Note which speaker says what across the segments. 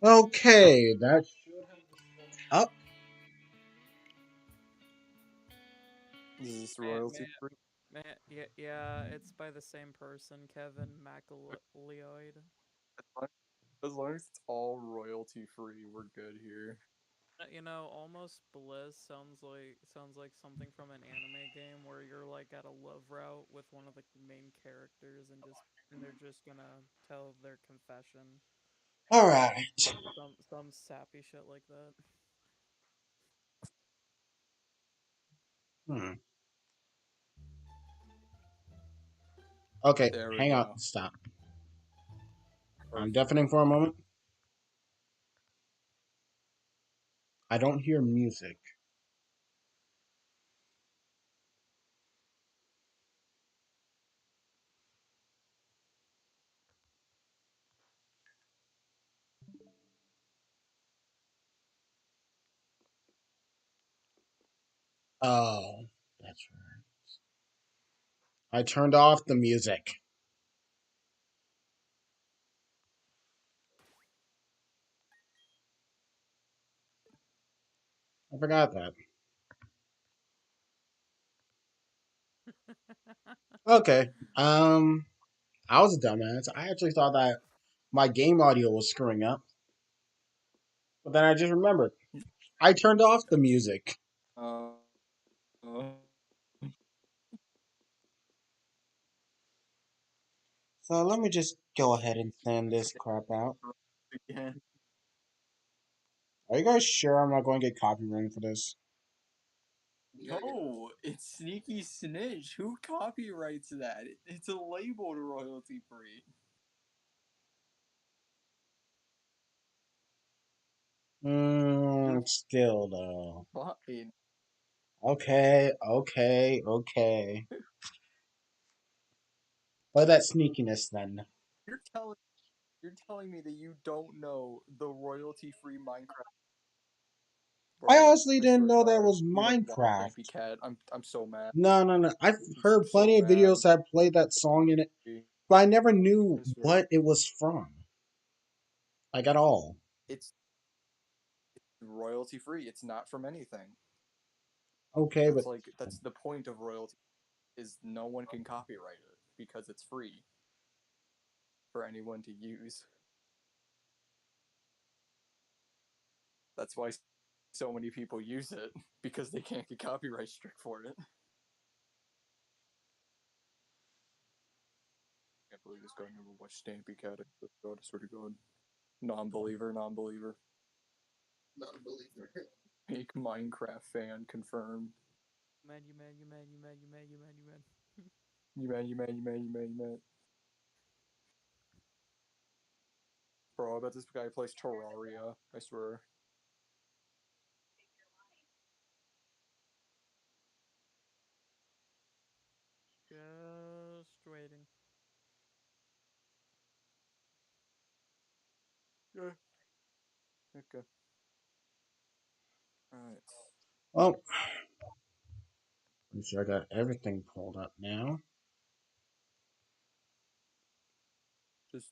Speaker 1: Okay, that should have up.
Speaker 2: Is this
Speaker 3: Man,
Speaker 2: royalty
Speaker 3: man,
Speaker 2: free?
Speaker 3: man, yeah, it's by the same person, Kevin McLeod.
Speaker 2: As long as it's all royalty free, we're good here.
Speaker 3: Almost Bliss sounds like something from an anime game where you're like at a love route with one of the main characters and they're just gonna tell their confession.
Speaker 1: All right.
Speaker 3: Some sappy shit like that.
Speaker 1: Hmm. Okay,
Speaker 2: There we
Speaker 1: hang on.
Speaker 2: go.
Speaker 1: Stop. I'm
Speaker 2: Perfect.
Speaker 1: deafening for a moment. I don't hear music. Oh, that's right. I turned off the music. I forgot that. Okay. I was a dumbass. I actually thought that my game audio was screwing up, but then I just remembered. I turned off the music.
Speaker 2: Uh, uh,
Speaker 1: So let me just go ahead and send this crap out.
Speaker 2: again.
Speaker 1: Are you guys sure I'm not going to get copyrighted for this?
Speaker 2: No, it's Sneaky Snitch. Who copyrights that? It's a labeled royalty free. You're
Speaker 1: Still though.
Speaker 2: fine.
Speaker 1: Okay. Play that sneakiness then.
Speaker 2: You're telling you're telling me that you don't know the royalty free Minecraft,
Speaker 1: I
Speaker 2: bro.
Speaker 1: honestly
Speaker 2: I
Speaker 1: didn't
Speaker 2: swear to
Speaker 1: know that
Speaker 2: God,
Speaker 1: was
Speaker 2: you know what,
Speaker 1: Minecraft.
Speaker 2: Stampy Cat? I'm so mad.
Speaker 1: No. I've
Speaker 2: I'm
Speaker 1: heard
Speaker 2: so
Speaker 1: plenty of
Speaker 2: mad.
Speaker 1: videos that play that song in it,
Speaker 2: I
Speaker 1: but I never knew
Speaker 2: swear,
Speaker 1: what it was from. Like at all.
Speaker 2: it's royalty free. It's not from anything.
Speaker 1: Okay, but
Speaker 2: That's the point of royalty is no one can copyright it because it's free for anyone to use. That's why so many people use it because they can't get copyright struck for it. I can't believe this guy never watched Stampy Cat. I swear to God. Non-believer, non-believer. Non-believer. Fake Minecraft fan confirmed.
Speaker 3: You man.
Speaker 2: You man. Bro, I bet this guy plays Terraria. I swear.
Speaker 3: Just waiting.
Speaker 2: Yeah. Okay. Alright.
Speaker 1: well, I'm sure I got everything pulled up now.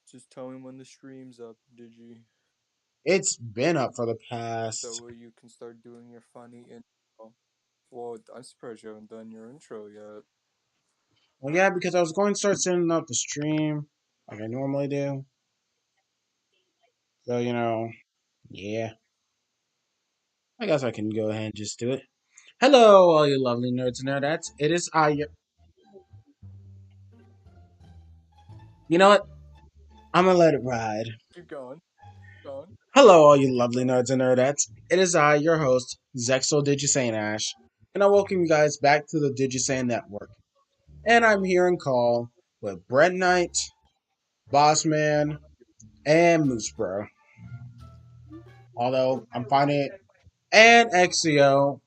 Speaker 2: Just tell me when the stream's up, Digi.
Speaker 1: It's been up for the past.
Speaker 2: So you can start doing your funny intro. Well, I'm surprised you haven't done your intro yet.
Speaker 1: Well, yeah, because I was going to start sending out the stream like I normally do. So yeah. I guess I can go ahead and just do it. Hello, all you lovely nerds and nerdettes. It is I. You know what? I'm gonna let it ride.
Speaker 2: Keep going. Going.
Speaker 1: Hello, all you
Speaker 2: Keep
Speaker 1: lovely
Speaker 2: going.
Speaker 1: nerds and nerdettes. It is I, your host, Zexo Digicane Ash, and I welcome you guys back to the Digicane Network. And I'm here in call with Brent Knight, Bossman, and Moose Bro. Although I'm finding it, and Exio.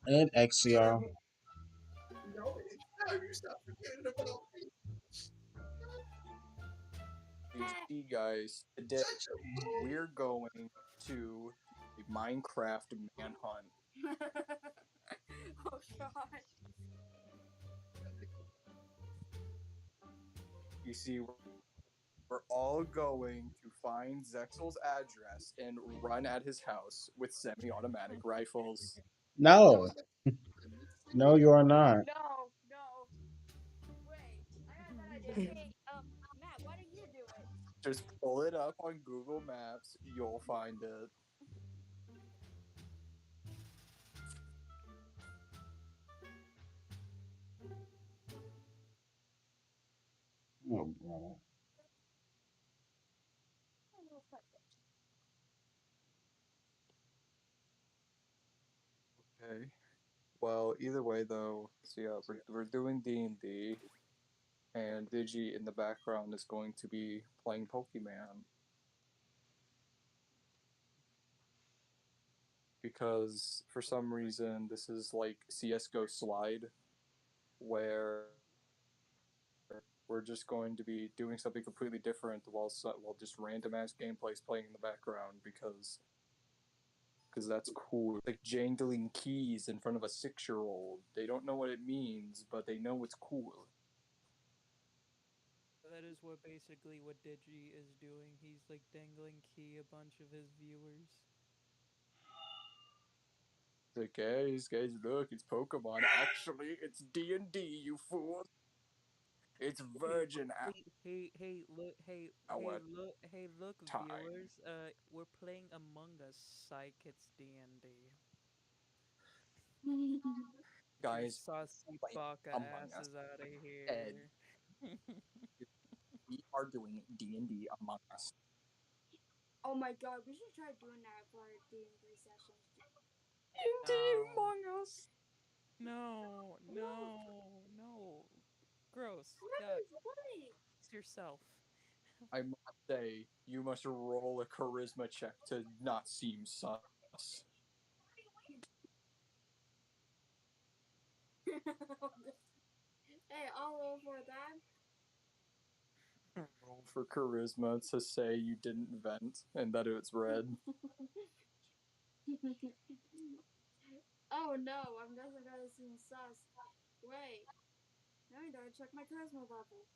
Speaker 2: You see, guys, today we're going to a Minecraft manhunt.
Speaker 4: Oh god.
Speaker 2: You see, we're all going to find Zexel's address and run at his house with semi-automatic rifles.
Speaker 1: No, no, you are not.
Speaker 4: No, no. Wait, I got a bad idea. Hey, Matt, what are you doing?
Speaker 2: Just pull it up on Google Maps, you'll find it.
Speaker 1: Oh, bro.
Speaker 2: Okay. Well, either way though, so yeah, we're doing D&D, and Digi in the background is going to be playing Pokemon because for some reason this is like CS:GO Slide where we're just going to be doing something completely different while just random ass gameplays playing in the background because that's cool. Like jangling keys in front of a 6-year-old. They don't know what it means, but they know it's cool.
Speaker 3: That is what basically what Digi is doing. He's like dangling key a bunch of his viewers.
Speaker 2: It's like, guys, look, it's Pokemon. Actually, it's D&D, you fools. It's
Speaker 3: Hey,
Speaker 2: Virgin
Speaker 3: hey,
Speaker 2: Hour
Speaker 3: look,
Speaker 2: time.
Speaker 3: viewers. We're playing Among Us. Psych, it's D&D. Get your
Speaker 2: Guys,
Speaker 3: saucy
Speaker 2: playing
Speaker 3: baka
Speaker 2: Among Us.
Speaker 3: asses out of
Speaker 2: And
Speaker 3: here.
Speaker 2: we are doing D&D Among Us.
Speaker 4: Oh my god, we should try doing that for our D&D sessions.
Speaker 2: D&D
Speaker 3: No.
Speaker 2: Among Us.
Speaker 3: No,
Speaker 4: No,
Speaker 3: no. Gross. Yuck.
Speaker 4: gross, why?
Speaker 3: It's yourself.
Speaker 2: I must say, you must roll a charisma check to not seem sus.
Speaker 4: Hey, I'll roll for that.
Speaker 2: Roll for charisma to say you didn't vent and that it's red.
Speaker 4: Oh no, I'm guessing I gotta seem sus. Wait, now I gotta check my charisma level.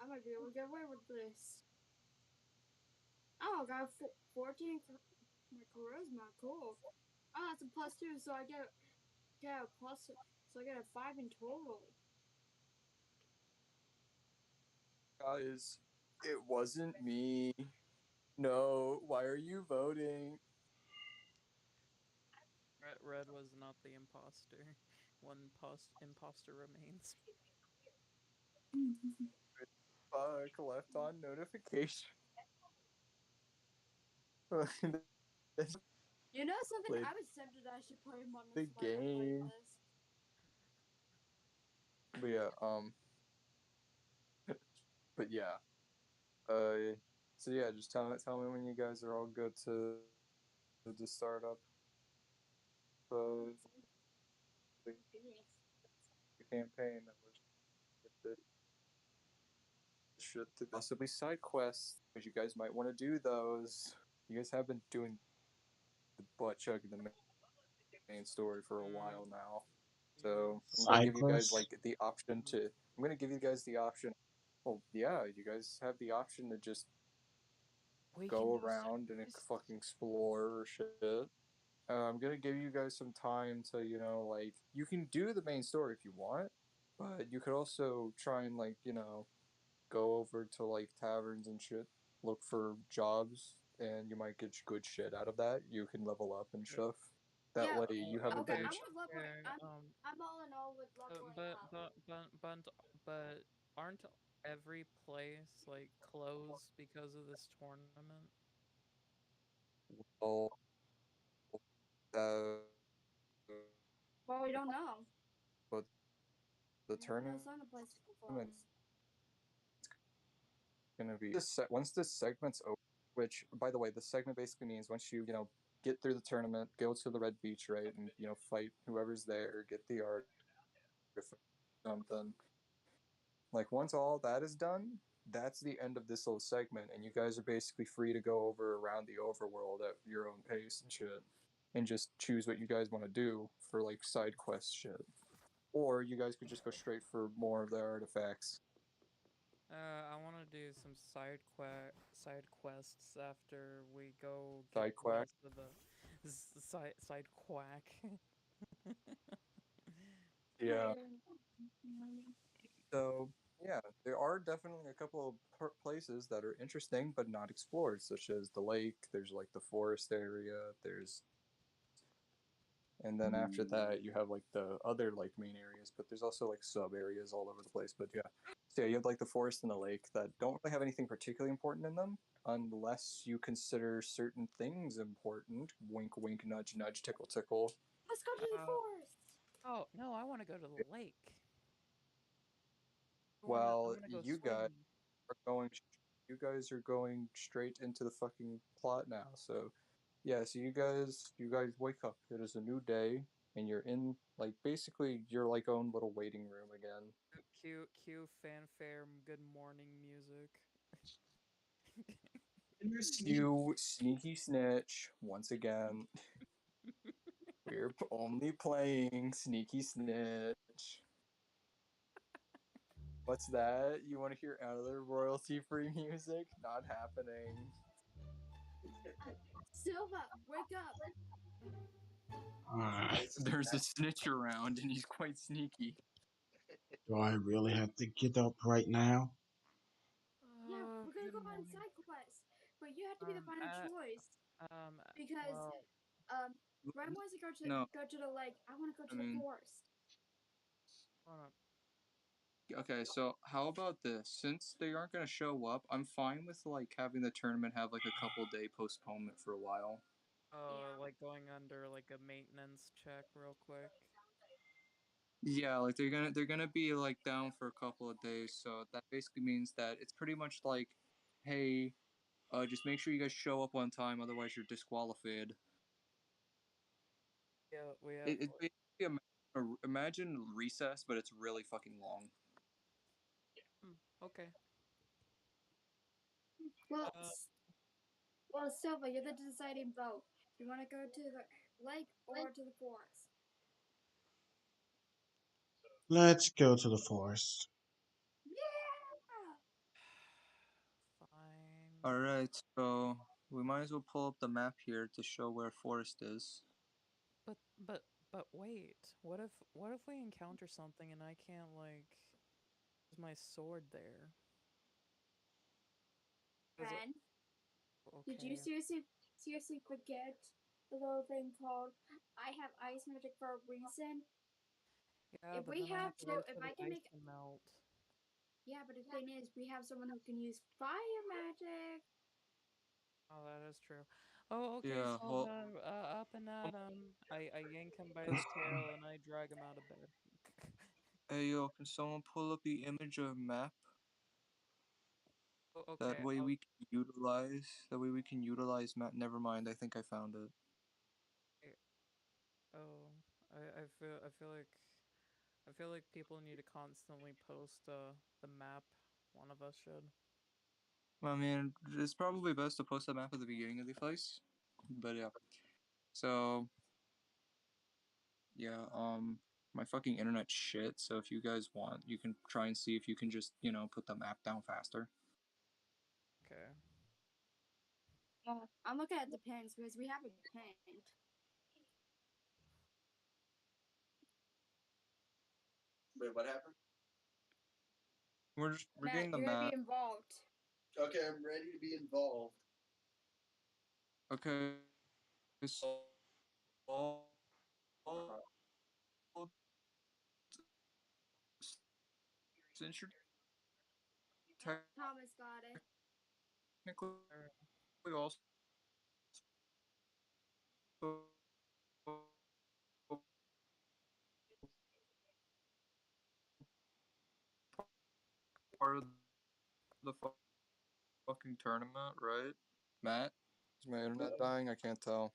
Speaker 4: I might be able to get away with this. Oh, I got 14 my charisma. Cool. Oh, that's a +2, so I get a plus. So I get a 5 in total.
Speaker 2: Guys, it wasn't me. No, why are you voting?
Speaker 3: Red was not the imposter. One imposter remains.
Speaker 2: Fuck, left on notification. This
Speaker 4: You know something?
Speaker 2: played
Speaker 4: I was tempted I should put him on the
Speaker 2: the
Speaker 4: spider
Speaker 2: game.
Speaker 4: playlist.
Speaker 2: But yeah, but yeah. Uh, so yeah, just tell me when you guys are all good to start up the the campaign that we're should possibly side quests because you guys might want to do those. You guys have been doing the butt chug in the main story for a while now, so I'm gonna give you guys
Speaker 1: Cyclist?
Speaker 2: like the option to. I'm gonna give you guys the option. Well, yeah, you guys have the option to just
Speaker 3: We can
Speaker 2: go
Speaker 3: do side
Speaker 2: around and
Speaker 3: quests.
Speaker 2: fucking explore or shit. I'm gonna give you guys some time to, like, you can do the main story if you want, but you could also try and, like, go over to, like, taverns and shit, look for jobs, and you might get good shit out of that. You can level up and stuff. That
Speaker 4: Yeah.
Speaker 2: way, you have a
Speaker 4: Okay,
Speaker 2: better
Speaker 4: I'm
Speaker 2: chance.
Speaker 4: with leveling.
Speaker 3: Yeah,
Speaker 4: I'm all in all with leveling
Speaker 3: but
Speaker 4: up.
Speaker 3: but but but but aren't every place like closed because of this tournament?
Speaker 2: Well, uh,
Speaker 4: Well, we don't know.
Speaker 2: but the
Speaker 4: We haven't had
Speaker 2: tournament's
Speaker 4: some places closed.
Speaker 2: gonna be once this segment's over. Which, by the way, the segment basically means once you get through the tournament, go to the red beach, right, and fight whoever's there, get the artifact, something. Like once all that is done, that's the end of this little segment, and you guys are basically free to go over around the overworld at your own pace and shit, and just choose what you guys want to do for like side quest shit. Or you guys could just go straight for more of the artifacts.
Speaker 3: I want to do some side quests after we go get
Speaker 2: Side
Speaker 3: the
Speaker 2: quack.
Speaker 3: rest of the side quack.
Speaker 2: Yeah. So yeah, there are definitely a couple of places that are interesting but not explored, such as the lake. There's like the forest area. And then after that, you have like the other like main areas, but there's also like sub areas all over the place. But yeah, so yeah, you have like the forest and the lake that don't really have anything particularly important in them, unless you consider certain things important. Wink, wink, nudge, nudge, tickle, tickle.
Speaker 4: Let's go to the
Speaker 3: uh,
Speaker 4: forest.
Speaker 3: oh no, I want to go to the lake. I
Speaker 2: Well,
Speaker 3: want to go swimming.
Speaker 2: are going, you guys are going straight into the fucking plot now. So yeah, so you guys wake up. It is a new day, and you're in like basically your like own little waiting room again.
Speaker 3: Cue fanfare. Good morning music.
Speaker 2: You sneaky snitch once again. We're only playing sneaky snitch. What's that? You want to hear other royalty free music? Not happening.
Speaker 4: Silva, wake up.
Speaker 1: Ah,
Speaker 2: There's a snitch around and he's quite sneaky.
Speaker 1: do I really have to get up right now?
Speaker 4: Yeah, we're gonna
Speaker 3: Good
Speaker 4: go on
Speaker 3: morning.
Speaker 4: side quest, but you have to be the final choice because
Speaker 3: Well,
Speaker 4: Ryan wants to
Speaker 2: No,
Speaker 4: go to the lake. I want to go
Speaker 2: I
Speaker 4: to the
Speaker 2: mean,
Speaker 4: forest.
Speaker 3: hold up.
Speaker 2: okay, so how about this? Since they aren't going to show up, I'm fine with like having the tournament have like a couple day postponement for a while.
Speaker 3: Oh,
Speaker 4: Yeah.
Speaker 3: like going under like a maintenance check real quick.
Speaker 2: Yeah, like they're gonna be like down for a couple of days, so that basically means that it's pretty much like, hey, just make sure you guys show up on time, otherwise you're disqualified.
Speaker 3: Yeah, we have
Speaker 2: It's
Speaker 3: like,
Speaker 2: basically imagine recess, but it's really fucking long.
Speaker 3: okay.
Speaker 4: Well,
Speaker 3: Uh,
Speaker 4: well, Silva, you're the deciding vote. Do you want to go to the lake or to the forest?
Speaker 1: Let's go to the forest.
Speaker 4: Yeah.
Speaker 3: fine.
Speaker 2: All right, so we might as well pull up the map here to show where forest is.
Speaker 3: But but wait. What if we encounter something and I can't like use my sword there? Is it
Speaker 4: Ren, did you
Speaker 3: okay?
Speaker 4: seriously forget the little thing called "I have ice magic for a reason"?
Speaker 3: Yeah, but then I have to wait
Speaker 4: If
Speaker 3: for
Speaker 4: I
Speaker 3: the
Speaker 4: can
Speaker 3: ice
Speaker 4: make,
Speaker 3: to melt.
Speaker 4: yeah, but the thing is, we have someone who can use fire magic.
Speaker 3: Oh, that is true. Oh, okay,
Speaker 2: Yeah,
Speaker 3: so
Speaker 2: well,
Speaker 3: up and at him. I yank him by his tail and I drag him out of bed.
Speaker 2: hey yo, can someone pull up the image of map?
Speaker 3: Oh,
Speaker 2: That
Speaker 3: okay.
Speaker 2: way we can utilize. That way we can utilize map. Never mind, I think I found it.
Speaker 3: Oh, I feel like people need to constantly post the map. One of us should.
Speaker 2: I mean, it's probably best to post that map at the beginning of the place. But yeah. So yeah, my fucking internet shit. So if you guys want, you can try and see if you can just put the map down faster.
Speaker 3: Okay.
Speaker 4: I'm looking at the pins because we have it pinned.
Speaker 2: Wait, what happened? We're
Speaker 4: Matt,
Speaker 2: getting the
Speaker 4: you're gonna be
Speaker 2: map.
Speaker 4: involved.
Speaker 1: Okay, I'm ready to be involved.
Speaker 2: Okay, so since you're
Speaker 4: Thomas got it.
Speaker 2: technically
Speaker 3: Er,
Speaker 2: also part of the fucking tournament, right? Matt, is my internet dying? I can't tell.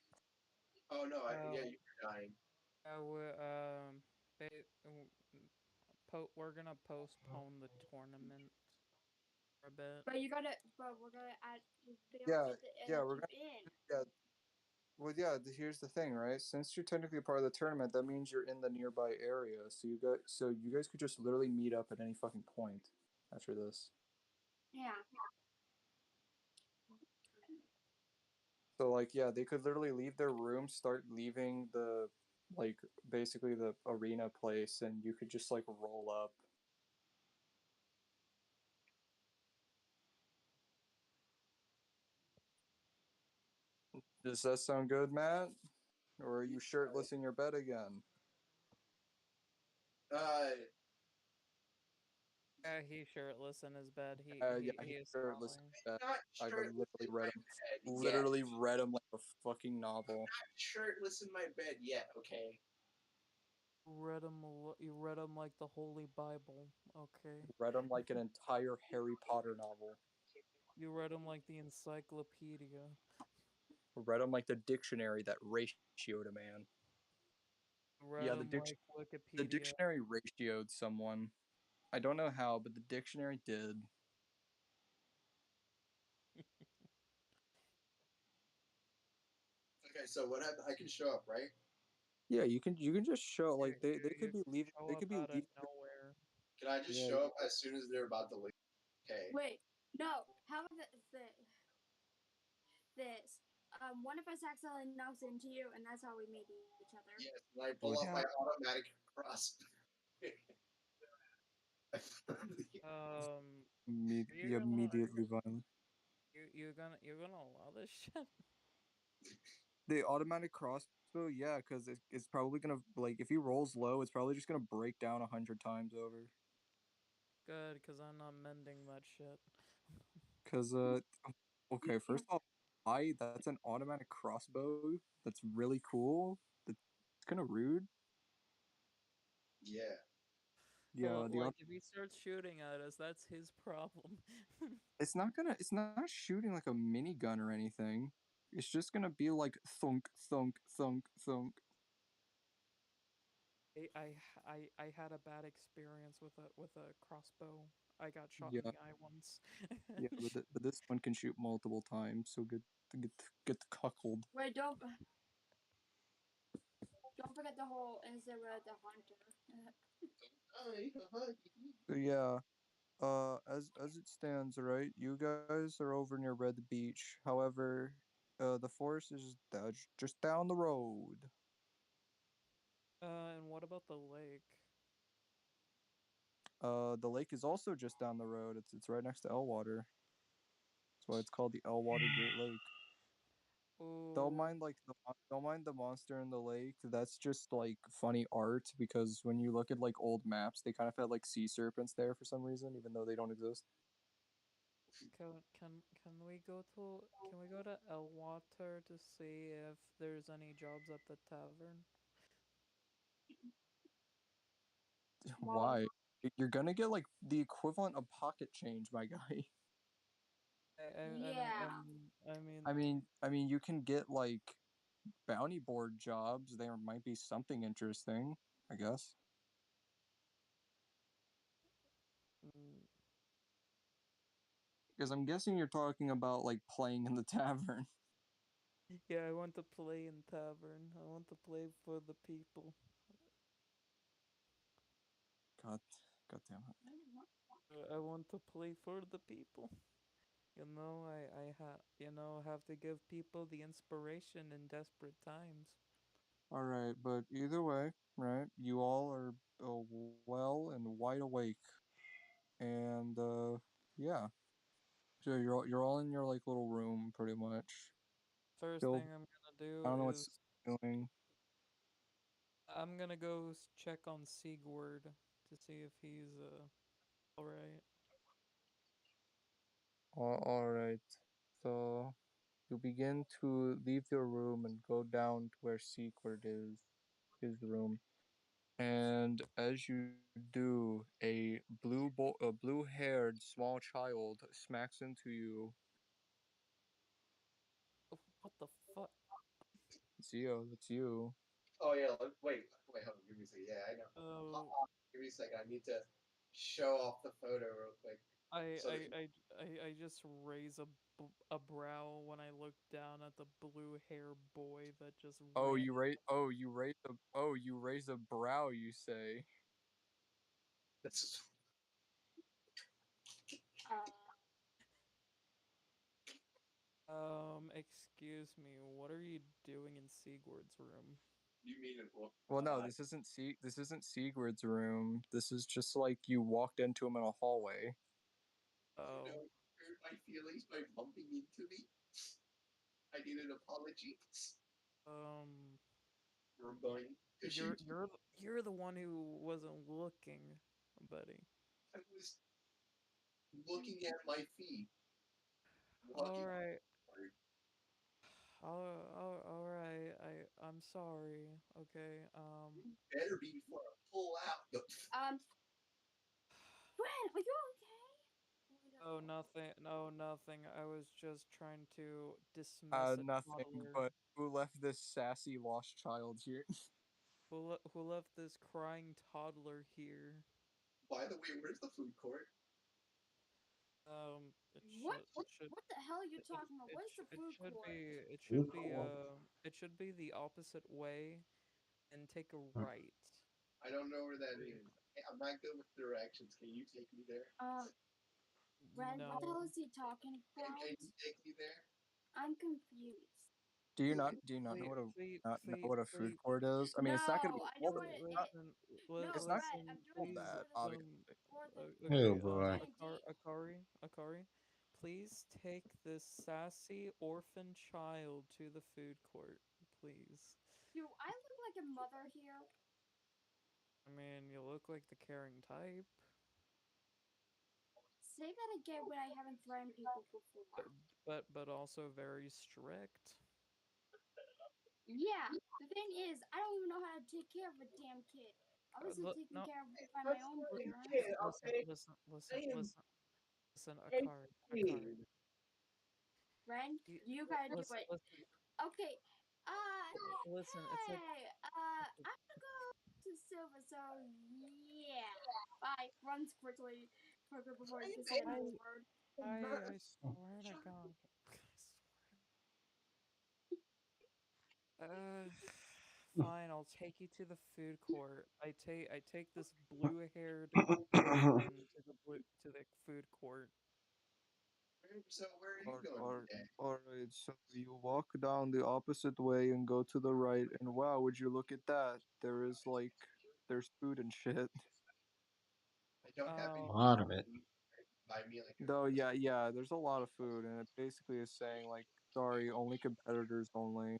Speaker 1: Oh no,
Speaker 3: Uh,
Speaker 1: yeah, you're dying.
Speaker 3: we ba- w- we're gonna postpone the tournament for a bit.
Speaker 4: But we're gonna add. They don't
Speaker 2: Yeah,
Speaker 4: get to
Speaker 2: yeah,
Speaker 4: edit
Speaker 2: we're
Speaker 4: you
Speaker 2: gonna.
Speaker 4: in.
Speaker 2: Yeah, well, yeah. Here's the thing, right? Since you're technically a part of the tournament, that means you're in the nearby area. So you guys could just literally meet up at any fucking point after this.
Speaker 4: Yeah.
Speaker 2: So like yeah, they could literally leave their room, start leaving the like basically the arena place, and you could just like roll up. Does that sound good, Matt? Or are you shirtless in your bed again?
Speaker 3: Yeah, he's shirtless in his bed.
Speaker 2: Yeah,
Speaker 3: He
Speaker 2: he's
Speaker 3: is
Speaker 2: shirtless in
Speaker 3: smiling.
Speaker 2: his bed.
Speaker 1: Not
Speaker 2: I've
Speaker 1: shirtless
Speaker 2: literally
Speaker 1: in
Speaker 2: read
Speaker 1: my
Speaker 2: him.
Speaker 1: bed
Speaker 2: Literally
Speaker 1: yet.
Speaker 2: read him like a fucking novel.
Speaker 1: Not shirtless in my bed yet. Okay.
Speaker 3: You read him like the Holy Bible. Okay.
Speaker 2: Read him like an entire Harry Potter novel.
Speaker 3: You read him like the encyclopedia.
Speaker 2: Read him like the dictionary that ratioed a man.
Speaker 3: Read
Speaker 2: Yeah,
Speaker 3: him like
Speaker 2: the
Speaker 3: Wikipedia.
Speaker 2: dictionary ratioed someone. I don't know how, but the dictionary did.
Speaker 1: Okay, so what happened? I can show up, right?
Speaker 2: Yeah, you can just show like they
Speaker 3: You
Speaker 2: could be leaving
Speaker 3: show
Speaker 2: they
Speaker 3: up
Speaker 2: could be
Speaker 3: out of
Speaker 2: leaving.
Speaker 3: nowhere.
Speaker 1: Can I just
Speaker 2: Yeah,
Speaker 1: show up as soon as they're about to leave? Okay.
Speaker 4: Wait, no. How about this? One of us accidentally knocks into you, and that's how we meet each other.
Speaker 1: Yes, and I pull out my automatic cross.
Speaker 3: Um,
Speaker 2: yeah,
Speaker 3: you're gonna
Speaker 2: immediately violent.
Speaker 3: you're gonna allow this shit?
Speaker 2: The automatic crossbow, yeah, because it's probably gonna like if he rolls low, it's probably just gonna break down 100 times over.
Speaker 3: Good, cause I'm not mending that shit.
Speaker 2: Cause okay, first off, why that's an automatic crossbow. That's really cool. That's kind of rude.
Speaker 1: Yeah.
Speaker 2: Yeah,
Speaker 3: Well,
Speaker 2: the
Speaker 3: like if he starts shooting at us, that's his problem.
Speaker 2: it's not shooting like a minigun or anything. It's just gonna be like thunk thunk thunk thunk.
Speaker 3: I had a bad experience with a crossbow. I got shot in
Speaker 2: Yeah,
Speaker 3: the eye once.
Speaker 2: yeah, but this one can shoot multiple times, so get the cuckold.
Speaker 4: Wait, don't forget the whole incident with the hunter.
Speaker 2: So yeah, as it stands, right, you guys are over near Red Beach. However, the forest is just down the road.
Speaker 3: And what about the lake?
Speaker 2: The lake is also just down the road. It's right next to Elwater. That's why it's called the Elwater Great Lake. Don't
Speaker 3: Oh,
Speaker 2: mind like don't mind the monster in the lake. That's just like funny art because when you look at like old maps, they kind of had like sea serpents there for some reason, even though they don't exist.
Speaker 3: can we go to Elwater to see if there's any jobs at the tavern?
Speaker 2: Why? You're gonna get like the equivalent of pocket change, my guy.
Speaker 4: Yeah.
Speaker 3: I mean,
Speaker 2: I mean, you can get like bounty board jobs. There might be something interesting, I guess.
Speaker 3: mm,
Speaker 2: Because I'm guessing you're talking about like playing in the tavern.
Speaker 3: yeah, I want to play in tavern. I want to play for the people.
Speaker 2: God, God damn it.
Speaker 3: I want to play for the people. Have to give people the inspiration in desperate times.
Speaker 2: All right, but either way, right? You all are well and wide awake, and yeah. So you're all in your like little room, pretty much.
Speaker 3: First
Speaker 2: Still,
Speaker 3: thing I'm gonna
Speaker 2: I
Speaker 3: do
Speaker 2: don't know what's
Speaker 3: is
Speaker 2: doing.
Speaker 3: I'm gonna go check on Sigurd to see if he's alright.
Speaker 2: All right. So you begin to leave your room and go down to where Secret is, his room. And as you do, a blue-haired small child smacks into you.
Speaker 3: Oh, what the fuck?
Speaker 2: Zio, that's you.
Speaker 1: Oh yeah. Wait. Hold on. Give me a second. Yeah, I know.
Speaker 3: Oh,
Speaker 1: Give me a second. I need to show off the photo real quick.
Speaker 3: I
Speaker 1: So
Speaker 3: I I just raise a brow when I look down at the blue hair boy that just ran.
Speaker 2: You raise a brow, you say.
Speaker 1: that's
Speaker 4: Uh,
Speaker 3: excuse me, what are you doing in Sigurd's room?
Speaker 2: Well, no, this isn't Sigurd's room. This is just like you walked into him in a hallway.
Speaker 3: Oh,
Speaker 5: Hurt my feelings by bumping into me. I need an apology.
Speaker 3: um,
Speaker 5: We're going to shoot.
Speaker 3: you're the one who wasn't looking, buddy.
Speaker 5: I was looking at my feet,
Speaker 3: All
Speaker 5: walking
Speaker 3: right,
Speaker 5: forward.
Speaker 3: all right. I'm sorry. Okay.
Speaker 5: Better be before I pull out. The...
Speaker 4: Gwen, are you okay?
Speaker 3: Oh, nothing. No, nothing. I was just trying to dismiss a
Speaker 2: Nothing.
Speaker 3: toddler
Speaker 2: But who left this sassy lost child here?
Speaker 3: who left this crying toddler here.
Speaker 5: By the way, where's the food court?
Speaker 3: It
Speaker 4: What?
Speaker 3: should
Speaker 4: What the hell are you talking about? Where's the food court?
Speaker 3: it should be the opposite way and take a
Speaker 1: Hmm.
Speaker 3: right.
Speaker 5: I don't know where that is. I'm not good with directions. Can you take me there?
Speaker 4: Ren, what the
Speaker 3: No.
Speaker 4: hell is he talking about?
Speaker 5: Can you take me there?
Speaker 4: I'm confused.
Speaker 2: Do you not know
Speaker 3: Please,
Speaker 2: what a
Speaker 3: please,
Speaker 2: not know
Speaker 3: please,
Speaker 2: what a food
Speaker 3: please,
Speaker 2: court is? I mean, it's not gonna be
Speaker 4: No, I know
Speaker 2: called
Speaker 4: what it is.
Speaker 3: listen,
Speaker 4: No,
Speaker 2: it's not
Speaker 4: Red,
Speaker 3: listen,
Speaker 4: I'm doing
Speaker 2: called
Speaker 4: this
Speaker 3: please,
Speaker 2: that,
Speaker 4: for the
Speaker 2: obviously.
Speaker 4: for the
Speaker 1: Oh
Speaker 3: okay,
Speaker 1: boy.
Speaker 4: D&D.
Speaker 3: Akari, please take this sassy orphan child to the food court, please.
Speaker 4: Do I look like a mother here?
Speaker 3: I mean, you look like the caring type,
Speaker 4: Say that again when I haven't threatened people before.
Speaker 3: but also very strict.
Speaker 4: Yeah, the thing is, I don't even know how to take care of a damn kid. I was taken
Speaker 3: No,
Speaker 4: care of by my own parents.
Speaker 3: Listen, Akari.
Speaker 4: Ren,
Speaker 3: You,
Speaker 4: you gotta do
Speaker 3: listen,
Speaker 4: it.
Speaker 3: listen,
Speaker 4: Okay.
Speaker 3: listen. It's like
Speaker 4: Hey. I'm gonna go to Silver. So yeah. Bye. Runs quickly before he can say
Speaker 3: I,
Speaker 4: another word.
Speaker 3: I swear to God. Fine. I'll take you to the food court. I take this blue-haired orphan to the food court.
Speaker 5: So where are you
Speaker 2: Or,
Speaker 5: going
Speaker 2: or,
Speaker 5: today?
Speaker 2: Alright, so you walk down the opposite way and go to the right, and wow, would you look at that? There's food and shit.
Speaker 5: I don't have
Speaker 1: A
Speaker 5: any.
Speaker 3: Um,
Speaker 1: lot of it.
Speaker 5: Buy me like a.
Speaker 2: Though, yeah, there's a lot of food, and it basically is saying, like, sorry, only competitors only.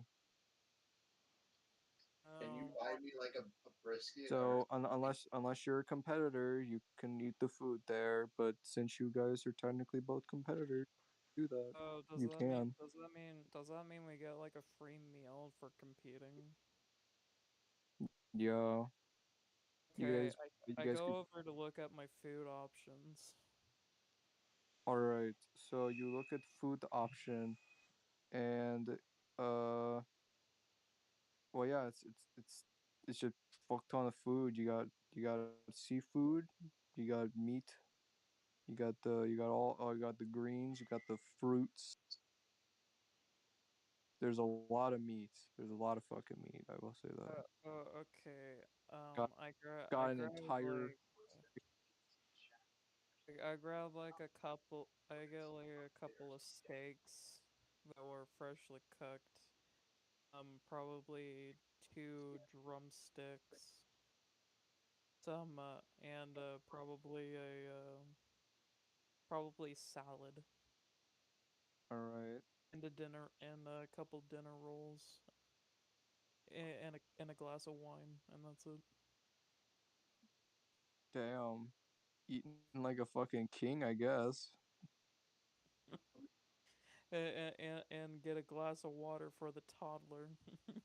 Speaker 5: Can you
Speaker 3: um,
Speaker 5: buy me like a brisket or?
Speaker 2: So, unless you're a competitor, you can eat the food there, but since you guys are technically both competitors, do that.
Speaker 3: oh,
Speaker 2: You can.
Speaker 3: does that mean we get like a free meal for competing?
Speaker 2: Yeah.
Speaker 3: Okay,
Speaker 2: You
Speaker 3: I
Speaker 2: guys
Speaker 3: go
Speaker 2: could.
Speaker 3: over to look at my food options.
Speaker 2: Alright, so you look at food option, and uh, well, yeah, it's just fuck ton of food. You got seafood, you got meat, you got the greens, you got the fruits. There's a lot of meat. There's a lot of fucking meat. I will say that.
Speaker 3: Okay.
Speaker 2: Got
Speaker 3: I
Speaker 2: got an
Speaker 3: grab
Speaker 2: entire.
Speaker 3: I grab like a couple. I get like a couple of steaks that were freshly cooked. Probably two drumsticks. Some and probably salad
Speaker 2: All right.
Speaker 3: and a dinner and a couple dinner rolls and a glass of wine, and that's it.
Speaker 2: Damn. Eating like a fucking king, I guess.
Speaker 3: And get a glass of water for the toddler.
Speaker 5: I'm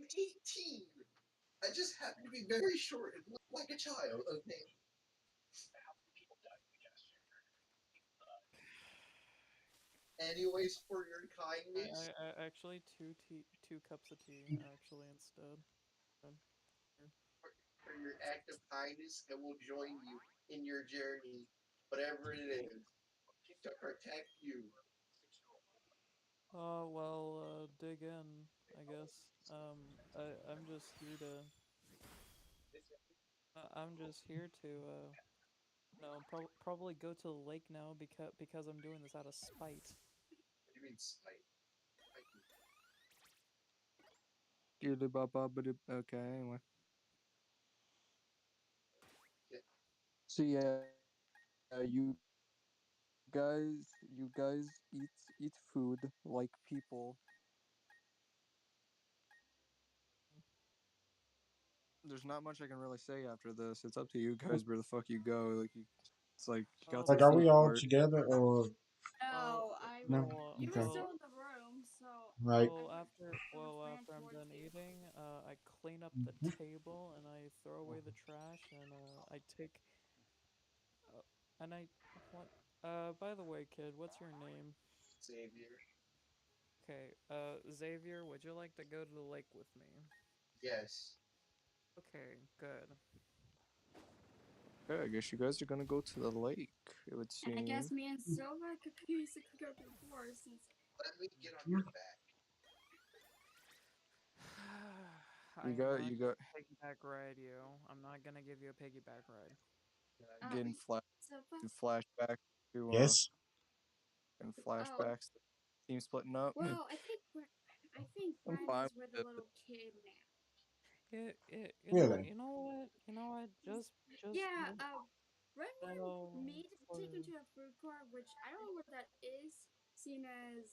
Speaker 5: 18. I just happen to be very short and look like a child. Okay. Anyways, for your kindness,
Speaker 3: I actually two cups of tea actually instead. Um, here.
Speaker 5: for your act of kindness, I will join you in your journey, whatever it is, to protect you.
Speaker 3: Dig in, I guess. I'm just here to. I'm just here to. No, probably go to the lake now because I'm doing this out of spite.
Speaker 5: You mean spite? Spite me.
Speaker 2: Okay, anyway.
Speaker 5: Yeah.
Speaker 2: So yeah, you guys eat food like people. There's not much I can really say after this. It's up to you guys where the fuck you go. It's like you got to
Speaker 1: Like,
Speaker 2: the
Speaker 1: are
Speaker 2: food
Speaker 1: we all
Speaker 2: court.
Speaker 1: together or
Speaker 3: Well,
Speaker 4: No, I.
Speaker 1: no?
Speaker 4: You were
Speaker 1: Okay,
Speaker 4: still in the room, so
Speaker 1: right.
Speaker 4: I was ran
Speaker 3: after I'm
Speaker 4: towards
Speaker 3: done
Speaker 4: you.
Speaker 3: eating, I clean up the table and I throw away the trash and I take and I what by the way, kid, what's your name?
Speaker 5: Xavier.
Speaker 3: Okay, Xavier, would you like to go to the lake with me?
Speaker 5: Yes.
Speaker 3: Okay, good.
Speaker 2: Okay, I guess you guys are gonna go to the lake. It would
Speaker 4: And I guess
Speaker 2: seem.
Speaker 4: me and Silva could basically go through the forest since.
Speaker 5: Let me get on your back.
Speaker 3: I
Speaker 2: You
Speaker 3: am
Speaker 2: got
Speaker 3: not
Speaker 2: you
Speaker 3: gonna
Speaker 2: got
Speaker 3: piggyback ride you. I'm not gonna give you a piggyback ride.
Speaker 2: getting
Speaker 5: Please.
Speaker 4: Silva.
Speaker 2: flashbacks to
Speaker 1: Yes.
Speaker 2: and
Speaker 4: Oh,
Speaker 2: flashbacks to team splitting up.
Speaker 4: well, I think
Speaker 2: I'm
Speaker 4: Brent
Speaker 2: fine
Speaker 4: is with the
Speaker 2: with it.
Speaker 4: little kid now.
Speaker 1: Really?
Speaker 3: You know what? Just
Speaker 4: Yeah,
Speaker 3: move
Speaker 4: Brent wanted
Speaker 3: so
Speaker 4: me to
Speaker 3: for
Speaker 4: take him to a food court, which I don't know what that is, seen as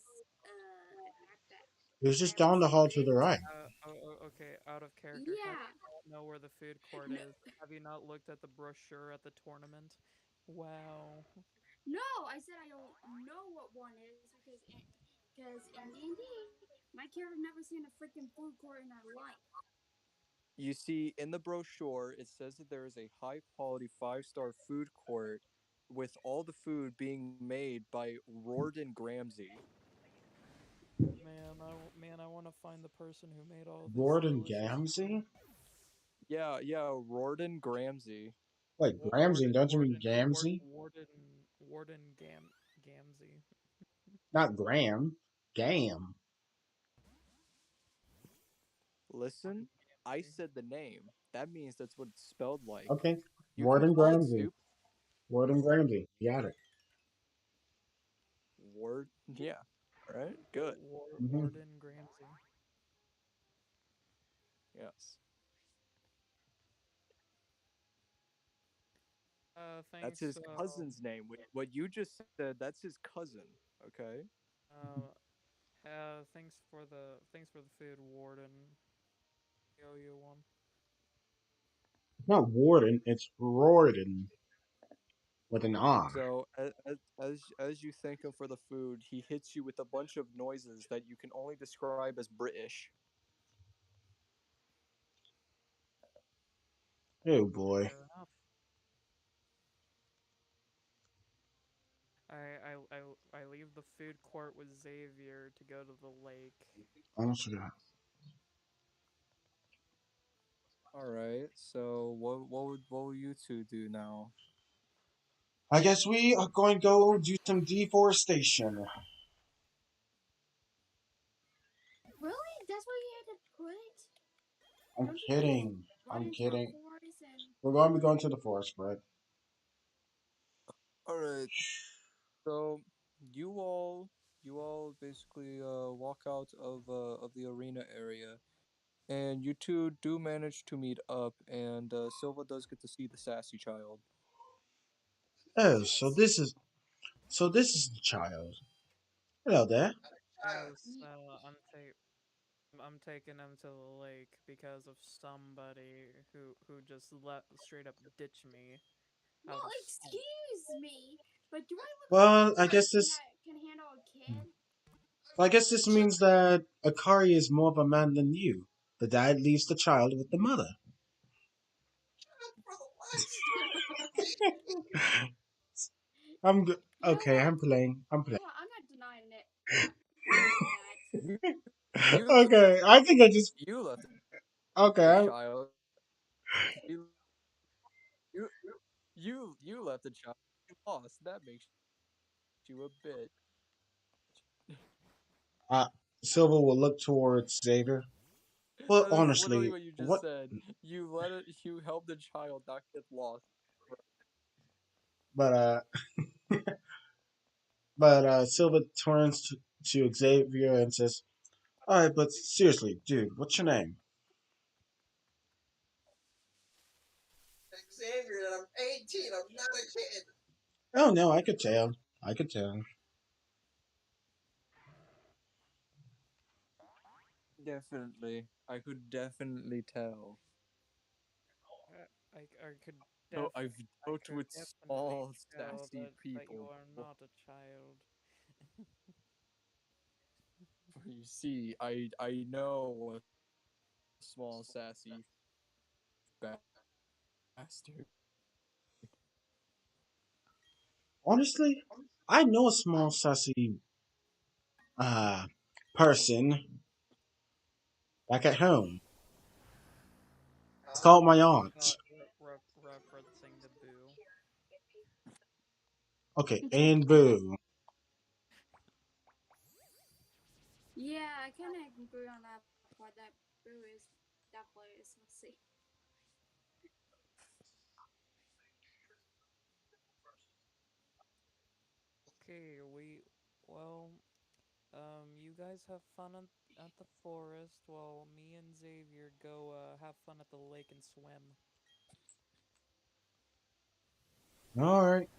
Speaker 4: an act that
Speaker 1: It's just down the
Speaker 4: Ballsy
Speaker 1: hall to the
Speaker 4: did.
Speaker 1: right.
Speaker 3: okay, out of character. How do
Speaker 4: Yeah,
Speaker 3: you not know where the food court
Speaker 4: no,
Speaker 3: is? Have you not looked at the brochure at the tournament? Wow.
Speaker 4: no, I said I don't know what one is because in D&D, my character never seen a freaking food court in her life.
Speaker 2: You see, in the brochure, it says that there is a high quality 5-star food court with all the food being made by Rorden Gramsci.
Speaker 3: Man, I want to find the person who made all this
Speaker 1: Gordon
Speaker 3: delicious food.
Speaker 1: Gamsey?
Speaker 2: Yeah, Rorden Gramsci.
Speaker 1: Wait, Gramsey, don't you mean
Speaker 3: Ward,
Speaker 1: Gamsey?
Speaker 3: Gamzee.
Speaker 1: Not Graham. Gam.
Speaker 2: Listen, I
Speaker 3: Gamzee.
Speaker 2: said the name. That means that's what it's spelled like.
Speaker 1: Okay.
Speaker 2: You can
Speaker 1: Warden
Speaker 2: call it
Speaker 1: Gramsey.
Speaker 2: stupid.
Speaker 1: Warden Gramsey. Got it.
Speaker 2: Word. Yeah. Right? Good.
Speaker 1: Hmm.
Speaker 3: Warden Gramsci.
Speaker 2: Yes. That's
Speaker 3: Thanks.
Speaker 2: his cousin's name. What you just said, that's his cousin. Okay?
Speaker 3: Uh, thanks for the food, Warden. I owe you one.
Speaker 1: It's not Warden, it's Rorden with an R.
Speaker 2: So as you thank him for the food, he hits you with a bunch of noises that you can only describe as British.
Speaker 1: Oh boy.
Speaker 3: Fair enough. I leave the food court with Xavier to go to the lake.
Speaker 1: Almost forgot.
Speaker 2: All right. So what will you two do now?
Speaker 1: I guess we are going to go do some deforestation.
Speaker 4: Really? That's where you had to put it?
Speaker 1: I'm
Speaker 4: Don't you just
Speaker 1: kidding.
Speaker 4: run
Speaker 1: I'm
Speaker 4: into a
Speaker 1: kidding.
Speaker 4: forest and.
Speaker 1: We're going to be going to the forest, Brett.
Speaker 2: All right. So you all you all basically walk out of the arena area, and you two do manage to meet up, and Silva does get to see the sassy child.
Speaker 1: Oh,
Speaker 5: Yes.
Speaker 1: so this is the child. Hello there.
Speaker 5: I'm a child.
Speaker 3: Yes, I'm taking him to the lake because of somebody who just straight up ditch me out
Speaker 4: Well,
Speaker 3: of spite.
Speaker 4: excuse me, but do I look like a
Speaker 1: Well, I guess
Speaker 4: person
Speaker 1: this.
Speaker 4: that can handle a kid?
Speaker 1: I guess
Speaker 5: I'm a
Speaker 1: this means
Speaker 5: child.
Speaker 1: that Akari is more of a man than you. The dad leaves the child with the mother.
Speaker 5: Bro, what?
Speaker 1: I'm good.
Speaker 4: You know
Speaker 1: Okay,
Speaker 4: what?
Speaker 1: I'm playing. I'm playing.
Speaker 4: Yeah, I'm not denying it. Denying that.
Speaker 2: You you
Speaker 1: Okay, I think I just.
Speaker 2: you left
Speaker 1: Okay,
Speaker 2: the child. You you you left the child. You lost. That makes you a bitch.
Speaker 1: uh, Silva will look towards Xavier. Well,
Speaker 2: That is literally
Speaker 1: honestly,
Speaker 2: what you just
Speaker 1: what?
Speaker 2: said. You let it. You helped the child not get lost.
Speaker 1: But Silva turns to Xavier and says, "Alright, but seriously, dude, what's your name?"
Speaker 5: Xavier, I'm 18. I'm not a kid.
Speaker 1: Oh no, I could tell. I could tell.
Speaker 2: Definitely. I could definitely tell.
Speaker 3: I could
Speaker 2: I've
Speaker 3: I
Speaker 2: dealt
Speaker 3: could
Speaker 2: with
Speaker 3: definitely
Speaker 2: small,
Speaker 3: tell
Speaker 2: sassy
Speaker 3: that you
Speaker 2: people.
Speaker 3: are not a child.
Speaker 2: You see, I know a small, sassy bastard.
Speaker 1: Honestly, I know a small sassy uh person back at home. It's
Speaker 5: Huh?
Speaker 1: called my aunt.
Speaker 3: Referencing the boo.
Speaker 1: Okay, and boo.
Speaker 4: Yeah, I kind of agree on that part. That Boo is definitely saucy.
Speaker 3: Okay, well, you guys have fun at the forest while me and Xavier go have fun at the lake and swim.
Speaker 1: Alright.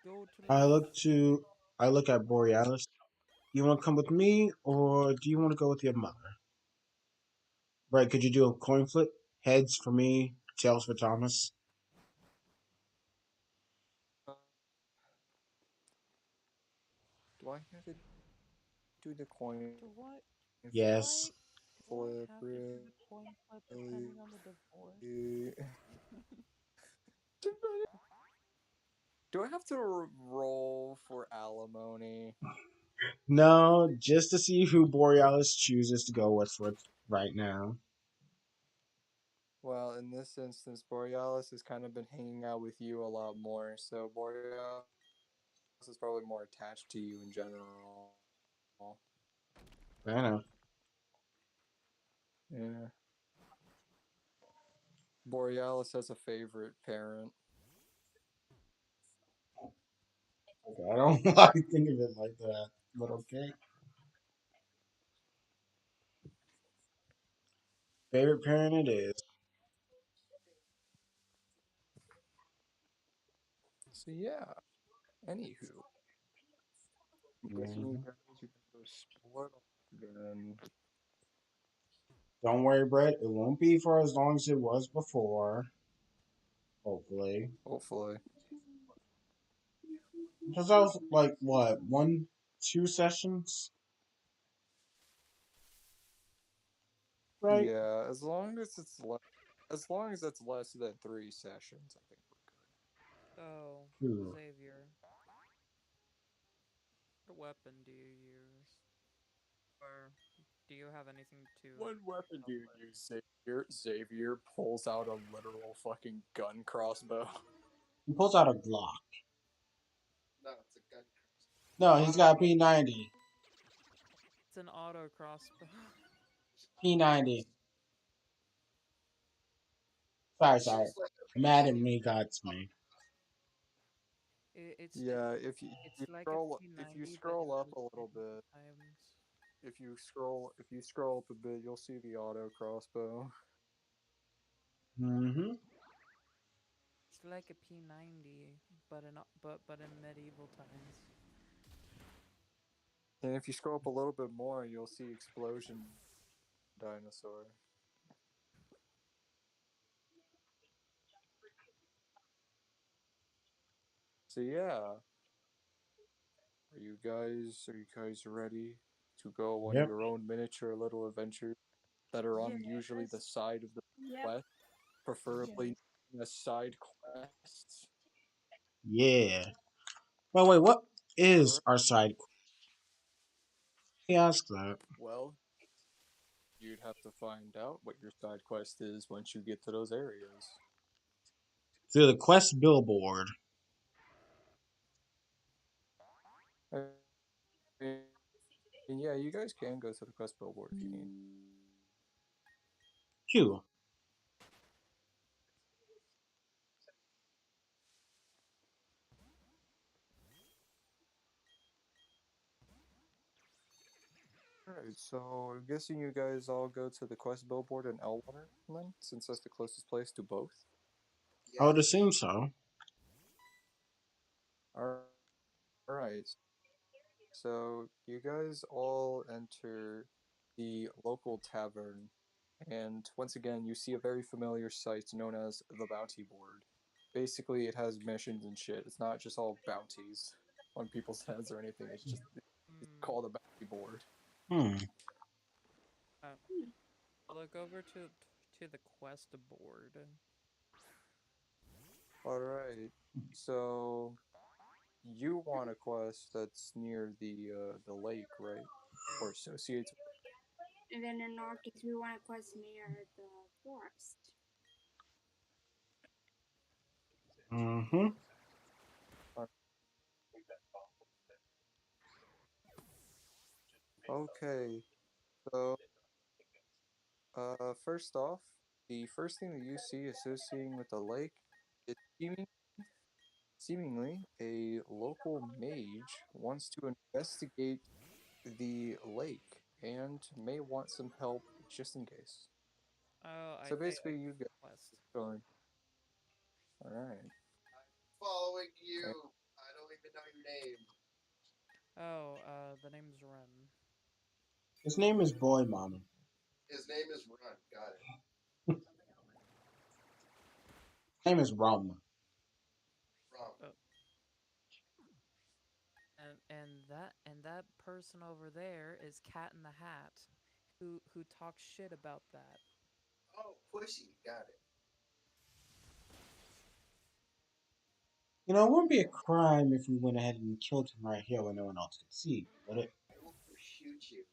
Speaker 3: Go to
Speaker 1: I
Speaker 3: Lake
Speaker 1: look to I look at Borealis. You wanna come with me or do you wanna go with your mother? Right, could you do a coin flip? Heads for me, tails for Thomas.
Speaker 2: Uh, do I have to do the coin
Speaker 3: Do I do
Speaker 1: Yes.
Speaker 3: I do I
Speaker 2: flip?
Speaker 3: have to do the
Speaker 2: Really?
Speaker 3: coin flip depending on the divorce?
Speaker 2: Do I have to roll for alimony?
Speaker 1: No, just to see who Borealis chooses to go with for right now.
Speaker 2: Well, in this instance, Borealis has kind of been hanging out with you a lot more, so Borealis is probably more attached to you in general.
Speaker 1: I know.
Speaker 2: Yeah. Borealis has a favorite parent.
Speaker 1: Okay, I don't like to think of it like that, but okay. Favorite parent it is.
Speaker 2: So yeah. Anywho, I'm guessing you
Speaker 1: Mhm.
Speaker 2: guys are gonna go split off then.
Speaker 1: Don't worry, Brett. It won't be for as long as it was before. Hopefully.
Speaker 2: Hopefully.
Speaker 1: Because that was like what, 1, 2 sessions, right?
Speaker 2: Yeah, as long as it's less than 3 sessions, I think we're good.
Speaker 3: Oh,
Speaker 1: Ooh.
Speaker 3: Xavier, what weapon do you use? Or do you have anything to
Speaker 2: What weapon
Speaker 3: help
Speaker 2: do you
Speaker 3: with?
Speaker 2: use, Xavier? Xavier pulls out a literal fucking gun crossbow.
Speaker 1: He pulls out a Glock.
Speaker 5: No, it's a gun.
Speaker 1: No, he's
Speaker 5: Auto.
Speaker 1: got a P90.
Speaker 3: It's an auto crossbow.
Speaker 1: P90. Sorry,
Speaker 5: It
Speaker 1: sorry.
Speaker 5: shoots like a
Speaker 1: Madden
Speaker 5: P90.
Speaker 1: me got me.
Speaker 2: Yeah,
Speaker 3: It's like a
Speaker 2: if you
Speaker 3: P90 but
Speaker 2: scroll up a little
Speaker 3: rotated
Speaker 2: bit,
Speaker 3: times.
Speaker 2: if you scroll up a bit, you'll see the auto crossbow.
Speaker 1: Mm-hmm.
Speaker 3: It's like a P90 but in medieval times.
Speaker 2: And if you scroll up a little bit more, you'll see explosion dinosaur. So yeah, are you guys ready to go on
Speaker 1: Yep.
Speaker 2: your own miniature little adventures that are on usually the
Speaker 4: Yes.
Speaker 2: side of the
Speaker 4: Yep.
Speaker 2: quest, preferably
Speaker 4: Yes.
Speaker 2: a side quest?
Speaker 1: Yeah. Well, wait, what
Speaker 2: All
Speaker 1: is
Speaker 2: right.
Speaker 1: our side quest? He asked that.
Speaker 2: Well, you'd have to find out what your side quest is once you get to those areas.
Speaker 1: Through the quest billboard.
Speaker 2: I mean, yeah, you guys can go to the quest billboard if you need.
Speaker 1: Q.
Speaker 2: Alright, so I'm guessing you guys all go to the quest billboard in Elwater then, since that's the closest place to both.
Speaker 1: I would
Speaker 5: Yes.
Speaker 1: assume so.
Speaker 2: Alright, so you guys all enter the local tavern, and once again, you see a very familiar sight known as the bounty board. Basically, it has missions and shit. It's not just all bounties on people's heads or anything. It's
Speaker 3: Hmm.
Speaker 2: called a bounty board.
Speaker 1: Hmm.
Speaker 3: Uh, look over to the quest board.
Speaker 2: All right. So you want a quest that's near the lake, right? Or associates.
Speaker 4: And then in our case, we want a quest near the forest.
Speaker 1: Mm-hmm.
Speaker 2: uh, Okay. So first off, the first thing that you see associating with the lake is seemingly a local mage wants to investigate the lake and may want some help just in case.
Speaker 3: Oh,
Speaker 2: So
Speaker 3: I
Speaker 2: basically, you
Speaker 3: get
Speaker 2: get
Speaker 3: the quest.
Speaker 2: going. All right.
Speaker 5: I'm following
Speaker 2: Okay.
Speaker 5: you. I don't even know your name.
Speaker 3: Oh, the name's Ren.
Speaker 1: His name is Boy Mama.
Speaker 5: His name is Run. Got it.
Speaker 1: His name is Rum.
Speaker 5: Rum.
Speaker 3: Oh, and that person over there is Cat in the Hat, who talks shit about that.
Speaker 5: Oh, Pushy. Got it.
Speaker 1: You know, it wouldn't be a crime if we went ahead and killed him right here when no one else could see, would it?
Speaker 5: I will shoot you.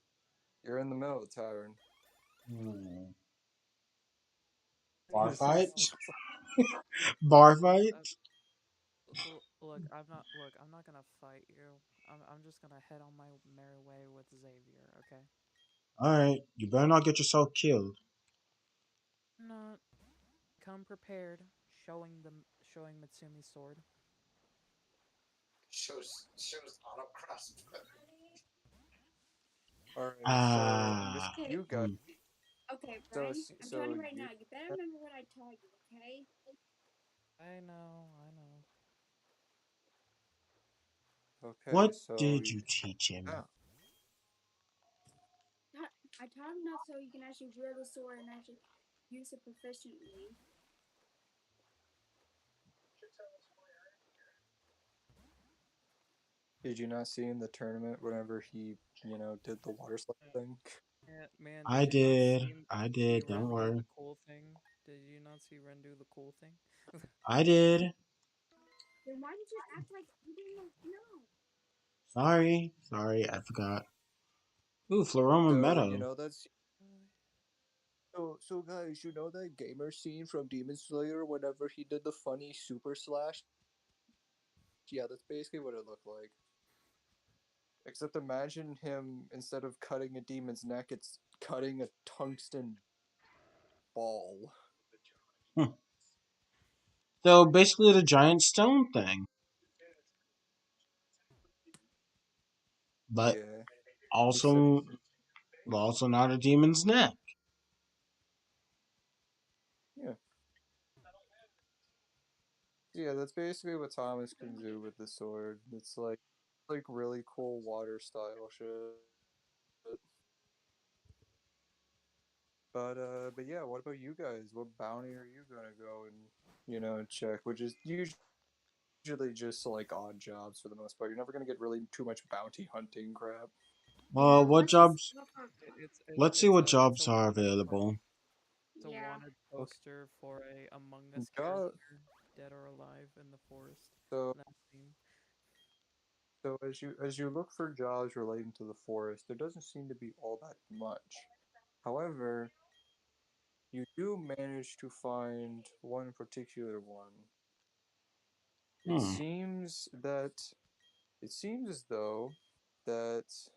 Speaker 2: You're in the middle of the tavern.
Speaker 1: Hmm. Bar
Speaker 2: This is
Speaker 1: fight? Bar fight?
Speaker 3: Uh, look, I'm not gonna fight you. I'm just gonna head on my merry way with Xavier. Okay.
Speaker 1: Alright, you better not get yourself killed.
Speaker 3: Not come prepared. Showing Mitsumi's sword.
Speaker 5: Shows auto cross.
Speaker 2: all right. So I'm guessing
Speaker 1: Ah.
Speaker 4: Okay,
Speaker 2: you guys.
Speaker 1: Hmm.
Speaker 4: okay,
Speaker 2: So
Speaker 4: Brian. I'm telling
Speaker 2: so
Speaker 4: you right
Speaker 2: you.
Speaker 4: now. You better remember what I told you, okay?
Speaker 3: I know, I know.
Speaker 2: Okay.
Speaker 1: What
Speaker 2: So
Speaker 1: did you teach him?
Speaker 2: yeah.
Speaker 4: I taught him enough so you can actually wield the sword and actually use it proficiently.
Speaker 2: Did you not see in the tournament whenever he did the water slide thing?
Speaker 3: Man,
Speaker 1: I
Speaker 3: did you not
Speaker 1: did. I
Speaker 3: see
Speaker 1: did. Don't
Speaker 3: Ren do
Speaker 1: worry.
Speaker 3: the cool thing? Did you not see Ren do the cool thing?
Speaker 1: I did.
Speaker 4: Then why did you act like you didn't know?
Speaker 1: Sorry. Sorry, I forgot. Ooh, Floroma
Speaker 2: So
Speaker 1: Meadow.
Speaker 2: that's so guys, you know that gamer scene from Demon Slayer whenever he did the funny super slash? Yeah, that's basically what it looked like. Except imagine him, instead of cutting a demon's neck, it's cutting a tungsten ball.
Speaker 1: Hmm. So basically the giant stone thing. But
Speaker 2: Yeah. Except
Speaker 1: also not a demon's neck.
Speaker 2: yeah. Yeah, that's basically what Thomas can do with the sword. It's like really cool water style shit. But yeah, what about you guys? What bounty are you gonna go and check? Which is usually just like odd jobs for the most part. You're never gonna get really too much bounty hunting crap.
Speaker 4: Yeah,
Speaker 1: What
Speaker 4: let's just
Speaker 1: jobs?
Speaker 4: look for.
Speaker 1: Let's see what
Speaker 3: It's a
Speaker 1: jobs are
Speaker 3: wanted
Speaker 1: available.
Speaker 3: it's a
Speaker 4: Yeah.
Speaker 3: wanted
Speaker 2: Okay.
Speaker 3: poster for a Among Us
Speaker 2: Job.
Speaker 3: character, dead or alive, in the forest.
Speaker 2: So
Speaker 3: That scene.
Speaker 2: so as you look for jobs relating to the forest, there doesn't seem to be all that much. However, you do manage to find one particular one. It
Speaker 1: Hmm.
Speaker 2: seems that it seems as though that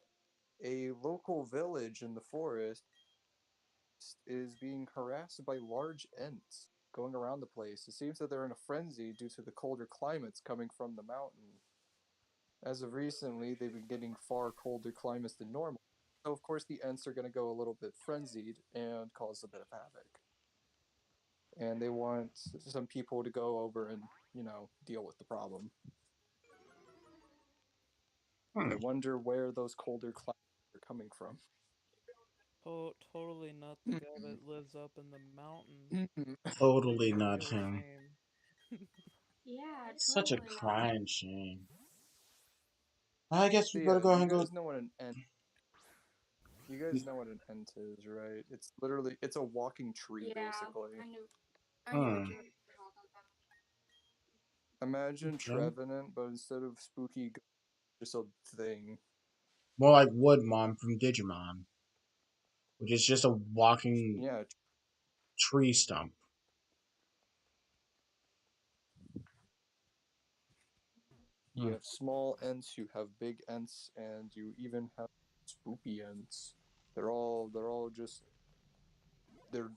Speaker 2: a local village in the forest is being harassed by large ants going around the place. It seems that they're in a frenzy due to the colder climates coming from the mountain. As of recently, they've been getting far colder climates than normal. So of course the Ents are going to go a little bit frenzied and cause a bit of havoc. And they want some people to go over and, deal with the problem.
Speaker 1: Hmm.
Speaker 2: I wonder where those colder clouds are coming from.
Speaker 3: Totally not the guy that lives up in the mountain. It'd
Speaker 1: Totally
Speaker 3: be a
Speaker 1: not
Speaker 3: real
Speaker 1: him.
Speaker 3: shame.
Speaker 4: Yeah,
Speaker 1: Such a
Speaker 4: totally not.
Speaker 1: crying shame. I guess
Speaker 2: So
Speaker 1: we better
Speaker 2: yeah,
Speaker 1: go ahead
Speaker 2: you
Speaker 1: and go.
Speaker 2: guys know what an Ent you guys know what an Ent is, right? It's a walking tree
Speaker 4: Yeah,
Speaker 2: basically.
Speaker 4: I knew what
Speaker 1: Hmm.
Speaker 4: you were talking about.
Speaker 2: Imagine
Speaker 1: Okay.
Speaker 2: Trevenant, but instead of spooky, just a thing.
Speaker 1: More like Woodmon from Digimon, which is just a walking
Speaker 2: Yeah,
Speaker 1: tree stump.
Speaker 2: you
Speaker 1: Hmm.
Speaker 2: have small Ents, you have big Ents, and you even have spooky Ents. They're all just they're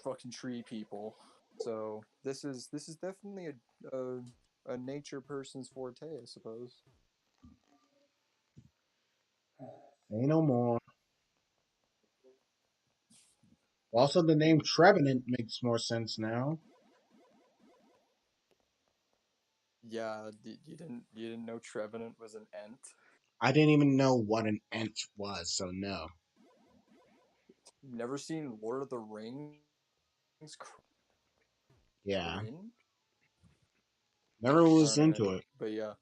Speaker 2: fucking tree people. So this is definitely a nature person's forte, I suppose.
Speaker 1: Say no more. Also, the name Trevenant makes more sense now.
Speaker 2: Yeah, you didn't know Trevenant was an Ent?
Speaker 1: I didn't even know what an Ent was, so no.
Speaker 2: Never seen Lord of the Rings?
Speaker 1: Yeah,
Speaker 2: Kryn?
Speaker 1: never
Speaker 2: All
Speaker 1: was
Speaker 2: right,
Speaker 1: into it.
Speaker 2: but yeah,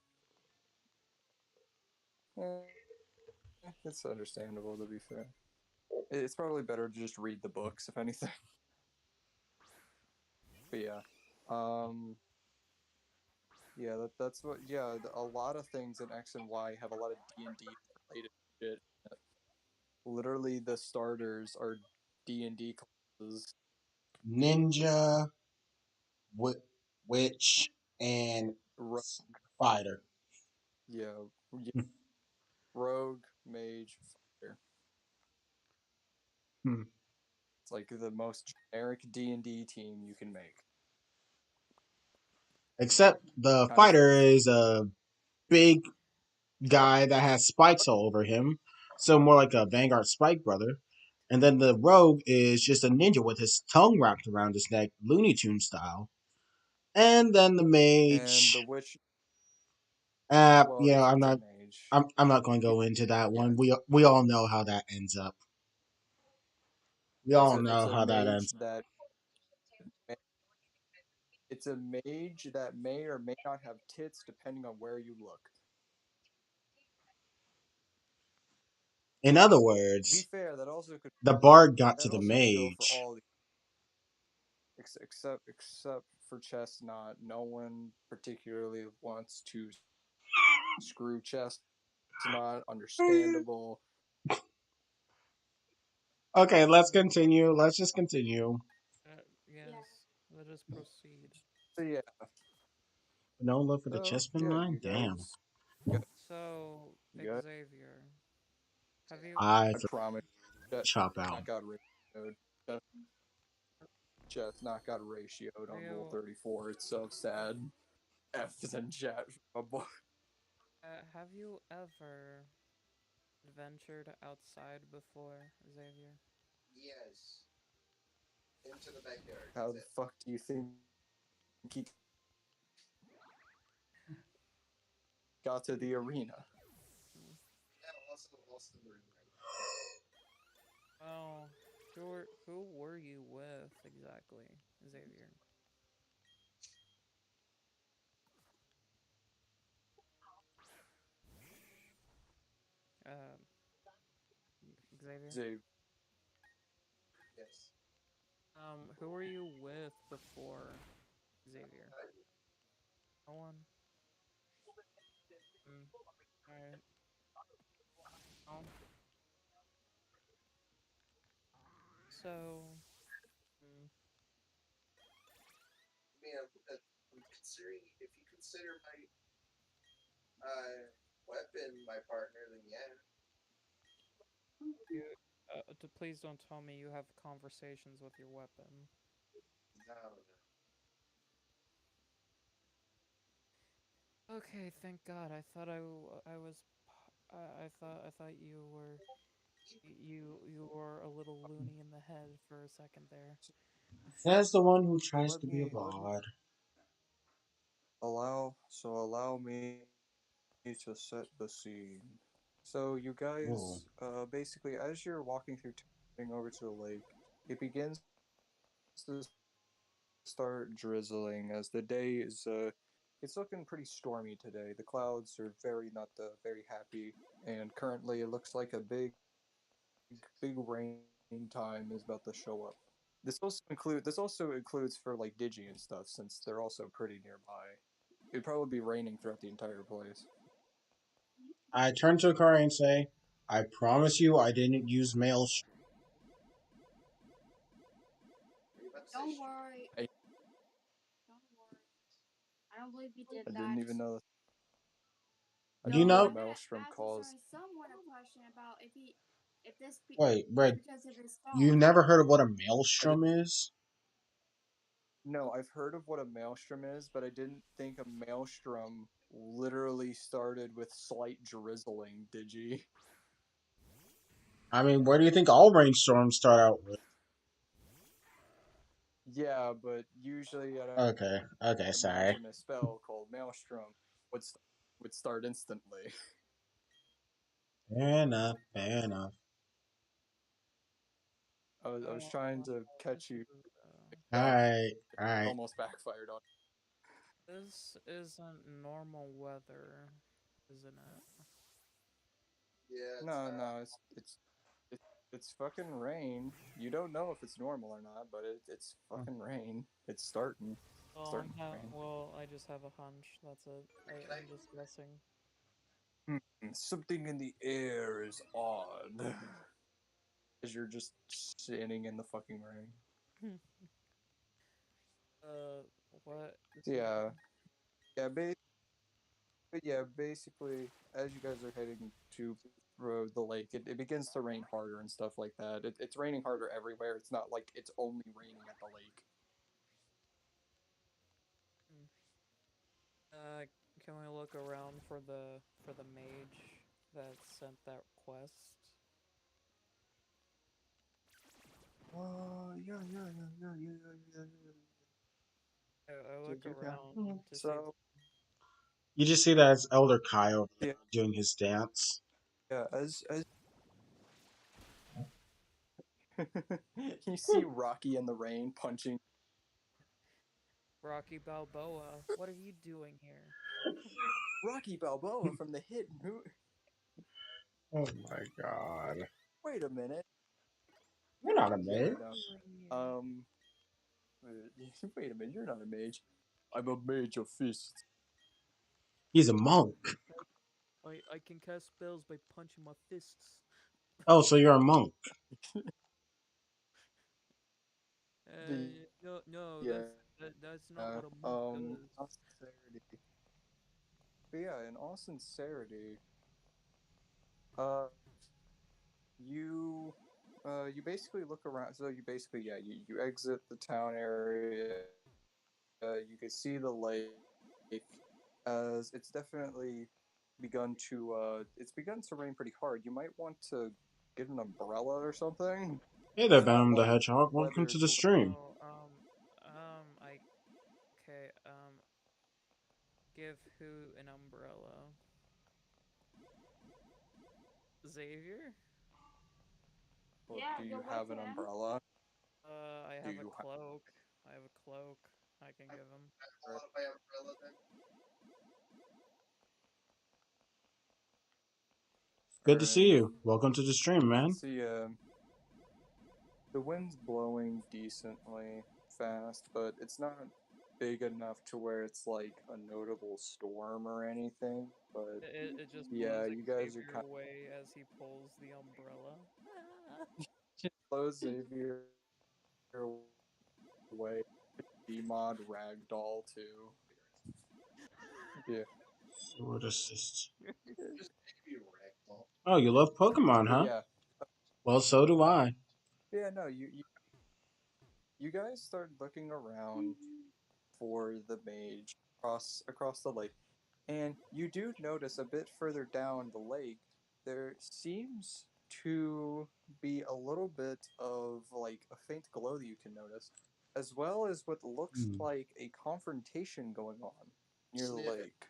Speaker 2: it's understandable to be fair. It's probably better to just read the books, if anything. But yeah, um, yeah, that's what. Yeah, a lot of things in X and Y have a lot of D&D related shit. Literally, the starters are D&D classes.
Speaker 1: Ninja, witch, and
Speaker 2: Ro-
Speaker 1: fighter.
Speaker 2: yeah, yeah, rogue, mage, fighter.
Speaker 1: Hmm.
Speaker 2: It's like the most generic D&D team you can make.
Speaker 1: Except the
Speaker 2: Kind of
Speaker 1: fighter
Speaker 2: sucks.
Speaker 1: is a big guy that has spikes all over him, so more like a Vanguard Spike brother. And then the rogue is just a ninja with his tongue wrapped around his neck, Looney Tune style. And then the
Speaker 2: And the
Speaker 1: mage,
Speaker 2: witch, well,
Speaker 1: you know,
Speaker 2: it's a mage.
Speaker 1: I'm not going to
Speaker 2: It,
Speaker 1: go into that
Speaker 2: yeah,
Speaker 1: one. We all know how that ends up. We
Speaker 2: it's
Speaker 1: all
Speaker 2: a it's
Speaker 1: know
Speaker 2: a
Speaker 1: how that
Speaker 2: mage
Speaker 1: ends up.
Speaker 2: that it's a mage that may or may not have tits depending on where you look.
Speaker 1: In other
Speaker 2: To be
Speaker 1: words,
Speaker 2: fair, that also could
Speaker 1: the bard got to
Speaker 2: that
Speaker 1: the
Speaker 2: also could go for
Speaker 1: mage.
Speaker 2: all the except for Chestnut. No one particularly wants to screw Chestnut. Understandable.
Speaker 1: Okay, let's continue. Let's just continue.
Speaker 4: Yeah.
Speaker 3: Yes, let us proceed.
Speaker 2: So yeah.
Speaker 1: No love for the
Speaker 2: So
Speaker 1: chessman
Speaker 2: yeah,
Speaker 1: line? Damn.
Speaker 3: So,
Speaker 2: you guys.
Speaker 3: Xavier, have you
Speaker 1: I
Speaker 2: I
Speaker 1: for
Speaker 2: promise.
Speaker 1: chop out.
Speaker 2: Chestnut got ratioed. Chestnut got ratioed
Speaker 3: have
Speaker 2: on Rule
Speaker 3: you
Speaker 2: 34. It's so sad. F is in chat.
Speaker 3: have you ever adventured outside before, Xavier?
Speaker 5: Yes, into the backyard.
Speaker 2: How
Speaker 5: That's
Speaker 2: the
Speaker 5: it.
Speaker 2: fuck do you think he got to the arena?
Speaker 3: Mm.
Speaker 5: Yeah, also the ring right.
Speaker 3: Well, who were you with exactly, Xavier? Uh, Xavier.
Speaker 2: Xavier.
Speaker 5: Yes.
Speaker 3: Who were you with before Xavier? No one. Mm, all right. Oh, so. Mm,
Speaker 5: I mean, I'm considering if you consider my weapon my partner, then yeah.
Speaker 3: you, please don't tell me you have conversations with your weapon.
Speaker 5: No, no.
Speaker 3: Okay, thank God. I thought I was. I thought you were. You were a little loony in the head for a second there.
Speaker 1: Says the one who
Speaker 2: So
Speaker 1: tries to be a
Speaker 2: let me
Speaker 1: bard.
Speaker 2: allow me to set the scene. So you
Speaker 1: Ooh.
Speaker 2: guys, basically, as you're walking through, heading over to the lake, it begins to start drizzling as the day is. It's looking pretty stormy today. The clouds are very not very happy, and currently it looks like a big rain time is about to show up. This also includes for like Digi and stuff since they're also pretty nearby. It'd probably be raining throughout the entire place.
Speaker 1: I turn to Akari and say, I promise you I didn't use maelstrom.
Speaker 5: Are you about to say
Speaker 4: Don't worry.
Speaker 2: I,
Speaker 4: Don't worry. I don't believe you did
Speaker 2: I
Speaker 4: that.
Speaker 2: didn't even know. I
Speaker 1: Do you
Speaker 2: didn't know
Speaker 4: No,
Speaker 1: know?
Speaker 4: I'm gonna
Speaker 2: Maelstrom
Speaker 4: ask
Speaker 2: caused.
Speaker 4: Luxray somewhat a question about if this
Speaker 1: Wait, Red,
Speaker 4: because of his
Speaker 1: you
Speaker 4: phone.
Speaker 1: never heard of what a
Speaker 2: I did,
Speaker 1: maelstrom is?
Speaker 2: no, I've heard of what a maelstrom is, but I didn't think a maelstrom literally started with slight drizzling. Did you?
Speaker 1: I mean, where do you think all rainstorms start out with?
Speaker 2: Yeah, but usually I'd
Speaker 1: Okay, okay, sorry.
Speaker 2: imagine a spell called maelstrom would st- would start instantly.
Speaker 1: Fair enough, fair enough.
Speaker 2: I was trying to
Speaker 3: This
Speaker 2: catch you
Speaker 3: is
Speaker 2: up.
Speaker 1: Alright, alright.
Speaker 2: Almost backfired on.
Speaker 3: this isn't normal weather, isn't it?
Speaker 5: yeah, it's
Speaker 2: No,
Speaker 5: not.
Speaker 2: no, it's fucking rain. You don't know if it's normal or not, but it's fucking rain. It's starting to rain.
Speaker 3: Well, I just have a hunch. That's it.
Speaker 5: Can I?
Speaker 3: I'm just guessing.
Speaker 2: Something in the air is odd. As you're just standing in the fucking rain.
Speaker 3: uh, what?
Speaker 2: Yeah, yeah, basically, as you guys are heading to the lake, it begins to rain harder and stuff like that. It's raining harder everywhere. It's not like it's only raining at the lake.
Speaker 3: Hmm. Uh, can we look around for the mage that sent that quest?
Speaker 2: Yeah.
Speaker 3: I look
Speaker 2: Yeah.
Speaker 3: around to see if
Speaker 2: So
Speaker 1: You just see that it's Elder Kai over there
Speaker 2: yeah,
Speaker 1: doing his dance.
Speaker 2: yeah. As you see Rocky in the rain punching
Speaker 3: Rocky Balboa. What are you doing here?
Speaker 2: Rocky Balboa from the hit. Who?
Speaker 1: Oh my god.
Speaker 2: Wait a minute.
Speaker 1: You're not a
Speaker 3: What are
Speaker 2: Yeah,
Speaker 1: mage.
Speaker 3: you
Speaker 2: no.
Speaker 3: doing here?
Speaker 2: Um. Wait a minute. You're not a mage. I'm a mage of fists.
Speaker 1: He's a monk.
Speaker 3: I can cast spells by punching my fists.
Speaker 1: Oh, so you're a monk.
Speaker 3: No,
Speaker 2: Yeah.
Speaker 3: that's not what a monk
Speaker 2: In
Speaker 3: does.
Speaker 2: all sincerity. But yeah, in all sincerity, uh, you you basically look around. So you basically you exit the town area. You can see the lake as it's begun to rain pretty hard. You might want to get an umbrella or something.
Speaker 1: Hey there,
Speaker 2: It's not
Speaker 1: Venom the
Speaker 2: like
Speaker 1: Hedgehog. Welcome to
Speaker 2: weather
Speaker 1: the
Speaker 2: to
Speaker 1: stream.
Speaker 3: Oh, I okay. Give who an umbrella? Xavier?
Speaker 2: well,
Speaker 4: Yeah,
Speaker 2: do
Speaker 4: go
Speaker 2: you
Speaker 4: with
Speaker 2: have an
Speaker 4: him.
Speaker 2: umbrella?
Speaker 3: I
Speaker 2: Do
Speaker 3: have a
Speaker 2: you have
Speaker 3: cloak. I have a cloak. I can give him.
Speaker 5: I pull out my umbrella then.
Speaker 1: Good to see
Speaker 2: Alright.
Speaker 1: you. Welcome to the stream, man.
Speaker 2: See, the wind's blowing decently fast, but it's not big enough to where it's like a notable storm or anything. But
Speaker 3: It just
Speaker 2: yeah,
Speaker 3: blows
Speaker 2: you guys are
Speaker 3: Xavier
Speaker 2: kind
Speaker 3: away as he pulls the umbrella.
Speaker 2: of slow Xavier away. D-mod ragdoll too. Yeah.
Speaker 1: Sword assist.
Speaker 5: Just make me a ragdoll.
Speaker 1: Oh, you love Pokemon,
Speaker 2: But
Speaker 1: huh?
Speaker 2: yeah,
Speaker 1: Well, so do I.
Speaker 2: yeah. No, you guys start looking around for the mage across the lake. And you do notice a bit further down the lake, there seems to be a little bit of like a faint glow that you can notice, as well as what looks
Speaker 1: Hmm.
Speaker 2: like a confrontation going on near the
Speaker 5: Sniff it.
Speaker 2: lake.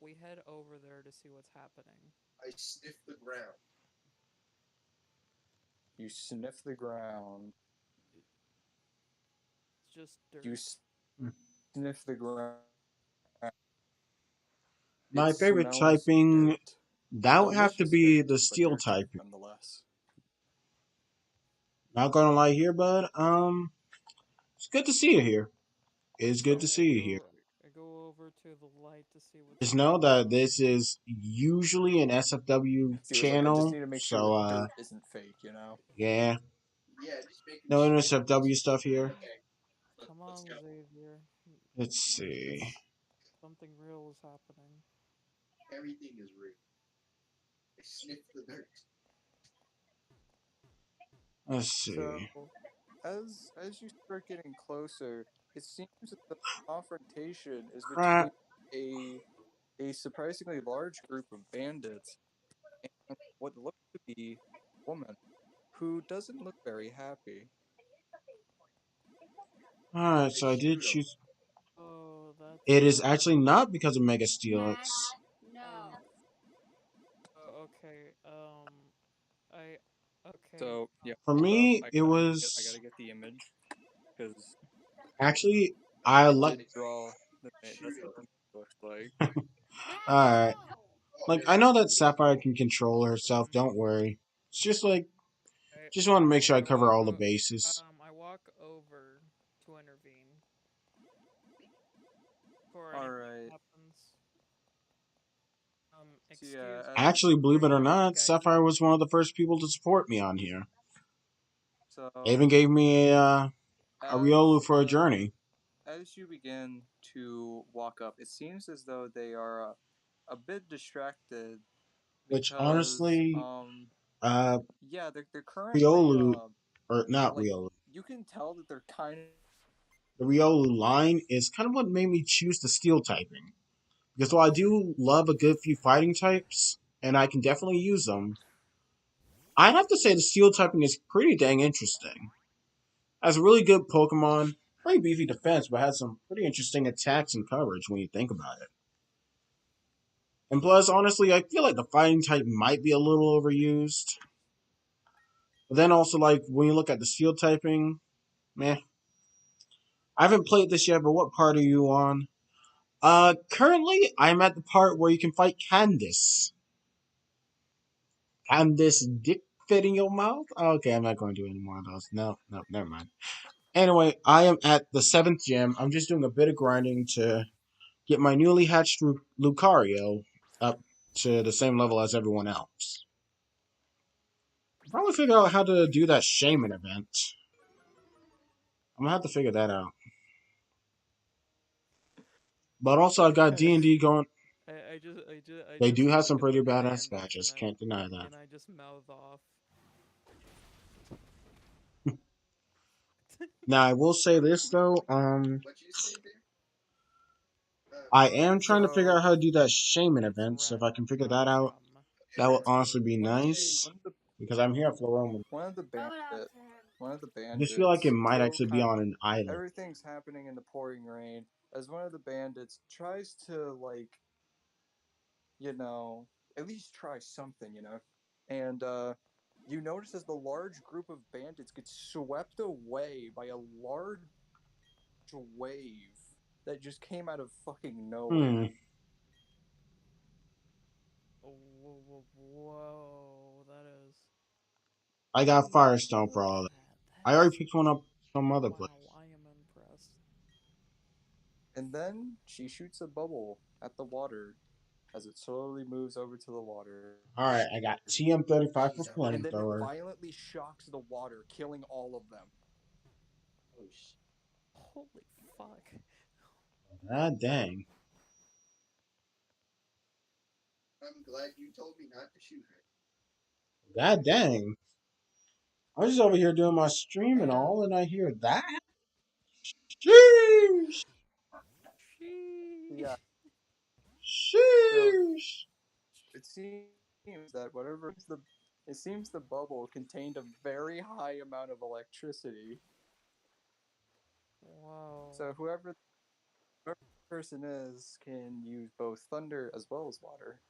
Speaker 3: We head over there to see what's happening.
Speaker 5: I sniff the ground.
Speaker 2: You sniff the ground.
Speaker 3: It's just
Speaker 2: You
Speaker 3: dirt.
Speaker 2: sniff the ground. It
Speaker 1: My favorite
Speaker 2: smells
Speaker 1: typing,
Speaker 2: dirt.
Speaker 1: that would have to
Speaker 2: Delicious
Speaker 1: be
Speaker 2: dirt,
Speaker 1: the
Speaker 2: but
Speaker 1: steel
Speaker 2: dirt
Speaker 1: typing.
Speaker 2: nonetheless.
Speaker 1: Not gonna lie here, bud. It's good to see you here. It's good
Speaker 2: So,
Speaker 1: to
Speaker 3: I
Speaker 1: see you here.
Speaker 3: go I go over to the light to see what's
Speaker 1: Just
Speaker 3: going
Speaker 1: know that
Speaker 3: on.
Speaker 1: this is usually an SFW
Speaker 2: he was like, I just
Speaker 1: channel,
Speaker 2: need to make
Speaker 1: so
Speaker 2: sure dirt isn't fake, you know?
Speaker 1: yeah,
Speaker 5: Yeah, just making
Speaker 1: no
Speaker 5: sure.
Speaker 1: NSFW stuff here.
Speaker 5: Okay,
Speaker 3: Come
Speaker 5: let's
Speaker 3: on,
Speaker 5: go.
Speaker 3: Xavier.
Speaker 1: Let's see.
Speaker 3: Something real is happening.
Speaker 5: Everything is real. I sniff the dirt.
Speaker 1: Let's
Speaker 2: So,
Speaker 1: see.
Speaker 2: as you start getting closer, it seems that the confrontation is between
Speaker 1: Crap.
Speaker 2: a a surprisingly large group of bandits and what looks to be a woman who doesn't look very happy.
Speaker 1: Alright,
Speaker 5: I
Speaker 1: so I did
Speaker 5: shoot him.
Speaker 1: choose.
Speaker 3: Oh,
Speaker 1: It is
Speaker 3: that's
Speaker 1: actually not because of Mega Steel.
Speaker 4: Matt,
Speaker 1: It's
Speaker 4: no.
Speaker 3: okay. I okay.
Speaker 2: So yeah,
Speaker 1: for
Speaker 2: hold up.
Speaker 1: me. It
Speaker 2: I
Speaker 1: was
Speaker 2: gotta get the image because
Speaker 1: actually I
Speaker 2: it
Speaker 1: like.
Speaker 2: did draw the
Speaker 5: Shoot
Speaker 2: that's
Speaker 5: him.
Speaker 2: what the looks like.
Speaker 4: Matt,
Speaker 1: Alright,
Speaker 4: no.
Speaker 5: Oh,
Speaker 1: like
Speaker 5: there
Speaker 1: I
Speaker 5: we
Speaker 1: know
Speaker 5: go.
Speaker 1: that Sapphire can control herself. Don't worry. It's just like just want to make sure I
Speaker 3: I
Speaker 1: cover
Speaker 3: walk
Speaker 1: all the bases.
Speaker 3: I walk over to intervene before
Speaker 2: All
Speaker 3: anything
Speaker 2: right.
Speaker 3: happens.
Speaker 2: So yeah,
Speaker 3: Excuse me.
Speaker 1: Actually, believe it or
Speaker 3: What are you
Speaker 1: not,
Speaker 3: guys
Speaker 1: Sapphire was
Speaker 3: doing?
Speaker 1: one of the first people to support me on here. They
Speaker 2: so
Speaker 1: even gave me a Riolu
Speaker 2: as
Speaker 1: for a journey,
Speaker 2: as you begin to walk up, it seems as though they are a bit distracted
Speaker 1: which
Speaker 2: because
Speaker 1: honestly, uh,
Speaker 2: yeah, they're currently
Speaker 1: Riolu, or not
Speaker 2: like
Speaker 1: Riolu,
Speaker 2: you can tell that they're kind
Speaker 1: the Riolu line is kind of what made me choose the steel typing. Because while I do love a good few fighting types, and I can definitely use them, I'd have to say the steel typing is pretty dang interesting. Has a really good Pokemon, pretty beefy defense, but has some pretty interesting attacks and coverage when you think about it. And plus, honestly, I feel like the fighting type might be a little overused. But then also, like, when you look at the steel typing, meh. I haven't played this yet, but what part are you on? Currently, I'm at the part where you can fight Candice. Candice dick fit in your mouth? Okay, I'm not going to do any more of those. No, no, never mind. Anyway, I am at the 7th gym. I'm just doing a bit of grinding to get my newly hatched Lucario up to the same level as everyone else. Probably figure out how to do that shaman event. I'm gonna have to figure that out. But also, I've got D&D going.
Speaker 3: I
Speaker 1: They do
Speaker 3: just
Speaker 1: have some pretty
Speaker 3: look at
Speaker 1: badass
Speaker 3: Candace
Speaker 1: matches. Can't deny that.
Speaker 3: and I just mouth off.
Speaker 1: Now, I will say this though.
Speaker 5: What you say there?
Speaker 1: I am trying to figure out
Speaker 2: so
Speaker 1: how to do that shaman
Speaker 3: It's
Speaker 1: event. So if
Speaker 3: rum,
Speaker 1: I can figure
Speaker 3: rum,
Speaker 1: that out,
Speaker 3: rum.
Speaker 5: Okay,
Speaker 1: that would
Speaker 5: let's go.
Speaker 1: honestly be nice. Because I'm here for Rome.
Speaker 2: one of the
Speaker 4: Throw it out
Speaker 2: bandit
Speaker 4: to him.
Speaker 2: one of the
Speaker 1: I just feel like it
Speaker 2: bandits
Speaker 1: might
Speaker 2: still
Speaker 1: actually be
Speaker 2: kind
Speaker 1: on an island.
Speaker 2: everything's happening in the pouring rain as one of the bandits tries to like at least try something, and you notice as the large group of bandits gets swept away by a large wave that just came out of fucking
Speaker 1: Hmm.
Speaker 2: nowhere.
Speaker 3: Whoa, that is.
Speaker 1: I got Firestone for all of that. I
Speaker 3: That
Speaker 1: already
Speaker 3: is.
Speaker 1: picked one up some other place.
Speaker 3: Wow, I am impressed.
Speaker 2: And then she shoots a bubble at the water as it slowly moves over to the water.
Speaker 1: Alright, I got TM35 for
Speaker 5: Jesus.
Speaker 2: And then it
Speaker 1: Flamethrower.
Speaker 2: violently shocks the water, killing all of them.
Speaker 5: Oh, shit.
Speaker 3: Holy fuck.
Speaker 1: God dang.
Speaker 5: I'm glad you told me not to shoot her.
Speaker 1: God dang. I was just over here doing my stream and
Speaker 4: Damn.
Speaker 1: all, and I hear that? Sheesh!
Speaker 2: Yeah.
Speaker 3: Sheesh.
Speaker 2: So
Speaker 1: Sheesh!
Speaker 2: it seems seems that it seems the bubble contained a very high amount of electricity.
Speaker 3: Whoa.
Speaker 2: So whoever the person is can use both thunder as well as water,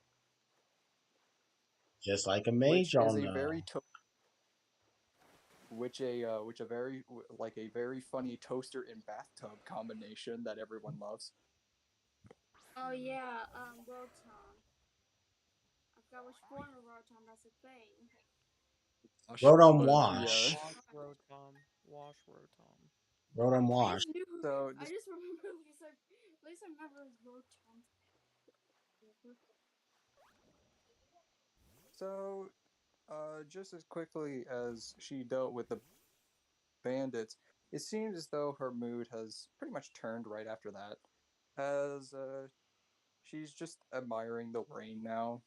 Speaker 1: Just like a
Speaker 2: which
Speaker 1: mage
Speaker 2: is
Speaker 1: all
Speaker 2: a
Speaker 1: know.
Speaker 2: very which a very like a very funny toaster and bathtub combination that everyone loves.
Speaker 4: Oh yeah, Rotom. I forgot which form of Rotom that's a thing.
Speaker 1: Rotom
Speaker 2: But yeah.
Speaker 1: Wash.
Speaker 3: Wash Rotom. Wash Rotom.
Speaker 1: Rotom
Speaker 4: I
Speaker 1: Wash.
Speaker 4: just knew.
Speaker 2: So
Speaker 4: I just remember at least I remember his Rotom.
Speaker 2: so just as quickly as she dealt with the bandits, it seems as though her mood has pretty much turned right after that. As she's just admiring the rain now.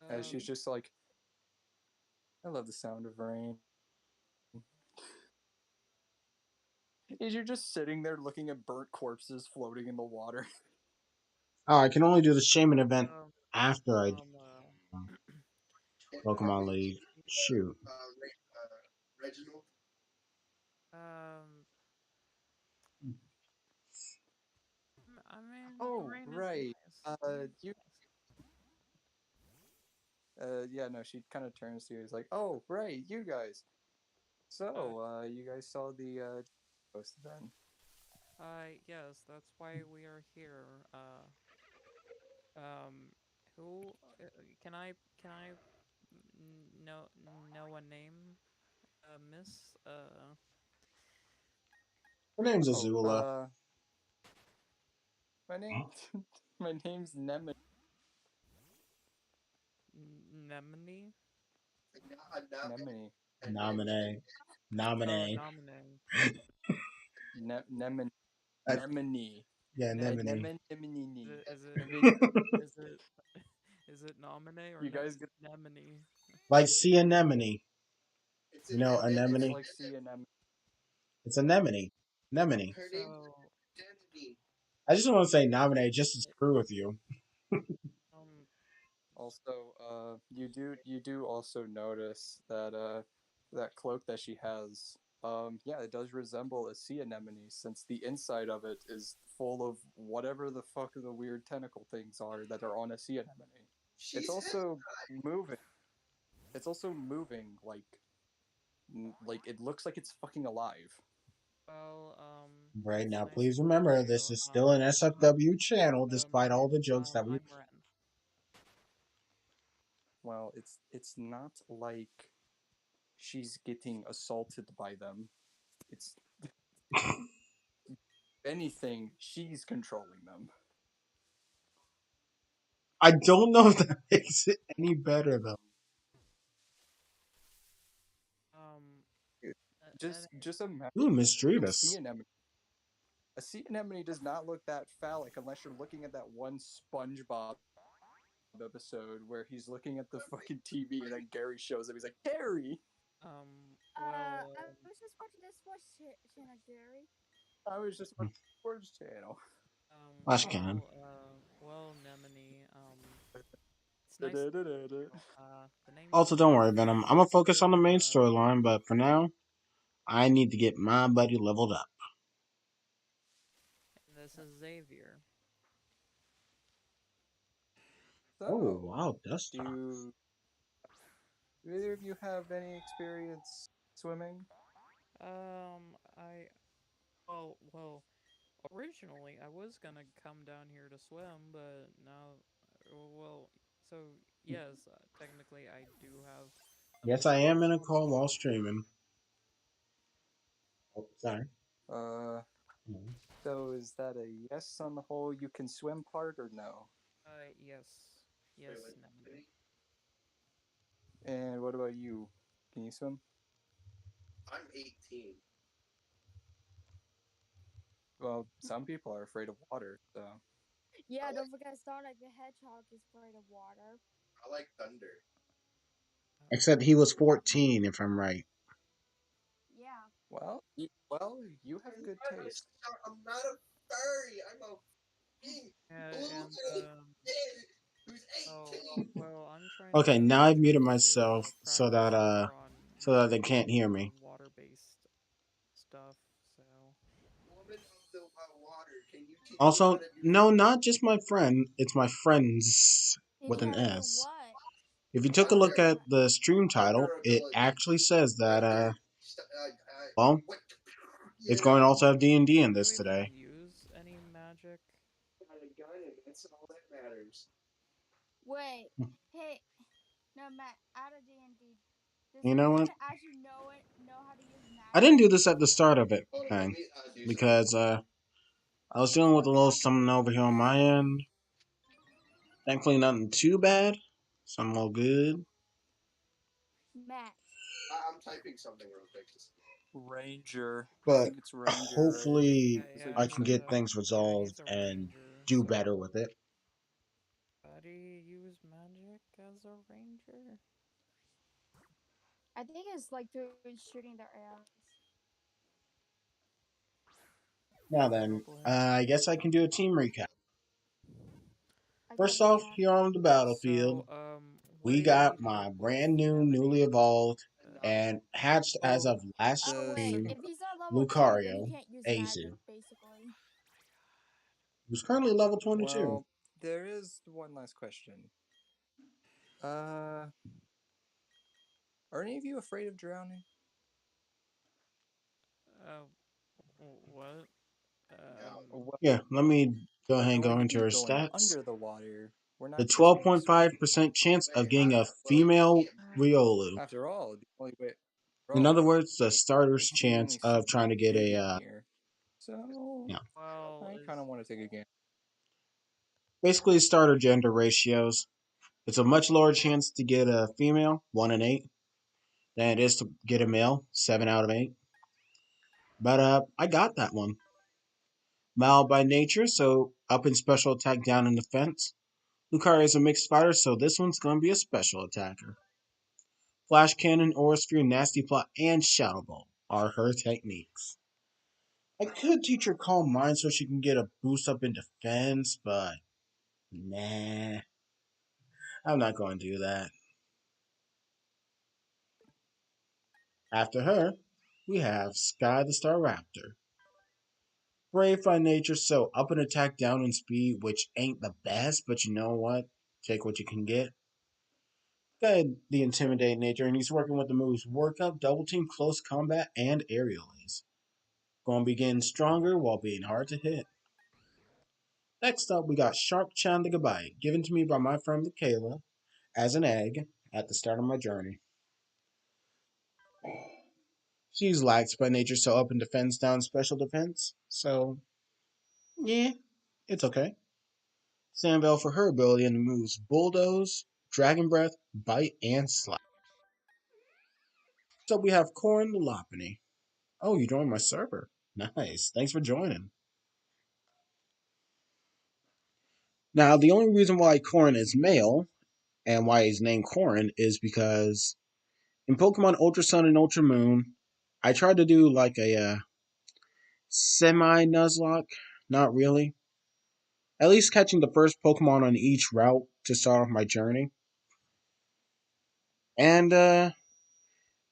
Speaker 2: As she's just like, I love the sound of rain. Is you're just sitting there looking at burnt corpses floating in the water.
Speaker 1: Oh, I can only do the Shaman event
Speaker 3: Um,
Speaker 1: after I
Speaker 3: um,
Speaker 1: Pokemon League. Shoot.
Speaker 5: Reginald.
Speaker 3: um, I mean, the
Speaker 2: Oh,
Speaker 3: rain is
Speaker 2: right.
Speaker 3: nice. The rain is
Speaker 2: You.
Speaker 3: nice.
Speaker 2: Yeah, no. She kind of turns to you. He's like, "Oh, right, you guys. So, you guys saw the post then?
Speaker 3: Yes, that's why we are here. Who, can I know a name, Miss,
Speaker 1: Her name's
Speaker 2: Oh,
Speaker 1: Azula.
Speaker 2: my name, my name's
Speaker 3: Nemini?
Speaker 2: Nemini.
Speaker 1: Nominee.
Speaker 3: Oh,
Speaker 1: Nominee.
Speaker 3: Nomine.
Speaker 2: Nemini.
Speaker 1: Uh,
Speaker 2: Nemini.
Speaker 1: yeah, Nemini.
Speaker 2: Nemini.
Speaker 3: Is it, is it, is it Nomine or
Speaker 2: You guys get
Speaker 3: Nemini?
Speaker 1: Like sea anemone.
Speaker 5: It's
Speaker 1: You
Speaker 5: an
Speaker 1: know,
Speaker 2: it's
Speaker 1: anemone?
Speaker 2: like sea anemone.
Speaker 1: It's anemone. Anemone.
Speaker 5: her name
Speaker 3: So,
Speaker 5: Identity.
Speaker 1: I just want to say nominate just to screw with you.
Speaker 3: um,
Speaker 2: Also, you do also notice that that cloak that she has, yeah, it does resemble a sea anemone since the inside of it is full of whatever the fuck the weird tentacle things are that are on a sea anemone. It's
Speaker 5: She's
Speaker 2: also moving. It's also moving like it looks like it's fucking alive.
Speaker 3: well,
Speaker 1: Right
Speaker 3: it's
Speaker 1: now,
Speaker 3: nice
Speaker 1: please
Speaker 3: to meet
Speaker 1: remember
Speaker 3: you.
Speaker 1: this is still an SFW channel
Speaker 3: Um,
Speaker 1: despite all the jokes that we.
Speaker 3: I'm Ren.
Speaker 2: Well, it's not like she's getting assaulted by them. It's anything, she's controlling them.
Speaker 1: I don't know if that makes it any better though.
Speaker 3: Um,
Speaker 2: Just imagine
Speaker 1: Ooh,
Speaker 2: a sea
Speaker 1: mischievous.
Speaker 2: anemone. A sea anemone does not look that phallic unless you're looking at that one SpongeBob episode where he's looking at the fucking TV and then Gary shows up. He's like, Gary,
Speaker 3: well,
Speaker 4: I was just watching this channel, Gary.
Speaker 2: I was just watching the sports channel.
Speaker 1: Ashcan.
Speaker 3: Nemini, it's nice to meet you. The name's
Speaker 1: Also, don't worry,
Speaker 3: Ren.
Speaker 1: Venom. I'm gonna focus on the main
Speaker 3: Uh,
Speaker 1: storyline, but for now, I need to get my buddy leveled up.
Speaker 3: and this is Xavier.
Speaker 1: Oh
Speaker 2: So,
Speaker 1: wow,
Speaker 2: do
Speaker 1: desktop.
Speaker 2: you, do either of you have any experience swimming?
Speaker 3: I, originally I was gonna come down here to swim, but now, well, so yes, technically I do have a
Speaker 1: Yes,
Speaker 3: bit
Speaker 1: I
Speaker 3: of
Speaker 1: am in a
Speaker 3: swimming
Speaker 1: call while
Speaker 3: knowledge.
Speaker 1: streaming. Oh, sorry.
Speaker 2: Uh, so is that a yes on the whole you can swim part or no?
Speaker 3: Yes,
Speaker 5: Wait,
Speaker 3: yes,
Speaker 5: what?
Speaker 3: Nemini.
Speaker 2: And what about you? Can you swim?
Speaker 5: I'm 18.
Speaker 2: Well, some people are afraid of water, so.
Speaker 4: Yeah,
Speaker 5: I
Speaker 4: don't
Speaker 5: like
Speaker 4: forget Sonic the Hedgehog is afraid of water.
Speaker 5: I like thunder.
Speaker 1: Except he was 14, if I'm right.
Speaker 4: Yeah.
Speaker 2: Well, you have good taste.
Speaker 5: I'm not a furry. I'm a being
Speaker 3: Yeah,
Speaker 5: blue
Speaker 3: and
Speaker 5: little kid who's
Speaker 3: oh,
Speaker 5: 18.
Speaker 3: trying to
Speaker 1: Okay, now I've muted
Speaker 3: switch to
Speaker 1: myself
Speaker 3: practice more on
Speaker 1: so that they can't hear
Speaker 3: on
Speaker 1: me.
Speaker 3: water-based stuff. So
Speaker 5: Woman of the water, can you teach me how
Speaker 1: Also,
Speaker 5: to do
Speaker 1: no, not just my friend. It's my friends
Speaker 4: Teach
Speaker 1: with
Speaker 4: you
Speaker 1: an
Speaker 4: how to do
Speaker 1: S.
Speaker 4: what?
Speaker 1: If you took a look at
Speaker 4: What?
Speaker 1: the stream
Speaker 5: my
Speaker 1: title, it
Speaker 5: durability?
Speaker 1: actually says that
Speaker 5: Okay.
Speaker 1: well,
Speaker 5: What?
Speaker 1: it's
Speaker 5: Yeah.
Speaker 1: going to also have D&D in
Speaker 3: do you
Speaker 1: this
Speaker 3: even
Speaker 1: today.
Speaker 3: use any magic?
Speaker 5: Got a gun, and that's all that matters.
Speaker 4: Wait. Hey. No, Matt. Out of D&D. Does
Speaker 1: You
Speaker 4: the
Speaker 1: know what?
Speaker 4: person actually know how to use
Speaker 1: I didn't
Speaker 4: magic?
Speaker 1: do this at the start of it,
Speaker 5: Hold on,
Speaker 1: okay?
Speaker 5: let me do something.
Speaker 1: Because I was dealing with a
Speaker 4: Okay,
Speaker 1: little
Speaker 4: I can
Speaker 1: something
Speaker 4: do
Speaker 1: over
Speaker 4: it.
Speaker 1: here on my end. Thankfully, nothing too bad, so I'm all good.
Speaker 4: Matt.
Speaker 5: I'm typing something real quick.
Speaker 2: Ranger. I
Speaker 1: But
Speaker 2: think it's Ranger, right?
Speaker 3: Yeah,
Speaker 1: hopefully,
Speaker 2: Is
Speaker 3: yeah,
Speaker 2: what
Speaker 1: I
Speaker 2: you
Speaker 3: he's
Speaker 1: can
Speaker 2: said?
Speaker 1: get
Speaker 3: a
Speaker 1: things
Speaker 3: yeah, he's
Speaker 1: resolved
Speaker 3: a
Speaker 1: and
Speaker 3: ranger.
Speaker 1: do
Speaker 3: So,
Speaker 1: better with it.
Speaker 3: how do you use magic as a ranger?
Speaker 4: I think it's like through shooting their arrows.
Speaker 1: Now then,
Speaker 3: Probably.
Speaker 1: I guess I can do a team recap.
Speaker 4: I
Speaker 1: First
Speaker 4: guess
Speaker 1: off,
Speaker 4: not.
Speaker 1: here on the battlefield,
Speaker 3: So, what do
Speaker 1: we
Speaker 3: you
Speaker 1: got
Speaker 3: need
Speaker 1: my
Speaker 3: help with?
Speaker 1: brand
Speaker 3: Do you
Speaker 1: new,
Speaker 3: have
Speaker 1: newly
Speaker 3: any?
Speaker 1: evolved,
Speaker 3: Uh,
Speaker 1: and hatched as
Speaker 2: Oh,
Speaker 1: of last
Speaker 4: Oh
Speaker 2: the
Speaker 4: wait,
Speaker 1: stream
Speaker 4: if he's not level 2, then he
Speaker 1: Lucario
Speaker 4: can't use magic,
Speaker 1: Azu,
Speaker 4: basically.
Speaker 1: who's currently level 22.
Speaker 2: well, there is one last question. Uh, are any of you afraid of drowning?
Speaker 3: uh, what?
Speaker 5: No.
Speaker 2: Well,
Speaker 1: Yeah, let me go
Speaker 2: we're
Speaker 1: ahead and
Speaker 2: going
Speaker 1: go
Speaker 2: to
Speaker 1: into
Speaker 2: be
Speaker 1: her
Speaker 2: going
Speaker 1: stats.
Speaker 2: under the water. We're
Speaker 1: The
Speaker 2: not just going to swim.
Speaker 1: 12.5% chance
Speaker 5: Wait,
Speaker 1: of
Speaker 5: how
Speaker 1: getting
Speaker 5: do
Speaker 1: a
Speaker 5: I well, you
Speaker 1: female
Speaker 5: can't.
Speaker 1: Riolu.
Speaker 2: After all, the only way. After
Speaker 1: In other
Speaker 2: all,
Speaker 1: words, the starter's
Speaker 2: there's too
Speaker 1: chance
Speaker 2: many
Speaker 1: of trying to get
Speaker 2: pig
Speaker 1: a,
Speaker 2: in here. So
Speaker 1: yeah.
Speaker 3: Well,
Speaker 2: I
Speaker 3: is
Speaker 2: kind of want to take a gamble.
Speaker 1: Basically, starter gender ratios. It's a much lower chance to get a female, 1 in 8, than it is to get a male, 7 out of 8. But I got that one. Mal by nature, so up in special attack, down in defense. Lucario is a mixed fighter, so this one's going to be a special attacker. Flash Cannon, Aura Sphere, Nasty Plot, and Shadow Ball are her techniques. I could teach her Calm Mind so she can get a boost up in defense, but nah, I'm not going to do that. After her, we have Sky the Staraptor. Brave by nature, so up in attack, down in speed, which ain't the best, but you know what? Take what you can get. Got the intimidate nature, and he's working with the moves Work Up, Double Team, Close Combat, and Aerial Ace. Going to be getting stronger while being hard to hit. Next up, we got Sharp Chandigabite, given to me by my friend Michaela as an egg at the start of my journey. She's lax by nature, so up in defense, down special defense. So, yeah, it's okay. Sandbell for her ability and the moves Bulldoze, Dragon Breath, Bite, and Slap. So we have Corin the Lopunny. Oh, you joined my server. Nice. Thanks for joining. Now, the only reason why Corin is male and why he's named Corin is because in Pokemon Ultra Sun and Ultra Moon, I tried to do like a semi Nuzlocke. Not really. At least catching the first Pokemon on each route to start off my journey. And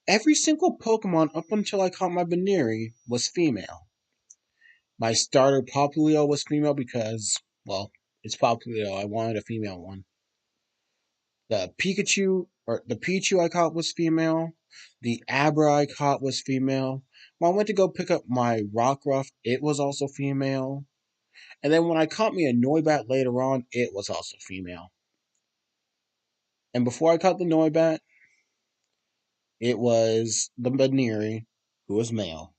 Speaker 1: every single Pokemon up until I caught my Veneri was female. My starter Popplio was female because, well, it's Popplio. I wanted a female one. The Pikachu or the Pichu I caught was female. The Abra I caught was female. When I went to go pick up my Rockruff, it was also female. And then when I caught me a Noibat later on, it was also female. And before I caught the Noibat, it was the Baniri, who was male.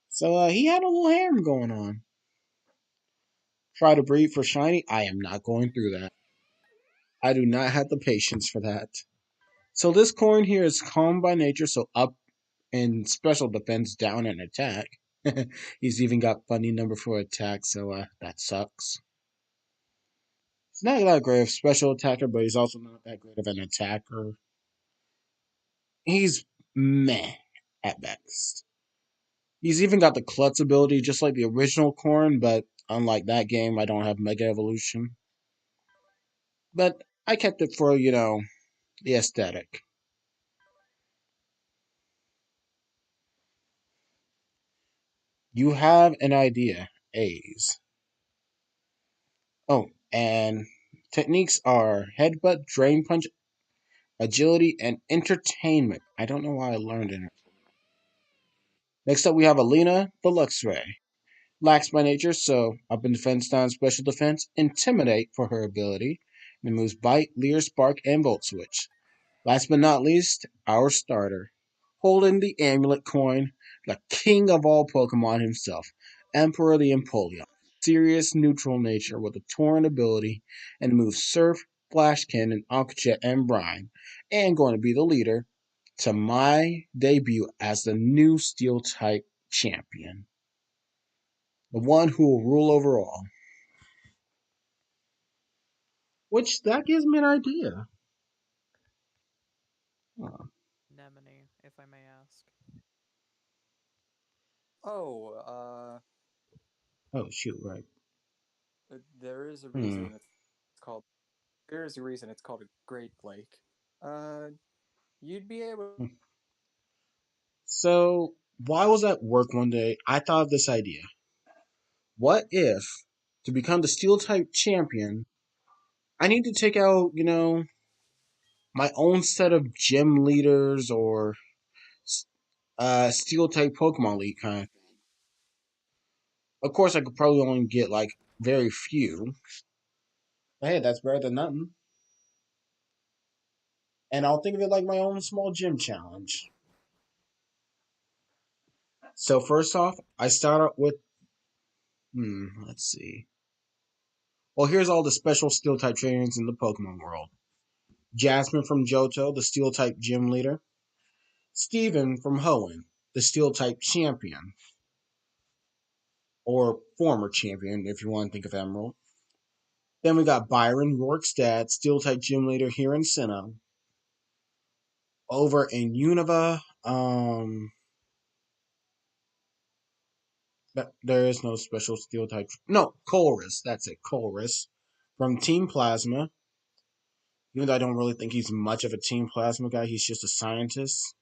Speaker 1: So he had a little harem going on. Try to breed for shiny, I am not going through that. I do not have the patience for that. So this coin here is calm by nature, so up in special defense, down in attack. He's even got funny number for attack, so that sucks. He's not that great of a special attacker, but he's also not that great of an attacker. He's meh at best. He's even got the Klutz ability, just like the original Corn, but unlike that game, I don't have Mega Evolution. But I kept it for, the aesthetic. You have an idea, A's. Oh, and techniques are headbutt, drain punch, agility, and entertainment. I don't know why I learned it. Next up, we have Alina, the Luxray. Lax by nature, so up in defense, down special defense. Intimidate for her ability. And moves Bite, Leer, Spark, and Volt Switch. Last but not least, our starter. Holding the amulet coin, the king of all Pokemon himself, Emperor the Empoleon. Serious neutral nature with a Torrent ability and moves Surf, Flash Cannon, Aqua Jet, and Brine. And going to be the leader to my debut as the new Steel type champion. The one who will rule over all. Which, that gives me an idea. Huh.
Speaker 3: Nemone, if I may ask.
Speaker 2: Oh,
Speaker 1: Oh, shoot, right.
Speaker 2: there is a
Speaker 1: Hmm.
Speaker 2: reason it's called. There is a reason it's called a Great Lake. Uh, you'd be able.
Speaker 1: So, while I was at work one day, I thought of this idea. What if, to become the Steel type champion, I need to take out, my own set of gym leaders or Steel type Pokemon League kind of. Of course, I could probably only get like very few. But hey, that's better than nothing. And I'll think of it like my own small gym challenge. So first off, I start out with let's see. Well, here's all the special Steel type trainers in the Pokemon world. Jasmine from Johto, the Steel type gym leader. Steven from Hoenn, the Steel type champion. Or former champion, if you want to think of Emerald. Then we got Byron, Rourke's dad, Steel type gym leader here in Sinnoh. Over in Unova, there is no special Steel type. No, Colress, that's it, Colress. From Team Plasma. Even though I don't really think he's much of a Team Plasma guy, he's just a scientist.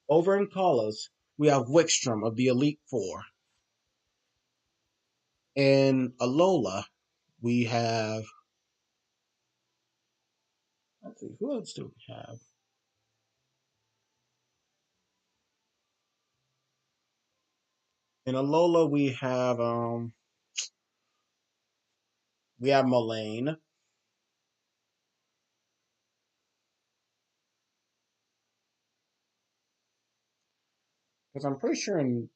Speaker 1: Over in Kalos, we have Wickstrom of the Elite Four. In Alola, we have. Let's see, who else do we have? In Alola, we have Mullane. Because I'm pretty sure in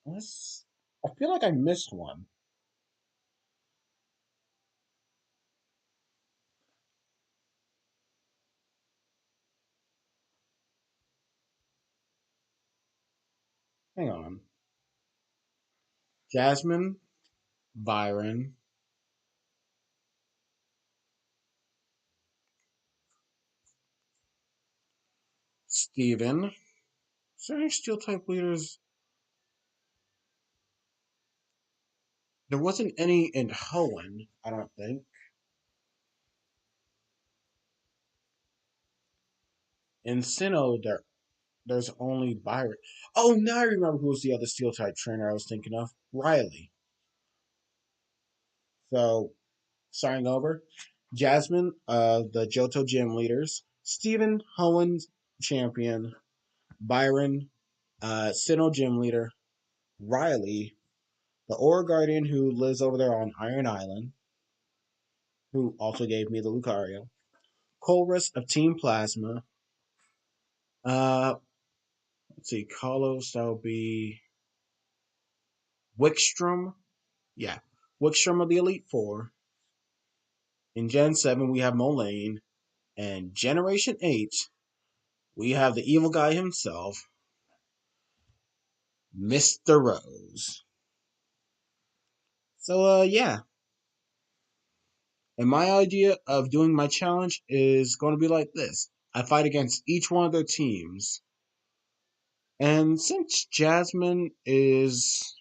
Speaker 1: this, I feel like I missed one. Hang on. Jasmine, Byron, Steven. Is there any Steel type leaders? There wasn't any in Hoenn, I don't think. In Sinnoh, there's only Byron. Oh, now I remember who was the other Steel type trainer I was thinking of. Riley. So, starting over. Jasmine, the Johto Gym leaders. Steven, Hoenn champion. Byron, Sinnoh gym leader. Riley, the Aura Guardian who lives over there on Iron Island, who also gave me the Lucario. Colress of Team Plasma. Uh, let's see, Carlos, that'll be Wickstrom. Yeah, Wickstrom of the Elite Four. In Gen 7, we have Mullane. And Generation 8, we have the evil guy himself, Mr. Rose. So, yeah. And my idea of doing my challenge is going to be like this. I fight against each one of their teams. And since Jasmine is,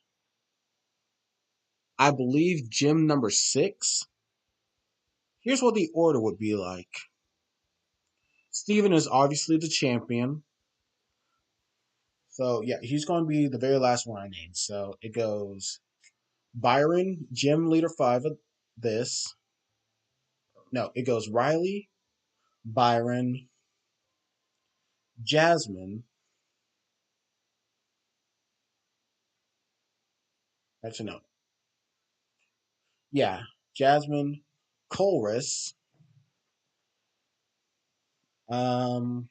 Speaker 1: I believe, gym number 6, here's what the order would be like. Steven is obviously the champion. So yeah, he's going to be the very last one I named. So it goes Byron, gym leader 5 of this. No, it goes Riley, Byron, Jasmine. Actually, no. Yeah, Jasmine, Colress, um,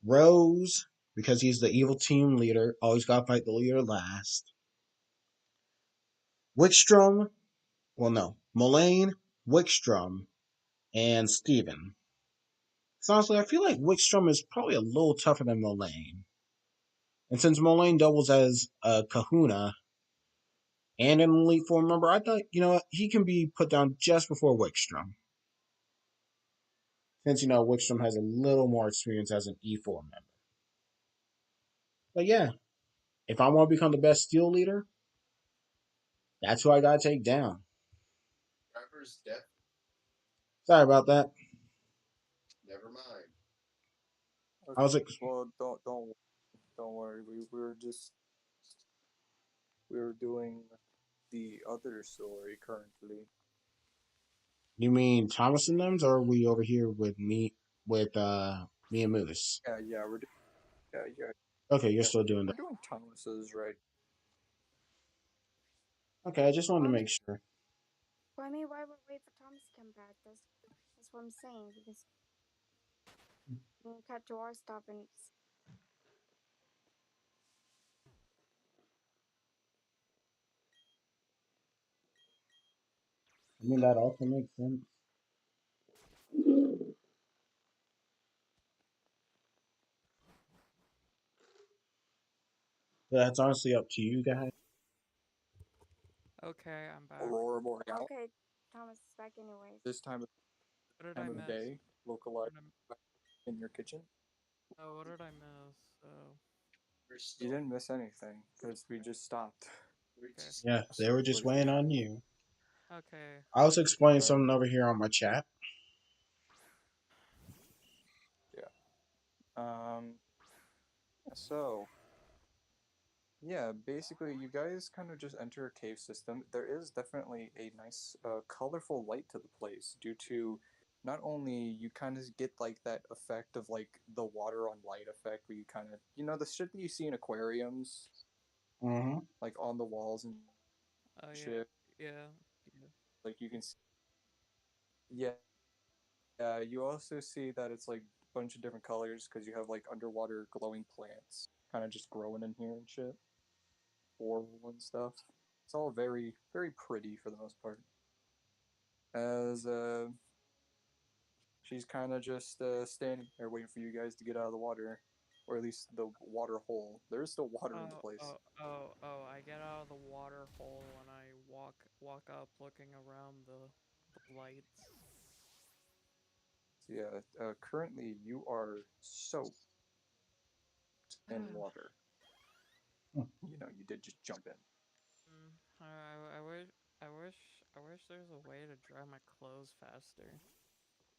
Speaker 1: Rose, because he's the evil team leader. Always got to fight the leader last. Wickstrom, well, no, Mullane, Wickstrom, and Steven. So honestly, I feel like Wickstrom is probably a little tougher than Mullane. And since Mullane doubles as a Kahuna and an Elite Four member, I thought, he can be put down just before Wickstrom. Since, Wickstrom has a little more experience as an E4 member. But yeah, if I want to become the best steel leader, that's who I gotta take down.
Speaker 5: Trevor's death.
Speaker 1: Sorry about that.
Speaker 5: Never mind.
Speaker 1: I was
Speaker 2: Okay.
Speaker 1: like,
Speaker 2: Well, don't worry. We were doing the other story currently.
Speaker 1: you mean Thomas and them's, or are we over here with me and Moose?
Speaker 2: Yeah, we're doing yeah
Speaker 1: Okay, you're
Speaker 2: yeah
Speaker 1: still doing
Speaker 2: we're
Speaker 1: that.
Speaker 2: doing Thomas's right.
Speaker 1: Okay, I just wanted to
Speaker 4: Well,
Speaker 1: make sure.
Speaker 4: I mean, why would we wait for Thomas to come back? That's what I'm saying. Because we can cut to our stop and
Speaker 1: I mean, that also makes sense. But that's honestly up to you guys.
Speaker 3: Okay, I'm back.
Speaker 2: Aurora Boreal.
Speaker 4: okay, Thomas is back anyways.
Speaker 2: This
Speaker 3: What did I
Speaker 2: time of
Speaker 3: miss?
Speaker 2: day, localized
Speaker 3: What did
Speaker 2: in your kitchen.
Speaker 3: oh, what did I miss? Oh,
Speaker 5: We're
Speaker 2: You
Speaker 5: still.
Speaker 2: didn't miss anything because we just stopped.
Speaker 5: We're
Speaker 3: okay.
Speaker 5: just.
Speaker 1: Yeah, they were just
Speaker 2: What do you
Speaker 1: waiting
Speaker 2: think?
Speaker 1: on you.
Speaker 3: Okay.
Speaker 1: I was explaining
Speaker 2: Alright.
Speaker 1: something over here on my chat.
Speaker 2: Yeah. Um. So yeah, basically, you guys kind of just enter a cave system. There is definitely a nice, colorful light to the place due to not only you kind of get like that effect of like the water on light effect where you kind of the shit that you see in aquariums
Speaker 1: Mm-hmm.
Speaker 2: like on the walls and
Speaker 3: Oh yeah,
Speaker 2: shit
Speaker 3: yeah, yeah.
Speaker 2: like you can see. Yeah, you also see that it's like a bunch of different colors because you have like underwater glowing plants kind of just growing in here and shit, coral and stuff. It's all very very pretty for the most part. As she's kind of just standing there waiting for you guys to get out of the water, or at least the water hole. There's still water in the place.
Speaker 3: Oh! I get out of the water hole and I walk up, looking around the lights.
Speaker 2: So yeah, currently you are soaked in water. You did just jump in.
Speaker 3: I wish I wish I wish there's a way to dry my clothes faster.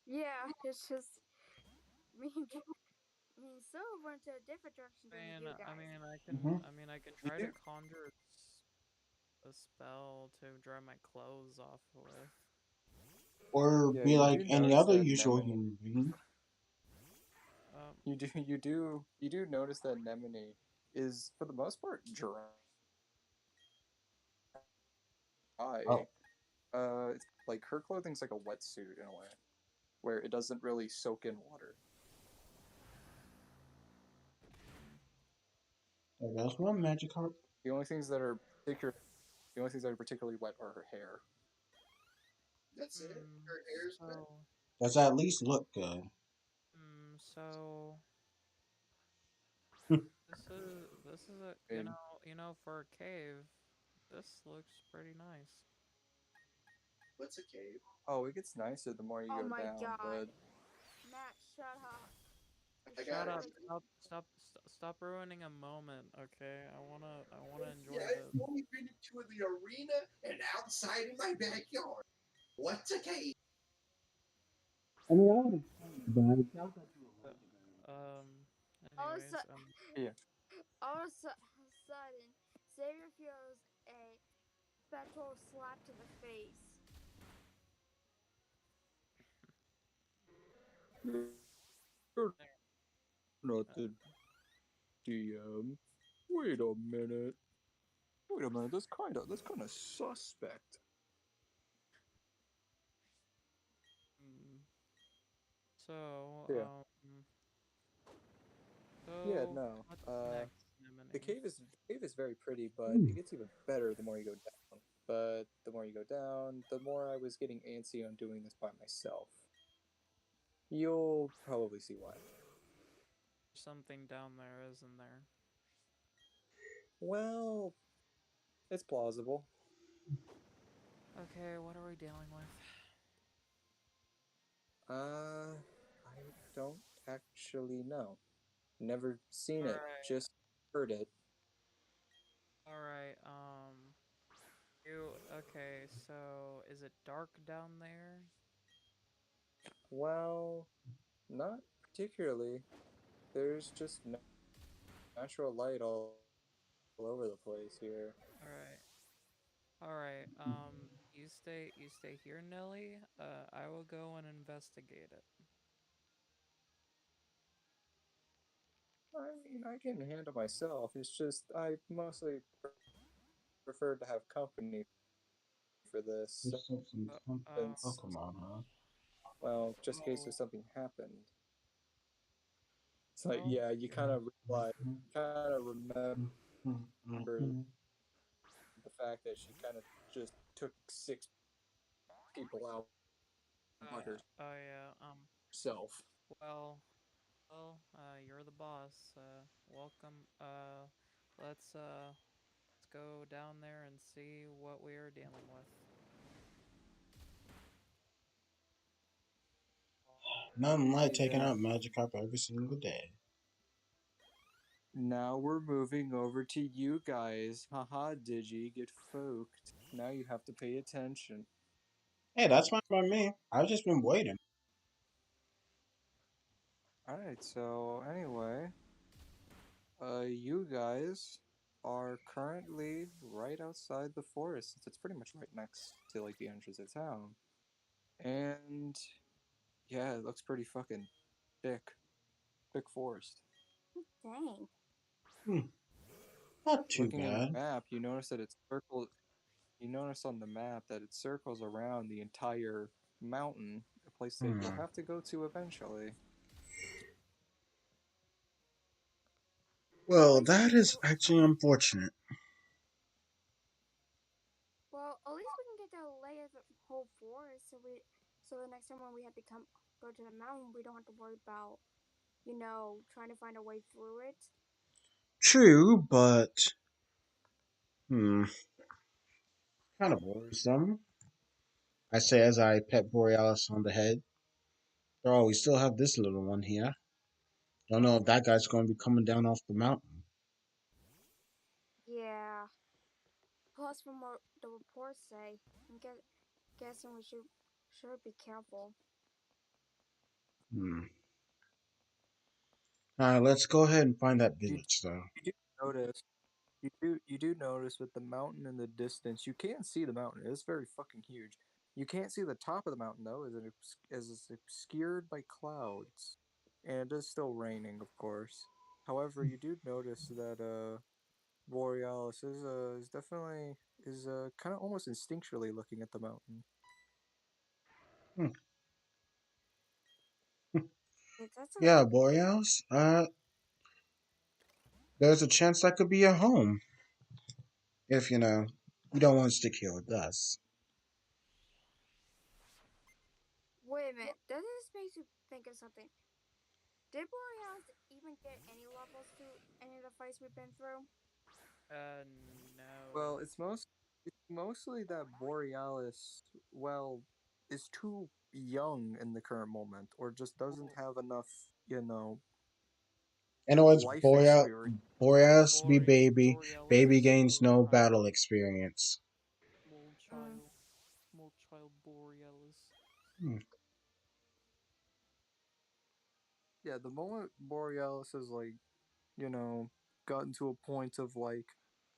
Speaker 4: Yeah, it's just me. Me and Silver went to a different direction than
Speaker 3: Man,
Speaker 4: you guys.
Speaker 1: Mm-hmm.
Speaker 3: I can
Speaker 2: You
Speaker 3: try to
Speaker 2: do,
Speaker 3: conjure a spell to dry my clothes off with.
Speaker 1: Or
Speaker 2: yeah,
Speaker 1: be
Speaker 2: you
Speaker 1: like
Speaker 2: do
Speaker 1: any
Speaker 2: notice
Speaker 1: other
Speaker 2: that
Speaker 1: usual
Speaker 2: Nemone.
Speaker 1: human being.
Speaker 2: You do notice that Nemone is for the most part dry.
Speaker 1: Oh,
Speaker 2: It's like her clothing's like a wetsuit in a way, where it doesn't really soak in water.
Speaker 1: there goes one magic heart.
Speaker 2: The only things that are particular, the only things that are particularly wet are her hair.
Speaker 5: That's it. Her hair's wet.
Speaker 3: So,
Speaker 1: Does at least look good.
Speaker 3: so this is a
Speaker 2: I mean,
Speaker 3: for a cave, this looks pretty nice.
Speaker 5: What's a cave?
Speaker 2: oh, it gets nicer the more you
Speaker 4: Oh
Speaker 2: go
Speaker 4: my
Speaker 2: down,
Speaker 4: god,
Speaker 2: but
Speaker 4: Matt, shut up! I
Speaker 5: I
Speaker 3: Shut
Speaker 5: got
Speaker 4: swear
Speaker 3: up!
Speaker 4: to.
Speaker 5: it.
Speaker 3: Stop ruining a moment, okay? I wanna enjoy
Speaker 5: Yeah,
Speaker 3: this.
Speaker 5: I've only been to the arena, and now the outside in my backyard. What's a cave?
Speaker 1: I mean, I would explain it, but I doubt that you
Speaker 3: Uh,
Speaker 1: will like it very much.
Speaker 3: um.
Speaker 4: All of a
Speaker 3: Anyways,
Speaker 2: Yeah.
Speaker 4: all of a sudden, Xavier feels a spectral slap to the face.
Speaker 2: You're not
Speaker 3: uh,
Speaker 2: the DM. Wait a minute. Wait a minute. That's kind of suspect.
Speaker 3: mm, so
Speaker 2: Yeah. Yeah.
Speaker 3: so
Speaker 2: No.
Speaker 3: what's next,
Speaker 2: The
Speaker 3: Nemone?
Speaker 2: cave is very pretty, but
Speaker 1: Hmm.
Speaker 2: it gets even better the more you go down. But the more you go down, the more I was getting antsy on doing this by myself. You'll probably see why.
Speaker 3: Something down there, isn't there?
Speaker 2: Well, it's plausible.
Speaker 3: Okay, what are we dealing with?
Speaker 2: I don't actually know. Never seen
Speaker 3: All
Speaker 2: it,
Speaker 3: right,
Speaker 2: just heard it.
Speaker 3: all right. You okay? So is it dark down there?
Speaker 2: Well, not particularly. There's just natural light all over the place here.
Speaker 3: All right, all right. You stay here, Nelly. I will go and investigate it.
Speaker 2: I mean, I can handle myself. It's just I mostly prefer to have company for this
Speaker 1: Just some
Speaker 3: Um.
Speaker 2: since,
Speaker 1: Pokemon, huh?
Speaker 2: well, just in case
Speaker 3: So
Speaker 2: there's something happened. It's like,
Speaker 3: well.
Speaker 2: yeah, you kind of realize, kind of remember the fact that she kind of just took six people out by
Speaker 3: Oh yeah.
Speaker 2: herself.
Speaker 3: Well. You're the boss. Welcome. Let's go down there and see what we are dealing with.
Speaker 1: Nothing like
Speaker 2: Alrighty
Speaker 1: taking
Speaker 2: then.
Speaker 1: out Magikarp every single day.
Speaker 2: Now we're moving over to you guys. Haha, Digi, get folked. Now you have to pay attention.
Speaker 1: Hey, that's fine by me. I've just been waiting.
Speaker 2: Alright, so anyway, you guys are currently right outside the forest, since it's pretty much right next to like the entrance of town. And yeah, it looks pretty fucking thick. Thick forest.
Speaker 4: Dang.
Speaker 1: Hmm, not too
Speaker 2: Looking at the
Speaker 1: bad.
Speaker 2: map, you notice that it's circled. You notice on the map that it circles around the entire mountain, a place that you'll
Speaker 1: Hmm.
Speaker 2: have to go to eventually.
Speaker 4: At
Speaker 1: Well,
Speaker 4: least we
Speaker 1: that
Speaker 4: can get.
Speaker 1: is actually unfortunate.
Speaker 4: Well, at least we can get the lay of the whole forest, so the next time when we have to go to the mountain, we don't have to worry about, trying to find a way through it.
Speaker 1: True, but kind of worrisome. I say as I pet Borealis on the head. Oh, we still have this little one here. Don't know if that guy's going to be coming down off the mountain.
Speaker 4: Yeah. Plus, from what the reports say, guessing we should be careful.
Speaker 1: Hmm. All right, let's go ahead and find that
Speaker 2: You,
Speaker 1: village, though.
Speaker 2: you do notice. You do notice with the mountain in the distance, you can see the mountain. It's very fucking huge. You can't see the top of the mountain though, as it's obscured by clouds, and it is still raining, of course. However, you do notice that Borealis is definitely is kind of almost instinctually looking at the mountain.
Speaker 1: Hmm.
Speaker 4: Yeah, that's a
Speaker 1: Yeah, Borealis. There's a chance that could be a home if you don't want to stick here with us.
Speaker 4: Wait a minute. Doesn't this make you think of something? Did Borealis even get any levels through any of the fights we've been through?
Speaker 3: Uh,
Speaker 2: Well,
Speaker 3: no.
Speaker 2: it's mostly that Borealis, well, is too young in the current moment, or just doesn't
Speaker 3: Well,
Speaker 2: have enough,
Speaker 1: In other words,
Speaker 2: life experience.
Speaker 1: Borealis be
Speaker 3: Boreal
Speaker 1: baby.
Speaker 3: Borealis
Speaker 1: Baby
Speaker 3: is
Speaker 1: gains
Speaker 3: still a
Speaker 1: no
Speaker 3: child.
Speaker 1: battle experience.
Speaker 3: Small
Speaker 4: Mm.
Speaker 3: child.
Speaker 1: Hmm.
Speaker 2: Yeah, the moment Borealis has like, you know, gotten to a point of like,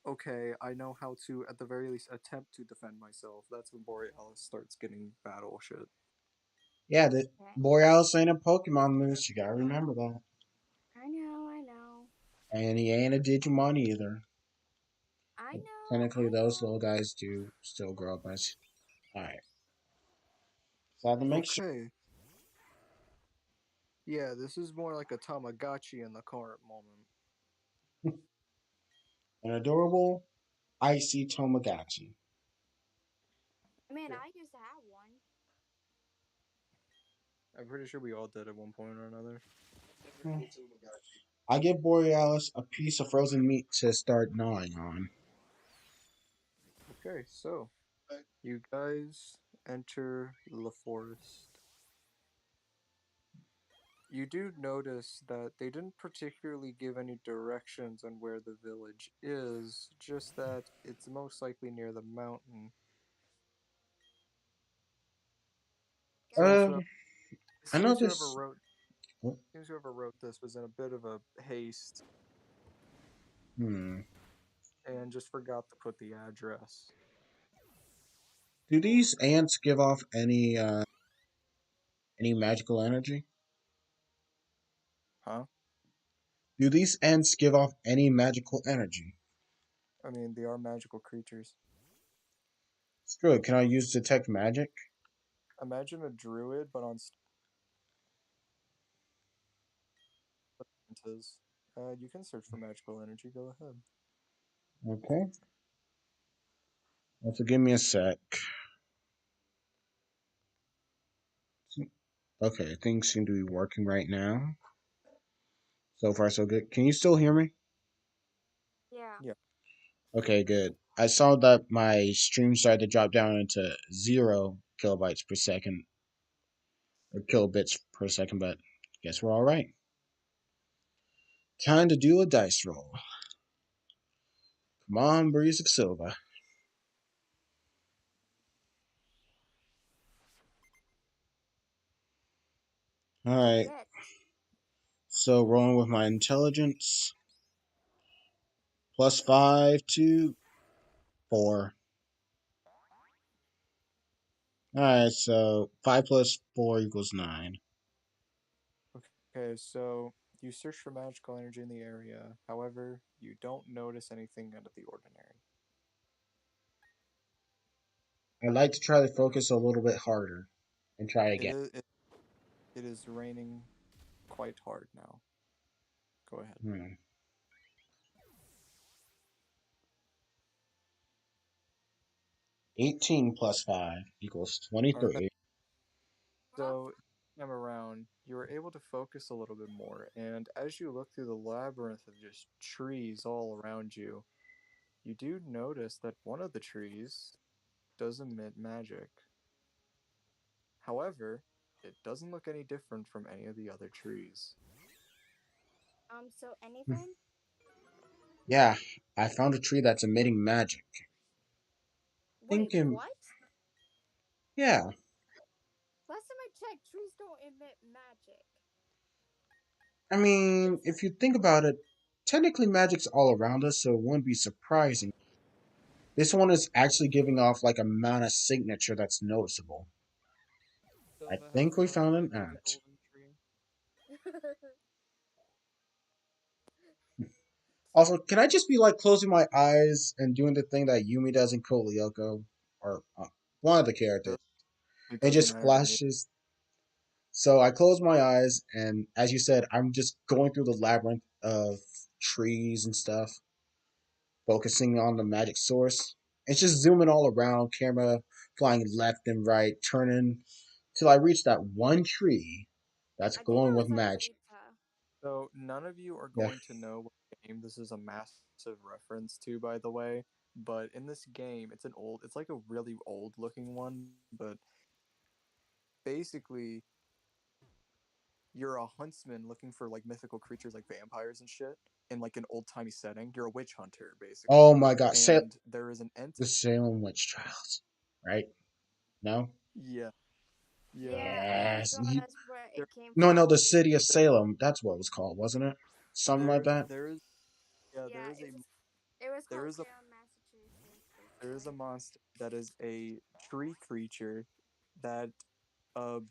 Speaker 2: okay, I know how to at the very least attempt to defend myself. That's when Borealis starts getting battle shit.
Speaker 1: Yeah, the
Speaker 4: Okay.
Speaker 1: Borealis ain't a Pokemon moose. You gotta remember that.
Speaker 4: I know, I know.
Speaker 1: And he ain't a Digimon either.
Speaker 4: I
Speaker 1: But
Speaker 4: know,
Speaker 1: technically,
Speaker 4: I
Speaker 1: those
Speaker 4: know.
Speaker 1: little guys do still grow up as. Alright. So I have to make sure.
Speaker 2: Okay. Yeah, this is more like a Tamagotchi in the current moment.
Speaker 1: An adorable, icy Tomagotchi.
Speaker 4: I mean,
Speaker 2: Yeah,
Speaker 4: I used to have one.
Speaker 2: I'm pretty sure we all did at one point or another.
Speaker 5: Never
Speaker 1: Hmm.
Speaker 5: had a Tamagotchi.
Speaker 1: I give Borealis a piece of frozen meat to start gnawing on.
Speaker 2: Okay, so
Speaker 5: But
Speaker 2: you guys enter the forest. You do notice that they didn't particularly give any directions on where the village is, just that it's most likely near the mountain.
Speaker 4: Great.
Speaker 2: Seems
Speaker 1: Uh,
Speaker 2: who it
Speaker 1: I know
Speaker 2: seems whoever
Speaker 1: this.
Speaker 2: wrote
Speaker 1: Oh,
Speaker 2: seems whoever wrote this was in a bit of a haste
Speaker 1: hmm.
Speaker 2: and just forgot to put the address.
Speaker 1: Do these ants give off any magical energy?
Speaker 2: Huh?
Speaker 1: Do these ants give off any magical energy?
Speaker 2: I mean, they are magical creatures.
Speaker 1: Screw it. Can I use detect magic?
Speaker 2: Imagine a druid, but on sciences. You can search for magical energy. Go ahead.
Speaker 1: Okay. Also, give me a sec. Okay, things seem to be working right now. So far, so good. Can you still hear me?
Speaker 4: Yeah.
Speaker 2: Yeah.
Speaker 1: Okay, good. I saw that my stream started to drop down into 0 kilobytes per second or kilobits per second, but guess we're all right. Time to do a dice roll. Come on, Breeze of Silva. All
Speaker 4: What'd you
Speaker 1: right.
Speaker 4: get?
Speaker 1: So rolling with my intelligence +5 to 4. All right. So 5 + 4 = 9.
Speaker 2: Okay, so you search for magical energy in the area. However, you don't notice anything out of the ordinary.
Speaker 1: I'd like to try to focus a little bit harder and try
Speaker 2: It
Speaker 1: again.
Speaker 2: is it, it is raining quite hard now. Go ahead.
Speaker 1: Hmm. 18 + 5 =
Speaker 2: All right.
Speaker 1: 23.
Speaker 4: Huh?
Speaker 2: So, time around, you were able to focus a little bit more, and as you look through the labyrinth of just trees all around you, you do notice that one of the trees does emit magic. However, it doesn't look any different from any of the other trees.
Speaker 4: So anything?
Speaker 1: Yeah, I found a tree that's emitting magic.
Speaker 4: Wait,
Speaker 1: Thinking,
Speaker 4: what?
Speaker 1: yeah.
Speaker 4: Last time I checked, trees don't emit magic.
Speaker 1: I mean, if you think about it, technically magic's all around us, so it wouldn't be surprising. This one is actually giving off like a mana signature that's noticeable.
Speaker 3: Does
Speaker 1: I
Speaker 3: it have
Speaker 1: think we
Speaker 3: a
Speaker 1: found an
Speaker 3: magic
Speaker 1: ant.
Speaker 3: golden tree?
Speaker 1: Also, can I just be like closing my eyes and doing the thing that Yumi does in Code Lyoko? Or one of the characters.
Speaker 2: It
Speaker 1: It
Speaker 2: doesn't
Speaker 1: just
Speaker 2: matter to me.
Speaker 1: flashes. So I close my eyes, and as you said, I'm just going through the labyrinth of trees and stuff, focusing on the magic source. It's just zooming all around, camera flying left and right, turning till I reach that one tree that's
Speaker 4: I think
Speaker 1: glowing
Speaker 4: it
Speaker 1: with
Speaker 4: was
Speaker 1: magic.
Speaker 4: Alita.
Speaker 2: So, none of you are
Speaker 1: Yeah.
Speaker 2: going to know what game this is a massive reference to, by the way. But in this game, it's like a really old looking one, but basically, you're a huntsman looking for like mythical creatures like vampires and shit in like an old timey setting. You're a witch hunter,
Speaker 1: Oh
Speaker 2: basically.
Speaker 1: my god.
Speaker 2: And there is an
Speaker 1: The
Speaker 2: entity.
Speaker 1: Salem Witch Trials, right? No?
Speaker 2: Yeah. Yeah,
Speaker 4: Yeah, I
Speaker 1: Yes.
Speaker 4: saw that's where
Speaker 2: there,
Speaker 4: it came
Speaker 1: No, no,
Speaker 4: from.
Speaker 1: the city of
Speaker 2: there,
Speaker 1: Salem. That's what it was called, wasn't it? Something like that.
Speaker 2: there is, yeah,
Speaker 4: Yeah, it was
Speaker 2: there
Speaker 4: called
Speaker 2: is a,
Speaker 4: Salem, Massachusetts,
Speaker 2: there is a
Speaker 4: basically.
Speaker 2: monster that is a tree creature that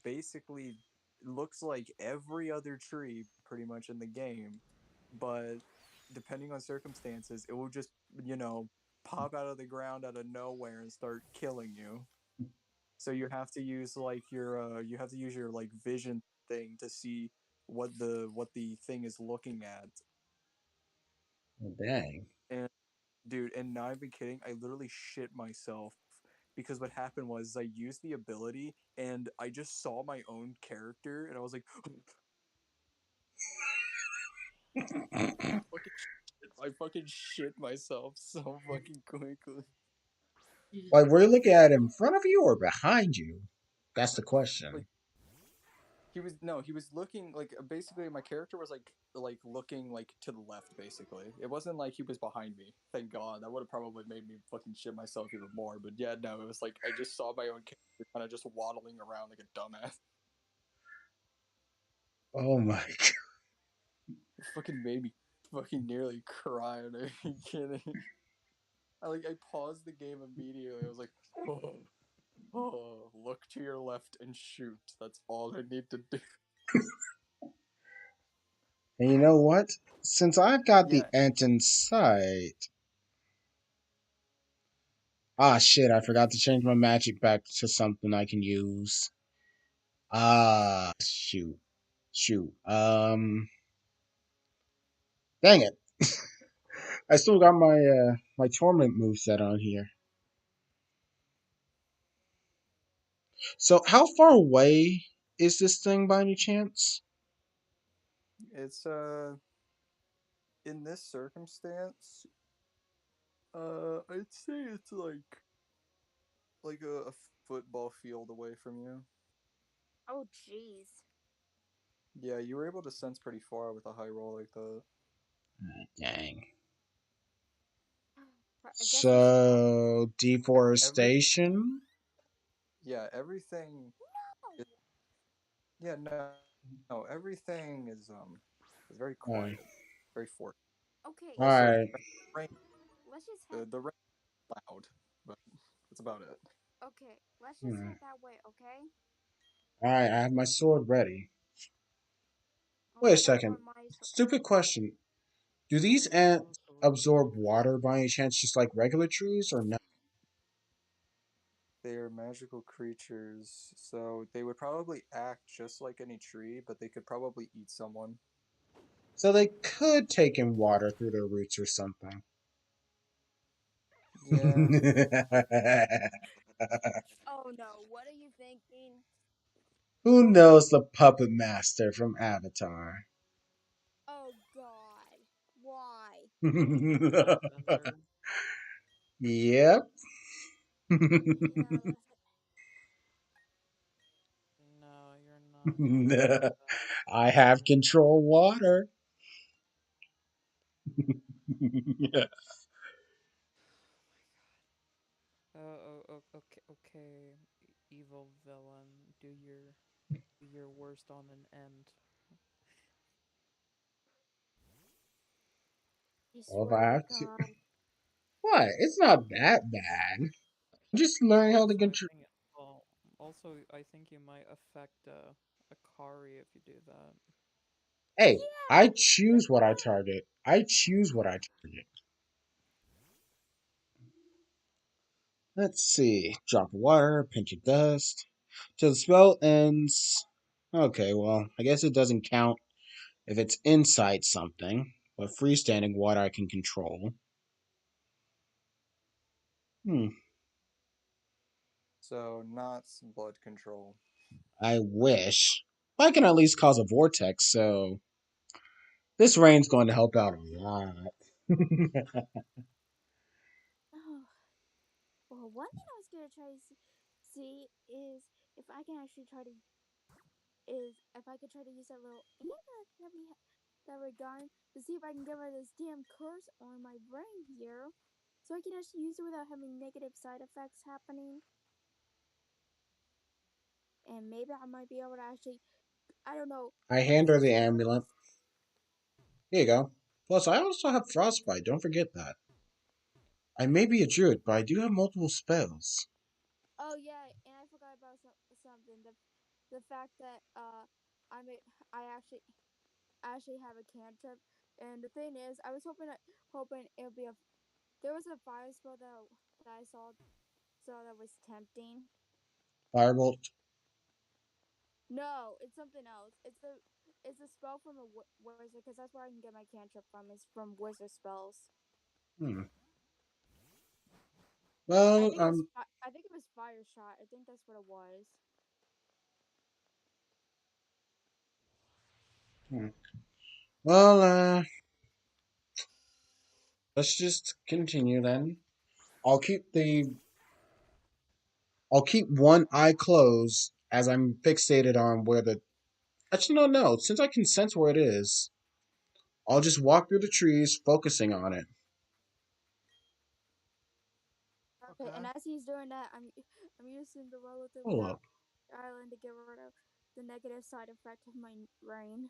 Speaker 2: basically looks like every other tree pretty much in the game, but depending on circumstances, it will just, you know, pop out of the ground out of nowhere and start killing you. So you have to use like your you have to use your like vision thing to see what the thing is looking at.
Speaker 1: Oh, dang.
Speaker 2: And dude, and not even kidding, I literally shit myself because what happened was I used the ability and I just saw my own character and I was like, I fucking shit myself so fucking quickly.
Speaker 1: Like, were you looking at him in front of you or behind you? That's the
Speaker 2: Like
Speaker 1: question.
Speaker 2: he was no, he was looking like basically my character was like looking like to the left basically. It wasn't like he was behind me. Thank God. That would have probably made me fucking shit myself even more. But yeah, no, it was like I just saw my own character kind of just waddling around like a dumbass.
Speaker 1: Oh my god.
Speaker 2: It fucking made me fucking nearly cry. Are you kidding? I paused the game immediately. I was like, oh, oh, look to your left and shoot. That's all I need to do.
Speaker 1: And you know what? Since I've got the
Speaker 2: Yeah,
Speaker 1: ant in sight. Ah, shit, I forgot to change my magic back to something I can use. Ah, shoot. Shoot. Dang it. I still got my torment moveset on here. So how far away is this thing by any chance?
Speaker 2: it's in this circumstance, I'd say it's like a football field away from you.
Speaker 4: Oh, jeez.
Speaker 2: Yeah, you were able to sense pretty far with a high roll like that.
Speaker 1: Dang.
Speaker 4: I guess I should go.
Speaker 1: So
Speaker 2: Every
Speaker 1: deforestation?
Speaker 2: yeah, everything is, yeah, no, everything is very
Speaker 1: Alright.
Speaker 2: quiet, very forest.
Speaker 4: Okay,
Speaker 2: Also,
Speaker 1: Alright.
Speaker 2: rain,
Speaker 4: let's just head.
Speaker 2: the rain is loud, but that's about it.
Speaker 4: Okay, let's just head that way. Okay.
Speaker 1: Alright, I have my sword ready.
Speaker 4: Oh,
Speaker 1: Wait a
Speaker 4: I don't
Speaker 1: second.
Speaker 4: want my.
Speaker 1: Stupid question. Do
Speaker 3: I
Speaker 1: these
Speaker 3: don't have a
Speaker 1: ants
Speaker 3: sword.
Speaker 1: absorb water by any chance just like regular trees or no?
Speaker 2: They are magical creatures, so they would probably act just like any tree, but they could probably eat someone.
Speaker 1: So they could take in water through their roots or something.
Speaker 2: Yeah,
Speaker 4: Oh no! What are you thinking?
Speaker 1: Who knows the puppet master from Avatar?
Speaker 4: Oh God! Why?
Speaker 3: Bender.
Speaker 1: Yep.
Speaker 4: Yeah,
Speaker 3: No, you're not gonna do that.
Speaker 1: I have control water.
Speaker 3: Okay, okay. Evil villain, do your worst on an end.
Speaker 4: I
Speaker 1: Well, if
Speaker 4: swear
Speaker 1: I
Speaker 4: to
Speaker 1: have to.
Speaker 4: God.
Speaker 1: What? It's not that bad. I'm just learning how to
Speaker 3: Also, I
Speaker 1: control.
Speaker 3: think well, also I think you might affect a Kari if you do that.
Speaker 1: Hey, I
Speaker 4: Yeah,
Speaker 1: choose
Speaker 4: that's
Speaker 1: what I
Speaker 4: right.
Speaker 1: target. I choose what I target. Let's see. Drop of water, pinch of dust. Till the spell ends. Okay, well, I guess it doesn't count if it's inside something, but freestanding water I can control. Hmm,
Speaker 2: so not blood control.
Speaker 1: I wish. I can at least cause a vortex, so this rain's going to help out a lot.
Speaker 4: Oh, well, one thing I was gonna try to see is if I can actually try to if I could try to use that little amulet that we got to see if I can get rid of this damn curse on my brain here, so I can actually use it without having negative side effects happening. and maybe I might be able to actually, I don't know,
Speaker 1: I hand her the amulet. Here you go. Plus, I also have frostbite. Don't forget that. I may be a druid, but I do have multiple spells.
Speaker 4: Oh yeah, and I forgot about something. The fact that I'm a, I actually have a cantrip, and the thing is, I was hoping it would be a. There was a fire spell that I saw that was tempting.
Speaker 1: Firebolt.
Speaker 4: No, it's something else. It's a spell from a wizard because that's where I can get my cantrip from. Is from wizard spells.
Speaker 1: Hmm.
Speaker 4: I
Speaker 1: Well,
Speaker 4: think it was I think it was fire shot. I think that's what it was.
Speaker 1: hmm. Well, let's just continue then. I'll keep the I'll keep one eye closed as I'm fixated on where the. Actually, no. Since I can sense where it is, I'll just walk through the trees, focusing on it.
Speaker 4: Okay, and
Speaker 2: Okay.
Speaker 4: as he's doing that, I'm using the relative
Speaker 1: Hold
Speaker 4: gap
Speaker 1: up.
Speaker 4: island to get rid of the negative side effect of my rain.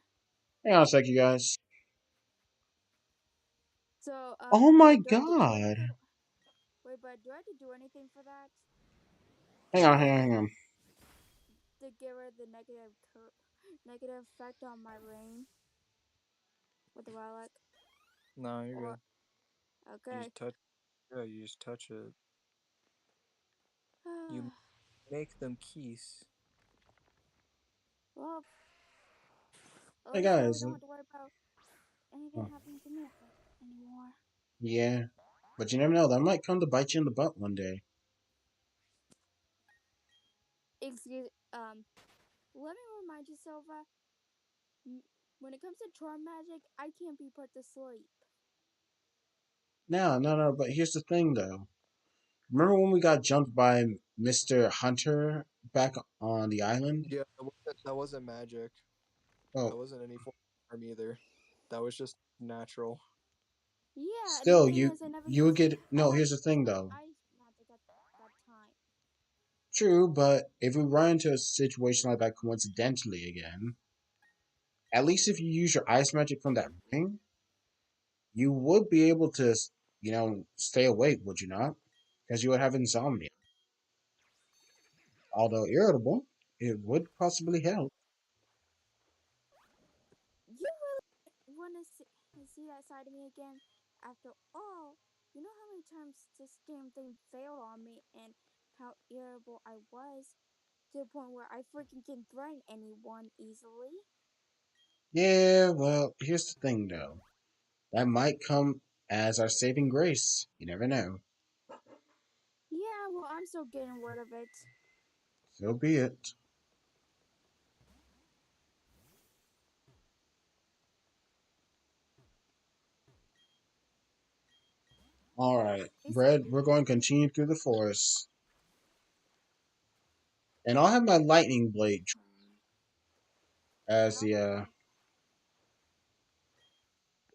Speaker 1: Hang on a sec, you guys.
Speaker 4: So,
Speaker 1: Oh my
Speaker 4: wait, do I have to do
Speaker 1: god.
Speaker 4: anything? Wait, but do I have to do anything for that
Speaker 1: Hang on.
Speaker 4: to get rid of the negative effect on my rain with the relic?
Speaker 2: No, you're
Speaker 4: Or
Speaker 2: good. You
Speaker 4: okay,
Speaker 2: just touch. Yeah, you just touch it. You make them keys.
Speaker 4: well, at
Speaker 1: Hey
Speaker 4: least now we
Speaker 1: guys.
Speaker 4: don't have to worry about anything
Speaker 1: Oh,
Speaker 4: happening to me anymore.
Speaker 1: yeah, but you never know. That might come to bite you in the butt one day.
Speaker 4: Excuse, let me remind you, Silva. When it comes to charm magic, I can't be put to sleep.
Speaker 1: No. But here's the thing, though. Remember when we got jumped by Mr. Hunter back on the island?
Speaker 2: Yeah, that wasn't magic.
Speaker 1: Well,
Speaker 2: That wasn't any form of harm either. That was just natural.
Speaker 4: Yeah, and the
Speaker 1: still,
Speaker 4: thing
Speaker 1: you
Speaker 4: is, I never
Speaker 1: you would
Speaker 4: used.
Speaker 1: get
Speaker 4: I
Speaker 1: no.
Speaker 4: never
Speaker 1: Here's the
Speaker 4: used
Speaker 1: thing,
Speaker 4: my
Speaker 1: though.
Speaker 4: ice magic at that time.
Speaker 1: True, but if we run into a situation like that coincidentally again, at least if you use your ice magic from that ring, you would be able to, stay awake, would you not? Because you would have insomnia. Although irritable, it would possibly help.
Speaker 4: You really want to see that side of me again? After all, you know how many times this damn thing failed on me and how irritable I was to the point where I freaking can threaten anyone easily.
Speaker 1: Yeah, well, here's the thing, though. That might come as our saving grace. You never know.
Speaker 4: Yeah, well, I'm still getting rid of it.
Speaker 1: So be it. All right,
Speaker 4: At least
Speaker 1: Brad, we're going to continue through the forest. And I'll have my lightning blade
Speaker 4: and
Speaker 1: as
Speaker 4: I'll
Speaker 1: the,
Speaker 4: have one,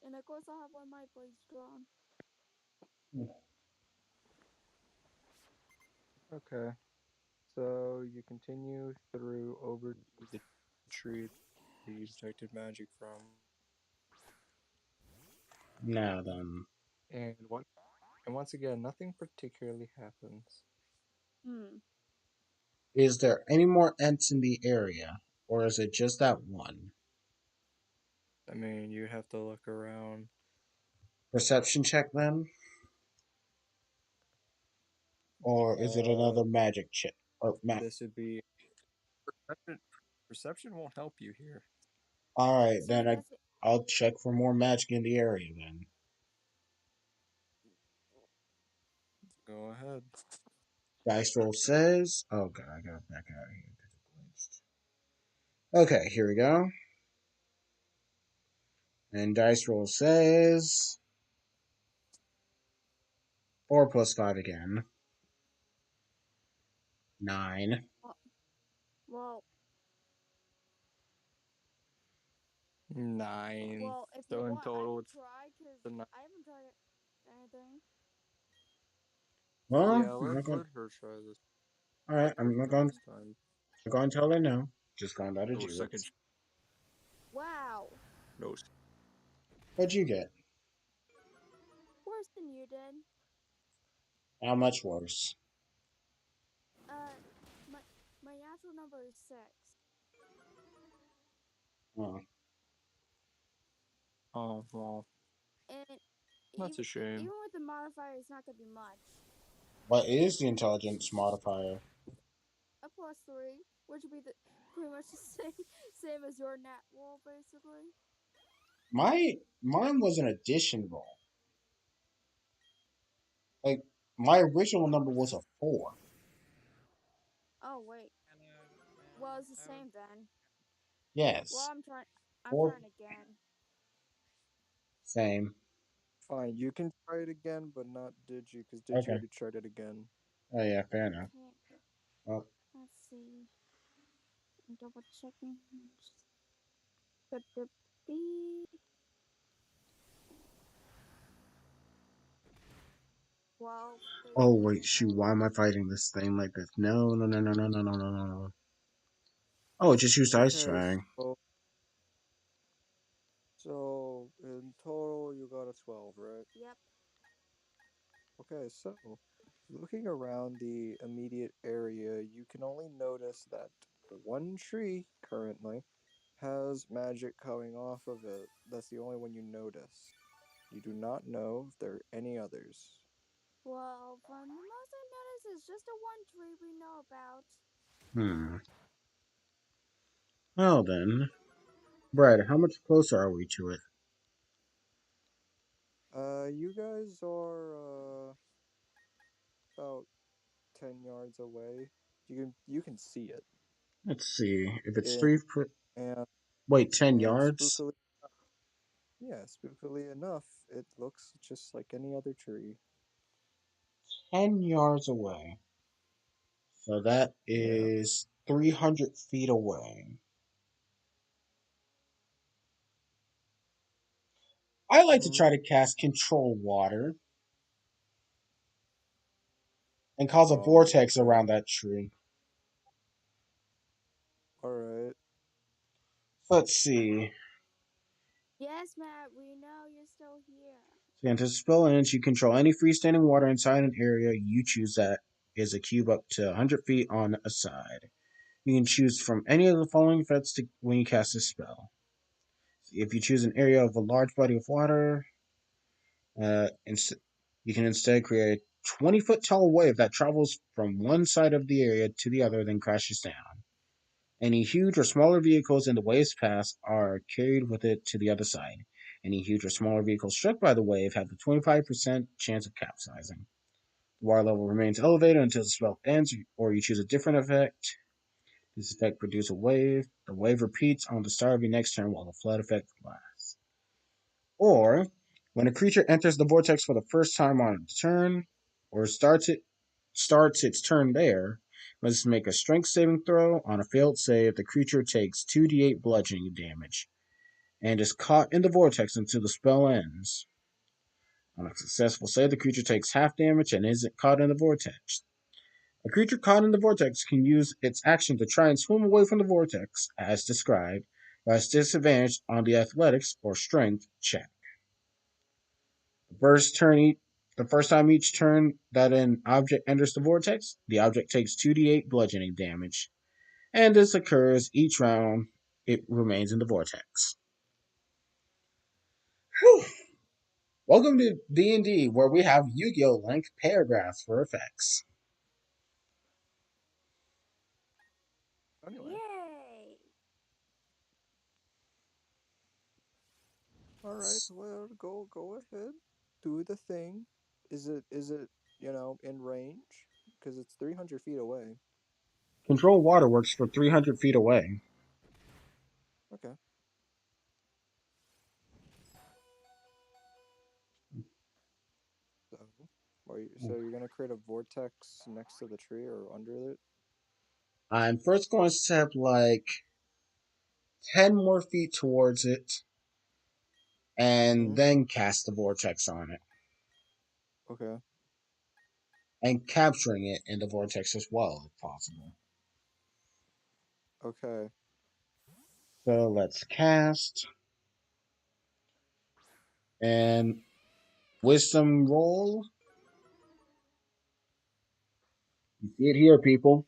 Speaker 4: and of course I'll have one of my blades drawn.
Speaker 2: Okay. So you continue through over to the tree that you detected magic from,
Speaker 1: Now then.
Speaker 2: and what? And once again, nothing particularly happens.
Speaker 4: Hmm.
Speaker 1: Is there any more Ents in the area? Or is it just that one?
Speaker 2: I mean, you have to look around.
Speaker 1: Perception check then? Or is it
Speaker 2: Uh,
Speaker 1: another magic check?
Speaker 2: this would be perception. Perception won't help you here.
Speaker 1: Alright,
Speaker 4: See,
Speaker 1: then
Speaker 4: that's it.
Speaker 1: I'll check for more magic in the area then.
Speaker 2: Go ahead.
Speaker 1: Dice roll says. Oh god, I gotta back out of here because it glitched. Okay, here we go. And dice roll says 4 plus 5 again. 9.
Speaker 4: Well, well,
Speaker 2: 9.
Speaker 4: if you
Speaker 2: So in
Speaker 4: want, I
Speaker 2: total,
Speaker 4: can
Speaker 2: it's
Speaker 4: try because
Speaker 2: the 9.
Speaker 4: I haven't tried anything.
Speaker 1: Well,
Speaker 2: Yeah,
Speaker 1: I'm
Speaker 2: let
Speaker 1: not going.
Speaker 2: let her try this.
Speaker 1: Alright,
Speaker 2: Let her
Speaker 1: I'm not
Speaker 2: try
Speaker 1: going.
Speaker 2: this time.
Speaker 1: going to tell her no. Just going to let her
Speaker 2: No
Speaker 1: do it.
Speaker 2: second.
Speaker 4: Wow.
Speaker 2: No.
Speaker 1: What'd you get?
Speaker 4: Worse than you did.
Speaker 1: How much worse?
Speaker 4: Uh, my my natural number is 6.
Speaker 1: Oh,
Speaker 2: Oh well,
Speaker 4: And
Speaker 2: that's
Speaker 4: even
Speaker 2: a shame.
Speaker 4: even with the modifier, it's not gonna be much.
Speaker 1: what is the intelligence modifier?
Speaker 4: A +3, which would be the pretty much the same as your nat roll, basically.
Speaker 1: Mine was an addition roll. Like my original number was a 4.
Speaker 4: Oh wait.
Speaker 3: And
Speaker 4: Well, it's the
Speaker 3: I would
Speaker 4: same then. Well,
Speaker 1: Yes,
Speaker 4: I'm
Speaker 1: 4.
Speaker 4: trying again.
Speaker 1: Same.
Speaker 2: Fine, you can try it again, but not Digi, because Digi
Speaker 1: Okay.
Speaker 2: already tried it again.
Speaker 1: Oh yeah, fair enough.
Speaker 4: Can't.
Speaker 1: Well,
Speaker 4: Let's see. I'm double checking. Could it be 12,
Speaker 1: oh
Speaker 4: basically
Speaker 1: wait,
Speaker 4: in
Speaker 1: shoot, why
Speaker 4: total?
Speaker 1: am I fighting this thing like this? No, no, no, no, no, no, no, no, no, no. Oh, it just used Ice
Speaker 2: Okay,
Speaker 1: Fang.
Speaker 2: so in total you got a 12, right?
Speaker 4: Yep.
Speaker 2: Okay, so looking around the immediate area, you can only notice that one tree currently has magic coming off of it. That's the only one you notice. You do not know if there are any others.
Speaker 4: Well, from the most I noticed, it's just a one tree we know about.
Speaker 1: Hmm. Well then, Brad, how much closer are we to it?
Speaker 2: You guys are about 10 yards away. You can see it.
Speaker 1: Let's see. If it's
Speaker 2: It
Speaker 1: 3
Speaker 2: and
Speaker 1: wait, 10
Speaker 2: and
Speaker 1: yards?
Speaker 2: spookily, yeah, spookily enough, it looks just like any other tree.
Speaker 1: 10 yards away. So that
Speaker 2: Yeah.
Speaker 1: is 300 feet away. I like to
Speaker 2: Mm-hmm.
Speaker 1: try to cast Control Water and cause a vortex
Speaker 2: Okay.
Speaker 1: around that tree.
Speaker 2: All right.
Speaker 1: Let's see.
Speaker 4: Yes, Matt, we know you're still here.
Speaker 1: So to spell ends, you control any freestanding water inside an area you choose that is a cube up to 100 feet on a side. You can choose from any of the following effects when you cast this spell. If you choose an area of a large body of water, uh, you can instead create a 20-foot tall wave that travels from one side of the area to the other, then crashes down. Any huge or smaller vehicles in the wave's path are carried with it to the other side. Any huge or smaller vehicles struck by the wave have a 25% chance of capsizing. The water level remains elevated until the spell ends, or you choose a different effect. This effect produces a wave. The wave repeats on the start of your next turn while the flood effect lasts. Or, when a creature enters the vortex for the first time on its turn, or starts its turn there, must make a strength saving throw. On a failed save, the creature takes 2d8 bludgeoning damage and is caught in the vortex until the spell ends. On a successful save, the creature takes half damage and isn't caught in the vortex. A creature caught in the vortex can use its action to try and swim away from the vortex, as described, but has disadvantage on the athletics or strength check. The first time each turn that an object enters the vortex, the object takes 2d8 bludgeoning damage, and this occurs each round it remains in the vortex. Whew. Welcome to D&D, where we have Yu-Gi-Oh! Length paragraphs for effects.
Speaker 2: Anyway.
Speaker 4: Yay!
Speaker 2: All right. Well, go ahead. Do the thing. Is it in range? Because it's 300 feet away.
Speaker 1: Control water works for 300 feet away.
Speaker 2: Okay. So, you're gonna create a vortex next to the tree or under it?
Speaker 1: I'm first going to step like 10 more feet towards it, and
Speaker 2: Mm-hmm.
Speaker 1: then cast the vortex on it,
Speaker 2: Okay.
Speaker 1: and capturing it in the vortex as well, if possible.
Speaker 2: Okay.
Speaker 1: So let's cast and wisdom roll. You see it here, people.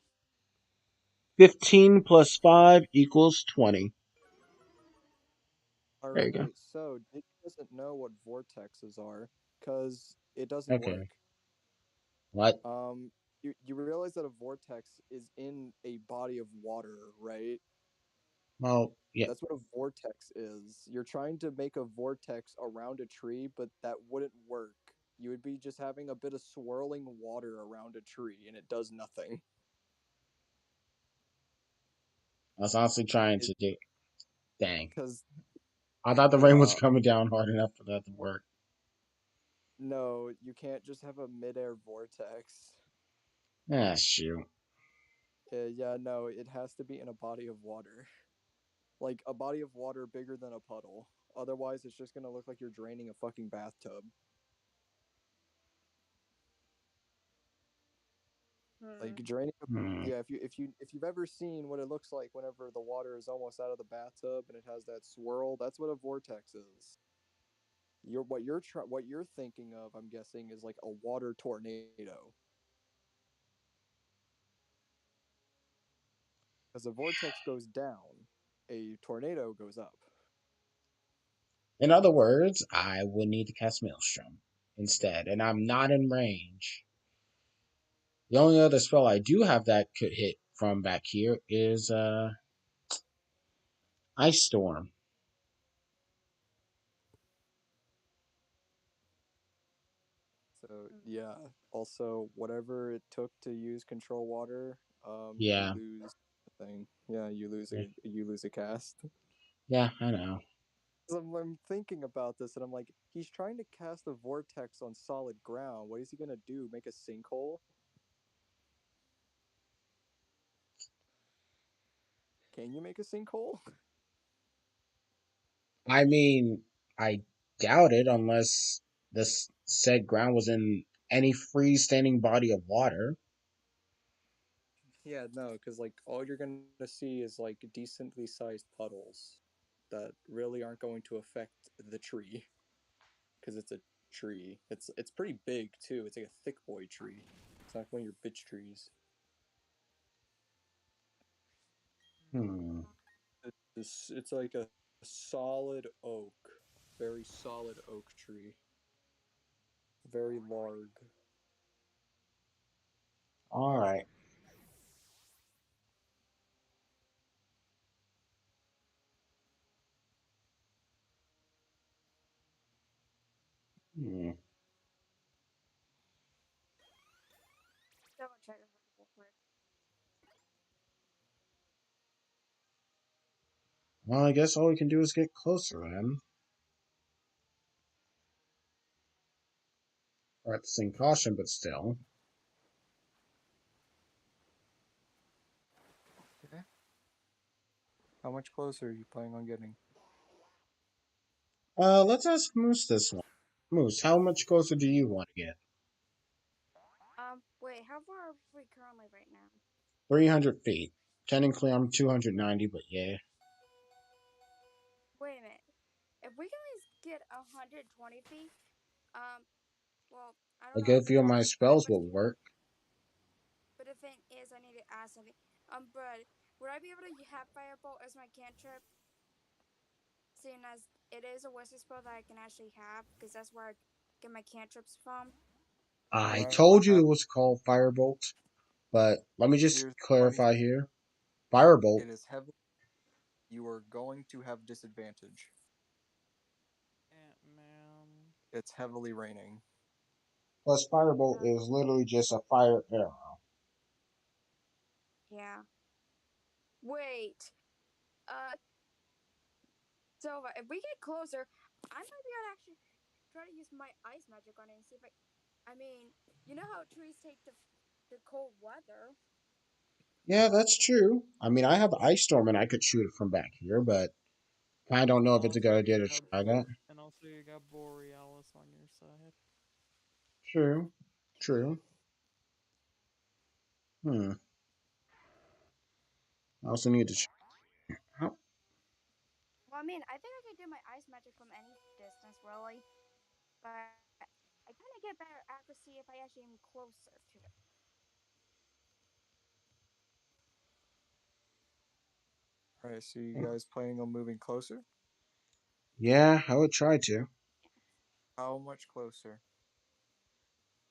Speaker 1: 15 plus 5 equals 20.
Speaker 2: All
Speaker 1: There you go.
Speaker 2: right. So Dick doesn't know what vortexes are because it doesn't work.
Speaker 1: Okay. What?
Speaker 2: Um, you realize that a vortex is in a body of water, right?
Speaker 1: Well, yeah.
Speaker 2: That's what a vortex is. You're trying to make a vortex around a tree, but that wouldn't work. You would be just having a bit of swirling water around a tree, and it does nothing.
Speaker 1: I was honestly trying
Speaker 2: It
Speaker 1: to do. Dang.
Speaker 2: because
Speaker 1: I thought the rain was coming down hard enough for that to work.
Speaker 2: no, you can't just have a midair vortex.
Speaker 1: Ah, shoot.
Speaker 2: Yeah, no, it has to be in a body of water. Like a body of water bigger than a puddle. Otherwise, it's just gonna look like you're draining a fucking bathtub. Like
Speaker 4: Hmm.
Speaker 2: draining.
Speaker 1: Hmm.
Speaker 2: Yeah, if you've ever seen what it looks like whenever the water is almost out of the bathtub and it has that swirl, that's what a vortex is. What you're thinking of, I'm guessing, is like a water tornado. As a vortex goes down, a tornado goes up.
Speaker 1: In other words, I would need to cast Maelstrom instead, and I'm not in range. The only other spell I do have that could hit from back here is Ice Storm.
Speaker 2: So yeah. Also, whatever it took to use control water, you
Speaker 1: Yeah,
Speaker 2: lose the thing. Yeah, you lose a cast.
Speaker 1: yeah, I know.
Speaker 2: I'm thinking about this and I'm like, he's trying to cast a vortex on solid ground. What is he gonna do? Make a sinkhole? Can you make a sinkhole?
Speaker 1: I mean, I doubt it unless this said ground was in any freestanding body of water.
Speaker 2: Yeah, no, because like all you're gonna see is like decently sized puddles that really aren't going to affect the tree because it's a tree. It's pretty big too. It's like a thick boy tree. It's not one of your bitch trees.
Speaker 1: Hmm.
Speaker 2: It's like a solid oak, very solid oak tree, very large.
Speaker 1: All right. Hmm.
Speaker 4: Double check if I can quick.
Speaker 1: Well, I guess all we can do is get closer then. Practicing caution, but still.
Speaker 2: Okay. How much closer are you planning on getting?
Speaker 1: Let's ask Moose this one. Moose, how much closer do you want to get?
Speaker 4: Wait, how far are we currently right now?
Speaker 1: 300 feet. Technically, I'm 290, but yeah.
Speaker 4: Wait a minute. If we can at least get 120 feet, um, well, I
Speaker 1: A
Speaker 4: don't know
Speaker 1: good
Speaker 4: if
Speaker 1: few
Speaker 4: it's
Speaker 1: of my
Speaker 4: good,
Speaker 1: spells will work.
Speaker 4: but the thing is, I need to ask something. But would I be able to have Firebolt as my cantrip, seeing as it is a wizard spell that I can actually have, because that's where I get my cantrips from?
Speaker 1: I
Speaker 2: Well, I
Speaker 1: told you
Speaker 2: have.
Speaker 1: it was called Firebolt, but let me just
Speaker 2: Here's the funny
Speaker 1: clarify
Speaker 2: thing.
Speaker 1: here. Firebolt
Speaker 2: It is heavy. You are going to have disadvantage.
Speaker 3: Man.
Speaker 2: It's heavily raining.
Speaker 1: plus Firebolt
Speaker 4: Uh,
Speaker 1: is literally just a fire arrow.
Speaker 4: yeah. Wait. Uh, so if we get closer, I might be able to actually try to use my ice magic on it and see if I mean, you know how trees take the cold weather.
Speaker 1: Yeah, that's true. I mean, I have Ice Storm and I could shoot it from back here, but I don't know if it's a good idea to try that.
Speaker 3: And also you got Borealis on your side.
Speaker 1: True. True. Hmm. also need to. How?
Speaker 4: Well, I mean, I think I could do my ice magic from any distance, really. But I kind of get better accuracy if I actually am closer to it.
Speaker 2: All right, so you guys planning on moving closer?
Speaker 1: Yeah, I would try to.
Speaker 2: How much closer?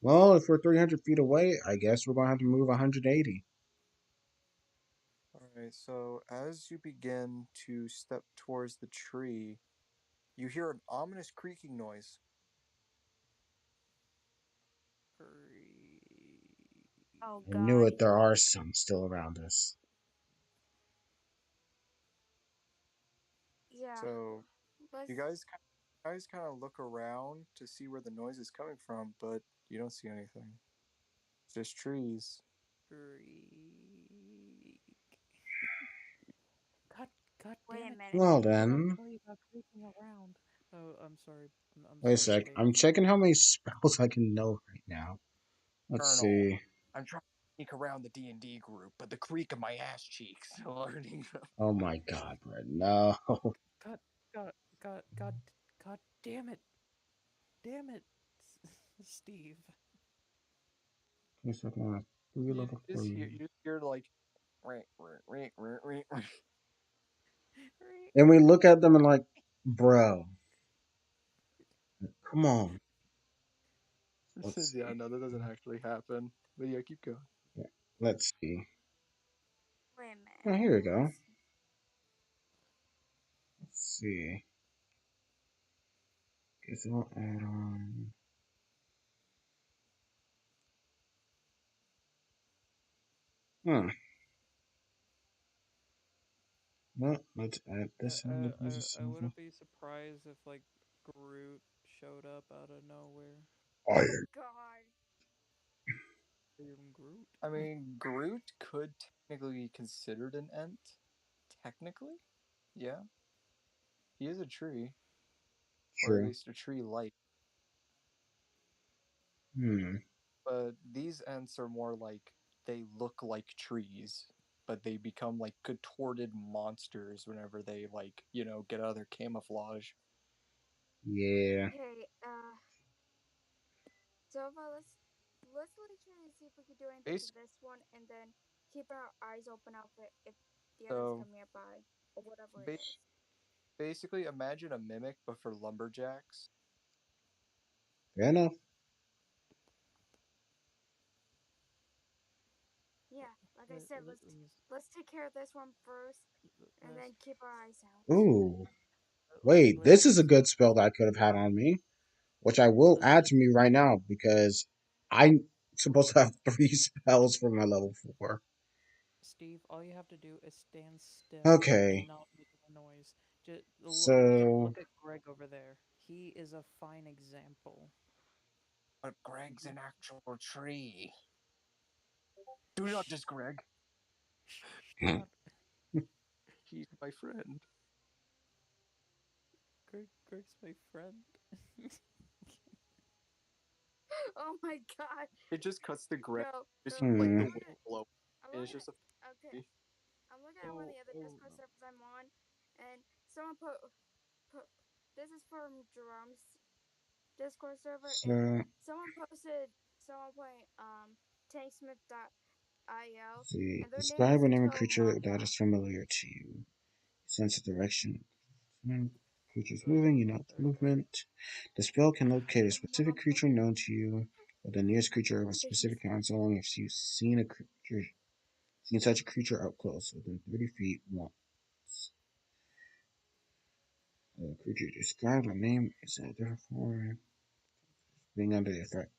Speaker 1: Well, if we're 300 feet away, I guess we're gonna have to move 180.
Speaker 2: All right, so as you begin to step towards the tree, you hear an ominous creaking noise.
Speaker 4: Oh
Speaker 1: I knew
Speaker 4: God.
Speaker 1: it. There are some still around us.
Speaker 4: Yeah.
Speaker 2: So
Speaker 4: Let's.
Speaker 2: you guys kind of look around to see where the noise is coming from, but you don't see anything. It's just trees.
Speaker 3: Freak. God, God
Speaker 4: Wait
Speaker 3: damn
Speaker 4: a
Speaker 3: it!
Speaker 4: minute.
Speaker 1: Well
Speaker 3: What did I
Speaker 1: then,
Speaker 3: tell you about creeping around? Oh, I'm sorry. I'm
Speaker 1: wait a
Speaker 3: sorry,
Speaker 1: sec.
Speaker 3: Steve.
Speaker 1: I'm checking how many spells I can know right now. Let's
Speaker 2: Colonel,
Speaker 1: see.
Speaker 2: I'm trying to sneak around the D&D group, but the creak of my ass cheeks learning.
Speaker 1: Oh my god, Brett. No.
Speaker 3: God, God, God, God, God damn it, Steve.
Speaker 1: Yes, I can. Three
Speaker 2: you
Speaker 1: level
Speaker 2: just hear
Speaker 1: 3.
Speaker 2: you just hear like right, right, right, right, right, right.
Speaker 1: And we look at them and like, bro, come on. Let's
Speaker 2: Yeah,
Speaker 1: see.
Speaker 2: no, that doesn't actually happen. But yeah, keep going.
Speaker 1: Yeah, let's see.
Speaker 4: Wait a
Speaker 1: Oh,
Speaker 4: minute.
Speaker 1: here we go.
Speaker 4: Let's see.
Speaker 1: Let's see. Guess I'll add on. Hmm. Well, let's add this on the as a
Speaker 3: I
Speaker 1: silver.
Speaker 3: wouldn't be surprised if like Groot showed up out of nowhere.
Speaker 4: Oh
Speaker 1: Iron.
Speaker 4: God.
Speaker 3: Even Groot.
Speaker 2: I mean, Groot could technically be considered an ent. Technically, yeah, he is a tree, or at
Speaker 1: True.
Speaker 2: least a tree-like.
Speaker 1: Hmm.
Speaker 2: But these ents are more like they look like trees, but they become like contorted monsters whenever they like get out of their camouflage.
Speaker 1: Yeah.
Speaker 4: Okay. Silva, let's literally see if we can do anything to
Speaker 2: Bas-
Speaker 4: this one, and then keep our eyes open out for if the others
Speaker 2: so
Speaker 4: come nearby or whatever it
Speaker 2: ba-
Speaker 4: is.
Speaker 2: basically, imagine a mimic but for lumberjacks.
Speaker 1: Fair enough.
Speaker 4: Yeah, like I
Speaker 3: Let,
Speaker 4: said,
Speaker 3: let, let me
Speaker 4: let's take care of this one first, and
Speaker 3: let's
Speaker 4: then keep our eyes out.
Speaker 1: Ooh.
Speaker 3: let,
Speaker 1: Wait,
Speaker 3: let's
Speaker 1: this is a
Speaker 3: just
Speaker 1: good spell that I could have had on me, which I will add to me right now because I'm supposed to have 3 spells for my level 4.
Speaker 3: Steve. All you have to do is stand still and
Speaker 1: Okay,
Speaker 3: not make a noise. Just
Speaker 1: so
Speaker 3: look at Greg over there. He is a fine example.
Speaker 2: But Greg's an actual tree. Do not
Speaker 3: Shh,
Speaker 2: diss Greg.
Speaker 3: do not.
Speaker 2: He's my friend.
Speaker 3: Greg's my friend.
Speaker 4: Oh my God!
Speaker 2: It just cuts to Greg.
Speaker 4: No,
Speaker 2: Just
Speaker 4: no.
Speaker 2: like
Speaker 1: hmm.
Speaker 2: the
Speaker 4: I'm
Speaker 2: wind
Speaker 4: looking at.
Speaker 2: blow,
Speaker 4: I'm
Speaker 2: and it's
Speaker 4: looking
Speaker 2: just
Speaker 4: at.
Speaker 2: a.
Speaker 4: Okay, I'm looking at one of
Speaker 3: Oh,
Speaker 4: the other
Speaker 3: oh
Speaker 4: Discord
Speaker 3: no.
Speaker 4: servers I'm on, and someone put this is from Jerome's Discord server, and
Speaker 1: So
Speaker 4: someone posted someone playing tanksmith.io,
Speaker 1: see,
Speaker 4: and their name
Speaker 1: describe
Speaker 4: is
Speaker 1: a name of creature that
Speaker 4: Tomaya.
Speaker 1: is familiar to you. Sense the direction. Creature's
Speaker 3: Uh,
Speaker 1: moving, you know its
Speaker 3: okay.
Speaker 1: movement. The spell can locate a specific
Speaker 4: Tomaya.
Speaker 1: creature known to you, or the nearest creature of a
Speaker 4: But he's
Speaker 1: specific kind, so long as you've seen such a creature up close, within 30 feet once. The creature described or name is a different form. Being under the effect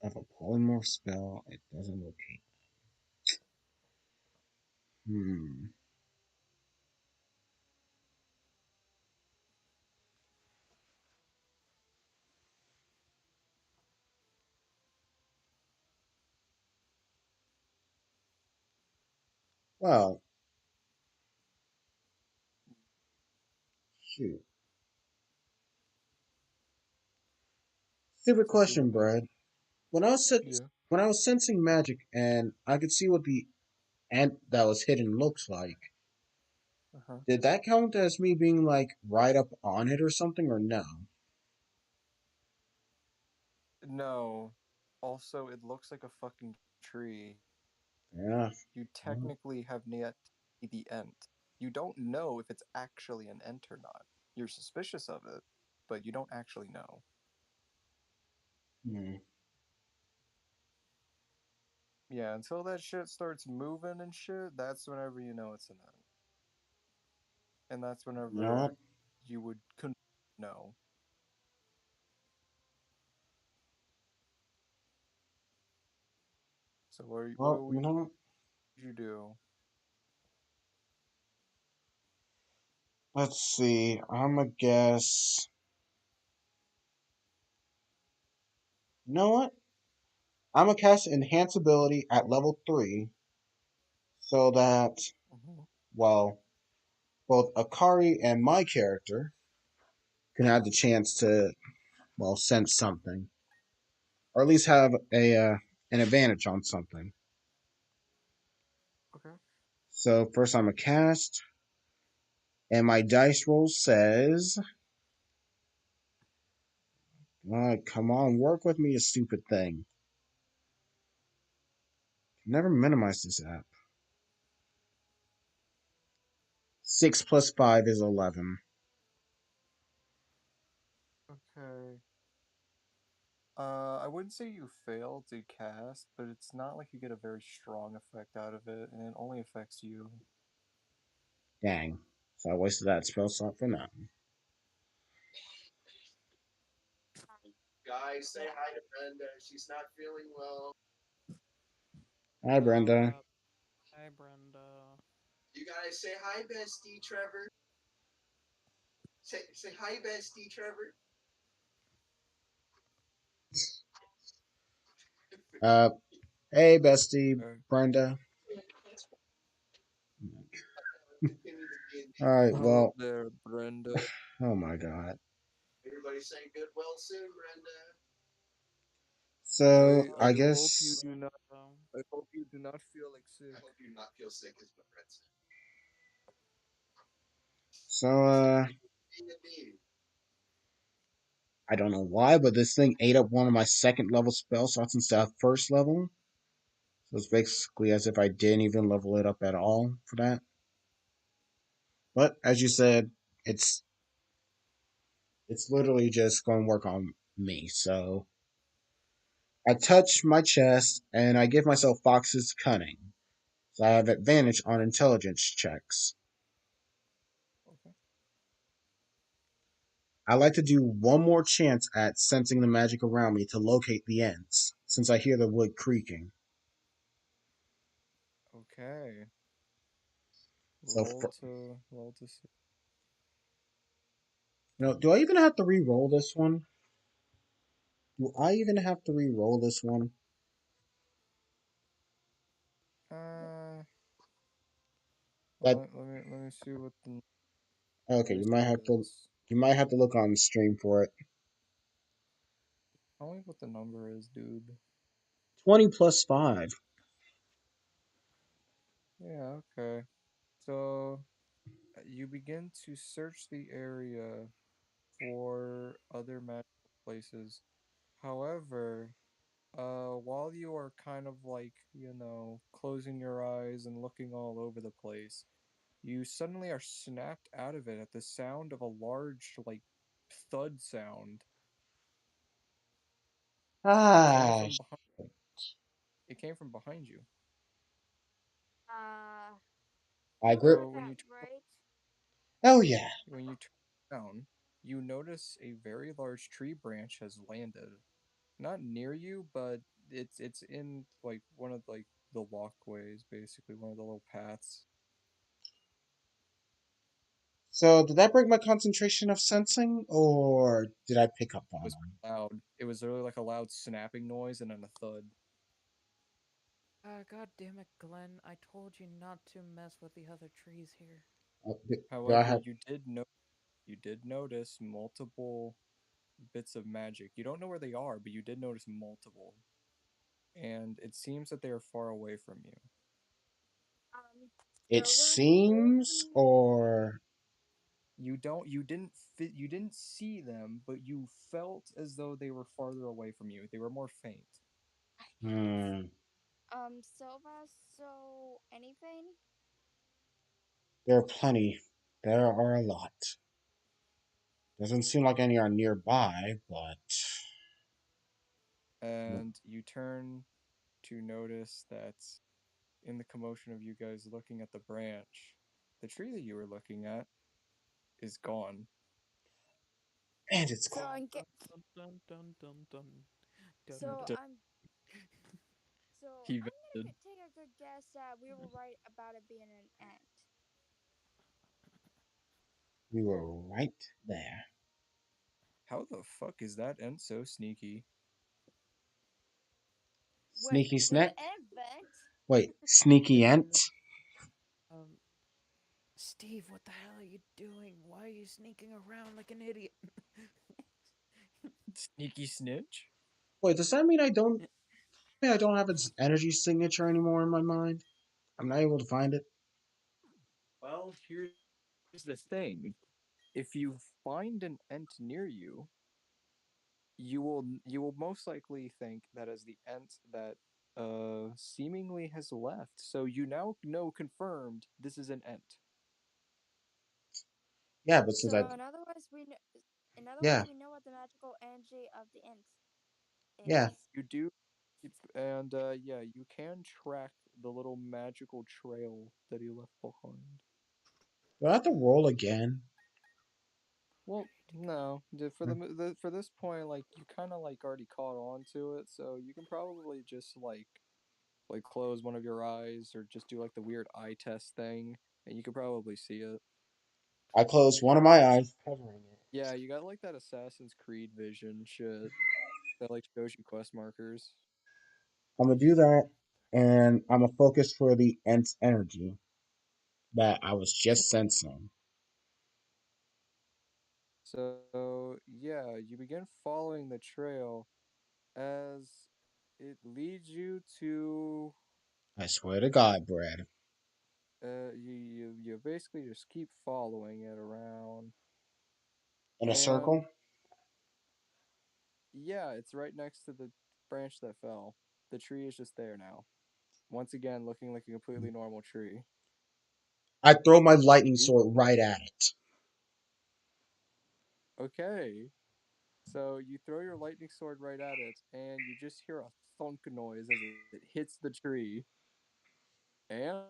Speaker 1: of a polymorph spell, it doesn't locate. Hmm. Well, shoot. Stupid
Speaker 2: So do you
Speaker 1: question,
Speaker 2: want?
Speaker 1: Brad. When I was
Speaker 2: Yeah.
Speaker 1: when I was sensing magic and I could see what the and that was hidden looks like.
Speaker 2: Uh-huh.
Speaker 1: Did that count as me being like right up on it or something, or no?
Speaker 2: No. Also, it looks like a fucking tree.
Speaker 1: Yeah.
Speaker 2: You technically have yet to see the ent. You don't know if it's actually an ent or not. You're suspicious of it, but you don't actually know.
Speaker 1: Hmm.
Speaker 2: Yeah, until that shit starts moving and shit, that's whenever you know it's an ent. And that's
Speaker 1: You know what?
Speaker 2: whenever you would know. So
Speaker 1: Well, you know what?
Speaker 2: would you do?
Speaker 1: Let's see. I'm a guess. You know what? I'm gonna cast Enhance ability at level 3 so that,
Speaker 2: Mm-hmm.
Speaker 1: well, both Akari and my character can have the chance to, well, sense something, or at least have a an advantage on something.
Speaker 2: Okay.
Speaker 1: So first, I'm a cast, and my dice roll says, "Come on, work with me, you stupid thing." Never minimize this app. 6 plus 5 is 11.
Speaker 2: Okay. I wouldn't say you failed to cast, but it's not like you get a very strong effect out of it, and it only affects you.
Speaker 1: Dang. So I wasted that spell slot for nothing.
Speaker 5: Guys, say hi to Brenda. She's not feeling well.
Speaker 1: Hi,
Speaker 3: Oh,
Speaker 1: Brenda.
Speaker 3: yep. Hi, Brenda.
Speaker 5: You guys say hi, bestie Trevor. Say hi, bestie Trevor.
Speaker 1: Uh, hey, bestie,
Speaker 2: Okay.
Speaker 1: Brenda.
Speaker 5: Continue the D&D.
Speaker 1: All right,
Speaker 2: Hello
Speaker 1: well,
Speaker 2: there, Brenda.
Speaker 1: oh my god.
Speaker 5: Everybody say good well soon, Brenda.
Speaker 1: So
Speaker 2: I
Speaker 1: I
Speaker 3: Well,
Speaker 2: hope you
Speaker 1: guess
Speaker 2: do not.
Speaker 3: so,
Speaker 2: I hope you do not feel like
Speaker 5: I
Speaker 2: sick.
Speaker 5: hope you do not feel sick as my friend said.
Speaker 1: so.
Speaker 5: D&D.
Speaker 1: I don't know why, but this thing ate up one of my second level spell slots instead of first level. So it's basically as if I didn't even level it up at all for that. But as you said, it's it's literally just going to work on me. So I touch my chest and I give myself Fox's Cunning. So I have advantage on intelligence checks.
Speaker 2: Okay.
Speaker 1: I like to do one more chance at sensing the magic around me to locate the ends, since I hear the wood creaking.
Speaker 2: Okay.
Speaker 1: So,
Speaker 2: Roll to see.
Speaker 1: do I even have to re-roll this one? Do I even have to re-roll this one?
Speaker 2: Uh,
Speaker 1: That
Speaker 2: let me see what the
Speaker 1: okay?
Speaker 2: number
Speaker 1: You might have to
Speaker 2: is.
Speaker 1: look on the stream for it.
Speaker 2: Tell me what the number is, dude.
Speaker 1: 20 plus 5.
Speaker 2: Yeah. Okay. So you begin to search the area for other magical places. However, while you are kind of like, closing your eyes and looking all over the place, you suddenly are snapped out of it at the sound of a large, like, thud sound. It came
Speaker 1: Ah,
Speaker 2: from behind. It came from behind you.
Speaker 1: I
Speaker 4: You
Speaker 1: grip.
Speaker 4: heard
Speaker 2: So
Speaker 4: that, right?
Speaker 1: Oh yeah.
Speaker 2: when you turn around, you notice a very large tree branch has landed. Not near you, but it's in like one of like the walkways, basically one of the little paths.
Speaker 1: So did that break my concentration of sensing, or did I pick up
Speaker 2: It
Speaker 1: on
Speaker 2: was
Speaker 1: them?
Speaker 2: loud. It was really like a loud snapping noise and then a thud.
Speaker 3: God damn it, Glenn. I told you not to mess with the other trees here.
Speaker 1: Do I
Speaker 2: However,
Speaker 1: have?
Speaker 2: you did notice multiple bits of magic. You don't know where they are, but you did notice multiple. And it seems that they are far away from you.
Speaker 1: It
Speaker 4: Silver?
Speaker 1: seems, or
Speaker 2: You didn't see them, but you felt as though they were farther away from you. They were more faint.
Speaker 1: hmm,
Speaker 4: Silva, so anything?
Speaker 1: there are plenty. There are a lot. Doesn't seem like any are nearby, but
Speaker 2: And you turn to notice that in the commotion of you guys looking at the branch, the tree that you were looking at is gone.
Speaker 1: and it's
Speaker 4: So
Speaker 1: gone.
Speaker 4: I'm
Speaker 3: Dun
Speaker 4: get
Speaker 3: dun dun dun dun dun dun
Speaker 4: so
Speaker 3: dun.
Speaker 4: I'm so
Speaker 2: He
Speaker 4: I'm
Speaker 2: vented.
Speaker 4: gonna take a good guess that we were right about it being an ant.
Speaker 1: We were right there.
Speaker 2: How the fuck is that ent so sneaky?
Speaker 4: Wait,
Speaker 1: Sneaky
Speaker 4: did
Speaker 1: snack.
Speaker 4: the ant vent?
Speaker 1: Wait, sneaky ant.
Speaker 3: Um, Steve, what the hell are you doing? Why are you sneaking around like an idiot?
Speaker 2: Sneaky snitch?
Speaker 1: Wait, does that mean I don't have its energy signature anymore in my mind? I'm not able to find it.
Speaker 2: Well, here's the thing. If you find an ent near you, you will most likely think that as the ent that seemingly has left. So you now know confirmed this is an ent.
Speaker 1: Yeah, but since
Speaker 4: So
Speaker 1: I
Speaker 4: in other words
Speaker 1: yeah
Speaker 4: we know what the magical energy of the ant
Speaker 1: yeah,
Speaker 4: is.
Speaker 2: You do, and yeah, you can track the little magical trail that he left behind.
Speaker 1: do I have to roll again?
Speaker 2: Well, no, for this point, like you kind of like already caught on to it, so you can probably just like close one of your eyes or just do like the weird eye test thing, and you could probably see it.
Speaker 1: I closed one of my eyes, covering it.
Speaker 2: Yeah, you got like that Assassin's Creed vision shit that like shows you quest markers.
Speaker 1: I'm gonna do that, and I'm gonna focus for the Ent's energy that I was just sensing.
Speaker 2: So yeah, you begin following the trail as it leads you to
Speaker 1: I swear to God, Brad.
Speaker 2: you basically just keep following it around,
Speaker 1: In a
Speaker 2: and
Speaker 1: circle?
Speaker 2: yeah, it's right next to the branch that fell. The tree is just there now. Once again, looking like a completely normal tree.
Speaker 1: I throw my lightning
Speaker 2: You
Speaker 1: sword right at it.
Speaker 2: okay? So you throw your lightning sword right at it, and you just hear a thunk noise as it hits the tree, and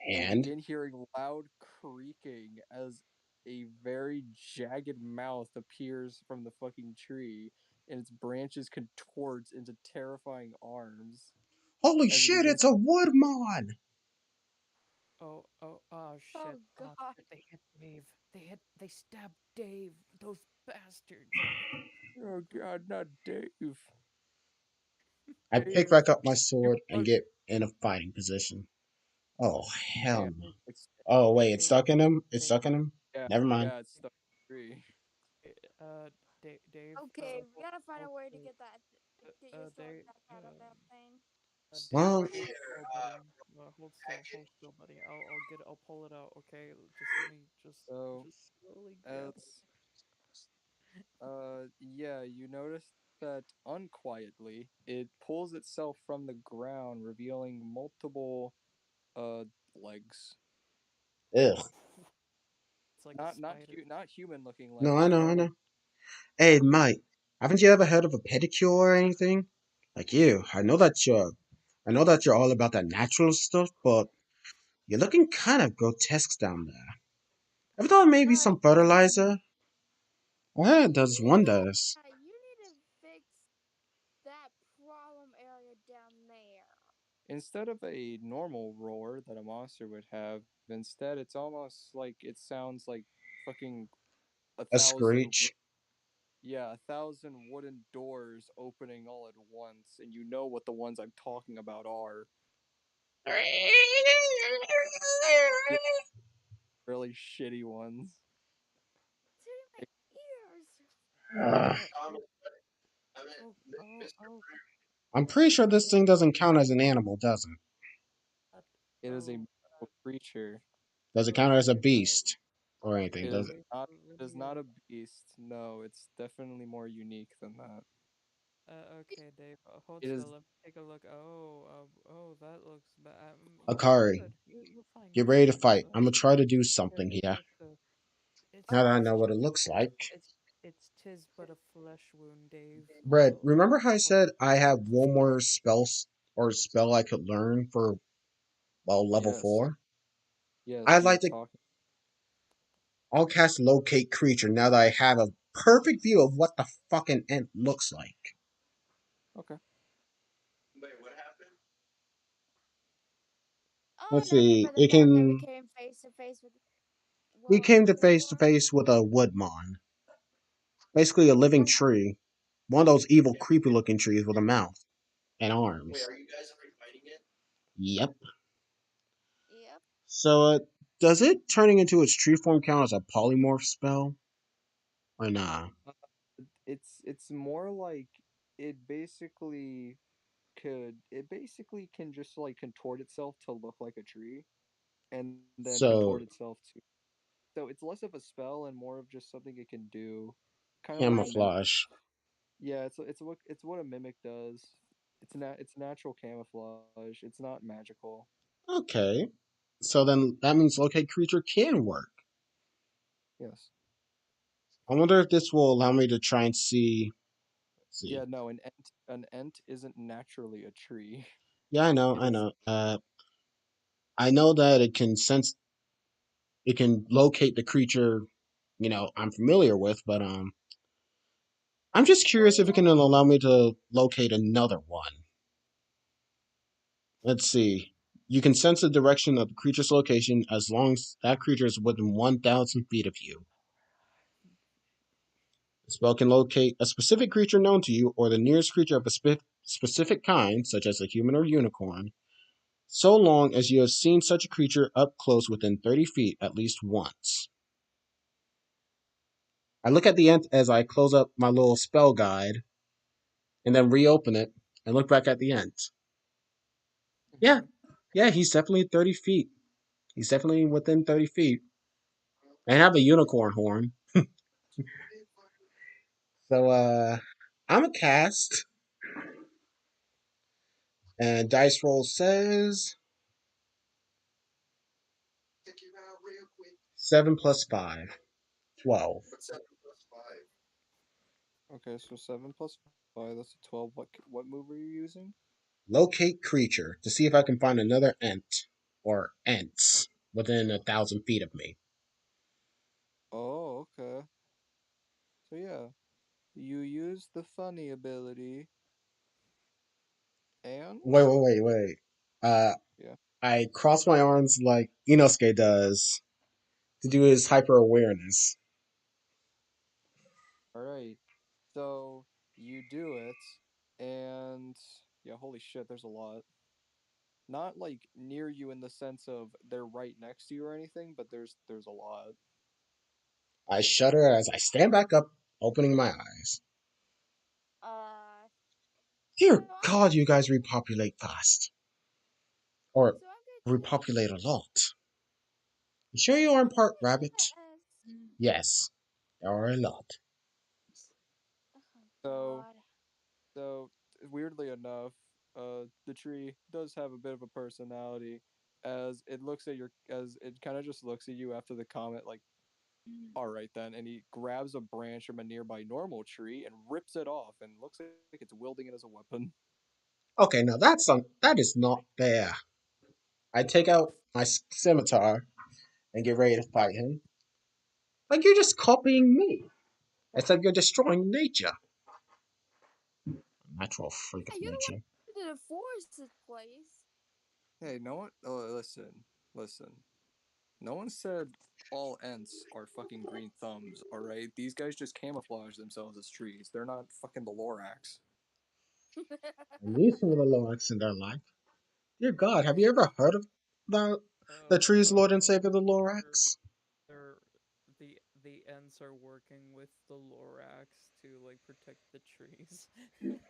Speaker 2: you
Speaker 1: And
Speaker 2: begin hearing loud creaking as a very jagged mouth appears from the fucking tree, and its branches contorts into terrifying arms
Speaker 1: holy
Speaker 2: as it
Speaker 1: shit,
Speaker 2: begins.
Speaker 1: it's a woodmon!
Speaker 3: Oh
Speaker 4: Oh
Speaker 3: shit. Oh
Speaker 4: god.
Speaker 3: shit, they hit Dave. They stabbed Dave. Those bastards.
Speaker 2: Oh god, not Dave.
Speaker 1: I pick
Speaker 2: Dave,
Speaker 1: back up my
Speaker 2: you
Speaker 1: sword and
Speaker 2: fuck.
Speaker 1: get in a fighting position. Oh hell
Speaker 2: And
Speaker 1: no.
Speaker 2: it's
Speaker 1: Oh wait, it's
Speaker 3: Dave,
Speaker 1: stuck in him? It's
Speaker 3: Dave,
Speaker 1: stuck in him?
Speaker 2: yeah,
Speaker 1: Never mind.
Speaker 2: yeah, it's stuck in the tree.
Speaker 3: Dave,
Speaker 4: We gotta find a way to get your sword
Speaker 3: Dave,
Speaker 4: back out of that thing.
Speaker 3: Dave,
Speaker 1: Well,
Speaker 3: hold still, buddy. Hold still, buddy. I'll pull it out. Okay, just let me,
Speaker 2: So
Speaker 3: just slowly grab it.
Speaker 2: as yeah, you notice that unquietly it pulls itself from the ground, revealing multiple uh legs.
Speaker 1: ugh.
Speaker 3: It's like a
Speaker 2: Not
Speaker 3: spider.
Speaker 2: not human looking
Speaker 1: No,
Speaker 2: legs,
Speaker 1: I
Speaker 2: just
Speaker 1: know,
Speaker 2: more
Speaker 1: I
Speaker 2: like
Speaker 1: know. Hey, Mike, haven't you ever heard of a pedicure or anything? Like you, I know that you're all about that natural stuff, but you're looking kind of grotesque down there. Ever thought maybe
Speaker 4: Alright,
Speaker 1: some fertilizer? Well, it does
Speaker 4: you
Speaker 1: wonders.
Speaker 4: you need to fix that problem area down there.
Speaker 2: instead of a normal roar that a monster would have, instead it's almost like it sounds like fucking a
Speaker 1: A
Speaker 2: thousand
Speaker 1: screech.
Speaker 2: yeah, a thousand wooden doors opening all at once, and you know what the ones I'm talking about are. Yeah, really shitty ones.
Speaker 4: To my ears.
Speaker 1: Ugh.
Speaker 3: Uh,
Speaker 5: Um, I mean,
Speaker 3: oh, oh,
Speaker 5: Mr.
Speaker 3: oh,
Speaker 1: I'm pretty sure this thing doesn't count as an animal, does it?
Speaker 3: uh,
Speaker 2: It is a
Speaker 3: oh.
Speaker 2: Well, creature.
Speaker 1: Does it count as a beast or anything?
Speaker 2: It
Speaker 1: Does
Speaker 2: is
Speaker 1: it?
Speaker 3: Wait,
Speaker 2: not. It is not
Speaker 3: video.
Speaker 2: a beast. No, it's definitely more unique than that.
Speaker 3: Okay, Dave. Hold
Speaker 2: It
Speaker 3: still.
Speaker 2: is.
Speaker 3: Let me take a look. Oh, that looks bad. You're
Speaker 1: Akari,
Speaker 3: good. You're fine.
Speaker 1: get
Speaker 3: You're
Speaker 1: ready to
Speaker 3: fine.
Speaker 1: fight. I'm gonna try to do
Speaker 3: Yeah,
Speaker 1: something here.
Speaker 3: it's
Speaker 1: Now that I
Speaker 3: it's
Speaker 1: know what
Speaker 3: just
Speaker 1: it looks like.
Speaker 3: it's tis but a flesh wound, Dave.
Speaker 1: Brett, remember how I
Speaker 3: Oh,
Speaker 1: said I have one more spell I could learn for level
Speaker 2: Yes.
Speaker 1: 4?
Speaker 2: Yes.
Speaker 1: I'd
Speaker 2: You were
Speaker 1: like to.
Speaker 2: talking.
Speaker 1: I'll cast Locate Creature now that I have a perfect view of what the fucking ant looks like.
Speaker 2: Okay.
Speaker 5: Wait, what happened?
Speaker 4: Oh
Speaker 1: Let's
Speaker 4: no, wait,
Speaker 1: see.
Speaker 4: but the
Speaker 1: It
Speaker 4: fact that we
Speaker 1: can.
Speaker 4: came face to face with
Speaker 1: We
Speaker 4: what
Speaker 1: came to
Speaker 4: Woodmore?
Speaker 1: face with a Woodmon, basically a living tree, one of those evil, creepy looking trees with a mouth and
Speaker 5: Wait,
Speaker 1: arms.
Speaker 5: are you guys already fighting it?
Speaker 1: Yep.
Speaker 4: Yep.
Speaker 1: So, does it turning into its tree form count as a polymorph spell or nah?
Speaker 2: Uh, it's more like it basically it basically can just like contort itself to look like a tree and then contort
Speaker 1: So
Speaker 2: itself to so it's less of a spell and more of just something it can do, kind of like a
Speaker 4: Like
Speaker 2: mimic.
Speaker 1: camouflage.
Speaker 2: Yeah, it's what a mimic does. It's natural camouflage. It's not magical.
Speaker 1: Okay. So then that means locate creature can work.
Speaker 2: Yes.
Speaker 1: I wonder if this will allow me to try and see. Let's
Speaker 2: Yeah,
Speaker 1: see.
Speaker 2: no, an ent isn't naturally a tree.
Speaker 1: Yeah, I know,
Speaker 2: It
Speaker 1: I
Speaker 2: is
Speaker 1: know. I know that it can sense, it can locate the creature, I'm familiar with, but I'm just
Speaker 4: well,
Speaker 1: curious
Speaker 4: you
Speaker 1: if it
Speaker 4: know
Speaker 1: can
Speaker 4: what?
Speaker 1: allow me to locate another one. Let's see. You can sense the direction of the creature's location as long as that creature is within 1,000 feet of you. The spell can locate a specific creature known to you or the nearest creature of a specific kind, such as a human or unicorn, so long as you have seen such a creature up close within 30 feet at least once. I look at the end as I close up my little spell guide and then reopen it and look back at the end. Yeah,
Speaker 2: Mhm.
Speaker 1: yeah, he's definitely 30 feet. He's definitely within 30 feet. And have a unicorn horn. So, I'm a cast, and Dice Roll says
Speaker 5: Check you out real quick.
Speaker 1: 7 plus 5, 12.
Speaker 5: What's 7 plus 5?
Speaker 2: Okay, so 7 plus 5, that's a 12. What move are you using?
Speaker 1: Locate creature to see if I can find another ent or ents within 1,000 feet of me.
Speaker 2: Oh, okay. So yeah, you use the funny ability, and
Speaker 1: Wait. Uh,
Speaker 2: yeah.
Speaker 1: I cross my arms like Inosuke does to do his hyper awareness.
Speaker 2: All right. So you do it, and yeah, holy shit, there's a lot. Not like near you in the sense of they're right next to you or anything, but there's a lot.
Speaker 1: I shudder as I stand back up, opening my eyes.
Speaker 4: Uh, so
Speaker 1: Dear
Speaker 4: I'm
Speaker 1: God,
Speaker 4: gonna
Speaker 1: you guys repopulate fast. Or
Speaker 4: so I'm gonna
Speaker 1: repopulate a lot. You sure you aren't part rabbit?
Speaker 4: ask.
Speaker 1: Yes, there are a lot.
Speaker 4: Oh
Speaker 2: So
Speaker 4: God.
Speaker 2: so weirdly enough, the tree does have a bit of a personality, as it looks at your as it kind of just looks at you after the comment like, all right then, and he grabs a branch from a nearby normal tree and rips it off and looks like it's wielding it as a weapon.
Speaker 1: Okay, now that is not fair. I take out my scimitar and get ready to fight him. Like you're just copying me. Except you're destroying nature. Natural freak
Speaker 4: Yeah,
Speaker 1: of
Speaker 4: you're the
Speaker 1: nature.
Speaker 4: one who did a forest place.
Speaker 2: Hey, no one. Oh, listen. No one said all Ents are fucking green thumbs. All right, these guys just camouflage themselves as trees. They're not fucking the Lorax.
Speaker 1: I need some of the Lorax in their life. Dear God, have you ever heard of the the tree's Lord and Savior, the
Speaker 3: They're
Speaker 1: Lorax?
Speaker 3: they're the ends are working with the Lorax to like protect the trees.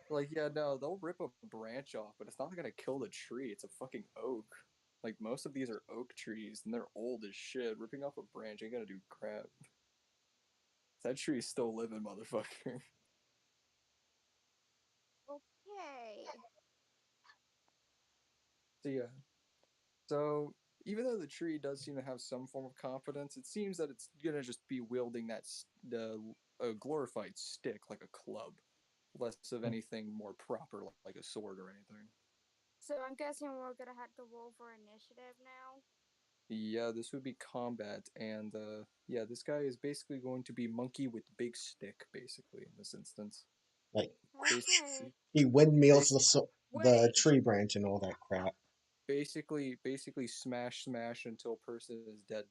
Speaker 2: Like, yeah, no, they'll rip a branch off, but it's not gonna kill the tree. It's a fucking oak. Like most of these are oak trees and they're old as shit. Ripping off a branch ain't gonna do crap. That tree's still living, motherfucker.
Speaker 4: Okay.
Speaker 2: So yeah. So even though the tree does seem to have some form of confidence, it seems that it's gonna just be wielding the a glorified stick like a club, less of anything more proper like a sword or anything.
Speaker 4: So I'm guessing we're gonna have to roll for initiative now.
Speaker 2: Yeah, this would be combat, and yeah, this guy is basically going to be monkey with big stick, basically in this instance.
Speaker 1: Like
Speaker 4: Okay.
Speaker 1: he windmills
Speaker 2: Bas-
Speaker 1: the
Speaker 4: Wait.
Speaker 1: tree branch and all that crap.
Speaker 2: basically smash smash until person is dead.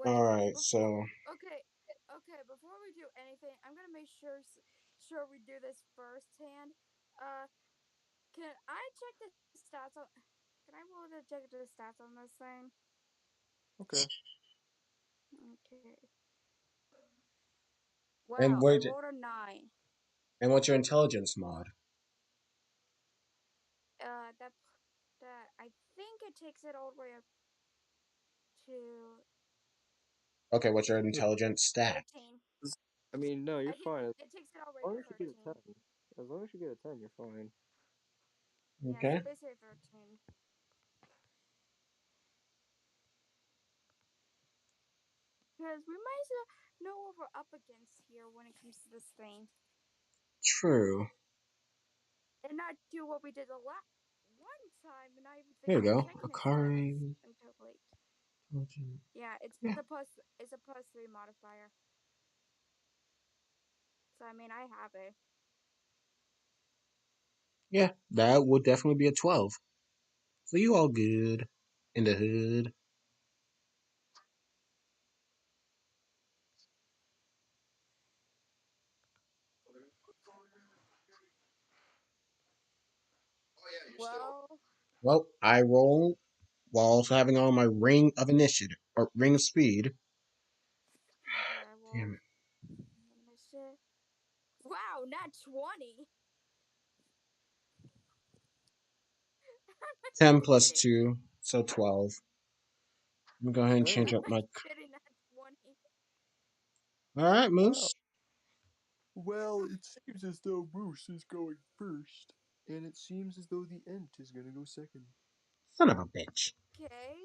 Speaker 1: All
Speaker 4: Wait.
Speaker 1: right,
Speaker 4: Before.
Speaker 1: so
Speaker 4: Okay. Okay. Before we do anything, I'm gonna make sure we do this firsthand. Can I check the stats on? Can I roll to check the stats on this thing?
Speaker 2: Okay.
Speaker 4: Okay.
Speaker 1: and
Speaker 4: Wow, I
Speaker 1: where
Speaker 4: rolled a 9.
Speaker 1: and what's your intelligence mod?
Speaker 4: That I think it takes it all the way up to
Speaker 1: Okay, what's your intelligence stat?
Speaker 4: 13.
Speaker 2: I mean, no, you're fine. As
Speaker 4: It takes it all the way
Speaker 2: long
Speaker 4: to
Speaker 2: as you get a
Speaker 4: 13.
Speaker 2: 10. As long as you get a 10, you're fine.
Speaker 4: Yeah, so
Speaker 1: Okay,
Speaker 4: basically 13. Because we might as well know what we're up against here when it comes to this thing.
Speaker 1: true.
Speaker 4: And not do what we did the last one time and not even
Speaker 1: There
Speaker 4: think
Speaker 1: you
Speaker 4: about
Speaker 1: go.
Speaker 4: checking his stats
Speaker 1: Akari.
Speaker 4: until late.
Speaker 1: Intelligence.
Speaker 4: Yeah,
Speaker 1: Yeah,
Speaker 4: it's a plus 3 modifier. So I mean I have it.
Speaker 1: yeah, that would definitely be a 12. So you all good in the hood.
Speaker 5: Oh yeah, you're still.
Speaker 4: Well,
Speaker 1: Well, I roll while also having on my ring of initiative or ring of speed.
Speaker 4: okay, I
Speaker 1: Damn
Speaker 4: rolled
Speaker 1: it.
Speaker 4: initiative. Wow, not 20.
Speaker 1: 10 plus
Speaker 4: Kidding.
Speaker 1: 2, so 12. Let me go ahead and change
Speaker 2: Okay.
Speaker 1: up
Speaker 4: Am I
Speaker 1: my.
Speaker 4: kidding? Not 20.
Speaker 1: All right,
Speaker 2: Wow.
Speaker 1: Moose.
Speaker 2: Well, it seems as though Moose is going first, and it seems as though the Ent is gonna go second.
Speaker 1: Son of a bitch.
Speaker 4: Okay.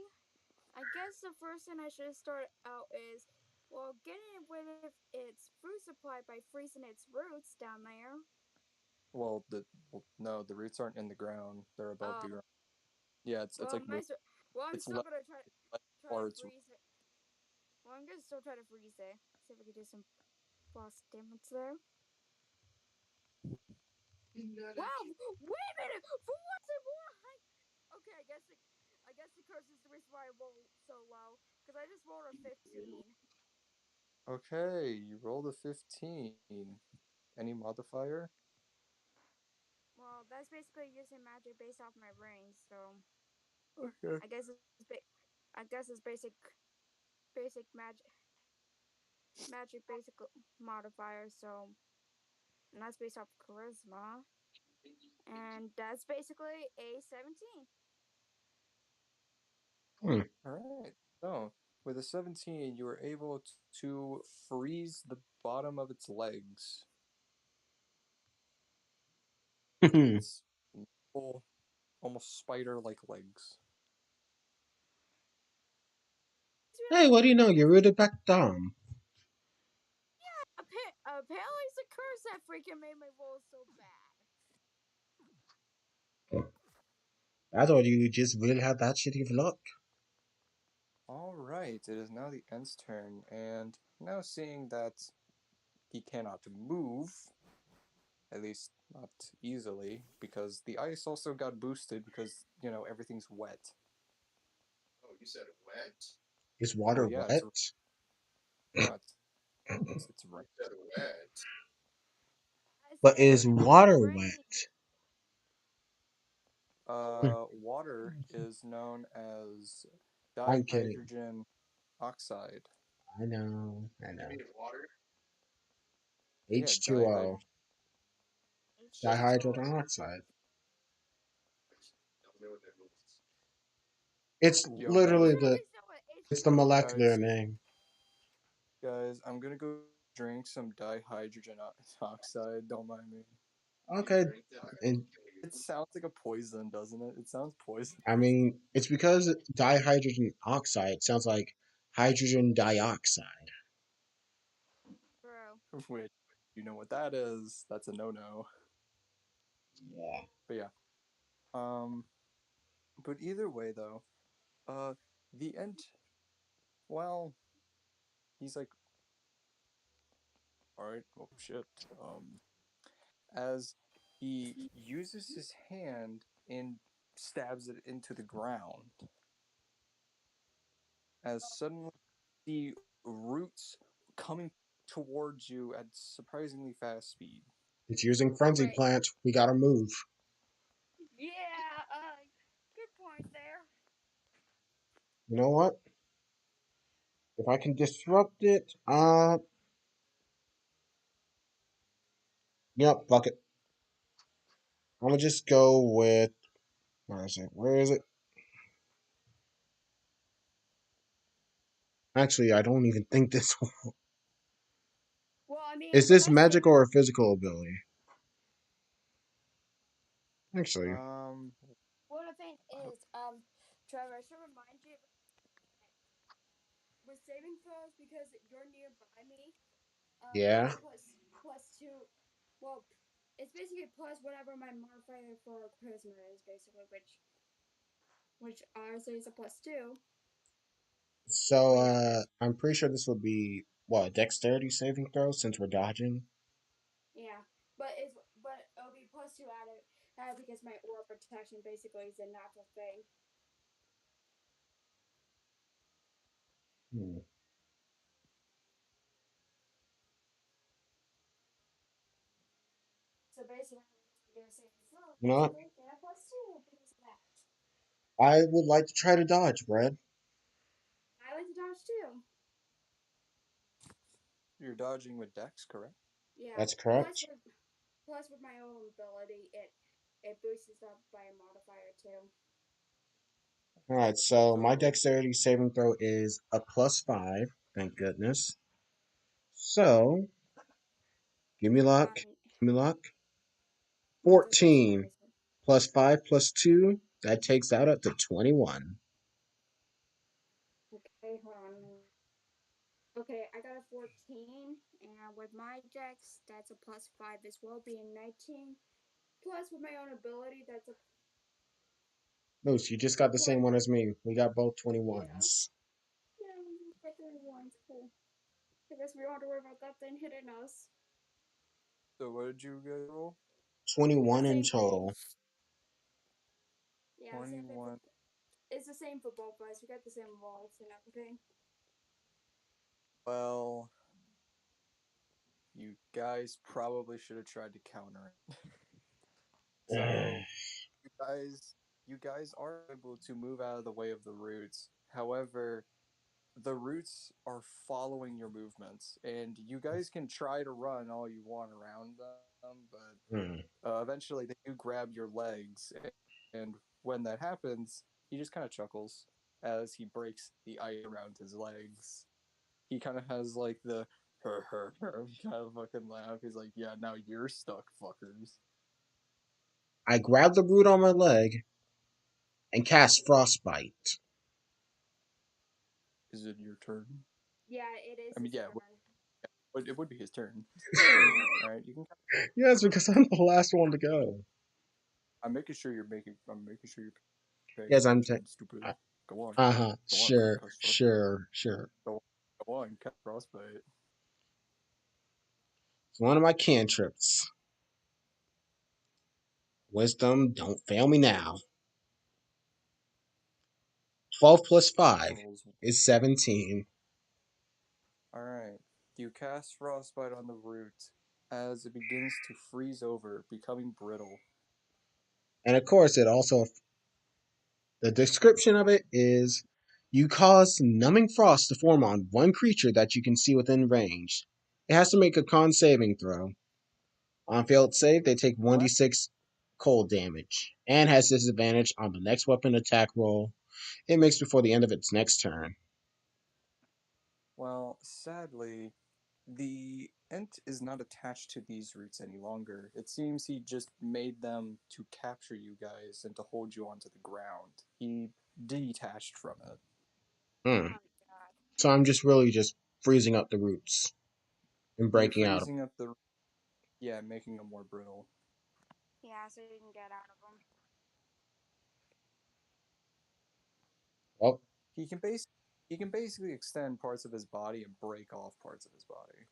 Speaker 4: I guess the first thing I should start out is, well, getting rid of its food supply by freezing its roots down there.
Speaker 2: No, the roots aren't in the ground; they're above the
Speaker 4: Oh,
Speaker 2: ground. Yeah, it's
Speaker 4: well,
Speaker 2: like moving.
Speaker 4: well, I'm
Speaker 2: It's
Speaker 4: still
Speaker 2: left,
Speaker 4: gonna
Speaker 2: left
Speaker 4: try to
Speaker 2: or it's
Speaker 4: freeze it. Well, I'm gonna still try to freeze it. See if we can do some boss damage there.
Speaker 5: Not
Speaker 4: Wow!
Speaker 5: again.
Speaker 4: Wait a minute! For once in more, okay. I guess the curse is the reason why I rolled so low because I just rolled a 15.
Speaker 2: okay. You rolled a 15. Any modifier?
Speaker 4: Well, that's basically using magic based off my ring, so
Speaker 2: Okay.
Speaker 4: I guess I guess it's basic magic basic modifier. So and that's based off charisma, and that's basically a 17.
Speaker 1: Hmm.
Speaker 2: All right. So with a 17, you were able to freeze the bottom of its legs. Its full, almost spider-like legs.
Speaker 4: It's really
Speaker 1: Hey, what do you know? You're
Speaker 4: it's
Speaker 1: rooted back down.
Speaker 4: apparently it's a curse that freaking made my roll so bad.
Speaker 1: I thought you just really had that shitty of luck.
Speaker 2: All right. It is now the Ent's turn, and now seeing that he cannot move, at least not easily, because the ice also got boosted because everything's wet.
Speaker 5: Oh, you said wet.
Speaker 1: Is
Speaker 2: Well,
Speaker 1: water
Speaker 2: yeah,
Speaker 1: wet?
Speaker 2: no, it's rain.
Speaker 5: You said wet.
Speaker 4: I
Speaker 1: But
Speaker 4: said
Speaker 1: is
Speaker 2: But
Speaker 1: water
Speaker 4: rain.
Speaker 1: wet?
Speaker 2: water is known as
Speaker 1: I'm kidding.
Speaker 2: dihydrogen oxide.
Speaker 1: I know. I
Speaker 5: You
Speaker 1: know.
Speaker 5: mean water?
Speaker 2: Yeah,
Speaker 1: H2O.
Speaker 4: H2O.
Speaker 1: Dihydrogen oxide.
Speaker 5: I don't know what that means.
Speaker 1: It's
Speaker 2: Yo,
Speaker 1: literally
Speaker 2: guys,
Speaker 1: it's the molecular
Speaker 2: guys,
Speaker 1: name.
Speaker 2: guys, I'm gonna go drink some dihydrogen oxide. Don't mind me.
Speaker 1: Okay, and
Speaker 2: It sounds like a poison, doesn't it? It sounds poison.
Speaker 1: I mean it's because dihydrogen oxide sounds like hydrogen dioxide.
Speaker 4: Bro.
Speaker 2: Which, you know what that is? That's a no-no.
Speaker 1: Yeah.
Speaker 2: But yeah. Um. But either way, though, uh, the end. Well, he's like, all right, well, shit. As he uses his hand and stabs it into the ground, as suddenly the roots coming towards you at surprisingly fast speed.
Speaker 1: It's using frenzy
Speaker 4: Great.
Speaker 1: plant. We gotta move.
Speaker 4: Yeah, good point there.
Speaker 1: You know what? If I can disrupt it, yep, fuck it. I'm gonna just go with where is it? Where is it? Actually, I don't even think this
Speaker 4: Well, I mean,
Speaker 1: is
Speaker 4: the
Speaker 1: this
Speaker 4: best
Speaker 1: magic
Speaker 4: thing.
Speaker 1: or a physical ability. Actually,
Speaker 2: Um,
Speaker 4: Well, the thing is, Trevor, I should remind you with saving throws because you're nearby me.
Speaker 1: yeah.
Speaker 4: It's plus two. Well, it's basically plus whatever my modifier for charisma is, basically, which ours is a plus two.
Speaker 1: So
Speaker 4: But yeah,
Speaker 1: I'm pretty sure this will be what dexterity saving throw since we're dodging.
Speaker 4: yeah. But it'll be plus two out of because my aura protection basically is a natural thing.
Speaker 1: Hmm.
Speaker 4: So basically, you're gonna say throw
Speaker 1: You know what?
Speaker 4: basically get a plus two because of that.
Speaker 1: I would like to try to dodge, Brad.
Speaker 4: I like to dodge too.
Speaker 2: you're dodging with Dex, correct?
Speaker 4: Yeah.
Speaker 1: That's correct.
Speaker 4: Plus with my own ability, it boosts it up by a modifier too.
Speaker 1: All right. So my
Speaker 2: So,
Speaker 1: dexterity saving throw is a +5. Thank goodness. So give me luck.
Speaker 4: Um,
Speaker 1: Give me luck.
Speaker 4: mine's a plus five
Speaker 1: 14
Speaker 4: as well.
Speaker 1: +5 +2. That takes out up to 21.
Speaker 4: Okay, hold on. Okay, I got a 14, and with my dex, that's a plus five as well, being 19. Plus with my own ability, that's a
Speaker 1: Moose, you just got the
Speaker 4: plus.
Speaker 1: same one as me. We got both
Speaker 4: Yeah,
Speaker 1: 21s.
Speaker 4: yeah, we got 31. Cool. I guess we don't have to worry about that thing hitting us.
Speaker 2: so what did you guys roll?
Speaker 1: 21 in
Speaker 4: Same thing.
Speaker 1: total.
Speaker 4: Yeah, same thing for.
Speaker 2: 21.
Speaker 4: It's the same for both of us. We got the same rolls and everything.
Speaker 2: Well, you guys probably should have tried to counter it. So, guys, you guys are able to move out of the way of the roots. However, the roots are following your movements, and you guys can try to run all you want around them, but
Speaker 1: Hmm.
Speaker 2: eventually they do grab your legs, and when that happens, he just kind of chuckles as he breaks the ice around his legs. He kind of has like the kind of fucking laugh. He's like, "Yeah, now you're stuck, fuckers."
Speaker 1: I grab the root on my leg and cast Frostbite.
Speaker 2: Is it your turn?
Speaker 4: Yeah, it is
Speaker 2: I mean,
Speaker 4: his
Speaker 2: yeah,
Speaker 4: turn.
Speaker 2: it would be his turn. All right, you can.
Speaker 1: Yes, because I'm the last one to go.
Speaker 2: I'm making sure you're making. I'm making sure you're paying
Speaker 1: Yes,
Speaker 2: attention, stupid. Go
Speaker 1: Uh-huh.
Speaker 2: on,
Speaker 1: Sure,
Speaker 2: cast frost.
Speaker 1: sure, sure.
Speaker 2: Go on, cast frostbite.
Speaker 1: It's one of my cantrips. Wisdom, don't fail me now. 12 plus 5
Speaker 2: Rolls.
Speaker 1: is 17.
Speaker 2: All right, you cast frostbite on the root as it begins to freeze over, becoming brittle.
Speaker 1: And of course, it also, the description of it is you cause numbing frost to form on one creature that you can see within range. It has to make a con saving throw. On failed save, they take
Speaker 2: What?
Speaker 1: 1d6 cold damage and has disadvantage on the next weapon attack roll it makes before the end of its next turn.
Speaker 2: Well, sadly, the ent is not attached to these roots any longer. It seems he just made them to capture you guys and to hold you onto the ground. He detached from it.
Speaker 1: Hmm.
Speaker 4: Oh god.
Speaker 1: So I'm just really just freezing up the roots and
Speaker 2: You're
Speaker 1: breaking out of
Speaker 2: freezing up the, yeah, making them more brittle.
Speaker 4: Yeah, so you can get out of them.
Speaker 1: well,
Speaker 2: He can basically extend parts of his body and break off parts of his body.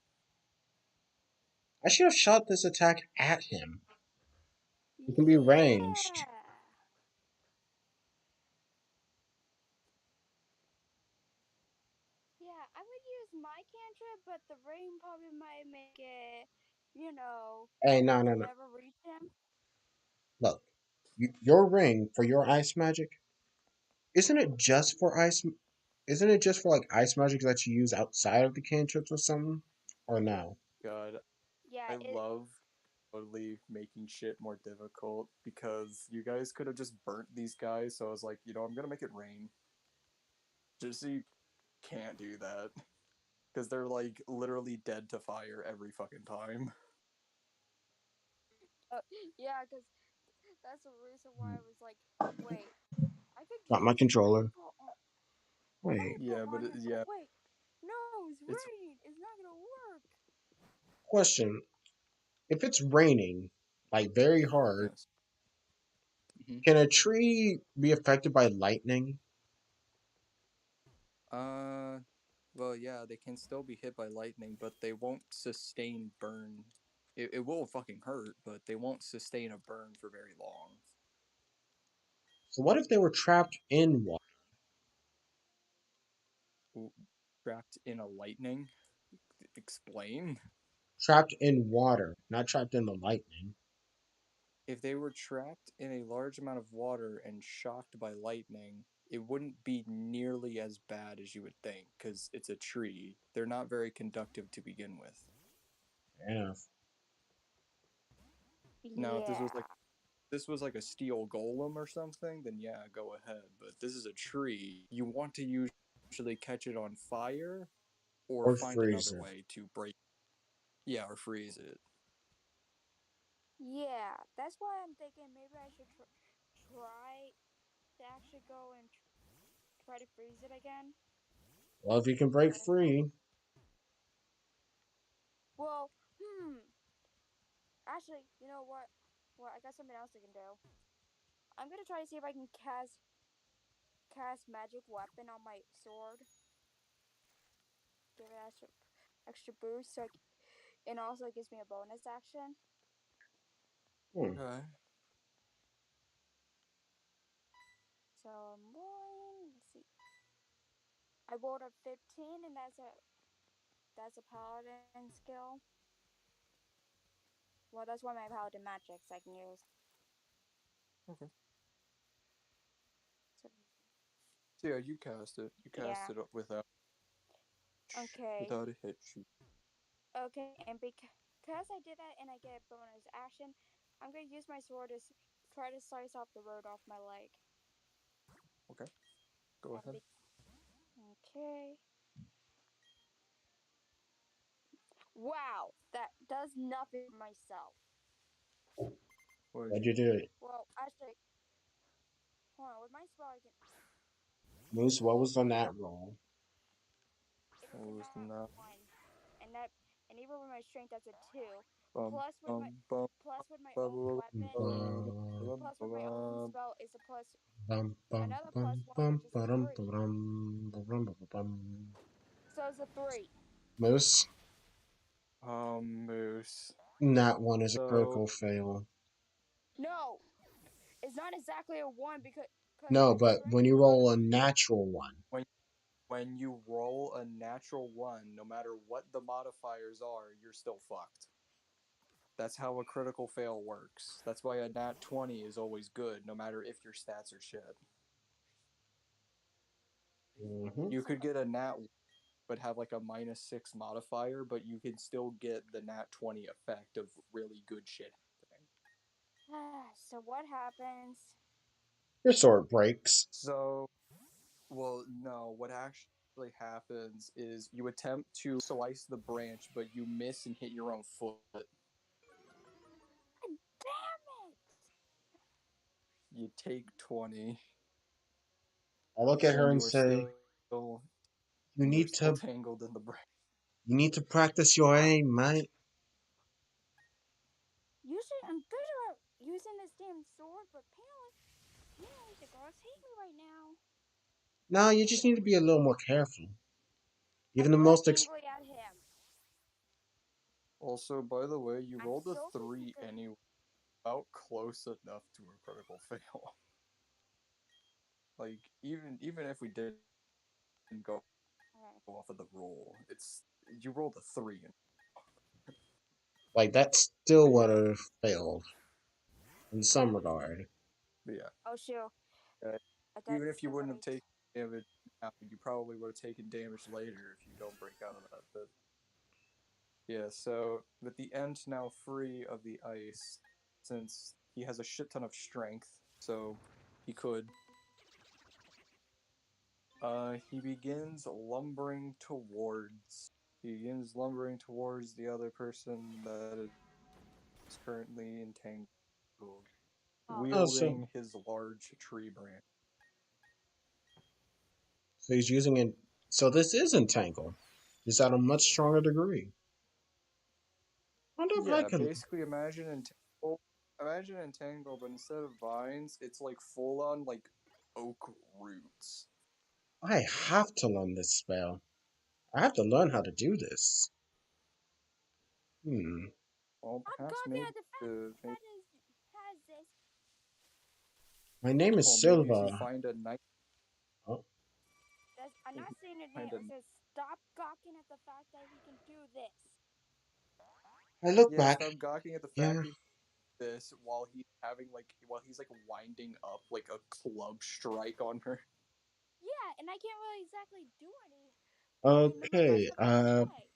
Speaker 1: I should have shot this attack at him. It can be ranged.
Speaker 4: Yeah. Yeah, I would use my cantrip, but the rain probably might make it, you know,
Speaker 1: Hey, no, no, no.
Speaker 4: never reach him.
Speaker 1: Look, your ring for your ice magic, isn't it just for ice? Isn't it just for like ice magic that you use outside of the cantrips or something? Or no?
Speaker 2: God,
Speaker 4: Yeah,
Speaker 2: I
Speaker 4: it.
Speaker 2: love totally making shit more difficult because you guys could have just burnt these guys. So I was like, I'm gonna make it rain. Just so you can't do that because they're like literally dead to fire every fucking time.
Speaker 4: Yeah, because that's the reason why I was like, wait, I could
Speaker 1: Not my
Speaker 4: use
Speaker 1: controller. Wait,
Speaker 2: Yeah,
Speaker 4: rainbow
Speaker 2: but
Speaker 4: on him, but
Speaker 2: yeah,
Speaker 4: wait, no, it's
Speaker 2: it's
Speaker 4: raining. It's not gonna work.
Speaker 1: question. If it's raining, like very hard,
Speaker 2: yes. Hmm.
Speaker 1: can a tree be affected by lightning?
Speaker 2: Uh, well, yeah, they can still be hit by lightning, but they won't sustain burn. It will fucking hurt, but they won't sustain a burn for very long.
Speaker 1: So what if they were trapped in water?
Speaker 2: Trapped in a lightning? Explain.
Speaker 1: Trapped in water, not trapped in the lightning.
Speaker 2: If they were trapped in a large amount of water and shocked by lightning, it wouldn't be nearly as bad as you would think, because it's a tree. They're not very conductive to begin with.
Speaker 1: Fair enough.
Speaker 2: Now, if
Speaker 4: Yeah.
Speaker 2: this was like a steel golem or something, then yeah, go ahead. But this is a tree. You want to usually catch it on fire or
Speaker 1: Or
Speaker 2: find another
Speaker 1: freezer.
Speaker 2: way to break. Yeah, or freeze it.
Speaker 4: Yeah, that's why I'm thinking maybe I should try to actually go and try to freeze it again.
Speaker 1: Well, if you can break
Speaker 4: But
Speaker 1: free,
Speaker 4: well, actually, you know what? Well, I got something else I can do. I'm gonna try to see if I can cast magic weapon on my sword. Give it extra boost, and also it gives me a bonus action.
Speaker 1: hmm,
Speaker 2: Okay.
Speaker 4: So I'm rolling. Let's see. I rolled a 15, and that's a paladin skill. Well, that's one of my paladin magics I can use.
Speaker 2: Okay.
Speaker 4: So
Speaker 2: So yeah, you cast it. You cast
Speaker 4: yeah.
Speaker 2: it
Speaker 4: Okay.
Speaker 2: without a hit.
Speaker 4: Okay, and because I did that and I get a bonus action, I'm gonna use my sword to try to slice off the road off my leg.
Speaker 2: Okay. Go
Speaker 4: And
Speaker 2: ahead.
Speaker 4: okay. Wow, that does nothing for myself.
Speaker 2: What did
Speaker 1: why'd
Speaker 2: you
Speaker 1: you do it?
Speaker 4: Well, actually, hold on. With my spell, I can.
Speaker 1: Moose, what was on that roll?
Speaker 4: It is a
Speaker 2: What was
Speaker 4: nat
Speaker 2: that?
Speaker 4: one, and that, and even with my strength, that's a two.
Speaker 2: Bum
Speaker 4: Plus with my,
Speaker 2: bum bum
Speaker 4: plus with my own
Speaker 2: bum
Speaker 4: weapon,
Speaker 1: Bum,
Speaker 4: plus with my own spell is a plus
Speaker 1: bum, bum,
Speaker 4: another
Speaker 1: bum,
Speaker 4: plus one,
Speaker 1: bum,
Speaker 4: which is a
Speaker 1: ba-dum,
Speaker 4: three.
Speaker 1: ba-dum, ba-dum, ba-dum.
Speaker 4: So it's a three.
Speaker 1: Moose,
Speaker 2: Moose.
Speaker 1: that one is a
Speaker 2: So
Speaker 1: critical fail.
Speaker 4: No, it's not exactly a one because
Speaker 1: No,
Speaker 4: my
Speaker 1: but when
Speaker 4: strength
Speaker 1: you roll a
Speaker 4: modifier.
Speaker 1: natural one,
Speaker 2: when when you roll a natural one, no matter what the modifiers are, you're still fucked. That's how a critical fail works. That's why a nat 20 is always good, no matter if your stats are shit.
Speaker 1: hmm,
Speaker 2: You could get a nat but have like a -6 modifier, but you can still get the nat 20 effect of really good shit happening.
Speaker 4: So what happens?
Speaker 1: your sword breaks.
Speaker 2: So Well, no. What actually happens is you attempt to slice the branch, but you miss and hit your own foot.
Speaker 6: Damn it!
Speaker 2: You take 20,
Speaker 1: I look at her
Speaker 2: and
Speaker 1: and
Speaker 2: you are
Speaker 1: say, "You
Speaker 2: you are
Speaker 1: need
Speaker 2: still
Speaker 1: to,
Speaker 2: tangled in the branch.
Speaker 1: you need to practice your aim, mate."
Speaker 6: Usually I'm good at using this damn sword, but apparently the girls hate me right now.
Speaker 1: No, you just need to be a little more careful.
Speaker 6: I'm
Speaker 1: Even the
Speaker 6: good
Speaker 1: most
Speaker 6: angry at him.
Speaker 2: Also, by the way, you
Speaker 6: I'm
Speaker 2: rolled a
Speaker 6: so
Speaker 2: 3
Speaker 6: physically.
Speaker 2: anyway, about close enough to a critical fail. Like even if we didn't go
Speaker 6: Okay.
Speaker 2: off of the roll, it's you rolled a 3.
Speaker 1: like that still
Speaker 2: But
Speaker 1: would
Speaker 2: yeah,
Speaker 1: have failed in some regard.
Speaker 2: but yeah.
Speaker 6: Oh shoot!
Speaker 2: Uh, Even
Speaker 6: That's
Speaker 2: if you wouldn't have
Speaker 6: right.
Speaker 2: taken damage now, you probably would have taken damage later if you don't break out of that. But yeah, so with the Ent now free of the ice, since he has a shit ton of strength, so he could. He begins lumbering towards. He begins lumbering towards the other person that is currently entangled,
Speaker 6: Oh.
Speaker 1: Oh, so
Speaker 2: wielding his large tree branch.
Speaker 1: so he's using it. So this is entangle, just at a much stronger degree. I wonder if I
Speaker 2: Yeah,
Speaker 1: could.
Speaker 2: basically imagine entangle. Imagine entangle, but instead of vines, it's like full on like oak roots.
Speaker 1: I have to learn this spell. I have to learn how to do this. Hmm.
Speaker 2: Well,
Speaker 6: I'm
Speaker 2: perhaps
Speaker 6: gawking
Speaker 2: maybe
Speaker 6: at the fact
Speaker 2: maybe
Speaker 6: that is has this.
Speaker 1: My name is
Speaker 2: well maybe if you
Speaker 1: Silva.
Speaker 2: find a nice
Speaker 1: Oh,
Speaker 6: I'm not saying a name.
Speaker 2: find a
Speaker 6: It says stop gawking at the fact that he can do this.
Speaker 1: I look
Speaker 2: yeah,
Speaker 1: back.
Speaker 2: stop gawking at the fact
Speaker 1: Yeah.
Speaker 2: that this while he's like winding up like a club strike on her.
Speaker 6: Yeah, and I can't really exactly do anything much
Speaker 1: Okay.
Speaker 6: with my strike.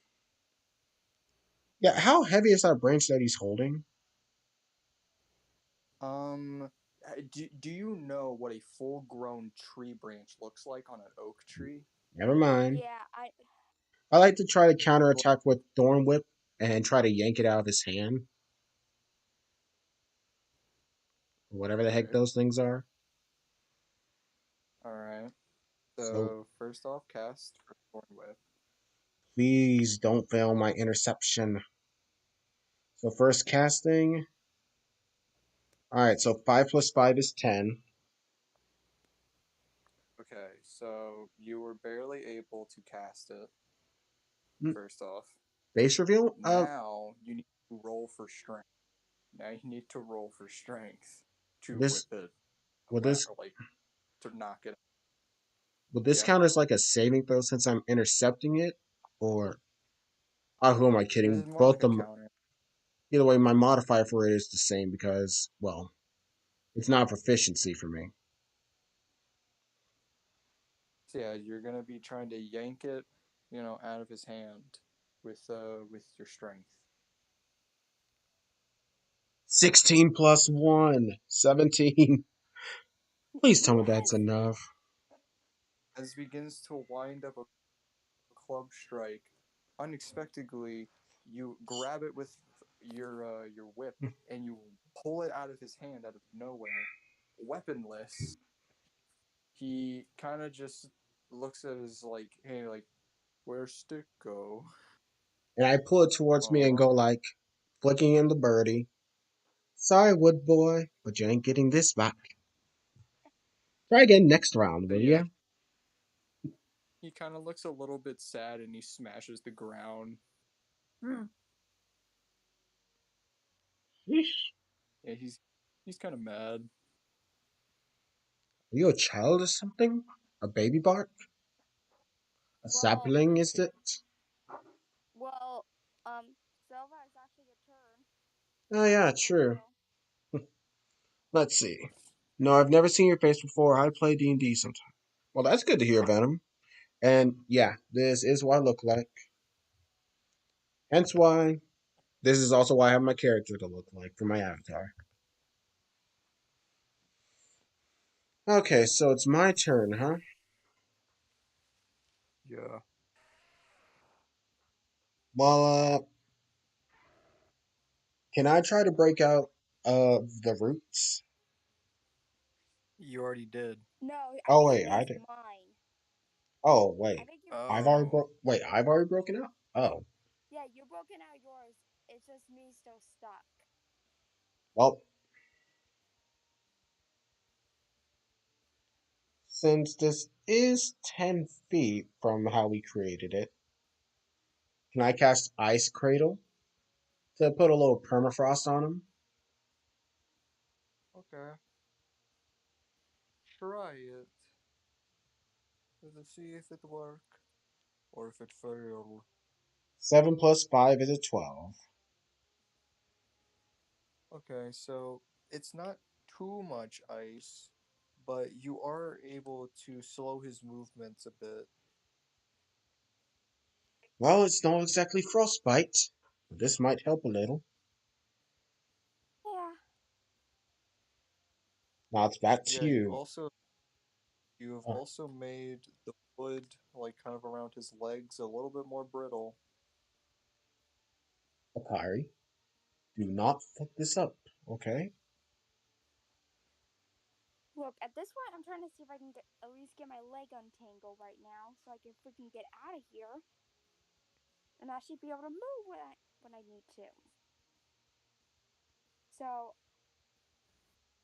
Speaker 1: Yeah. How heavy is that branch that he's holding?
Speaker 2: Um, do you know what a full grown tree branch looks like on an oak tree?
Speaker 1: Never mind.
Speaker 6: Yeah,
Speaker 1: I like to try to counterattack with Thorn Whip and try to yank it out of his hand, or whatever the heck
Speaker 2: Okay.
Speaker 1: those things are.
Speaker 2: All right.
Speaker 1: So
Speaker 2: So first off, cast for Thorn Whip.
Speaker 1: please don't fail my interception. So first casting. All right. So 5 + 5 is 10.
Speaker 2: Okay, so you were barely able to cast it.
Speaker 1: Hmm,
Speaker 2: First off,
Speaker 1: Base reveal.
Speaker 2: now you need to roll for strength. Now you need to roll for strength to
Speaker 1: This
Speaker 2: whip it
Speaker 1: will
Speaker 2: around,
Speaker 1: this
Speaker 2: or like to knock it.
Speaker 1: will this
Speaker 2: Yeah,
Speaker 1: count as like a saving throw since I'm intercepting it, or who am I
Speaker 2: this
Speaker 1: kidding?
Speaker 2: is more
Speaker 1: Both
Speaker 2: like a
Speaker 1: them.
Speaker 2: counter.
Speaker 1: Either way, my modifier for it is the same because well, it's not proficiency for me.
Speaker 2: So yeah, you're gonna be trying to yank it, out of his hand with your strength.
Speaker 1: 16 + 1, 17. Please tell me that's
Speaker 6: yes.
Speaker 1: enough.
Speaker 2: As begins to wind up a club strike, unexpectedly you grab it with your whip and you pull it out of his hand out of nowhere, weaponless. He kind of just looks at his like, hey, like, where's stick go?
Speaker 1: And I pull it towards me and
Speaker 2: Aw.
Speaker 1: go like, flicking in the birdie. Sorry, wood boy, but you ain't getting this back. Try again next round,
Speaker 2: But
Speaker 1: will
Speaker 2: yeah,
Speaker 1: ya?
Speaker 2: he kind of looks a little bit sad and he smashes the ground.
Speaker 1: Yeesh.
Speaker 2: Yeah, he's kind of mad.
Speaker 1: Are you a child or something? A baby bark? A
Speaker 6: Well,
Speaker 1: sapling, is it?
Speaker 6: well, Silva is actually a turn.
Speaker 1: Oh yeah,
Speaker 6: So
Speaker 1: true. Let's see. No, I've never seen your face before. I play D&D sometime. Well, that's good to hear, Venom. And yeah, this is what I look like. Hence why this is also why I have my character to look like for my avatar. Okay, so it's my turn, huh?
Speaker 2: Yeah.
Speaker 1: Well, can I try to break out of the roots?
Speaker 2: You already did.
Speaker 6: No, I
Speaker 1: Oh
Speaker 6: think he
Speaker 1: wait, I
Speaker 6: means
Speaker 1: did.
Speaker 6: mine.
Speaker 1: Oh
Speaker 6: I
Speaker 1: wait,
Speaker 6: think you're.
Speaker 1: I've already
Speaker 2: Oh.
Speaker 1: broke. Wait, I've already broken out. Oh
Speaker 6: Yeah, you're broken out yours. It's just me still stuck.
Speaker 1: well, since this is 10 feet from how we created it, can I cast Ice Cradle to put a little permafrost on him?
Speaker 2: Okay. Try it. Let's see if it work or if it failed.
Speaker 1: 7 plus 5 is a 12.
Speaker 2: Okay, so it's not too much ice, but you are able to slow his movements a bit.
Speaker 1: Well, it's not exactly frostbite. But this might help a little.
Speaker 6: Yeah.
Speaker 1: Now it's back to
Speaker 2: Yeah,
Speaker 1: you.
Speaker 2: you have
Speaker 1: Uh,
Speaker 2: also made the wood like kind of around his legs a little bit more brittle.
Speaker 1: Akari, do not fuck this up, okay?
Speaker 6: Look, at this point, I'm trying to see if I can at least get my leg untangled right now, so I can freaking get out of here, and I should be able to move when I need to. So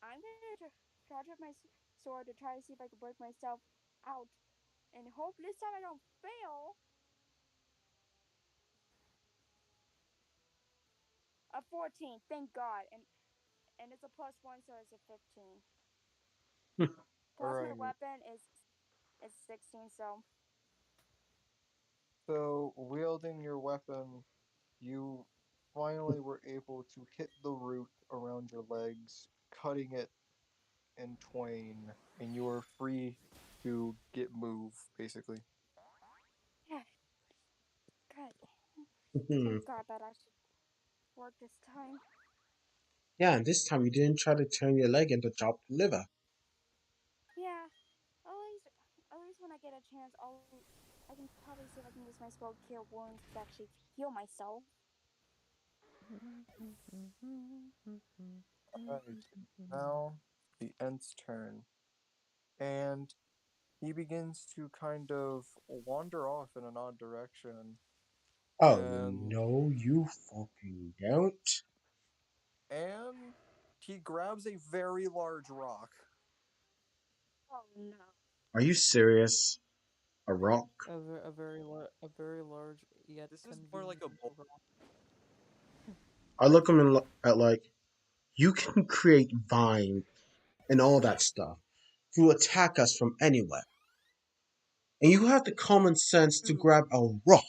Speaker 6: I'm gonna charge up my sword to try to see if I can break myself out, and hope this time I don't fail. A 14, thank God, and it's a +1, so it's a 15. Plus my
Speaker 2: Alright,
Speaker 6: weapon is 16, so
Speaker 2: so wielding your weapon, you finally were able to hit the root around your legs, cutting it in twain, and you are free to get move, basically.
Speaker 6: yeah, good.
Speaker 1: Hmm.
Speaker 6: Thank God that actually worked this time.
Speaker 1: Yeah, and this time you didn't try to turn your leg into chopped liver.
Speaker 6: Yeah, at least at least when I get a chance, I can probably see if I can use my spell cure wounds to actually heal myself.
Speaker 2: Alright, now the Ent's turn. And he begins to kind of wander off in an odd direction.
Speaker 1: Oh
Speaker 2: And
Speaker 1: no, you fucking don't.
Speaker 2: and he grabs a very large rock.
Speaker 6: Oh no.
Speaker 1: Are you serious? A rock?
Speaker 3: A very large yet
Speaker 2: This is more like
Speaker 3: convenient
Speaker 2: a bowl.
Speaker 3: rock.
Speaker 1: I look him at like, you can create vine and all that stuff to attack us from anywhere. And you have the common sense to
Speaker 3: True.
Speaker 1: grab a rock.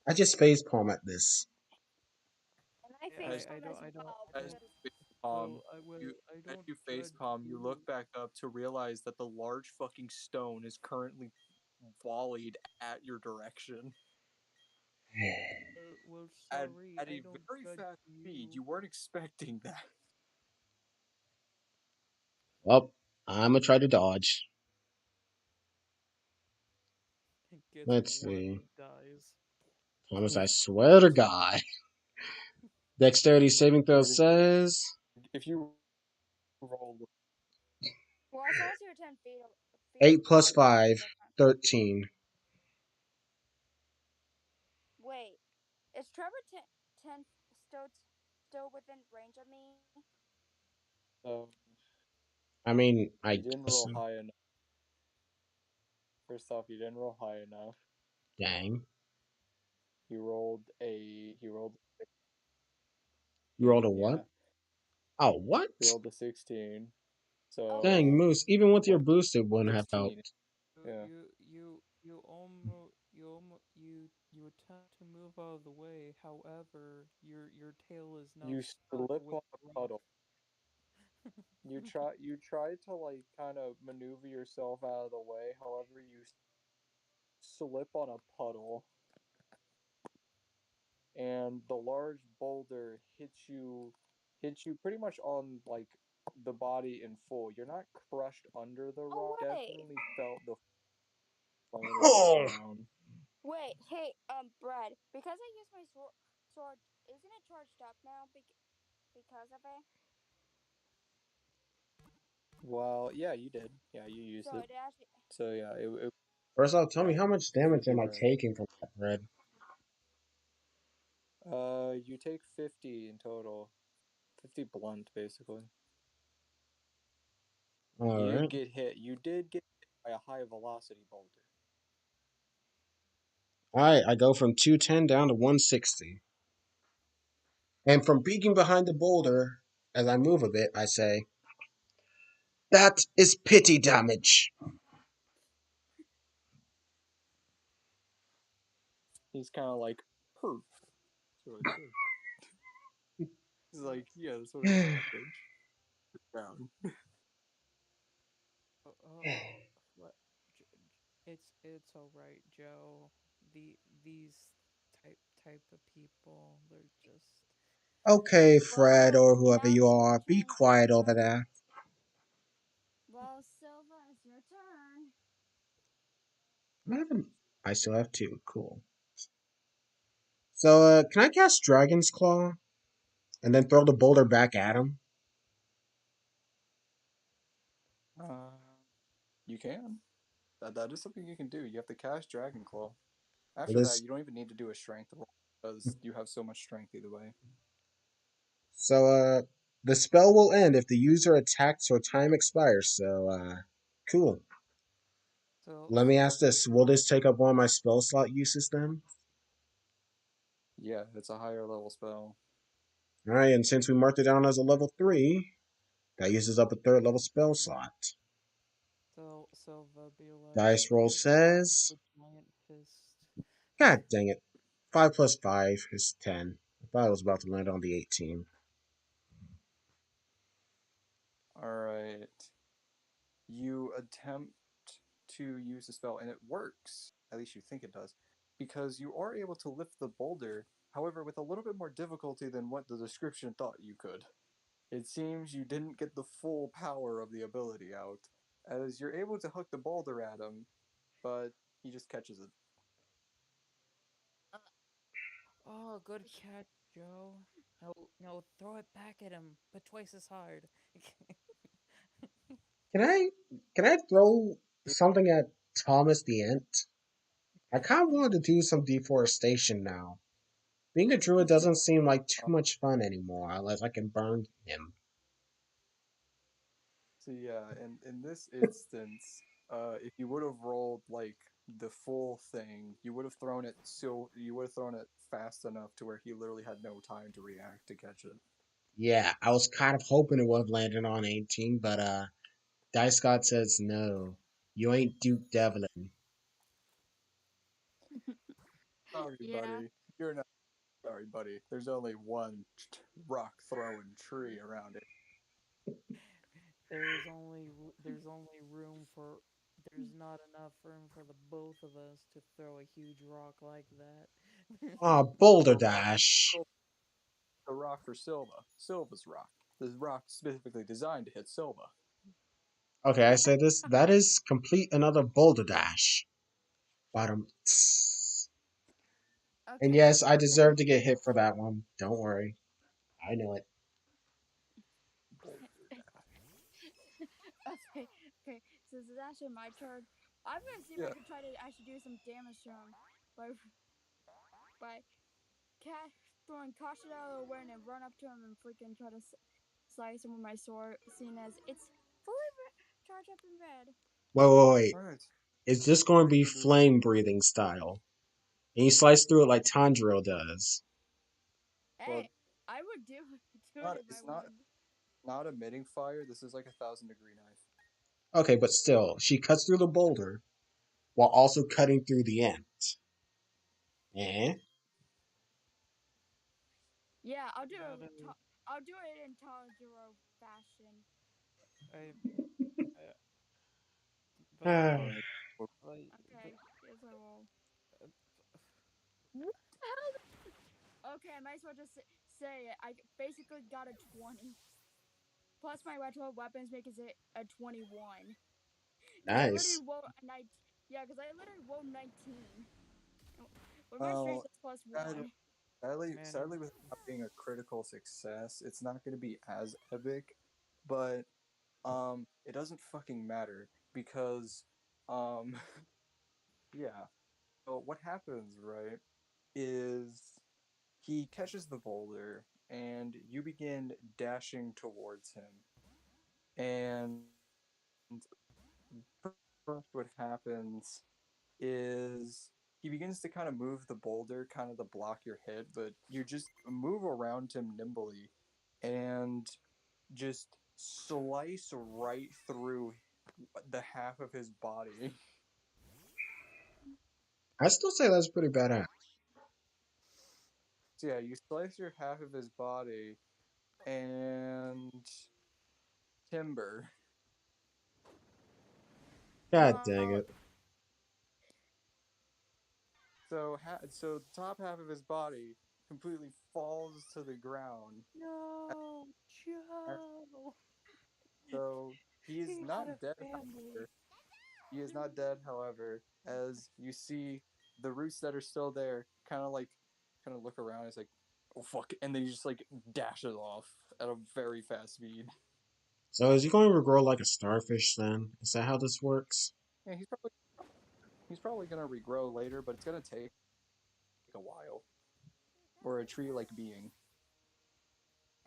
Speaker 1: I just facepalm at this.
Speaker 6: And I
Speaker 3: Yeah,
Speaker 6: face
Speaker 2: As
Speaker 6: palm as
Speaker 3: I don't
Speaker 6: well
Speaker 2: as
Speaker 6: because
Speaker 2: you facepalm,
Speaker 3: I
Speaker 2: as
Speaker 3: don't
Speaker 2: you
Speaker 3: judge
Speaker 2: facepalm, you
Speaker 3: you.
Speaker 2: look back up to realize that the large fucking stone is currently volleyed at your direction
Speaker 3: Well,
Speaker 2: at
Speaker 3: sorry,
Speaker 2: at
Speaker 3: I
Speaker 2: a
Speaker 3: don't
Speaker 2: very
Speaker 3: judge
Speaker 2: fast speed.
Speaker 3: you.
Speaker 2: You weren't expecting that.
Speaker 1: Well, I'm gonna try to dodge.
Speaker 3: It gets
Speaker 1: Let's
Speaker 3: one,
Speaker 1: see.
Speaker 3: dies.
Speaker 1: Thomas, I swear to God. Dexterity saving throw
Speaker 2: What did
Speaker 1: says
Speaker 2: if you roll?
Speaker 6: well, as long as you're 10 feet
Speaker 1: 8 plus
Speaker 6: apart from me,
Speaker 1: 5,
Speaker 6: you're fine.
Speaker 1: 13.
Speaker 6: Wait, is Trevor 10 still within range of me?
Speaker 2: So
Speaker 1: I mean, I
Speaker 2: you didn't
Speaker 1: guess
Speaker 2: roll
Speaker 1: so.
Speaker 2: high enough. First off, you didn't roll high enough.
Speaker 1: Dang.
Speaker 2: He rolled
Speaker 1: You rolled a
Speaker 2: yeah,
Speaker 1: what? Oh, what?
Speaker 2: he rolled a 16.
Speaker 1: Dang,
Speaker 2: So
Speaker 6: Okay.
Speaker 1: Moose, even with your
Speaker 2: what's
Speaker 1: boost, it wouldn't have
Speaker 2: 16?
Speaker 1: helped.
Speaker 2: Yeah.
Speaker 3: You attempt to move out of the way. However, your tail is now
Speaker 2: You
Speaker 3: stuck
Speaker 2: slip
Speaker 3: with
Speaker 2: on
Speaker 3: the
Speaker 2: a
Speaker 3: rock.
Speaker 2: puddle. You try to like kind of maneuver yourself out of the way. However, you slip on a puddle, and the large boulder hits you pretty much on like the body in full. You're not crushed under the rock.
Speaker 6: wait.
Speaker 2: Definitely felt the flame as you
Speaker 1: Oh,
Speaker 2: went down.
Speaker 6: Wait, hey, Brad, because I used my sword, isn't it charged up now because of it?
Speaker 2: Well, yeah, you did. Yeah, you used
Speaker 6: So
Speaker 2: it.
Speaker 6: it actually.
Speaker 2: So yeah, it
Speaker 1: first off, tell me
Speaker 2: yeah,
Speaker 1: how much damage am I
Speaker 2: 50 red.
Speaker 1: taking from that red?
Speaker 2: You take 50 in total. 50 blunt, basically.
Speaker 1: All
Speaker 2: You
Speaker 1: right.
Speaker 2: get hit. You did get hit by a high velocity boulder.
Speaker 1: All right, I go from 210 down to 160. And from peeking behind the boulder, as I move a bit, I say, that is pity damage.
Speaker 2: He's kind of like, perf. That's what I said. He's like, yeah, that's what I said, bitch. Down.
Speaker 3: What? It's all right, Joe. These type of people, they're just.
Speaker 1: Okay, Fred,
Speaker 6: Well,
Speaker 1: or whoever
Speaker 6: now
Speaker 1: you
Speaker 6: it's your
Speaker 1: are, be
Speaker 6: turn,
Speaker 1: quiet over
Speaker 6: Silva.
Speaker 1: there.
Speaker 6: Well, Silva, it's your turn.
Speaker 1: I still have two. Cool. So, can I cast Dragon's Claw and then throw the boulder back at him?
Speaker 2: Uh, you can. That is something you can do. You have to cast Dragon Claw.
Speaker 1: Well,
Speaker 2: After that,
Speaker 1: this
Speaker 2: you don't even need to do a strength roll because you have so much strength either way.
Speaker 1: so the spell will end if the user attacks or time expires. So, cool.
Speaker 3: So
Speaker 1: Let me
Speaker 3: so
Speaker 1: ask this: will this take up one of my spell slot uses then?
Speaker 2: Yeah, it's a higher level spell.
Speaker 1: All right, and since we marked it down as a level 3, that uses up a third level spell slot.
Speaker 3: Silva, be like,
Speaker 1: Dice roll
Speaker 3: here comes
Speaker 1: says,
Speaker 3: the giant fist.
Speaker 1: God dang it, 5 plus 5 is 10. I thought I was about to land on the 18.
Speaker 2: Alright. You attempt to use the spell, and it works. At least you think it does. Because you are able to lift the boulder, however, with a little bit more difficulty than what the description thought you could. It seems you didn't get the full power of the ability out, as you're able to hook the boulder at him, but he just catches it.
Speaker 3: Oh, good catch, Joe. No, throw it back at him, but twice as hard.
Speaker 1: Can I can I throw something at Thomas the Ent? I kind of wanted to do some deforestation now. Being a druid doesn't seem like too much fun anymore unless I can burn him.
Speaker 2: So yeah, in this instance, if you would have rolled like the full thing, you would have thrown it fast enough to where he literally had no time to react to catch it.
Speaker 1: Yeah, I was kind of hoping it would have landed on 18, but Dice God says no. You ain't Duke Devlin.
Speaker 2: Sorry,
Speaker 6: Yeah.
Speaker 2: buddy. You're not sorry, buddy. There's only one rock throwing tree around it.
Speaker 3: There's only room for there's not enough room for the both of us to throw a huge rock like that.
Speaker 1: Ah, Boulder
Speaker 2: The rock,
Speaker 1: Dash.
Speaker 2: the rock for Silva. Silva's rock. The rock specifically designed to hit Silva.
Speaker 1: Okay, I said this. That is complete another Boulder Dash. Bottom. And
Speaker 6: Okay.
Speaker 1: yes, I
Speaker 6: Okay.
Speaker 1: deserve to get hit for that one. Don't worry. I know it.
Speaker 2: Boulder dash.
Speaker 6: Okay. Okay. Since it's actually my turn, I'm gonna see if I
Speaker 2: Yeah.
Speaker 6: can try to actually do some damage to him by cat throwing caution out of the wind and run up to him and freaking try to slice him with my sword, seeing as it's fully charged up in red.
Speaker 1: Wait.
Speaker 2: All right.
Speaker 1: Is this going to be
Speaker 2: What is
Speaker 1: flame breathing style? And you slice through it like Tanjiro does.
Speaker 2: well?
Speaker 6: Hey, I would do it
Speaker 2: Not
Speaker 6: if I
Speaker 2: it's not
Speaker 6: would.
Speaker 2: not emitting fire. This is like 1,000 degree knife.
Speaker 1: Okay, but still, she cuts through the boulder while also cutting through the end. Eh?
Speaker 6: Yeah,
Speaker 3: That is,
Speaker 6: I'll do it in Tanjiro fashion.
Speaker 3: I, I but
Speaker 2: All
Speaker 1: Ah.
Speaker 2: right. Well,
Speaker 3: like, but,
Speaker 6: Okay, yes I will.
Speaker 3: uh,
Speaker 6: What the hell? Okay, I might as well just say it. I basically got a 20. plus my retro weapons makes it a 21. Because I literally
Speaker 1: Nice.
Speaker 6: rolled a 19. Yeah, because I literally rolled 19. With my strength,
Speaker 2: Well,
Speaker 6: it's plus
Speaker 2: sadly,
Speaker 6: 1.
Speaker 3: Man,
Speaker 2: sadly, with not being a critical success, it's not going to be as epic. But it doesn't fucking matter because um, yeah. So what happens, right, is he catches the boulder and you begin dashing towards him. And what happens is he begins to kind of move the boulder kind of to block your hit, but you just move around him nimbly and just slice right through the half of his body.
Speaker 1: I still say that's pretty badass.
Speaker 2: So yeah, you slice your half of his body and Timber.
Speaker 1: God dang
Speaker 6: No.
Speaker 1: it.
Speaker 2: So the top half of his body completely falls to the ground.
Speaker 3: no, Joe.
Speaker 2: So he is
Speaker 3: He had a
Speaker 2: not dead,
Speaker 3: family.
Speaker 2: however. He is not dead, however, as you see the roots that are still there kind of look around. It's like, oh fuck, and then he just like dashes off at a very fast speed.
Speaker 1: So is he going to regrow like a starfish then? Is that how this works?
Speaker 2: Yeah, he's probably gonna regrow later, but it's gonna take a while. Or a tree like being.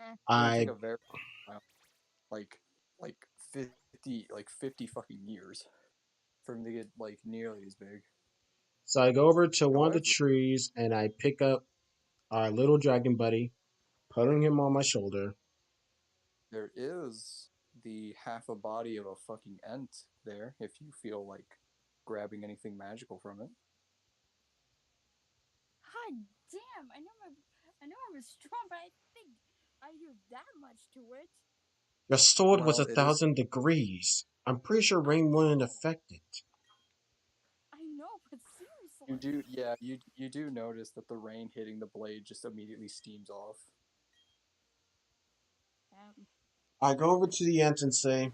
Speaker 6: Eh.
Speaker 2: It's gonna take
Speaker 1: I
Speaker 2: a very while, like like 50 fucking years for him to get like nearly as big.
Speaker 1: so I go over to one of the
Speaker 2: However,
Speaker 1: trees and I pick up our little dragon buddy, putting him on my shoulder.
Speaker 2: there is the half a body of a fucking ent there if you feel like grabbing anything magical from it.
Speaker 6: God damn! I know I was strong, but I think I do that much to it.
Speaker 1: Your sword was
Speaker 2: Well,
Speaker 1: a
Speaker 2: it is.
Speaker 1: 1,000 degrees. I'm pretty sure
Speaker 6: I
Speaker 1: rain wouldn't
Speaker 6: know.
Speaker 1: affect it.
Speaker 6: I know, but
Speaker 2: You
Speaker 6: seriously.
Speaker 2: do, yeah. You do notice that the rain hitting the blade just immediately steams off.
Speaker 1: I go over to the ant and say,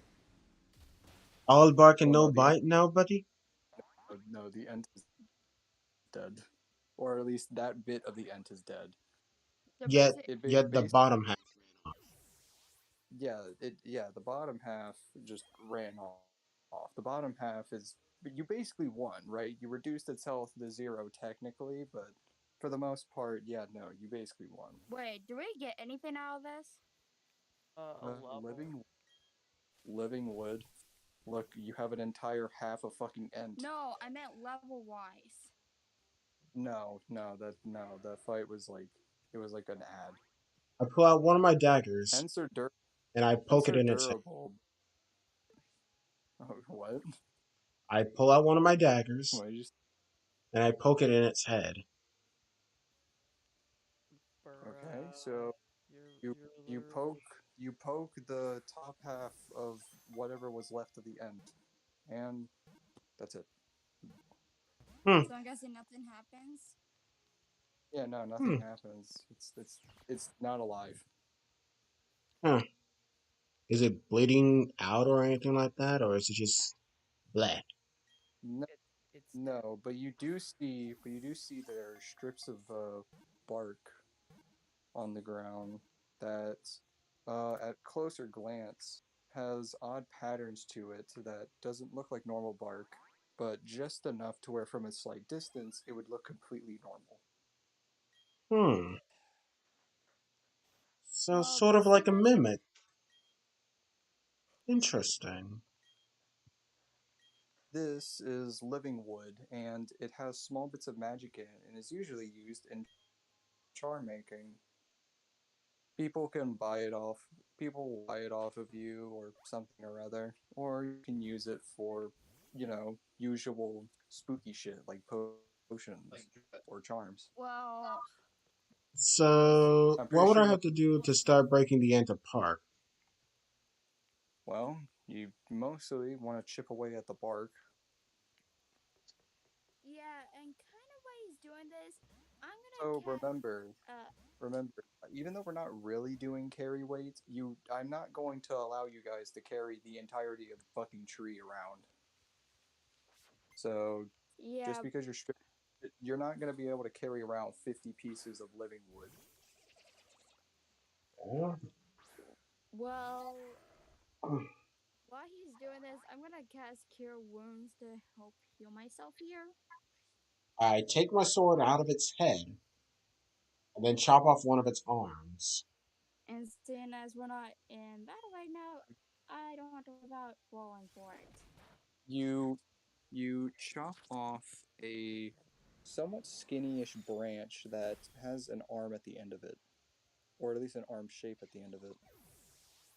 Speaker 1: all bark and
Speaker 2: Oh
Speaker 1: no
Speaker 2: no, the ent.
Speaker 1: bite now, buddy?
Speaker 2: No, the ent is dead, or at least that bit of the ent is dead.
Speaker 6: So
Speaker 1: Yet,
Speaker 6: basic.
Speaker 1: yet the
Speaker 2: Based
Speaker 1: bottom half ran off.
Speaker 2: the bottom half just ran off. The bottom half is you basically won, right? You reduced its health to zero technically, but for the most part, yeah, no, you basically won.
Speaker 6: Wait, do we get anything out of this?
Speaker 3: A level.
Speaker 2: Living wood. Look, you have an entire half a fucking ent.
Speaker 6: No, I meant level wise.
Speaker 2: No, that fight was like it was like an ad.
Speaker 1: I pull out one of my daggers
Speaker 2: Ents are dur-
Speaker 1: and I poke
Speaker 2: Ents
Speaker 1: it
Speaker 2: are
Speaker 1: in its head.
Speaker 2: durable. Oh, what?
Speaker 1: I pull out one of my daggers
Speaker 2: What did you
Speaker 1: and I poke it in its head.
Speaker 2: Okay,
Speaker 3: Bruh.
Speaker 2: so you
Speaker 3: You're
Speaker 2: you
Speaker 3: literally.
Speaker 2: poke you poke the top half of whatever was left of the end, and that's it.
Speaker 1: Hmm,
Speaker 6: So I'm guessing nothing happens.
Speaker 2: Yeah, no, nothing
Speaker 1: hmm,
Speaker 2: happens. It's not alive.
Speaker 1: huh. Is it bleeding out or anything like that? Or is it just bleh?
Speaker 2: No,
Speaker 3: It, it's dead.
Speaker 2: no, but you do see there are strips of bark on the ground that, at closer glance, has odd patterns to it that doesn't look like normal bark, but just enough to where from a slight distance it would look completely normal.
Speaker 1: Hmm. So
Speaker 6: Well,
Speaker 1: sort of like a
Speaker 6: basically,
Speaker 1: mimic. Interesting.
Speaker 2: This is living wood, and it has small bits of magic in it, and is usually used in charm making. People can buy it off. People will buy it off of you or something or other, or you can use it for, usual spooky shit like potions or charms.
Speaker 6: well,
Speaker 1: So
Speaker 2: I'm pretty
Speaker 1: what would
Speaker 2: sure
Speaker 1: I
Speaker 2: most.
Speaker 1: have to do to start breaking the ant apart?
Speaker 2: Well, you mostly want to chip away at the bark.
Speaker 6: yeah, and kind of while he's doing this, I'm gonna
Speaker 2: So
Speaker 6: cast.
Speaker 2: remember, remember, even though we're not really doing carry weight, I'm not going to allow you guys to carry the entirety of the fucking tree around. So just
Speaker 6: Yeah,
Speaker 2: because you're stripped, you're not going to be able to carry around 50 pieces of living wood.
Speaker 1: Oh.
Speaker 6: well, while he's doing this, I'm gonna cast Cure Wounds to help heal myself here.
Speaker 1: I take my sword out of its head and then chop off one of its arms.
Speaker 6: And seeing as we're not in battle right now, I don't have to worry about rolling for it.
Speaker 2: You you chop off a somewhat skinny-ish branch that has an arm at the end of it, or at least an arm shape at the end of it.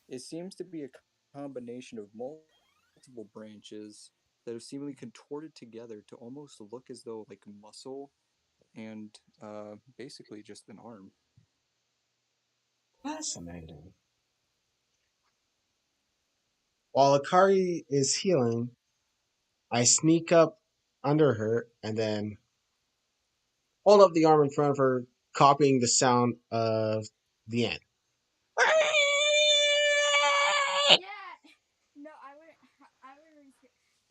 Speaker 2: It seems to be a combination of multiple branches that have seemingly contorted together to almost look as though like muscle and basically just an arm.
Speaker 1: Fascinating. While Akari is healing, I sneak up under her and then hold up the arm in front of her, copying the sound of the end.
Speaker 6: Yeah. No, I would. I would.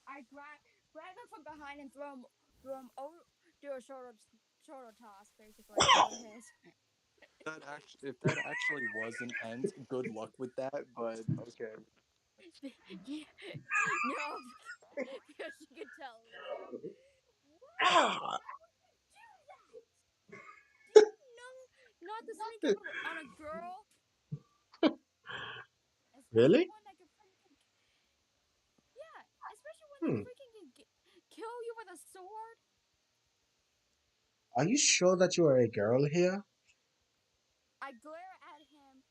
Speaker 6: I grab him from behind and throw him over, do a shoulder toss, basically over his.
Speaker 2: If that actually was an ent, good luck with that. But okay.
Speaker 6: Yeah. No, because you could tell it was him. Why?
Speaker 1: Ah,
Speaker 6: Why would you do that? Do you know not to sneak up on a girl, especially
Speaker 1: really?
Speaker 6: one that can freaking yeah, especially one that
Speaker 1: Hmm.
Speaker 6: freaking can kill you with a sword.
Speaker 1: Are you sure that you are a girl here?
Speaker 6: I glare at him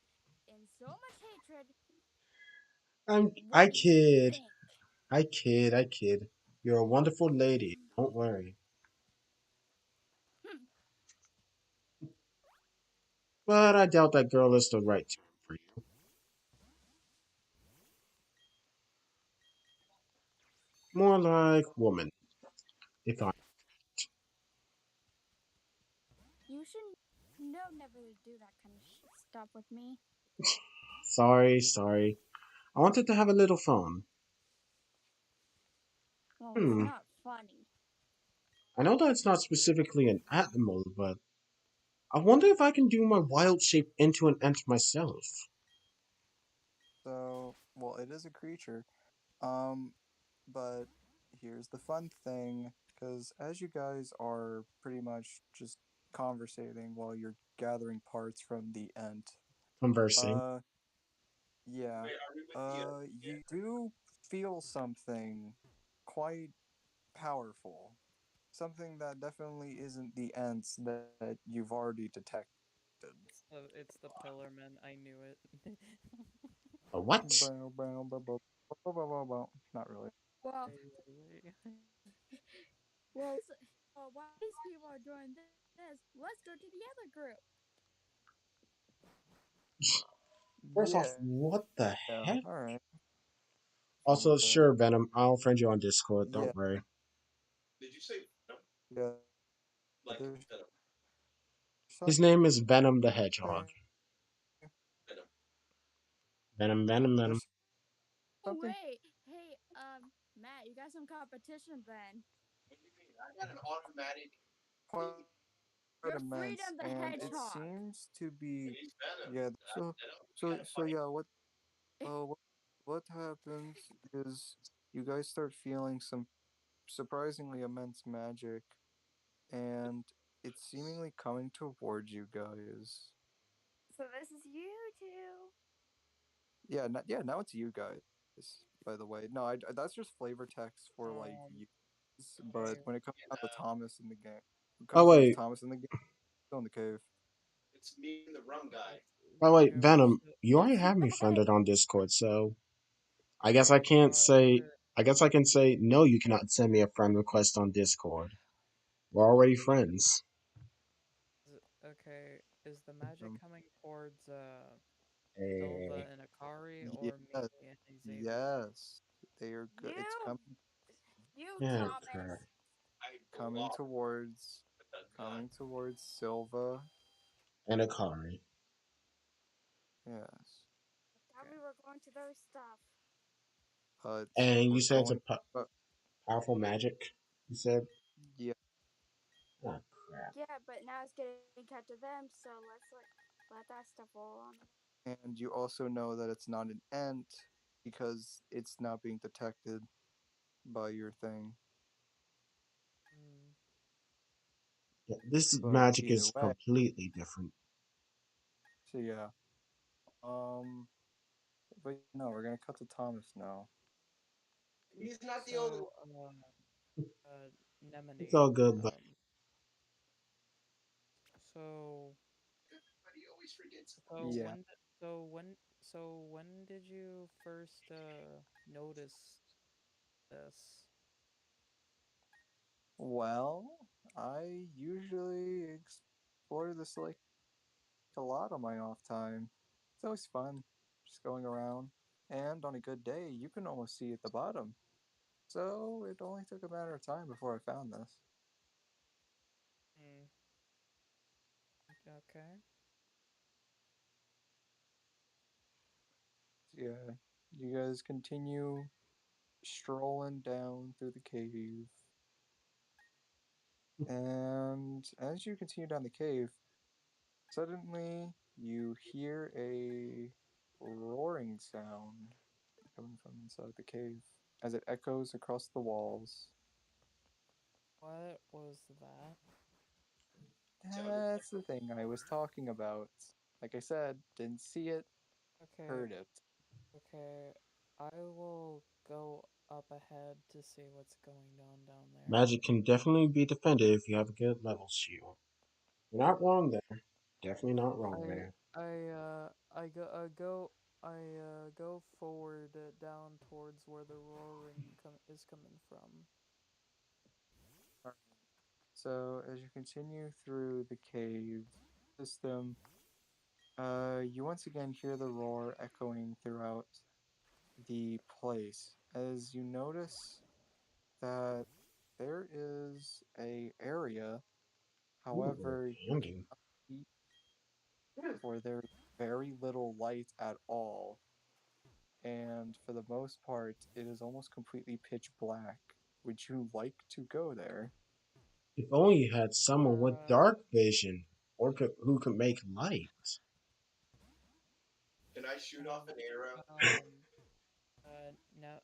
Speaker 6: in so much hatred.
Speaker 1: I
Speaker 6: What do you
Speaker 1: kid.
Speaker 6: think?
Speaker 1: I kid. You're a wonderful lady. Don't worry.
Speaker 6: Hmm.
Speaker 1: But I doubt that girl is the right term for you. More like woman, if I'm
Speaker 6: You should know never to do that kind of stuff with me.
Speaker 1: sorry. I wanted to have a little fun.
Speaker 6: Well, it's
Speaker 1: Hmm.
Speaker 6: not funny.
Speaker 1: I know that it's not specifically an animal, but I wonder if I can do my wild shape into an ant myself.
Speaker 2: So, well, it is a creature. Um, but here's the fun thing, because as you guys are pretty much just conversating while you're gathering parts from the ent,
Speaker 1: Conversing.
Speaker 2: uh, yeah, you do feel something quite powerful. Something that definitely isn't the ents that you've already detected.
Speaker 3: It's the Pillarman. I knew it.
Speaker 1: A what?
Speaker 2: Bow, bow, bow, bow, bow, bow, bow, bow. Not really.
Speaker 6: Well,
Speaker 3: Wait, wait, wait.
Speaker 6: well, while these people are doing this, let's go to the other group.
Speaker 1: First off,
Speaker 2: Yeah,
Speaker 1: what the
Speaker 2: alright.
Speaker 1: heck?
Speaker 2: Fine with
Speaker 1: Also,
Speaker 2: that.
Speaker 1: sure, Venom. I'll friend you on Discord.
Speaker 2: Yeah,
Speaker 1: Don't worry.
Speaker 5: Did you say Venom?
Speaker 2: yeah.
Speaker 5: Like
Speaker 2: There's
Speaker 5: Venom?
Speaker 1: His
Speaker 2: something.
Speaker 1: name is Venom the Hedgehog.
Speaker 5: Venom.
Speaker 1: Venom.
Speaker 2: There's
Speaker 6: Oh
Speaker 2: something
Speaker 6: wait, hey, Matt, you got some competition then.
Speaker 5: What do you mean? I got an automatic
Speaker 2: quite
Speaker 5: thingy.
Speaker 6: You're
Speaker 2: immense,
Speaker 6: Freedom the
Speaker 2: and it
Speaker 6: Hedgehog.
Speaker 2: seems to be
Speaker 5: He's Venom.
Speaker 2: yeah.
Speaker 5: That's
Speaker 2: So
Speaker 5: Venom. We
Speaker 2: so
Speaker 5: gotta
Speaker 2: so
Speaker 5: fight.
Speaker 2: yeah. Uh what what happens is you guys start feeling some surprisingly immense magic, and it's seemingly coming towards you guys.
Speaker 6: So this is you two.
Speaker 2: Yeah, now it's you guys. By the way, no, that's just flavor text for like you. But
Speaker 3: Okay.
Speaker 2: when it comes down to
Speaker 5: Yeah.
Speaker 2: Thomas in the game, when it
Speaker 1: Oh
Speaker 2: comes down to
Speaker 1: wait,
Speaker 2: Thomas in the game, still in the cave.
Speaker 5: It's me and the rum guy.
Speaker 3: Okay,
Speaker 1: Venom. You already
Speaker 6: It's
Speaker 1: have me
Speaker 6: not.
Speaker 1: friended on Discord, so I guess I can't say.
Speaker 3: okay,
Speaker 1: I guess I can say no. You cannot send me a friend request on Discord. We're already friends.
Speaker 3: okay. Is the magic
Speaker 2: Um,
Speaker 3: coming towards
Speaker 1: Eh,
Speaker 3: Silva and Akari or me
Speaker 2: yes,
Speaker 3: and Xavier?
Speaker 2: yes, they are good. It's
Speaker 6: You, you,
Speaker 1: yeah,
Speaker 6: Thomas.
Speaker 5: I
Speaker 2: coming
Speaker 5: block
Speaker 2: towards
Speaker 5: with a gun.
Speaker 2: coming towards Silva
Speaker 1: and Akari.
Speaker 2: Yes.
Speaker 6: Thought
Speaker 3: Okay.
Speaker 6: we were going to those stuff.
Speaker 2: But
Speaker 1: And you
Speaker 2: we're
Speaker 1: said it's a
Speaker 2: going. Uh,
Speaker 1: powerful magic. You said,
Speaker 2: yeah,
Speaker 1: oh crap.
Speaker 6: Yeah, but now it's getting cut to them, so let's let that stuff roll on.
Speaker 2: and you also know that it's not an ent because it's not being detected by your thing.
Speaker 3: Mm.
Speaker 1: Yeah, this
Speaker 2: But
Speaker 1: magic
Speaker 2: either
Speaker 1: is
Speaker 2: way,
Speaker 1: completely different.
Speaker 2: so yeah. Um, but no, we're gonna cut to Thomas now.
Speaker 5: He's not the only
Speaker 3: So,
Speaker 5: one.
Speaker 3: uh,
Speaker 1: It's
Speaker 3: Nemone.
Speaker 1: all good, but
Speaker 3: So,
Speaker 5: But he always forgets.
Speaker 3: so
Speaker 2: Yeah.
Speaker 3: when, d- so when did you first notice this?
Speaker 2: Well, I usually explore this lake a lot on my off time. It's always fun, just going around. And on a good day, you can almost see at the bottom. So it only took a matter of time before I found this.
Speaker 3: Mm. Okay.
Speaker 2: Yeah, you guys continue strolling down through the cave. And as you continue down the cave, suddenly you hear a roaring sound coming from inside the cave as it echoes across the walls.
Speaker 3: What was that?
Speaker 5: Sounded
Speaker 2: That's the thing I was talking about. Like I said, didn't see it,
Speaker 3: Okay.
Speaker 2: heard it.
Speaker 3: Okay. I will go up ahead to see what's going on down there.
Speaker 1: magic can definitely be defended if you have a good level shield. You're not wrong there. Definitely not wrong
Speaker 3: I
Speaker 1: there.
Speaker 3: I go go forward down towards where the is coming from.
Speaker 2: Alright. So as you continue through the cave system, you once again hear the roar echoing throughout the place as you notice that there is a area.
Speaker 1: Ooh,
Speaker 2: However, you
Speaker 1: abandoned.
Speaker 2: cannot see for there's very little light at all, and for the most part, it is almost completely pitch black. Would you like to go there?
Speaker 1: If only you had someone with
Speaker 3: Uh,
Speaker 1: dark vision or who could make light.
Speaker 5: Can I shoot off
Speaker 3: um,
Speaker 5: an arrow?
Speaker 3: um, no,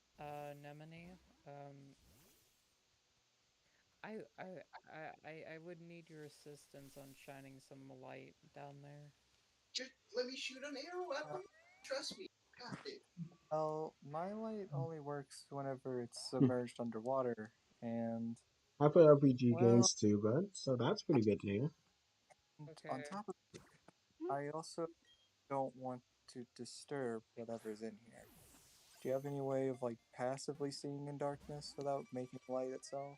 Speaker 3: Nemone, I, I, I would need your assistance on shining some light down there.
Speaker 5: Just let me shoot an arrow at
Speaker 2: Uh,
Speaker 5: them. Trust me. Got it.
Speaker 2: well, my light only works whenever it's submerged underwater, and
Speaker 1: I play RPG
Speaker 2: well,
Speaker 1: games too, bud, so that's pretty good to hear.
Speaker 2: on
Speaker 3: Okay.
Speaker 2: top of I also don't want to disturb whatever's in here. Do you have any way of like passively seeing in darkness without making light itself?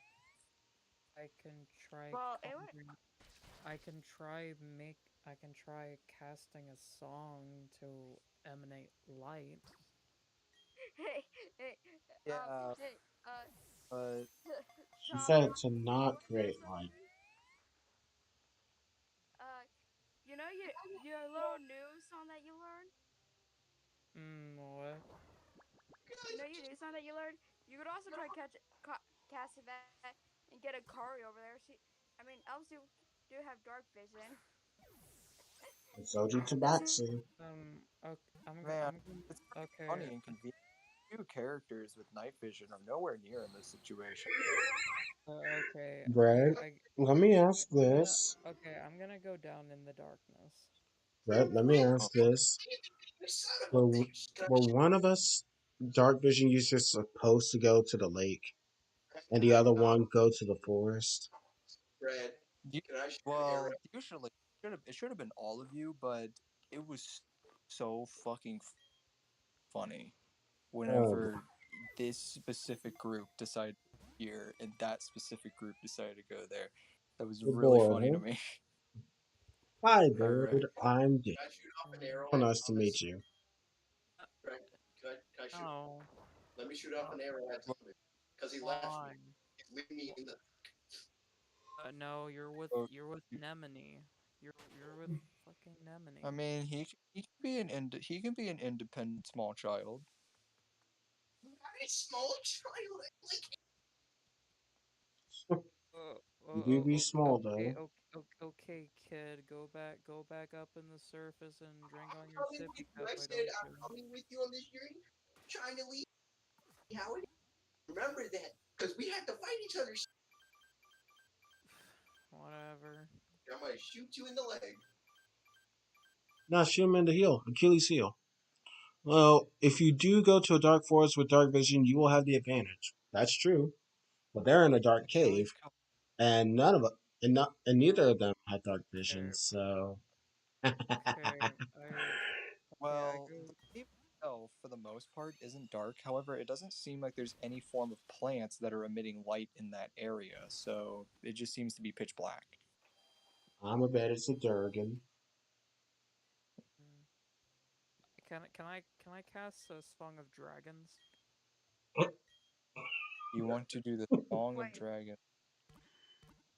Speaker 3: I can try
Speaker 6: Well, it would.
Speaker 3: carving. I can try casting a song to emanate light.
Speaker 6: Hey, hey,
Speaker 2: Yeah,
Speaker 6: hey,
Speaker 2: but
Speaker 1: She
Speaker 6: Thomas.
Speaker 1: said to
Speaker 6: I
Speaker 1: not
Speaker 6: want to know
Speaker 1: create light.
Speaker 6: something. You know your little new song that you learned.
Speaker 3: What?
Speaker 6: You know your new song that you learned. You could also try casting that and get a Kari over there. I mean, elves do have dark vision.
Speaker 1: And so do
Speaker 6: Does he?
Speaker 1: Tabaxi.
Speaker 3: Okay,
Speaker 2: man,
Speaker 3: I'm going
Speaker 2: it's
Speaker 3: okay.
Speaker 2: funny and convenient. Two characters with night vision are nowhere near in this situation.
Speaker 3: Okay,
Speaker 1: Brett, let me ask this.
Speaker 3: I'm gonna go down in the darkness.
Speaker 1: Brett, let me
Speaker 2: Oh,
Speaker 1: ask this.
Speaker 5: You son of a
Speaker 1: Were,
Speaker 5: bitch. Can I
Speaker 1: were one of us dark vision users supposed to go to the lake and the other one go to the forest?
Speaker 5: Red.
Speaker 2: you,
Speaker 5: Can I shoot an
Speaker 2: well,
Speaker 5: arrow?
Speaker 2: usually it should have been all of you, but it was so fucking funny
Speaker 1: Oh,
Speaker 2: whenever this specific group decided here and that specific group decided to go there. That was
Speaker 1: you're
Speaker 2: really
Speaker 1: bored,
Speaker 2: funny
Speaker 1: huh?
Speaker 2: to me.
Speaker 1: Hi,
Speaker 2: All right.
Speaker 1: dude. I'm Dick.
Speaker 5: Can I shoot off an
Speaker 3: Um,
Speaker 5: arrow
Speaker 1: So
Speaker 5: at
Speaker 1: nice to meet
Speaker 5: Thomas?
Speaker 1: you.
Speaker 3: uh,
Speaker 5: Red. Can I shoot?
Speaker 3: no,
Speaker 5: Let me shoot off
Speaker 3: uh,
Speaker 5: an arrow at Thomas. Because he left me.
Speaker 3: why?
Speaker 5: He's leaving me in the.
Speaker 3: No,
Speaker 2: So
Speaker 3: you're with
Speaker 2: you-
Speaker 3: Nemone. You're with fucking Nemone.
Speaker 2: I mean, he can be an independent small child.
Speaker 5: Very small child. Like,
Speaker 1: You do be small
Speaker 3: Okay,
Speaker 1: though.
Speaker 3: okay, kid, go back up in the surface and drink
Speaker 5: I'm
Speaker 3: on your
Speaker 5: coming
Speaker 3: sippy
Speaker 5: with you.
Speaker 3: cup.
Speaker 5: I
Speaker 3: Why
Speaker 5: said
Speaker 3: don't
Speaker 5: I'm
Speaker 3: you?
Speaker 5: coming with you on this journey. Trying to leave. How it is. Remember that, because we had to fight each other.
Speaker 3: Whatever.
Speaker 5: I'm gonna shoot you in the leg.
Speaker 1: Now shoot him in the heel, Achilles heel. Well, if you do go to a dark forest with dark vision, you will have the advantage. That's true. But they're in a dark
Speaker 2: Achilles.
Speaker 1: cave, and none of it, and neither of them had dark vision.
Speaker 3: Okay,
Speaker 1: So,
Speaker 3: okay, I
Speaker 2: Well,
Speaker 3: go.
Speaker 2: the cave itself, for the most part, isn't dark. However, it doesn't seem like there's any form of plants that are emitting light in that area, so it just seems to be pitch black.
Speaker 1: I'm a bet it's a Durgan.
Speaker 3: mm, can I cast a Song of Dragons?
Speaker 2: You want to do the Song of
Speaker 6: Wait,
Speaker 2: Dragon.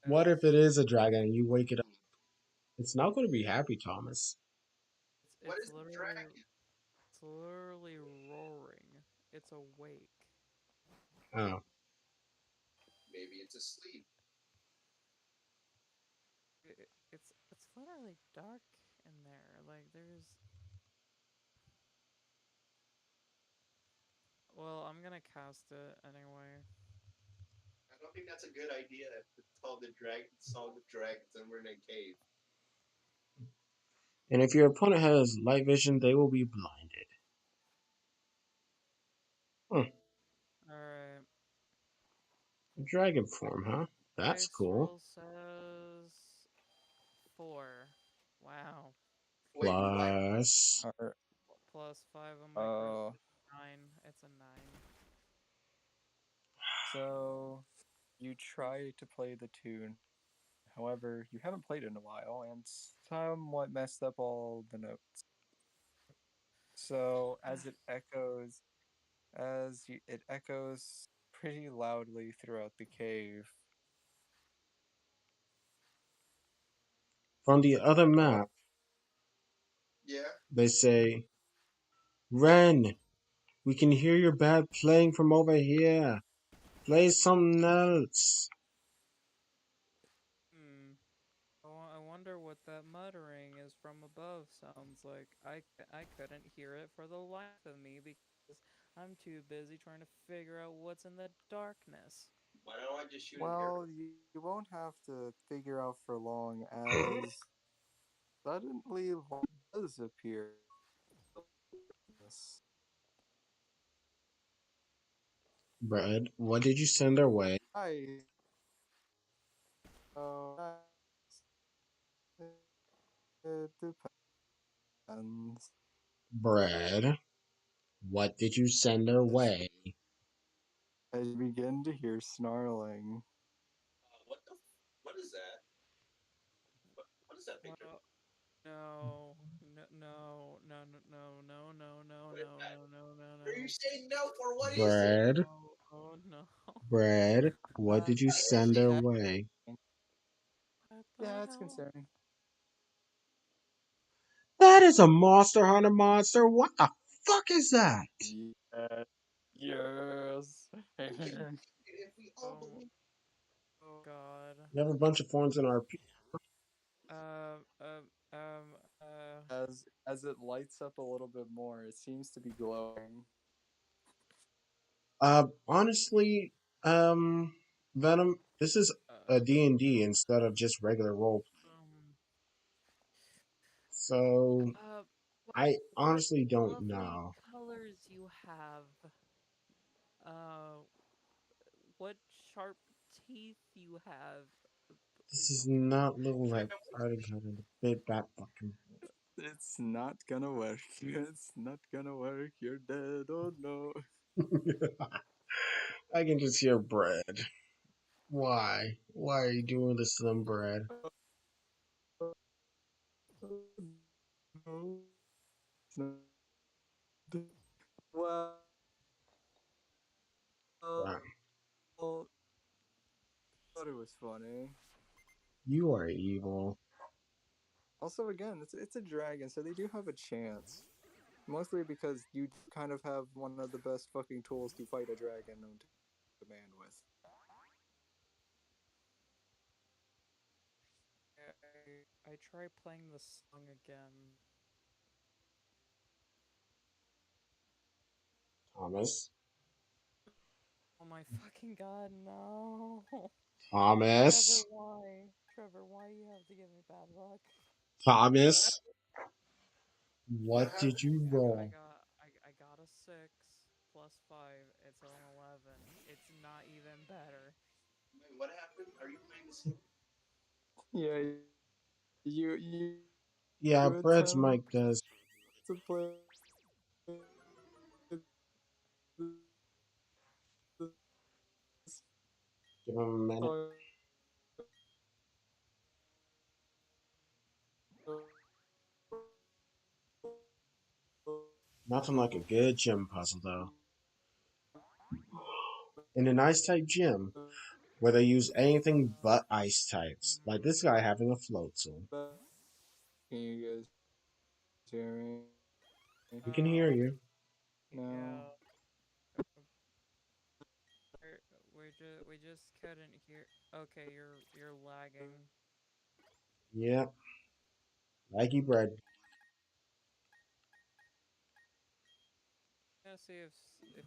Speaker 1: What if it
Speaker 3: Yes.
Speaker 1: is a dragon and you wake it up? It's not going to be happy, Thomas.
Speaker 5: What
Speaker 3: It's
Speaker 5: is the
Speaker 3: literally
Speaker 5: dragon?
Speaker 3: it's literally roaring. It's awake.
Speaker 1: Oh,
Speaker 5: Maybe it's asleep.
Speaker 3: It's literally dark in there. Like there's. Well, I'm gonna cast it anyway.
Speaker 5: I don't think that's a good idea. It's called the Dragon Song of Dragons, and we're in a cave.
Speaker 1: and if your opponent has light vision, they will be blinded. Hmm.
Speaker 3: All right.
Speaker 1: Dragon form, huh? That's
Speaker 3: Dice
Speaker 1: cool.
Speaker 3: roll says 4. Wow.
Speaker 5: Wait, what?
Speaker 1: Plus,
Speaker 2: Or,
Speaker 3: Plus 5 on my charisma.
Speaker 2: uh,
Speaker 3: 9. It's a 9.
Speaker 2: so you try to play the tune. However, you haven't played in a while and somewhat messed up all the notes. So it echoes pretty loudly throughout the cave.
Speaker 1: from the other
Speaker 2: What?
Speaker 1: map,
Speaker 5: Yeah.
Speaker 1: they say, Ren, we can hear your bad playing from over here. Play something else.
Speaker 3: Hmm. I wonder what that muttering is from above sounds like. I couldn't hear it for the life of me because I'm too busy trying to figure out what's in the darkness.
Speaker 5: Why don't I just shoot an arrow?
Speaker 2: Well, you won't have to figure out for long as suddenly light does appear.
Speaker 1: Brad, what did you send our way?
Speaker 2: I it depends.
Speaker 1: Brad, what did you send our
Speaker 2: As
Speaker 1: way?
Speaker 2: you begin to hear snarling.
Speaker 5: What the? What is that? What is that picture?
Speaker 3: Well, no, no, no, no, no, no, no, no,
Speaker 5: What is
Speaker 3: no,
Speaker 5: that?
Speaker 3: no, no, no,
Speaker 5: Are you
Speaker 3: no.
Speaker 5: saying no for what is it?
Speaker 1: Brad,
Speaker 3: Oh, oh no.
Speaker 1: Brad, what did you send our
Speaker 2: That,
Speaker 1: way?
Speaker 3: What
Speaker 2: yeah,
Speaker 3: the
Speaker 2: it's
Speaker 3: hell?
Speaker 2: concerning.
Speaker 1: That is a Monster Hunter monster. What the fuck is that?
Speaker 2: Yeah. Yes.
Speaker 5: If we all
Speaker 3: Oh,
Speaker 5: believe,
Speaker 3: oh God.
Speaker 1: We have a bunch of forms in our.
Speaker 3: Um, um, um, uh,
Speaker 2: As it lights up a little bit more, it seems to be glowing.
Speaker 1: Honestly, Venom, this is a
Speaker 3: uh,
Speaker 1: D&D instead of just regular role.
Speaker 3: um,
Speaker 1: So,
Speaker 3: uh, what,
Speaker 1: I
Speaker 3: what
Speaker 1: honestly don't
Speaker 3: lovely
Speaker 1: know.
Speaker 3: colors you have. Uh, what sharp teeth you have.
Speaker 1: This
Speaker 3: Please
Speaker 1: is
Speaker 3: don't kill me.
Speaker 1: not Little Red Riding Hood and the big bat fucking.
Speaker 2: It's not gonna work. It's not gonna work. You're dead. Oh no.
Speaker 1: I can just hear Brad. Why? Why are you doing this to them, Brad?
Speaker 2: No. It's not. Well,
Speaker 1: Wow.
Speaker 2: thought it was funny.
Speaker 1: You are evil.
Speaker 2: Also, again, it's a dragon, so they do have a chance. Mostly because you kind of have one of the best fucking tools to fight a dragon known to man with.
Speaker 3: I try playing the song again.
Speaker 1: Thomas.
Speaker 3: Oh my fucking god, no. Trevor,
Speaker 1: Thomas.
Speaker 3: why? Trevor, why you have to give me bad luck?
Speaker 1: Thomas.
Speaker 5: What
Speaker 1: What did
Speaker 5: happened?
Speaker 1: you roll?
Speaker 3: I got a 6 plus 5. It's an 11. It's not even better.
Speaker 5: Wait, what happened? Are you playing the song?
Speaker 2: Yeah, you
Speaker 1: Yeah, Brett's mic
Speaker 2: attempt
Speaker 1: does.
Speaker 2: to play this
Speaker 1: Give him a minute.
Speaker 2: song.
Speaker 1: Nothing like a good gym puzzle, though. In an ice type gym, where they use anything but ice types, like this guy having a floatzel.
Speaker 2: Can you guys hear me?
Speaker 1: We can hear
Speaker 3: Oh,
Speaker 1: you.
Speaker 2: No.
Speaker 3: yeah. We just couldn't hear. Okay, you're lagging.
Speaker 1: Yep, Maggie bread.
Speaker 3: Yeah, see if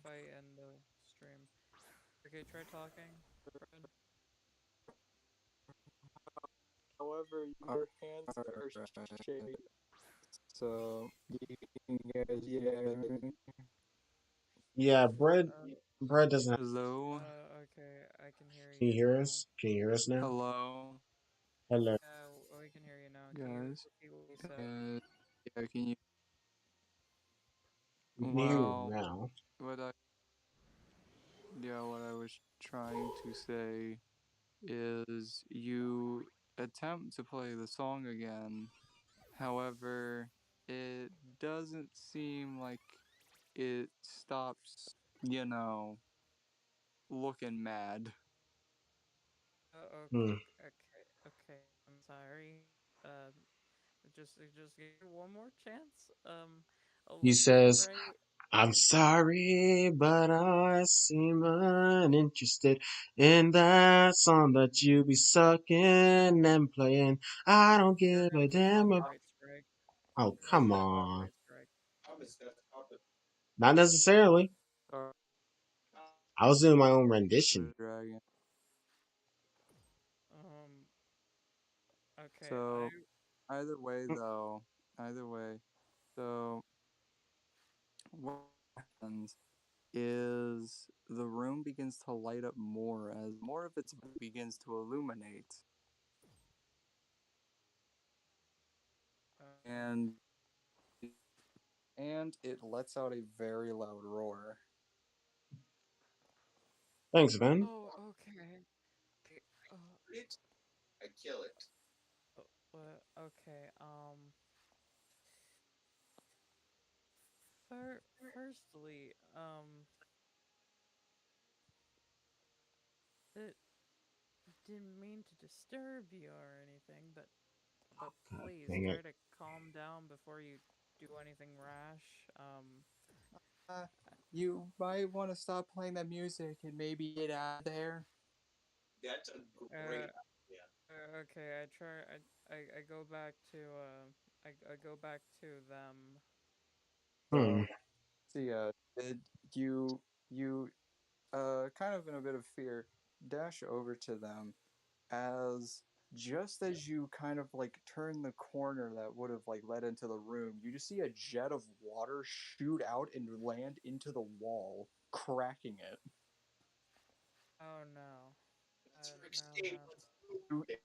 Speaker 3: I end the stream. Okay, try talking, Fred.
Speaker 2: However, your hands are shaking, so you guys hear me?
Speaker 1: Yeah, bread.
Speaker 3: Uh,
Speaker 1: Bread doesn't have.
Speaker 2: Hello?
Speaker 3: okay, I can hear
Speaker 1: Can you
Speaker 3: you
Speaker 1: hear
Speaker 3: now.
Speaker 1: us? Can you hear us now?
Speaker 2: Hello?
Speaker 1: Hello.
Speaker 3: We can hear you now. Can you
Speaker 2: Guys?
Speaker 3: repeat what you said?
Speaker 2: Yeah, can you?
Speaker 1: We can hear you
Speaker 2: Well,
Speaker 1: now.
Speaker 2: what I, yeah, what I was trying to say is you attempt to play the song again. However, it doesn't seem like it stops, looking mad.
Speaker 1: Hmm.
Speaker 3: Okay. I'm sorry. Just give me one more chance.
Speaker 1: He
Speaker 3: I'll get it
Speaker 1: says,
Speaker 3: right.
Speaker 1: I'm sorry, but I seem uninterested in that song that you be sucking and playing. I don't
Speaker 3: You're
Speaker 1: give
Speaker 3: gonna
Speaker 1: a
Speaker 3: get
Speaker 1: damn.
Speaker 3: copyright strike.
Speaker 1: Oh,
Speaker 3: You're gonna
Speaker 1: come
Speaker 3: get
Speaker 1: on.
Speaker 3: copyright strike.
Speaker 5: Thomas, that's Thomas.
Speaker 1: Not necessarily.
Speaker 2: Sorry,
Speaker 1: I was doing my own rendition.
Speaker 2: the dragon.
Speaker 3: Um. Okay.
Speaker 2: So, either way, though, either way, so what happens is the room begins to light up more as more of its begins to illuminate,
Speaker 3: Uh,
Speaker 2: and it lets out a very loud roar.
Speaker 1: Thanks, Van.
Speaker 3: oh. Okay. Okay.
Speaker 5: It? I kill it.
Speaker 3: Okay. Firstly, it didn't mean to disturb you or anything, but
Speaker 1: God
Speaker 3: please
Speaker 1: dang
Speaker 3: try
Speaker 1: it.
Speaker 3: to calm down before you do anything rash.
Speaker 2: Uh, you might want to stop playing that music and maybe get out of there.
Speaker 5: That's a
Speaker 3: Uh,
Speaker 5: great idea.
Speaker 3: okay, I try. I go back to I go back to them.
Speaker 1: Hmm.
Speaker 2: So, did you kind of in a bit of fear dash over to them as just as you kind of like turn the corner that would have like led into the room, you just see a jet of water shoot out and land into the wall, cracking it.
Speaker 3: Oh no.
Speaker 5: That's our
Speaker 3: No,
Speaker 5: escape.
Speaker 3: no.
Speaker 5: Let's move
Speaker 2: You
Speaker 5: it.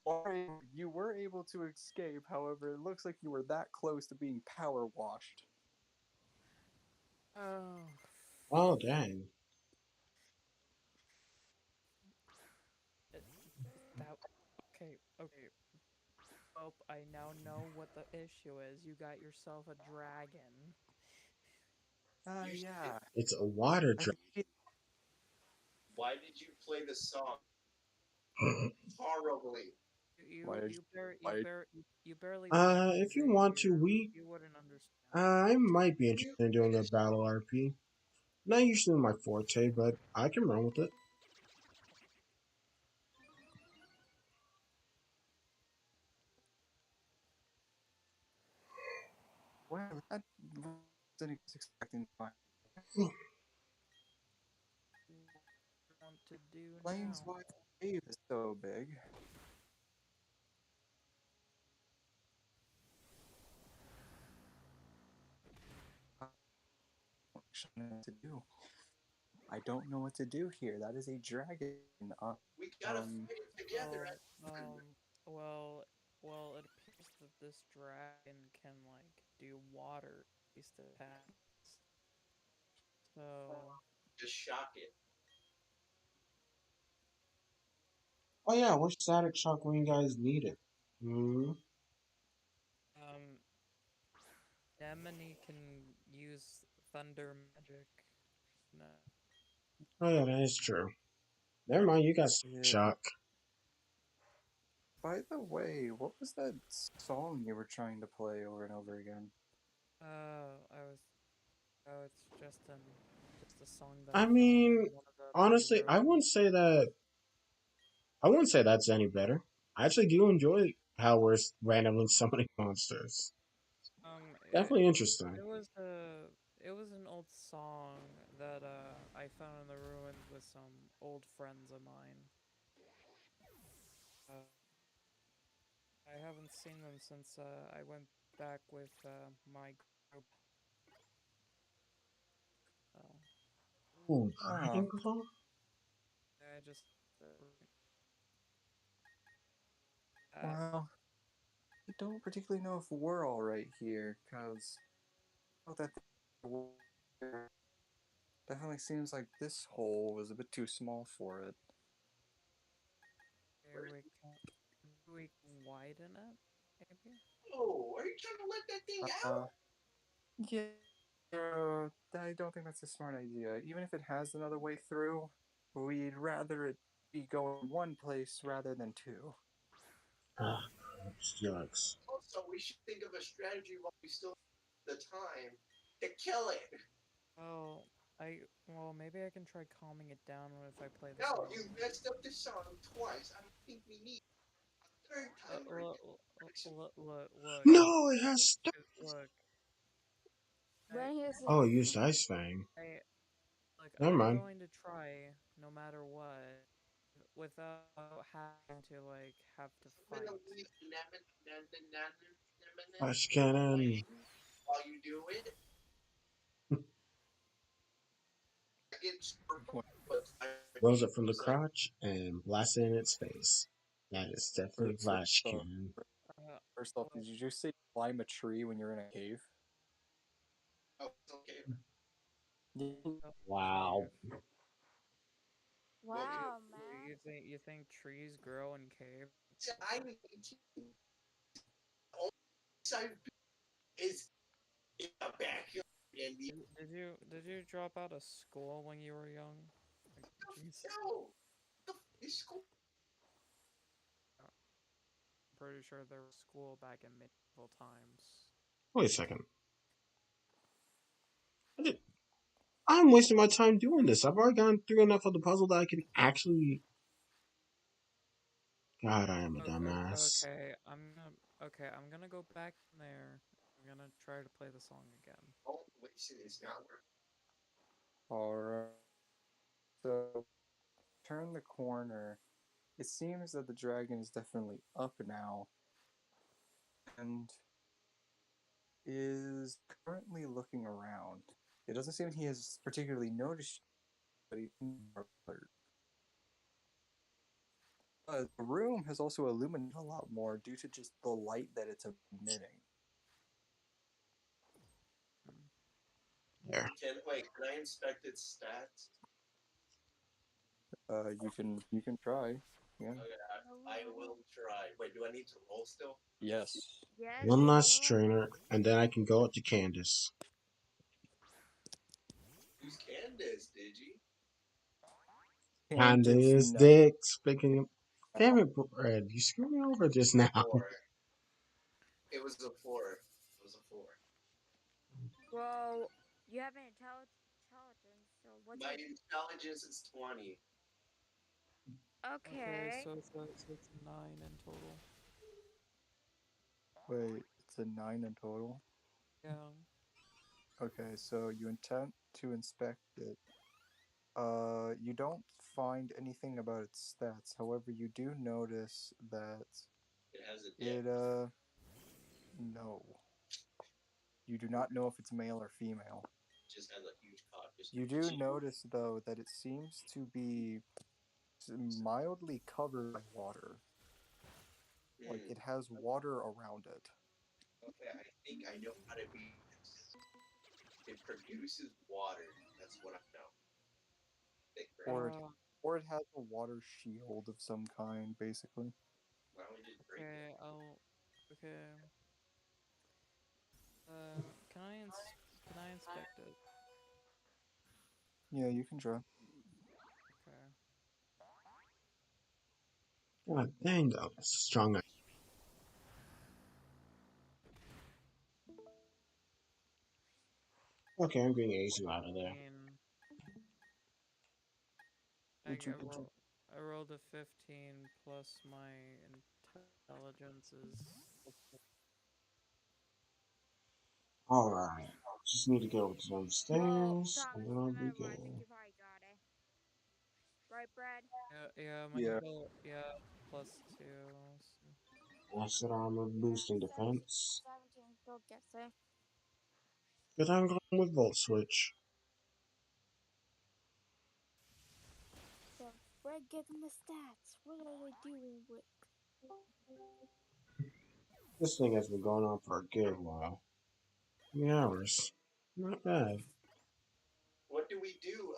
Speaker 2: you were able to escape, however, it looks like you were that close to being power washed.
Speaker 3: Oh,
Speaker 1: Oh, dang.
Speaker 3: it, that. Okay. Oh, I now know what the issue is. You got yourself a dragon.
Speaker 5: You should.
Speaker 2: Yeah.
Speaker 1: It's a water
Speaker 2: I
Speaker 1: drop.
Speaker 2: think
Speaker 5: Why did you play the song horribly?
Speaker 2: Why did why
Speaker 3: you barely mentioned
Speaker 1: If you
Speaker 3: it.
Speaker 1: want to,
Speaker 3: You wouldn't understand.
Speaker 1: I might be
Speaker 5: You
Speaker 1: interested in doing a battle RP. Not usually my forte, but I can run with it.
Speaker 2: well that wasn't expecting my
Speaker 3: Want to do
Speaker 2: flames
Speaker 3: now?
Speaker 2: why the wave is so big. I don't actually know what to do. I don't know what to do here. That is a dragon.
Speaker 5: we gotta
Speaker 2: Um,
Speaker 5: fight it together
Speaker 3: Well,
Speaker 5: as one.
Speaker 3: well, well. It appears that this dragon can like do water-based attacks. So,
Speaker 5: Just shock it.
Speaker 1: Oh yeah, which static shock when you guys need it? Hmm.
Speaker 3: um, Nemone can use thunder magic. No.
Speaker 1: Oh yeah, that is true. Never mind, you got static
Speaker 2: yeah.
Speaker 1: shock.
Speaker 2: By the way, what was that song you were trying to play over and over again?
Speaker 3: I was. Oh, it's just a song that I
Speaker 1: I
Speaker 3: found in
Speaker 1: mean,
Speaker 3: one of the many
Speaker 1: honestly,
Speaker 3: rooms.
Speaker 1: I wouldn't say that's any better. I actually do enjoy how we're randomly summoning monsters.
Speaker 3: It
Speaker 1: Definitely interesting.
Speaker 3: it was an old song that I found in the ruins with some old friends of mine. Uh, I haven't seen them since I went back with my group. Uh,
Speaker 1: Ooh,
Speaker 2: Huh.
Speaker 1: Dragon Claw?
Speaker 3: I just uh, uh,
Speaker 2: Well, I don't particularly know if we're all right here, because oh, that definitely seems like this hole was a bit too small for it.
Speaker 3: okay, we can widen it, maybe.
Speaker 5: Oh, are you trying to let that thing
Speaker 2: Uh,
Speaker 5: out?
Speaker 2: yeah, I don't think that's a smart idea. Even if it has another way through, we'd rather it be going one place rather than two.
Speaker 1: Ah, Steelix.
Speaker 5: Also, we should think of a strategy while we still have the time to kill it.
Speaker 3: Well, maybe I can try calming it down if I play the
Speaker 5: No,
Speaker 3: song
Speaker 5: you
Speaker 3: again.
Speaker 5: messed up the song twice. I don't think we need a third time where you
Speaker 3: Look,
Speaker 1: No, it has stuff.
Speaker 3: look. I,
Speaker 6: When he's
Speaker 1: Oh, it used Ice Fang.
Speaker 3: I, look.
Speaker 1: Never
Speaker 3: I'm
Speaker 1: mind.
Speaker 3: going to try no matter what, without having to like have to
Speaker 5: I'm gonna
Speaker 3: fight.
Speaker 5: leave
Speaker 1: Ice Cannon.
Speaker 5: playing while you do it. I get circle, but I
Speaker 1: Rose
Speaker 5: beat
Speaker 1: it from the
Speaker 5: was like,
Speaker 1: crotch and blast it in its face. That is definitely
Speaker 2: First
Speaker 1: Flash
Speaker 2: off,
Speaker 1: Cannon.
Speaker 3: Uh,
Speaker 2: first off,
Speaker 3: look,
Speaker 2: did you just say climb a tree when you're in a cave?
Speaker 5: oh, it's okay.
Speaker 2: Yeah.
Speaker 1: Wow.
Speaker 3: cave.
Speaker 5: Well,
Speaker 6: wow, man.
Speaker 3: You think trees grow in caves?
Speaker 5: I'm 18. The only place I've been is in a backyard. And the
Speaker 3: Did you drop out of school when you were young? Like, jeez.
Speaker 5: no, the is school.
Speaker 3: I'm pretty sure there was school back in medieval times.
Speaker 1: Wait a second. I'm wasting my time doing this. I've already gone through enough of the puzzle that I can actually. God, I am a dumbass.
Speaker 3: I'm gonna go back in there. I'm gonna try to play the song again.
Speaker 5: Don't waste it. It's not worth.
Speaker 2: Alright. So turn the corner. It seems that the dragon is definitely up now and is currently looking around. It doesn't seem he has particularly noticed, but he's more alert. The room has also illuminated a lot more due to just the light that it's emitting.
Speaker 3: Hmm.
Speaker 1: There.
Speaker 5: Can wait? Can I inspect its stats?
Speaker 2: You can try. Yeah.
Speaker 5: Okay,
Speaker 6: No, we
Speaker 5: I
Speaker 6: don't.
Speaker 5: will try. Wait, do I need to roll still?
Speaker 2: Yes.
Speaker 6: Yes,
Speaker 1: One last
Speaker 6: roll.
Speaker 1: trainer, and then I can go up to Candace.
Speaker 5: Who's Candace? Did you?
Speaker 2: Candace,
Speaker 1: Candace
Speaker 2: no.
Speaker 1: Dick. Speaking. Damn it, Brad. You screwed me over just now.
Speaker 5: Four. It was a four. It was a four.
Speaker 6: Well, you have an intelligence, so what's
Speaker 5: My
Speaker 6: your
Speaker 5: intelligence is 20.
Speaker 3: Okay,
Speaker 6: okay?
Speaker 3: so it's 9 in total.
Speaker 2: Wait, it's a 9 in total?
Speaker 3: Yeah.
Speaker 2: Okay, so you intend to inspect it. You don't find anything about its stats. However, you do notice that
Speaker 5: It has a dick.
Speaker 2: it, no. You do not know if it's male or female.
Speaker 5: It just has a huge cock. Just
Speaker 2: You do notice, though, that it seems to be mildly covered by water. Like, it has water around it.
Speaker 5: Okay, I think I know how to beat this. It produces water. That's what I know. Big brain.
Speaker 2: Or it,
Speaker 3: Uh,
Speaker 2: or it has a water shield of some kind, basically.
Speaker 5: Why don't we just drink it?
Speaker 3: okay, okay. Can I inspect it?
Speaker 2: Yeah, you can try.
Speaker 3: Okay.
Speaker 1: God dang, that was strong. Okay, I'm getting Azu out of there.
Speaker 3: 15. I
Speaker 2: Did you
Speaker 3: got
Speaker 2: get your...
Speaker 3: roll. I rolled a 15 plus my intelligence is.
Speaker 1: Alright. Just need to get over to them
Speaker 6: Well,
Speaker 1: stairs, and
Speaker 6: Thomas,
Speaker 1: then I'll
Speaker 6: from
Speaker 1: be
Speaker 6: everyone, I think
Speaker 1: good.
Speaker 6: you probably got it. Right, Brad?
Speaker 3: Yeah, my
Speaker 2: Yeah.
Speaker 3: yeah, +2. So.
Speaker 1: Acid armor,
Speaker 6: Yeah,
Speaker 1: boosting defense.
Speaker 6: 17 still gets it.
Speaker 1: But I'm going with Volt Switch.
Speaker 6: So, Brad, give them the stats. What are they doing with?
Speaker 1: This thing has been going on for a good while. 3 hours. Not bad.
Speaker 5: What do we do,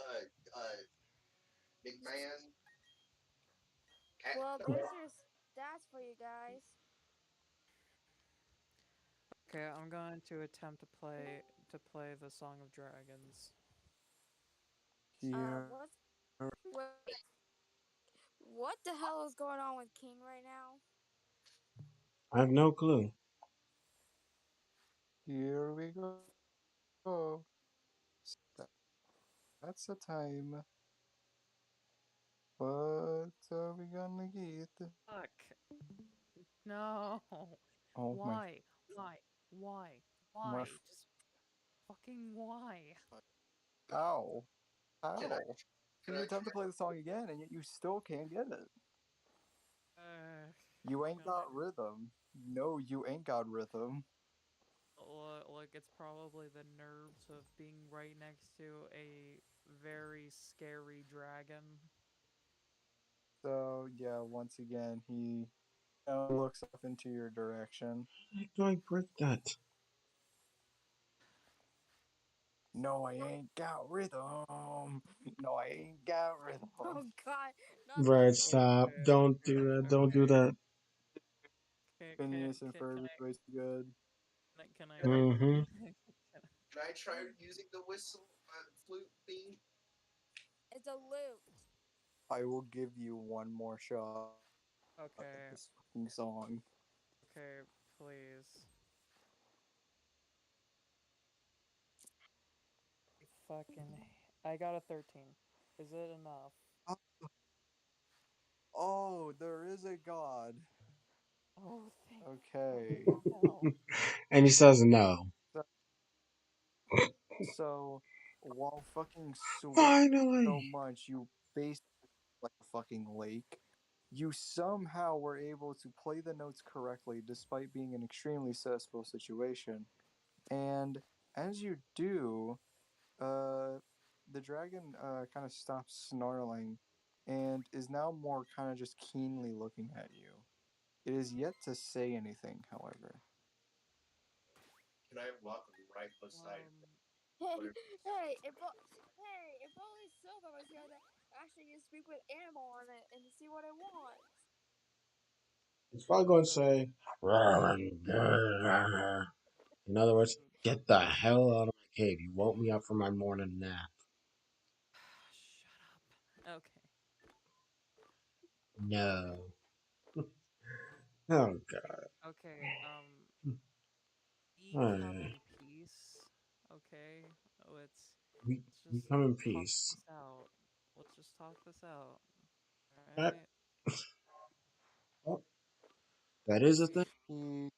Speaker 5: big man? Cat
Speaker 6: Well,
Speaker 5: fellow?
Speaker 6: there's your stats for you guys.
Speaker 3: Okay, I'm going to attempt to play the Song of Dragons.
Speaker 2: Here.
Speaker 6: What's wait? What the hell is going on with King right now?
Speaker 1: I have no clue.
Speaker 2: Here we go. That's the time. What are we gonna get?
Speaker 3: Fuck. No.
Speaker 2: Oh my...
Speaker 3: Why? Why? Why?
Speaker 2: My...
Speaker 3: Why? Just fucking why?
Speaker 2: Ow.
Speaker 5: Can I
Speaker 2: How?
Speaker 5: can
Speaker 2: So you
Speaker 5: I
Speaker 2: attempt to
Speaker 5: try?
Speaker 2: play the song again, and yet you still can't get it.
Speaker 3: Uh,
Speaker 2: You ain't
Speaker 3: can I?
Speaker 2: got rhythm. No, you ain't got rhythm.
Speaker 3: Look, it's probably the nerves of being right next to a very scary dragon.
Speaker 2: So yeah, once again, he looks up into your direction.
Speaker 1: How do I break that?
Speaker 2: No, I ain't got rhythm. No, I ain't got rhythm.
Speaker 6: Oh God, not
Speaker 1: Brad,
Speaker 6: this again.
Speaker 1: stop. Don't do that. Don't do
Speaker 3: Okay.
Speaker 1: that.
Speaker 2: Phineas and Ferb is way too good.
Speaker 3: Can I
Speaker 5: Can I
Speaker 1: Mm-hmm.
Speaker 5: can I try using the whistle flute thing?
Speaker 6: It's a loot.
Speaker 2: I will give you one more shot at
Speaker 3: okay,
Speaker 2: this fucking song.
Speaker 3: okay, please. Fucking, I got a 13. Is it enough?
Speaker 2: Oh, there is a god.
Speaker 3: Oh, thank
Speaker 2: Okay.
Speaker 3: fucking hell.
Speaker 1: And he says no.
Speaker 2: So, so while fucking sweating so
Speaker 1: Finally!
Speaker 2: much, you basically like a fucking lake. You somehow were able to play the notes correctly despite being an extremely stressful situation. And as you do, uh, the dragon kind of stops snarling and is now more kind of just keenly looking at you. It is yet to say anything, however.
Speaker 5: Can I walk right beside
Speaker 3: Um,
Speaker 6: Hey,
Speaker 5: what?
Speaker 6: if only Silva was here to actually just speak with animal on it and see what it wants.
Speaker 1: It's probably going to
Speaker 3: uh,
Speaker 1: say, in other words, get the hell out of my cave. You woke me up from my morning nap.
Speaker 3: shut up. Okay.
Speaker 1: No. Oh god.
Speaker 3: Okay, we come
Speaker 1: Alright.
Speaker 3: in peace. Okay,
Speaker 1: We
Speaker 3: let's
Speaker 1: we
Speaker 3: just
Speaker 1: come in
Speaker 3: talk
Speaker 1: peace.
Speaker 3: this out. Let's just talk this out.
Speaker 1: That
Speaker 3: Alright?
Speaker 1: oh, that is a thing.
Speaker 2: He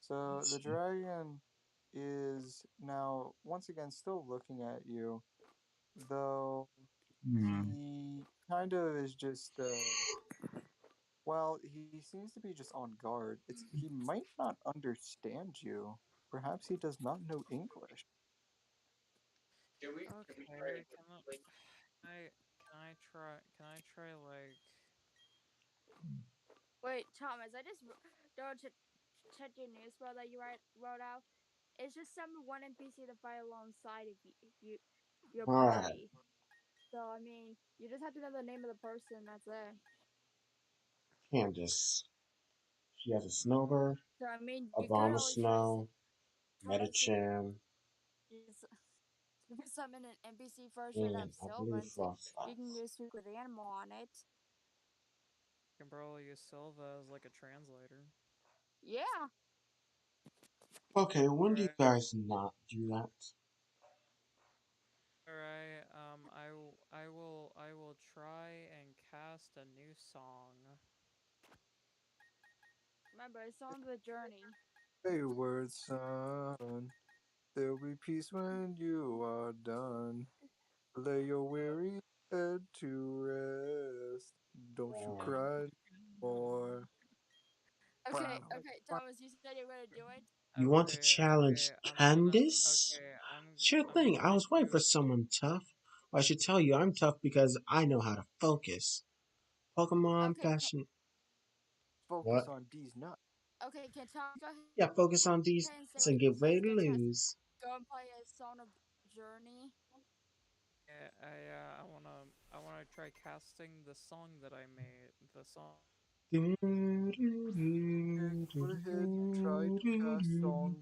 Speaker 2: so
Speaker 1: Let's
Speaker 2: the
Speaker 1: see.
Speaker 2: dragon is now once again still looking at you, though
Speaker 1: Hmm.
Speaker 2: he kind of is just well, he seems to be just on guard. It's he might not understand you. Perhaps he does not know English.
Speaker 5: Can we try
Speaker 3: Okay,
Speaker 5: it
Speaker 3: can
Speaker 5: like
Speaker 3: can I try like
Speaker 6: Wait, Thomas, I just don't check your news file that you wrote out. It's just summon one NPC to fight alongside of you your
Speaker 1: Alright.
Speaker 6: party. So I mean, you just have to know the name of the person. That's it.
Speaker 1: Candace. She has a Snowbird,
Speaker 6: So I mean, you could always just
Speaker 1: Abomasnow,
Speaker 6: Thomas
Speaker 1: Medicham,
Speaker 6: just summon an NPC version of
Speaker 1: and I
Speaker 6: Silva
Speaker 1: believe
Speaker 6: and say you can
Speaker 1: Frostlass.
Speaker 6: use Speak with Animal on it.
Speaker 3: can probably use Silva as like a translator.
Speaker 6: Yeah.
Speaker 1: Okay, when do you
Speaker 3: Alright.
Speaker 1: guys not do that?
Speaker 3: Alright, I will try and cast a new song.
Speaker 6: Remember, it's on the journey.
Speaker 2: Wayward son, there'll be peace when you are done. Lay your weary head to rest. Don't you
Speaker 1: Uh,
Speaker 2: cry more.
Speaker 6: Okay, okay, Thomas, you said you were gonna do it.
Speaker 1: you want to challenge Candace? Sure
Speaker 3: I'm
Speaker 1: thing. I
Speaker 3: going
Speaker 1: was waiting
Speaker 3: to
Speaker 1: for someone tough. Well, I should tell you, I'm tough because I know how to focus. Pokemon
Speaker 6: Okay,
Speaker 1: passion.
Speaker 2: Focus
Speaker 1: What?
Speaker 2: on D's nuts.
Speaker 6: okay, can Thomas go ahead
Speaker 1: Yeah, focus on these
Speaker 6: and say
Speaker 1: nuts
Speaker 6: what
Speaker 1: and get
Speaker 6: he's
Speaker 1: ready to
Speaker 6: gonna cast?
Speaker 1: lose.
Speaker 6: Go and play a Song of Journey.
Speaker 3: yeah, I wanna try casting the song that I made. The song
Speaker 2: Okay, go ahead, try to cast song.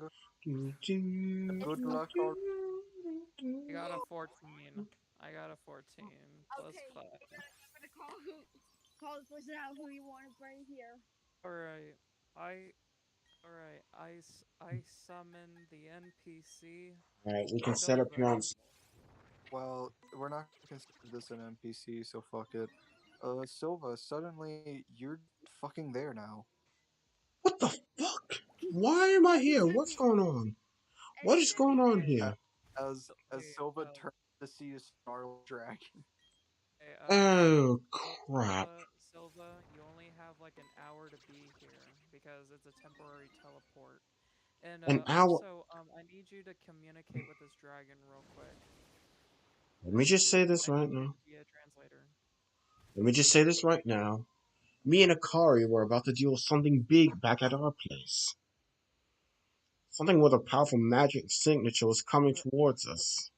Speaker 2: And
Speaker 6: It's
Speaker 2: good luck on
Speaker 3: I got a 14. I got a 14 plus
Speaker 6: okay.
Speaker 3: 5.
Speaker 6: I'm gonna call the person out who you want to bring here.
Speaker 3: Alright, I I summon the NPC
Speaker 1: Alright, we can set up your
Speaker 3: Silva.
Speaker 1: own.
Speaker 2: well, we're not gonna consider this an NPC, so fuck it. Silva, suddenly you're fucking there now.
Speaker 1: What the fuck? Why am I
Speaker 6: As
Speaker 1: here?
Speaker 6: soon as
Speaker 1: What's
Speaker 6: you,
Speaker 1: going on?
Speaker 6: as
Speaker 1: What is
Speaker 6: soon as
Speaker 1: going
Speaker 6: you
Speaker 1: on
Speaker 6: get,
Speaker 2: A-
Speaker 1: here?
Speaker 2: As
Speaker 3: Wait,
Speaker 2: Silva turns to see a snarl dragon.
Speaker 3: okay,
Speaker 1: Oh crap!
Speaker 3: Silva, you only have like an hour to be here because it's a temporary teleport. And
Speaker 1: An hour.
Speaker 3: also, I need you to communicate with this dragon real quick.
Speaker 1: Let me just say this
Speaker 3: I need
Speaker 1: right
Speaker 3: you
Speaker 1: now.
Speaker 3: to be a translator.
Speaker 1: Let me just say this right now. Me and Akari were about to deal with something big back at our place. Something with a powerful magic signature was coming
Speaker 3: Li-
Speaker 1: towards us.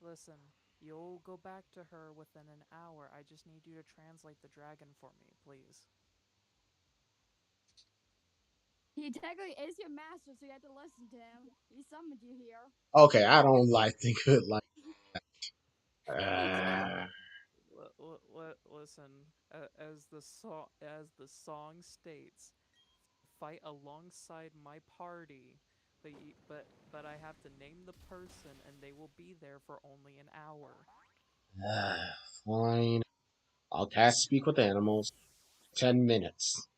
Speaker 3: listen. You'll go back to her within an hour. I just need you to translate the dragon for me, please.
Speaker 6: he technically is your master, so you have to listen to him. He summoned you here.
Speaker 1: Okay, I don't like think of it like.
Speaker 6: You can.
Speaker 1: Uh,
Speaker 3: Listen, as the song states, fight alongside my party, but I have to name the person, and they will be there for only an hour.
Speaker 1: fine. I'll cast Speak with Animals. 10 minutes.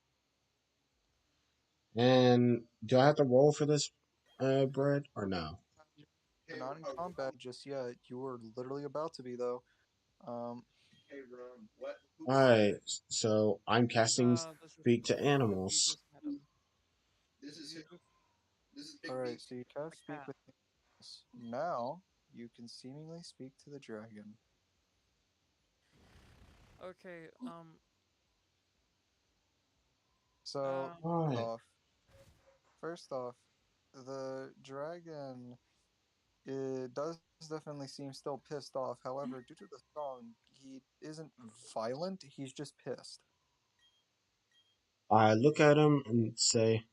Speaker 1: And do I have to roll for this, Bread, or no?
Speaker 2: You're
Speaker 5: hey
Speaker 2: not in
Speaker 5: Ron,
Speaker 2: combat just yet. You were literally about to be though. Um,
Speaker 5: hey Ron, what who said
Speaker 1: Alright, so I'm casting
Speaker 3: This is
Speaker 1: Speak to
Speaker 3: you
Speaker 1: Animals.
Speaker 3: just met him.
Speaker 5: this is
Speaker 3: You
Speaker 5: him.
Speaker 3: just
Speaker 5: This is Big
Speaker 2: alright,
Speaker 5: B.
Speaker 2: so you
Speaker 3: a
Speaker 2: cast speak
Speaker 3: cat.
Speaker 2: with animals. Now you can seemingly speak to the dragon.
Speaker 3: Okay.
Speaker 2: So
Speaker 3: Um.
Speaker 1: Alright.
Speaker 2: off first off, the dragon it does definitely seem still pissed off. However, due to the song, he isn't violent, he's just pissed.
Speaker 1: I look at him and say,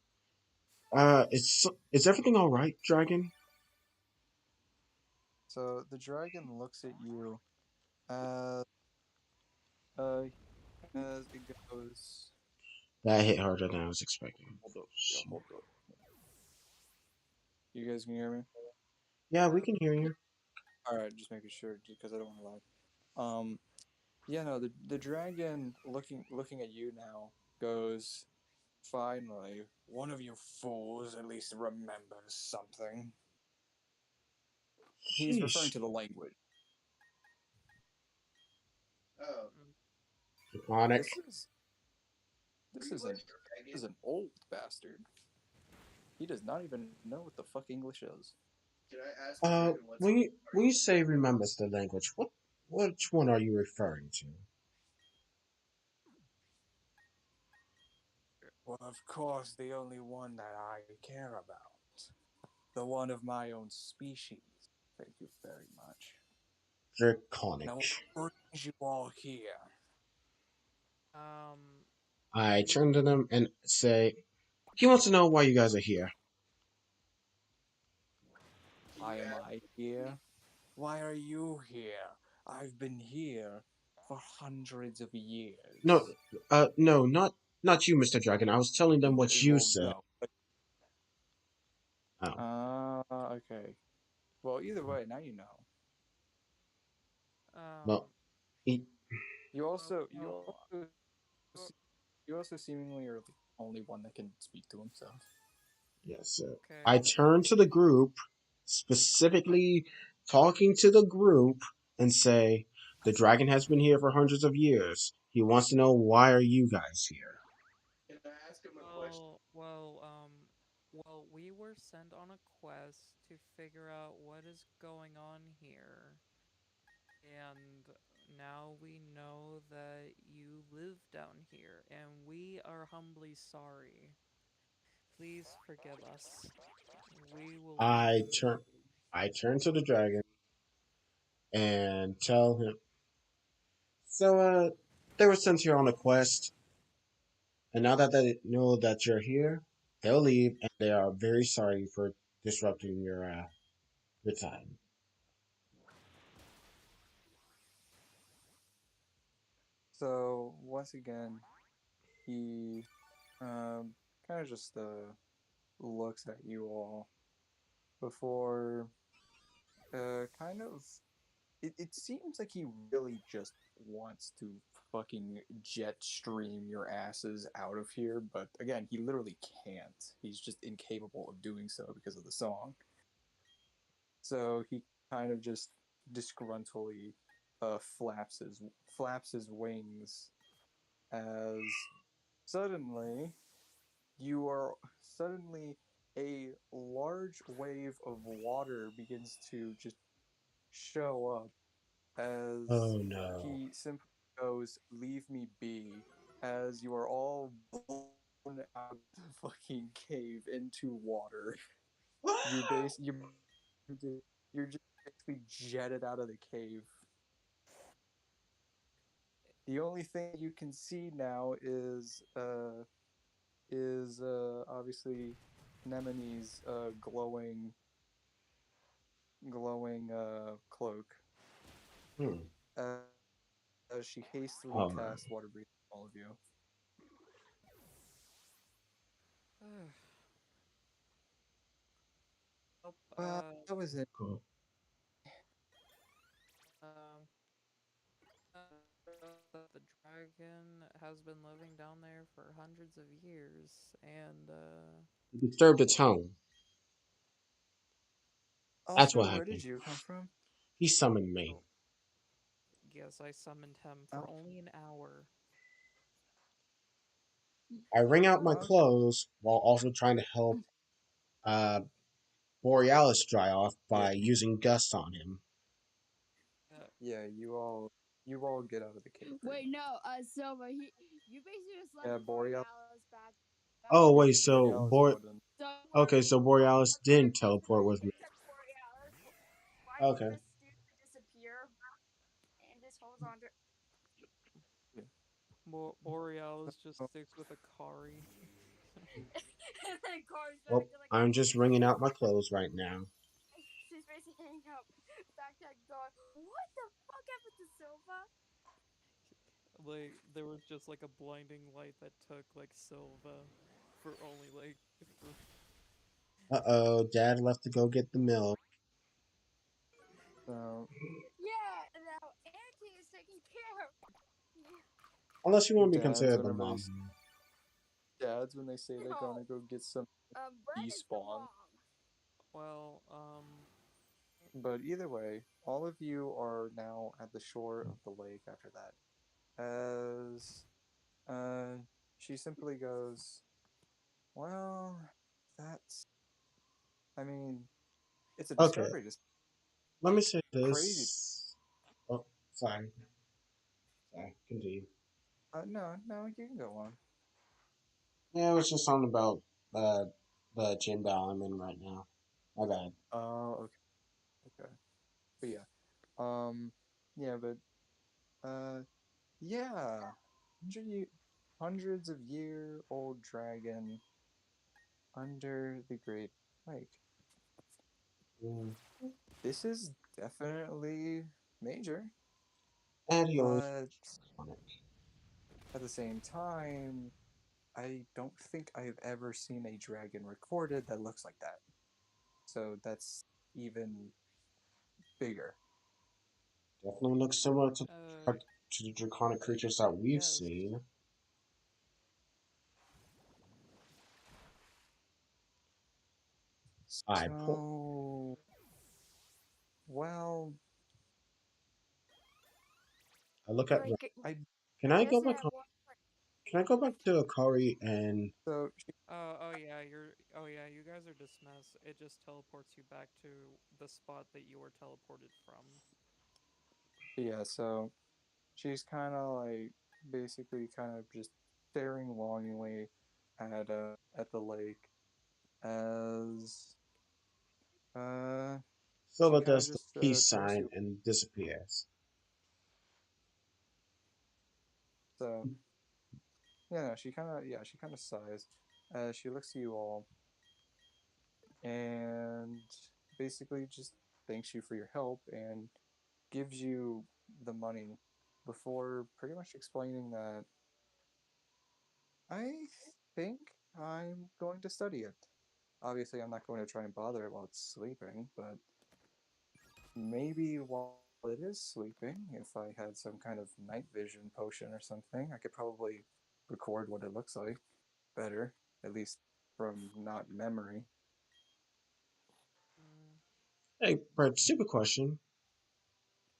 Speaker 1: is everything alright, Dragon?
Speaker 2: So the dragon looks at you as uh as it goes.
Speaker 1: That hit harder than I was expecting.
Speaker 2: Hold up. Yeah, hold up. You guys can hear me?
Speaker 1: Yeah, we can hear you.
Speaker 2: All right, just making sure because I don't want to lie. Yeah, no, the dragon looking at you now goes. Finally, one of you fools at least remembers something. He's referring
Speaker 1: Sheesh.
Speaker 2: to the language.
Speaker 5: Oh,
Speaker 3: Mm.
Speaker 1: Iconic.
Speaker 2: This is
Speaker 5: English
Speaker 2: an
Speaker 5: dragon.
Speaker 2: this is an old bastard. He does not even know what the fuck English is.
Speaker 5: Can I ask the dragon what's
Speaker 1: When you say remembers the language, which one are you referring to?
Speaker 2: Well, of course, the only one that I care about. The one of my own species. Thank you very much.
Speaker 1: Draconic.
Speaker 2: Now, what brings you all here?
Speaker 3: Um,
Speaker 1: I turn to them and say, he wants to know why you guys are here.
Speaker 5: Can
Speaker 2: Why
Speaker 5: you
Speaker 2: am
Speaker 5: ask?
Speaker 2: I here? Why are you here? I've been here for hundreds of
Speaker 1: No,
Speaker 2: years.
Speaker 1: no, not you, Mr. Dragon. I was telling them what you
Speaker 2: Well,
Speaker 1: said.
Speaker 2: no.
Speaker 1: Oh,
Speaker 2: Okay. Well, either way, now you know.
Speaker 1: well,
Speaker 3: um,
Speaker 1: he,
Speaker 2: You
Speaker 3: well,
Speaker 2: also, you
Speaker 3: well,
Speaker 2: also, you also seemingly are the only one that can speak to himself.
Speaker 1: yes, sir. I
Speaker 3: okay.
Speaker 1: turn to the group, specifically talking to the group, and say, the dragon has been here for hundreds of years. He wants to know why are you guys here?
Speaker 5: Can I ask him a question?
Speaker 3: Well, well, we were sent on a quest to figure out what is going on here. And now we know that you live down here, and we are humbly sorry. Please forgive us. We will leave.
Speaker 1: I turn, I turn to the dragon and tell him. So, they were sent here on a quest, and now that they know that you're here, they'll leave, and they are very sorry for disrupting your time.
Speaker 2: So once again, he kind of just looks at you all before kind of it seems like he really just wants to fucking jet stream your asses out of here, but again, he literally can't. He's just incapable of doing so because of the song. So he kind of just disgruntledly flaps his wings as suddenly you are suddenly a large wave of water begins to just show up as
Speaker 1: Oh no.
Speaker 2: he simply goes, "Leave me be," as you are all blown out of the fucking cave into water. You're just basically jetted out of the cave. The only thing you can see now is obviously Nemene's glowing cloak
Speaker 1: Hmm.
Speaker 2: as she hastily
Speaker 1: Oh no.
Speaker 2: casts water breathing on all of you.
Speaker 3: Nope.
Speaker 2: That was it.
Speaker 1: Cool.
Speaker 3: Um, that the dragon has been living down there for hundreds of years, and
Speaker 1: You disturbed its home. That's
Speaker 2: Also,
Speaker 1: what
Speaker 2: where
Speaker 1: happened.
Speaker 2: did you come from?
Speaker 1: He summoned me.
Speaker 3: oh, yes, I summoned him for
Speaker 2: Oh,
Speaker 3: only an hour.
Speaker 1: I wring out my
Speaker 2: okay.
Speaker 1: clothes while also trying to help uh, Borealis dry off
Speaker 2: Yeah,
Speaker 1: by using Gust on him.
Speaker 3: Uh,
Speaker 2: yeah. You all get out of the cave pretty
Speaker 6: Wait,
Speaker 2: much.
Speaker 6: no, Silva, you basically just left
Speaker 2: Yeah,
Speaker 6: Borealis back
Speaker 1: Oh
Speaker 6: there.
Speaker 1: wait,
Speaker 2: Borealis wouldn't.
Speaker 6: So,
Speaker 1: okay, so Borealis didn't teleport with me.
Speaker 6: except Borealis, why do you
Speaker 1: Okay.
Speaker 6: just disappear and just hold on to?
Speaker 2: Yeah.
Speaker 3: Borealis just
Speaker 2: So,
Speaker 3: sticks with Akari.
Speaker 6: And then Corey's
Speaker 1: Well,
Speaker 6: back to like,
Speaker 1: I'm just wringing out my clothes right now.
Speaker 6: she's basically hanging up, backpack going, what the fuck happened to Silva?
Speaker 3: like there was just like a blinding light that took like Silva for only like for
Speaker 1: Uh-oh, Dad left to go get the milk.
Speaker 2: So
Speaker 6: Yeah, now Auntie is taking care of you.
Speaker 1: Unless you want to be
Speaker 2: dads,
Speaker 1: considered the
Speaker 2: whenever they
Speaker 1: mom.
Speaker 2: dads when they say they're
Speaker 6: No,
Speaker 2: gonna go get some
Speaker 6: Brandon's the
Speaker 2: despawn.
Speaker 6: mom.
Speaker 3: well
Speaker 2: But either way, all of you are now at the shore of the lake after that. As uh, she simply goes, well, that's. I mean, it's a
Speaker 1: Okay,
Speaker 2: discovery. Just
Speaker 1: let me say
Speaker 2: crazy.
Speaker 1: this. Oh, sorry. Sorry, continue.
Speaker 2: No, no, you can go on.
Speaker 1: Yeah, it was just something about uh, the gym battle I'm in right now. My bad.
Speaker 2: Oh, okay, okay. But yeah, um, yeah, but yeah, hundreds of year old dragon under the Great Lake.
Speaker 1: Mm.
Speaker 2: This is definitely major,
Speaker 1: And he always
Speaker 2: but
Speaker 1: on it.
Speaker 2: at the same time, I don't think I've ever seen a dragon recorded that looks like that. So that's even bigger.
Speaker 1: Definitely looks similar
Speaker 3: uh
Speaker 1: to the draconic creatures that we've
Speaker 3: yes.
Speaker 1: seen. I pull.
Speaker 2: So, well,
Speaker 1: I look at.
Speaker 6: Like,
Speaker 2: I
Speaker 1: Can
Speaker 6: I
Speaker 1: I
Speaker 6: guess
Speaker 1: go
Speaker 6: I
Speaker 1: back?
Speaker 6: have one.
Speaker 1: Can I go back to Akari and
Speaker 2: so
Speaker 3: Oh yeah, you guys are dismissed. It just teleports you back to the spot that you were teleported from.
Speaker 2: yeah, so she's kind of like basically kind of just staring longingly at the lake as she
Speaker 1: Silva
Speaker 2: kind of
Speaker 1: does the
Speaker 2: just
Speaker 1: peace
Speaker 2: turns
Speaker 1: sign
Speaker 2: to
Speaker 1: and disappears?
Speaker 2: so yeah no, she kind of sighs as she looks at you all and basically just thanks you for your help and gives you the money before pretty much explaining that I think I'm going to study it. Obviously, I'm not going to try and bother it while it's sleeping, but maybe while it is sleeping, if I had some kind of night vision potion or something, I could probably record what it looks like better, at least from not memory.
Speaker 3: Mm,
Speaker 1: Hey, Brett, stupid question.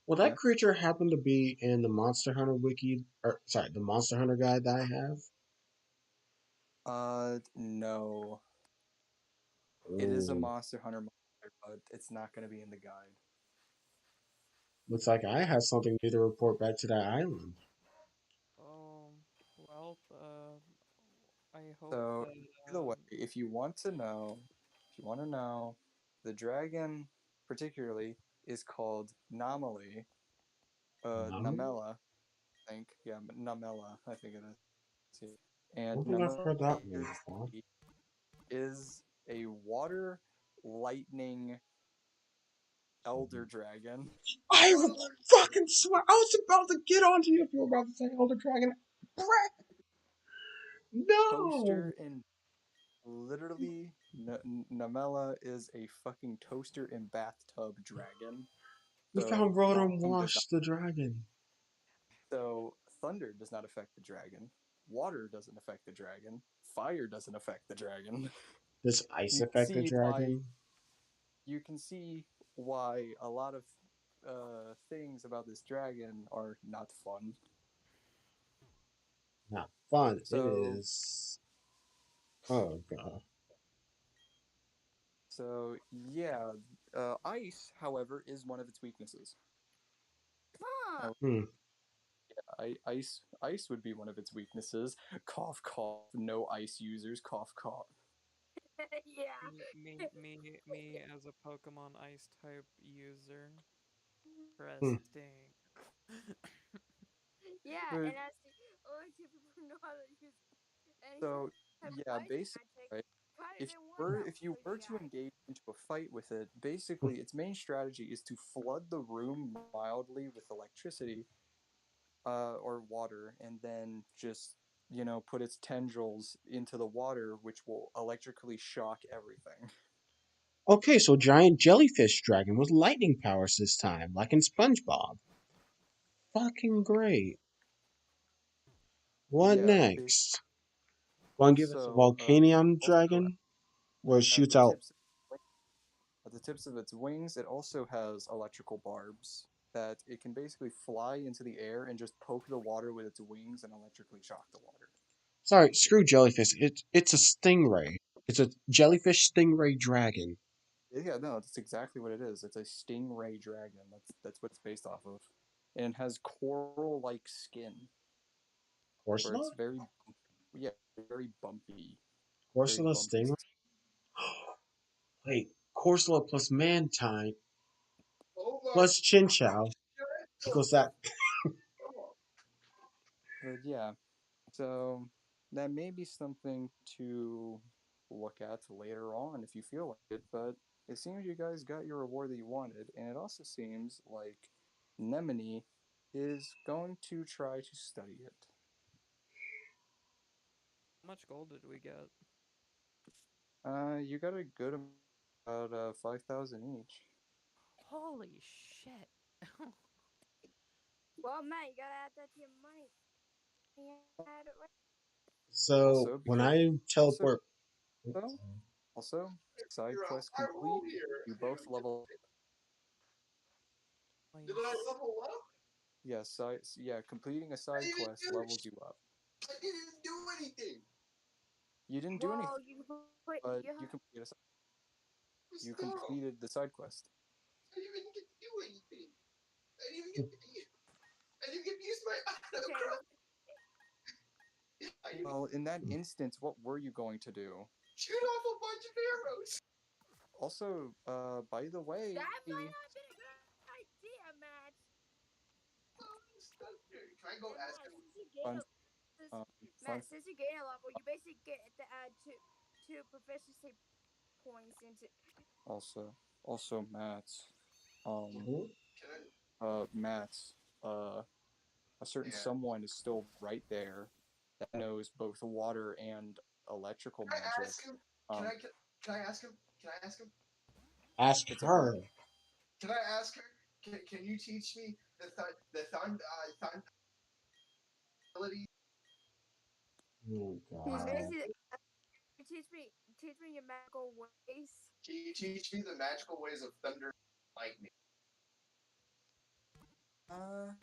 Speaker 1: Will that
Speaker 2: Yeah.
Speaker 1: creature happen to be in the Monster Hunter wiki? Or sorry, the Monster Hunter guide that I have?
Speaker 2: No. It is a
Speaker 1: Ooh,
Speaker 2: Monster Hunter monster, but it's not going to be in the guide.
Speaker 1: looks like I have something new to report back to that island.
Speaker 3: oh well, I hope
Speaker 2: So
Speaker 3: that
Speaker 2: either way, if you want to know, the dragon particularly is called Namali,
Speaker 1: No?
Speaker 2: Namela, I think. Yeah, Namela, I think it is.
Speaker 1: I
Speaker 2: And
Speaker 1: don't think I've
Speaker 2: Namela
Speaker 1: heard that one before.
Speaker 2: is a water lightning elder dragon.
Speaker 1: I fucking swear, I was about to get onto you if you were about to say Elder Dragon. Brett, no!
Speaker 2: Toaster and literally, Namela is a fucking toaster and bathtub dragon.
Speaker 1: We
Speaker 2: So
Speaker 1: found Rotom
Speaker 2: lightning does not.
Speaker 1: Wash the dragon.
Speaker 2: So thunder does not affect the dragon. Water doesn't affect the dragon. Fire doesn't affect the dragon.
Speaker 1: Does ice
Speaker 2: You can
Speaker 1: affect the
Speaker 2: see why.
Speaker 1: dragon?
Speaker 2: You can see why a lot of things about this dragon are not fun.
Speaker 1: Not fun. It
Speaker 2: So,
Speaker 1: is. Oh god.
Speaker 2: so yeah. Ice, however, is one of its weaknesses.
Speaker 6: Huh.
Speaker 1: Hmm.
Speaker 2: Ice would be one of its weaknesses. Cough, cough. No ice users. Cough, cough.
Speaker 6: Yeah.
Speaker 3: me as a Pokemon Ice type user.
Speaker 1: Hmm.
Speaker 3: Interesting.
Speaker 6: Yeah,
Speaker 2: But
Speaker 6: and as the only two people who know how to use any
Speaker 2: so
Speaker 6: type of
Speaker 2: yeah,
Speaker 6: ice
Speaker 2: basically,
Speaker 6: magic,
Speaker 2: right?
Speaker 6: kind of didn't work out
Speaker 2: If
Speaker 6: well
Speaker 2: you
Speaker 6: for you
Speaker 2: were to
Speaker 6: guys.
Speaker 2: engage into a fight with it, basically its main strategy is to flood the room mildly with electricity or water, and then just put its tendrils into the water, which will electrically shock everything.
Speaker 1: Okay, so giant jellyfish dragon with lightning powers this time, like in SpongeBob. Fucking great. What
Speaker 2: Yeah.
Speaker 1: next? Want to give us a
Speaker 2: Also,
Speaker 1: Volcanion
Speaker 2: also
Speaker 1: dragon where it
Speaker 2: at
Speaker 1: shoots
Speaker 2: the
Speaker 1: out?
Speaker 2: tips at the tips of its wings, it also has electrical barbs that it can basically fly into the air and just poke the water with its wings and electrically shock the water.
Speaker 1: Sorry, screw jellyfish. It's a stingray. It's a jellyfish stingray dragon.
Speaker 2: Yeah, no, that's exactly what it is. It's a stingray dragon. That's what it's based off of, and it has coral-like skin where
Speaker 1: Corsola?
Speaker 2: it's very, yeah, very bumpy, very
Speaker 1: Corsola
Speaker 2: bumpy.
Speaker 1: stingray? Wait, Corsola plus Mantine
Speaker 5: Oh my
Speaker 1: plus Chinchou
Speaker 5: god!
Speaker 1: equals that.
Speaker 2: But yeah, so that may be something to look at later on if you feel like it. But it seems you guys got your reward that you wanted, and it also seems like Nemone is going to try to study it.
Speaker 3: How much gold did we get?
Speaker 2: You got a good amount, about 5,000 each.
Speaker 3: Holy shit!
Speaker 6: Well, Matt, you gotta add that to your money. You add it right.
Speaker 1: So
Speaker 2: Also,
Speaker 1: when
Speaker 2: because
Speaker 1: I
Speaker 2: also
Speaker 1: teleport.
Speaker 2: also also side
Speaker 5: You're a
Speaker 2: quest
Speaker 5: high
Speaker 2: complete.
Speaker 5: roll here.
Speaker 2: You both level.
Speaker 5: Did I
Speaker 3: Nice.
Speaker 5: level up?
Speaker 2: Yeah, completing a
Speaker 5: I
Speaker 2: side
Speaker 5: didn't
Speaker 2: quest
Speaker 5: do
Speaker 2: levels you up.
Speaker 5: I didn't do anything.
Speaker 2: You didn't do anything,
Speaker 6: Well, you can put
Speaker 2: but
Speaker 6: you.
Speaker 2: you
Speaker 5: Stop.
Speaker 2: completed the side quest.
Speaker 5: I didn't even get to do anything. I didn't even get to use. I didn't get to use my auto
Speaker 6: Okay,
Speaker 5: crop. I didn't
Speaker 2: Well, in that instance, what were you going to do?
Speaker 5: shoot off a bunch of arrows.
Speaker 2: Also, by the way,
Speaker 6: that might not have been a good idea, Matt.
Speaker 5: Can I go
Speaker 6: And
Speaker 5: ask
Speaker 6: Matt,
Speaker 5: him?
Speaker 6: since you gain
Speaker 2: fun,
Speaker 6: a since,
Speaker 2: um, fun.
Speaker 6: Matt, since you gain a level, you basically get to add two proficiency points into.
Speaker 2: Also, Matt, um,
Speaker 1: Mhm.
Speaker 5: Can I?
Speaker 2: Matt, uh, a certain
Speaker 5: Yeah.
Speaker 2: someone is still right there that knows both water and electrical
Speaker 5: Can I
Speaker 2: magic.
Speaker 5: ask him? Can
Speaker 2: Um,
Speaker 5: I? Can I ask him? Can I ask him?
Speaker 1: Ask
Speaker 2: it's a what?
Speaker 1: her.
Speaker 5: Can I ask her? Can you teach me the thund ability?
Speaker 1: Oh
Speaker 6: He's
Speaker 1: god.
Speaker 6: basically teach me your magical ways.
Speaker 5: Can you teach me the magical ways of thunder and lightning?
Speaker 2: Uh,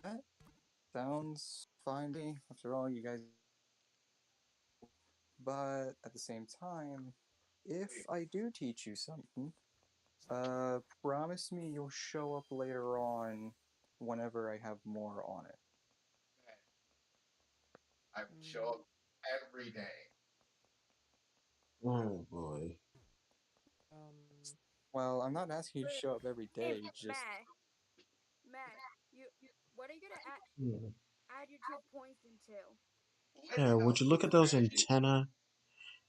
Speaker 2: that sounds fine to me. After all, you guys. But at the same time, if I do teach you something, promise me you'll show up later on whenever I have more on it.
Speaker 5: I would show
Speaker 3: Mm,
Speaker 5: up every day.
Speaker 1: Oh boy.
Speaker 2: Well, I'm not asking you to show up every
Speaker 6: Hey,
Speaker 2: day, just
Speaker 6: Matt, you what are you gonna
Speaker 1: Hmm.
Speaker 6: add your 2 points into?
Speaker 5: What
Speaker 1: Yeah, would you
Speaker 5: else
Speaker 1: look
Speaker 5: is
Speaker 1: at those
Speaker 5: magic?
Speaker 1: antennae?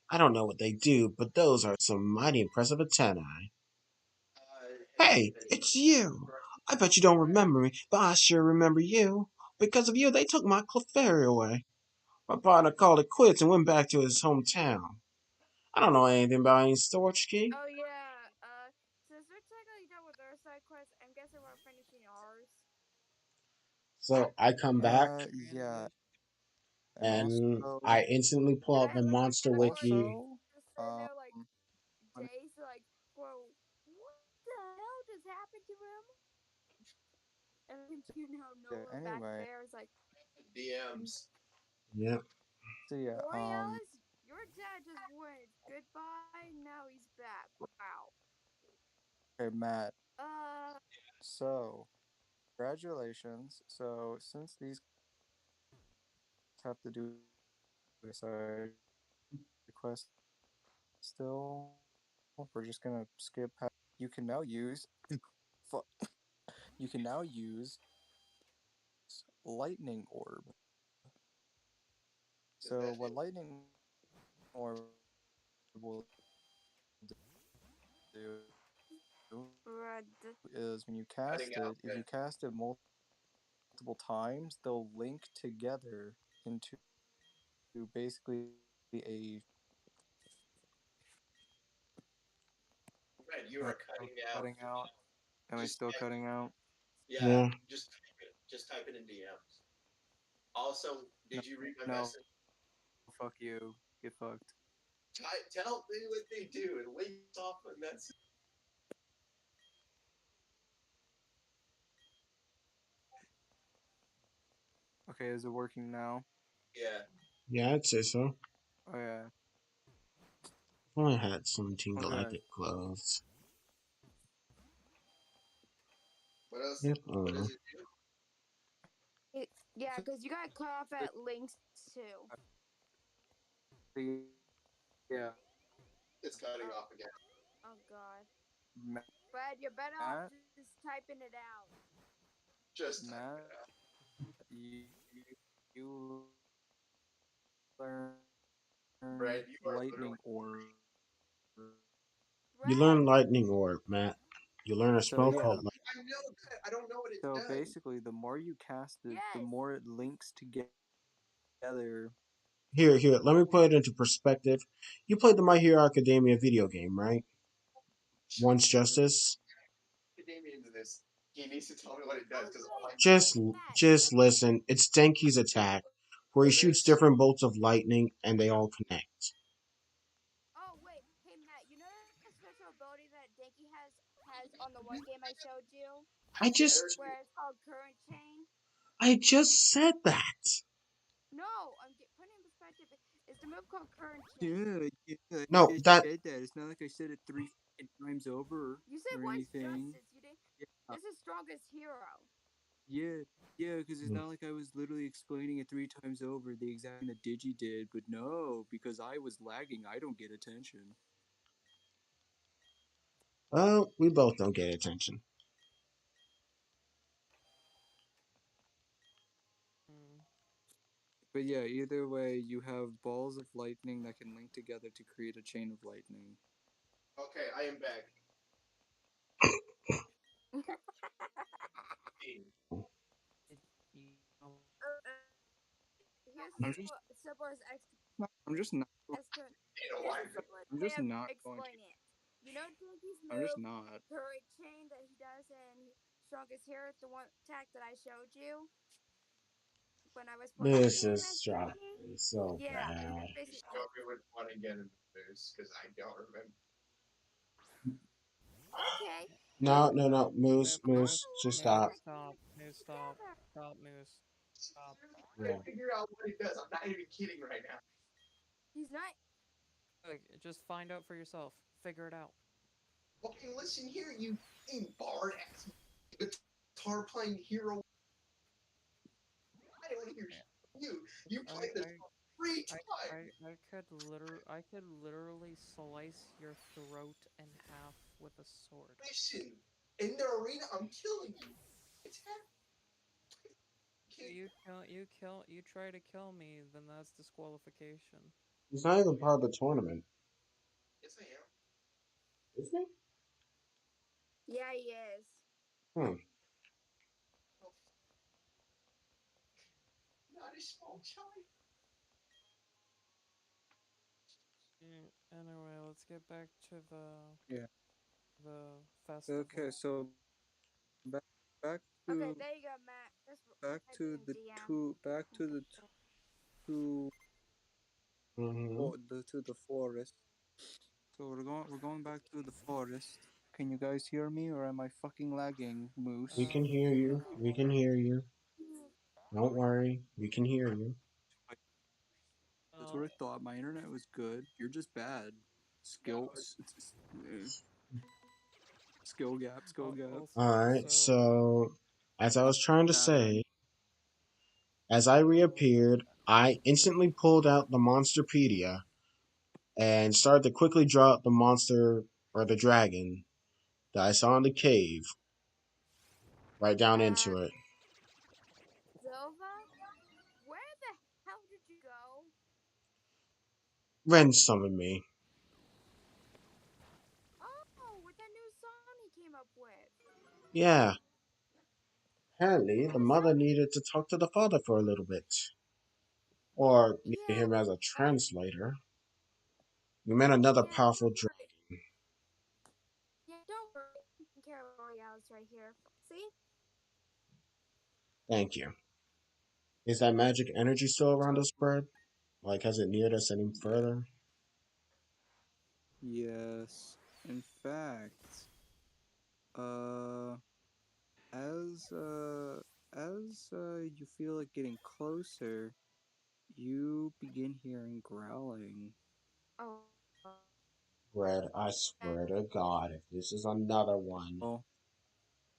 Speaker 1: I don't know what they do, but those are some mighty impressive antennae. Hey, it's you! I bet you don't remember me, but I sure remember you. Because of you, they took my Clefairy away. My partner called it quits and went back to his hometown. I don't know anything about any storage key.
Speaker 6: Oh yeah. Since we're technically done with our side quest, I'm guessing we're finishing ours.
Speaker 1: So I come back
Speaker 2: yeah, and
Speaker 1: and
Speaker 2: also,
Speaker 1: I instantly pull
Speaker 6: And
Speaker 1: out
Speaker 6: I
Speaker 1: the
Speaker 6: like
Speaker 1: Monster
Speaker 6: and I'm like
Speaker 1: Wiki.
Speaker 2: also,
Speaker 6: just sitting
Speaker 2: um,
Speaker 6: there like Jay's like, bro, what the hell just happened to him? And then
Speaker 2: yeah,
Speaker 6: Noah back
Speaker 2: anyway,
Speaker 6: there is like,
Speaker 5: DMs.
Speaker 1: Yep.
Speaker 2: so yeah,
Speaker 6: Borealis, your dad just went goodbye. Now he's back. Wow.
Speaker 2: okay, Matt.
Speaker 6: Uh,
Speaker 2: So, congratulations. So, since these have to do a side quest still, we're just gonna skip past. You can now use, you can now use lightning orb.
Speaker 5: Does
Speaker 2: So,
Speaker 5: that
Speaker 2: what
Speaker 5: do?
Speaker 2: lightning orb will do
Speaker 6: Red.
Speaker 2: is when you
Speaker 5: Cutting
Speaker 2: cast
Speaker 5: out
Speaker 2: it, if
Speaker 5: good.
Speaker 2: you cast it multiple multiple times, they'll link together into basically a
Speaker 5: Red, you are cutting out.
Speaker 2: cutting out. Am I
Speaker 5: Just
Speaker 2: still cutting out?
Speaker 5: yeah,
Speaker 1: Yeah.
Speaker 5: just type it in DMs. Also,
Speaker 2: No,
Speaker 5: did you read my
Speaker 2: no,
Speaker 5: message?
Speaker 2: fuck you. Get fucked.
Speaker 5: Tell me what they do and link off my message.
Speaker 2: Okay, is it working now?
Speaker 5: Yeah.
Speaker 1: Yeah, I'd say so.
Speaker 2: Oh yeah.
Speaker 1: If I had some Team
Speaker 2: Okay.
Speaker 1: Galactic clothes.
Speaker 5: What else?
Speaker 1: Yep.
Speaker 5: What does it do?
Speaker 6: Yeah, because you got cut off at links too.
Speaker 2: Yeah.
Speaker 5: It's cutting
Speaker 6: Oh,
Speaker 5: off again.
Speaker 6: oh God.
Speaker 2: Matt,
Speaker 6: Brad, you're better off just typing it out.
Speaker 5: Just type
Speaker 2: Matt,
Speaker 5: it out.
Speaker 2: you learn
Speaker 5: Brad, you are
Speaker 2: lightning
Speaker 5: literally.
Speaker 2: orb.
Speaker 1: You
Speaker 6: Brad,
Speaker 1: learn Lightning Orb, Matt. You learn a
Speaker 2: So
Speaker 1: spell
Speaker 2: yeah.
Speaker 1: called
Speaker 5: I know that. I don't know what it
Speaker 2: So
Speaker 5: does.
Speaker 2: basically, the more you cast it, the
Speaker 6: yes.
Speaker 2: more it links together.
Speaker 1: Here, let me put it into perspective. You played the My Hero Academia video game, right? Once Justice.
Speaker 5: Academia into this. He needs to tell me what it does because all I
Speaker 1: Just,
Speaker 6: Matt,
Speaker 1: just listen. It's Denki's attack, where he
Speaker 5: know
Speaker 1: shoots
Speaker 5: this.
Speaker 1: different bolts of lightning, and they all connect.
Speaker 6: oh wait, hey Matt, you know that special ability that Denki has on the one game I showed you,
Speaker 1: I
Speaker 5: Better.
Speaker 1: just,
Speaker 6: where it's called Current Chain?
Speaker 1: I just said that.
Speaker 6: No, putting in perspective. It's the move called Current Chain.
Speaker 2: Yeah, I
Speaker 1: No,
Speaker 2: just
Speaker 1: that
Speaker 2: said that. It's not like I said it three times over
Speaker 6: You said
Speaker 2: or
Speaker 6: once
Speaker 2: anything.
Speaker 6: justice. You didn't.
Speaker 2: Yeah,
Speaker 6: This is strongest hero.
Speaker 2: yeah, yeah. Because it's not like I was literally explaining it three times over the exact thing that Digi did. But no, because I was lagging, I don't get attention.
Speaker 1: well, we both don't get attention.
Speaker 3: Mm.
Speaker 2: But yeah, either way, you have balls of lightning that can link together to create a chain of lightning.
Speaker 5: Okay, I am back.
Speaker 6: Here's
Speaker 2: I'm just,
Speaker 6: simplest
Speaker 2: I'm just not,
Speaker 6: explanation.
Speaker 5: You know
Speaker 6: Here's
Speaker 5: why?
Speaker 6: the simplest
Speaker 2: I'm
Speaker 6: way
Speaker 2: just
Speaker 6: of
Speaker 2: not going to.
Speaker 6: explaining it. You know Dinky's
Speaker 2: I'm just
Speaker 6: move,
Speaker 2: not.
Speaker 6: Current Chain, that he does in Strongest Hero, the one attack that I showed you when I was
Speaker 1: This
Speaker 6: playing
Speaker 1: is
Speaker 6: as Dinky?
Speaker 1: dropping so
Speaker 6: Yeah,
Speaker 1: bad.
Speaker 6: basically.
Speaker 5: Show me what want to get in this because I don't remember.
Speaker 6: Okay,
Speaker 1: No,
Speaker 6: hey,
Speaker 1: no, no, Moose,
Speaker 3: Moose,
Speaker 1: Moose,
Speaker 3: Moose,
Speaker 1: just
Speaker 6: let's
Speaker 1: stop.
Speaker 3: Moose, stop.
Speaker 6: play
Speaker 3: Moose, stop.
Speaker 6: together.
Speaker 3: Stop, Moose. Stop.
Speaker 5: I
Speaker 1: Yeah.
Speaker 5: figure out what it does. I'm not even kidding right now.
Speaker 6: He's not.
Speaker 3: Like, just find out for yourself. Figure it out.
Speaker 5: Okay, listen here, you bard ass guitar playing hero. I don't want to hear you. You
Speaker 3: I,
Speaker 5: played this
Speaker 3: I,
Speaker 5: 3 times.
Speaker 3: I could literally slice your throat in half with a sword.
Speaker 5: Listen, in the arena, I'm killing you. It's happening.
Speaker 3: You try to kill me, then that's disqualification.
Speaker 1: He's not even part of the tournament,
Speaker 5: Yes, I am.
Speaker 1: is he?
Speaker 6: Yeah, he is.
Speaker 1: Hmm.
Speaker 5: Oh, not a small child.
Speaker 3: Anyway, let's get back to
Speaker 2: Yeah.
Speaker 3: the festival.
Speaker 2: Okay, so back
Speaker 6: Okay,
Speaker 2: to
Speaker 6: there you go, Matt. Just
Speaker 2: back
Speaker 6: type it
Speaker 2: to
Speaker 6: in
Speaker 2: the
Speaker 6: DM.
Speaker 2: two back to the two
Speaker 1: Mm-hmm.
Speaker 2: to the forest. So we're going back to the forest. Can you guys hear me or am I fucking lagging,
Speaker 1: We
Speaker 2: Moose?
Speaker 1: can hear you. We can hear you. Don't worry. We can hear you.
Speaker 2: That's what
Speaker 3: Uh,
Speaker 2: I thought. My internet was good. You're just bad.
Speaker 5: No,
Speaker 2: Skill gap, skill gap.
Speaker 1: Alright,
Speaker 3: also,
Speaker 1: so as I was trying to
Speaker 2: Bad.
Speaker 1: say, as I
Speaker 3: uh,
Speaker 1: reappeared, I instantly pulled out the Monsterpedia and started to quickly draw out the monster or the dragon that I saw in the cave right down
Speaker 6: Uh,
Speaker 1: into it.
Speaker 6: Zova, where the hell did you go?
Speaker 1: Ren summoned me.
Speaker 6: Oh, with that new song he came up with.
Speaker 1: Yeah, Apparently, the
Speaker 4: What was
Speaker 1: mother
Speaker 4: that?
Speaker 1: needed to talk to the father for a little bit, or needed
Speaker 4: Yeah,
Speaker 1: him as a
Speaker 4: I,
Speaker 1: translator. We met another
Speaker 4: yeah,
Speaker 1: powerful
Speaker 4: don't
Speaker 1: dragon.
Speaker 4: worry. Yeah, don't worry. I'm taking care of L'Oreal's right here. See?
Speaker 1: Thank you. Is that magic energy still around
Speaker 2: So
Speaker 1: us, Bird? Like, has it neared us any further?
Speaker 2: yes, in fact, uh, as uh, as you feel it getting closer, you begin hearing growling.
Speaker 4: Oh.
Speaker 1: Bird, I swear to God, if this is another one.
Speaker 2: Well,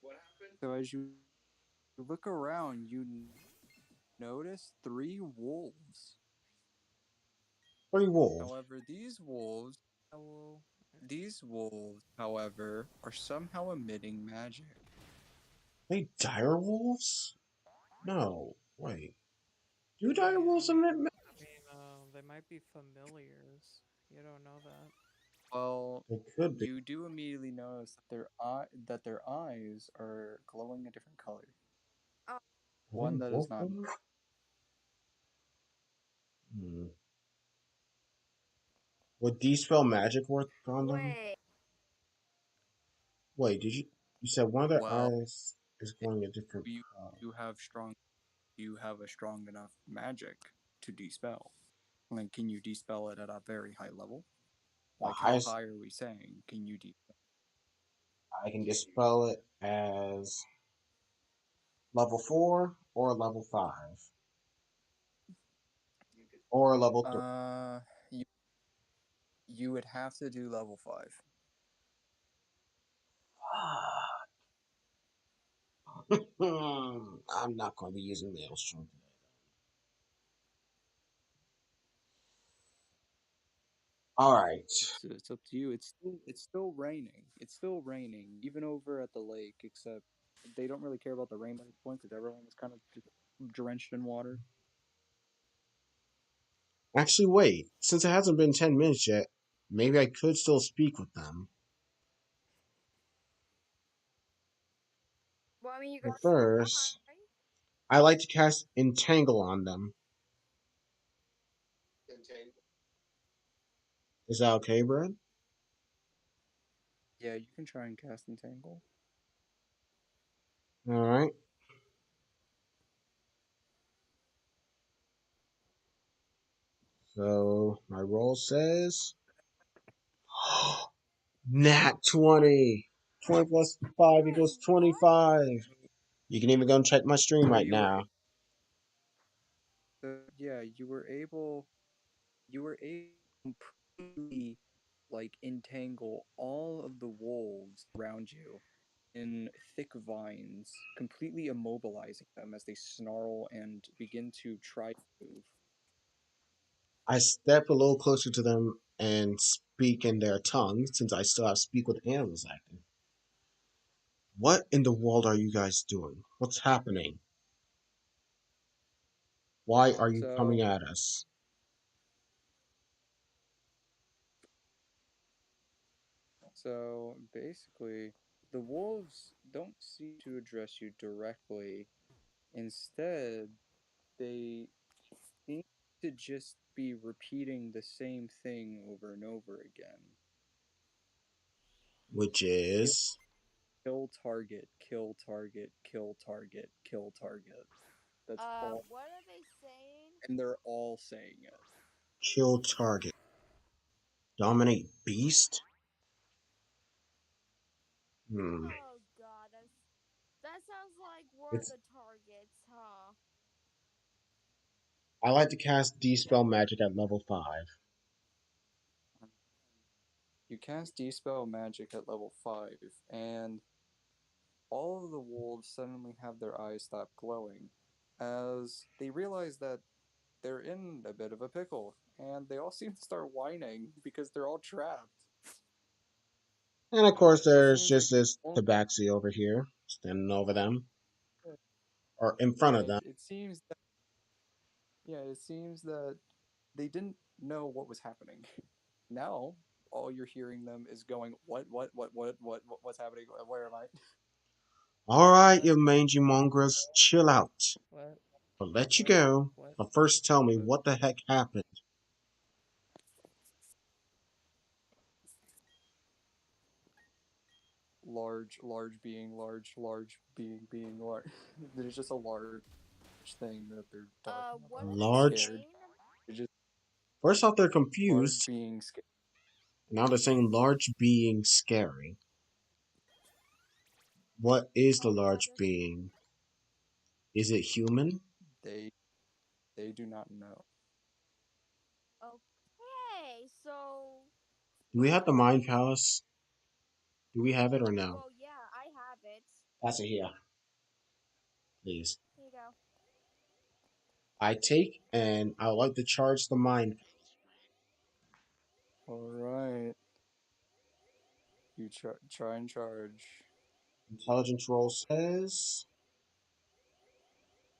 Speaker 5: What happened?
Speaker 2: so as you look around, you notice three wolves.
Speaker 1: Three wolves.
Speaker 2: However,
Speaker 3: Owl.
Speaker 2: these wolves, however, are somehow emitting magic.
Speaker 1: They dire wolves? No, wait. Do dire
Speaker 3: Wait,
Speaker 1: wolves emit
Speaker 3: they might be familiars. You don't know that.
Speaker 2: Well,
Speaker 1: They could be.
Speaker 2: you do immediately notice that their eyes are glowing a different color.
Speaker 4: Oh,
Speaker 1: Are they
Speaker 2: One that is
Speaker 1: wolf
Speaker 2: not.
Speaker 1: wolves? Hmm. Would spell magic work on them?
Speaker 4: wait.
Speaker 1: Wait, you said one of their
Speaker 2: Well,
Speaker 1: eyes is
Speaker 2: if
Speaker 1: glowing a different
Speaker 2: you
Speaker 1: color.
Speaker 2: you have strong you have a strong enough magic to dispel. Like, can you dispel it at a very high level?
Speaker 1: The
Speaker 2: Like, how
Speaker 1: highest
Speaker 2: high are we saying? Can you dispel?
Speaker 1: I can just spell it as level 4 or level 5
Speaker 5: You could
Speaker 1: or level 3.
Speaker 2: You you would have to do level 5.
Speaker 1: I'm not going to be using Maelstrom today. All right.
Speaker 2: It's up to you. It's still raining. It's still raining, even over at the lake. Except they don't really care about the rain at this point because everyone was kind of just drenched in water.
Speaker 1: Actually, wait. Since it hasn't been 10 minutes yet, maybe I could still speak with them.
Speaker 4: Well, I mean, you could
Speaker 1: But first,
Speaker 4: try.
Speaker 1: I like to cast Entangle on them.
Speaker 5: contain.
Speaker 1: Is that okay, Brad?
Speaker 2: Yeah, you can try and cast entangle.
Speaker 1: All right. So my roll says Nat 20. 20 plus 5
Speaker 4: Wait,
Speaker 1: equals
Speaker 4: what?
Speaker 1: 25. You can even go and check my stream
Speaker 2: So
Speaker 1: right
Speaker 2: you were
Speaker 1: now.
Speaker 2: yeah, you were able to completely like entangle all of the wolves around you in thick vines, completely immobilizing them as they snarl and begin to try to move.
Speaker 1: I step a little closer to them and speak in their tongue since I still have speak with animals active. What in the world are you guys doing? What's happening? Why are you coming
Speaker 2: So
Speaker 1: at us?
Speaker 2: So basically, the wolves don't seem to address you directly. Instead, they seem to just be repeating the same thing over and over again.
Speaker 1: Which
Speaker 2: Kill,
Speaker 1: is
Speaker 2: kill target, kill target, kill target, kill target. That's all,
Speaker 6: What are they saying?
Speaker 2: and they're all saying it.
Speaker 1: kill target. Dominate beast? Hmm.
Speaker 6: Oh god, that sounds like we're
Speaker 1: It's
Speaker 6: the targets, huh?
Speaker 1: I like to cast Dispel Magic at level 5.
Speaker 2: You cast Dispel Magic at level 5, and all of the wolves suddenly have their eyes stop glowing as they realize that they're in a bit of a pickle, and they all seem to start whining because they're all trapped.
Speaker 1: And of course,
Speaker 2: It
Speaker 1: there's
Speaker 2: seems like
Speaker 1: just this
Speaker 2: only,
Speaker 1: Tabaxi over here, standing over them, or in front of
Speaker 2: yeah,
Speaker 1: them.
Speaker 2: it seems that it seems that they didn't know what was happening. Now all you're hearing them is going, what's happening? Where am I?
Speaker 1: Alright,
Speaker 3: What?
Speaker 1: you mangy mongrels, chill out.
Speaker 3: What?
Speaker 1: I'll let you
Speaker 3: What?
Speaker 1: go,
Speaker 3: What?
Speaker 1: but first tell me
Speaker 3: What?
Speaker 1: what the heck happened.
Speaker 2: large being large. There's just a large thing that they're talking
Speaker 6: What
Speaker 2: about.
Speaker 6: are they
Speaker 1: Large.
Speaker 2: Scared.
Speaker 6: saying?
Speaker 2: They're just
Speaker 1: First off, they're
Speaker 2: large
Speaker 1: confused.
Speaker 2: being scared.
Speaker 1: Now they're saying large being scary. What is the
Speaker 6: Oh yeah,
Speaker 1: large
Speaker 6: there's.
Speaker 1: being? Is it human?
Speaker 2: They they do not know.
Speaker 6: Okay, so
Speaker 1: Do we have the mind
Speaker 6: please.
Speaker 1: palace? Do we have it or no?
Speaker 6: Well, yeah, I have it.
Speaker 1: Pass it here, please.
Speaker 6: Here you go.
Speaker 1: I take and I would like to charge the mind.
Speaker 2: All right, you try and charge.
Speaker 1: Intelligence roll says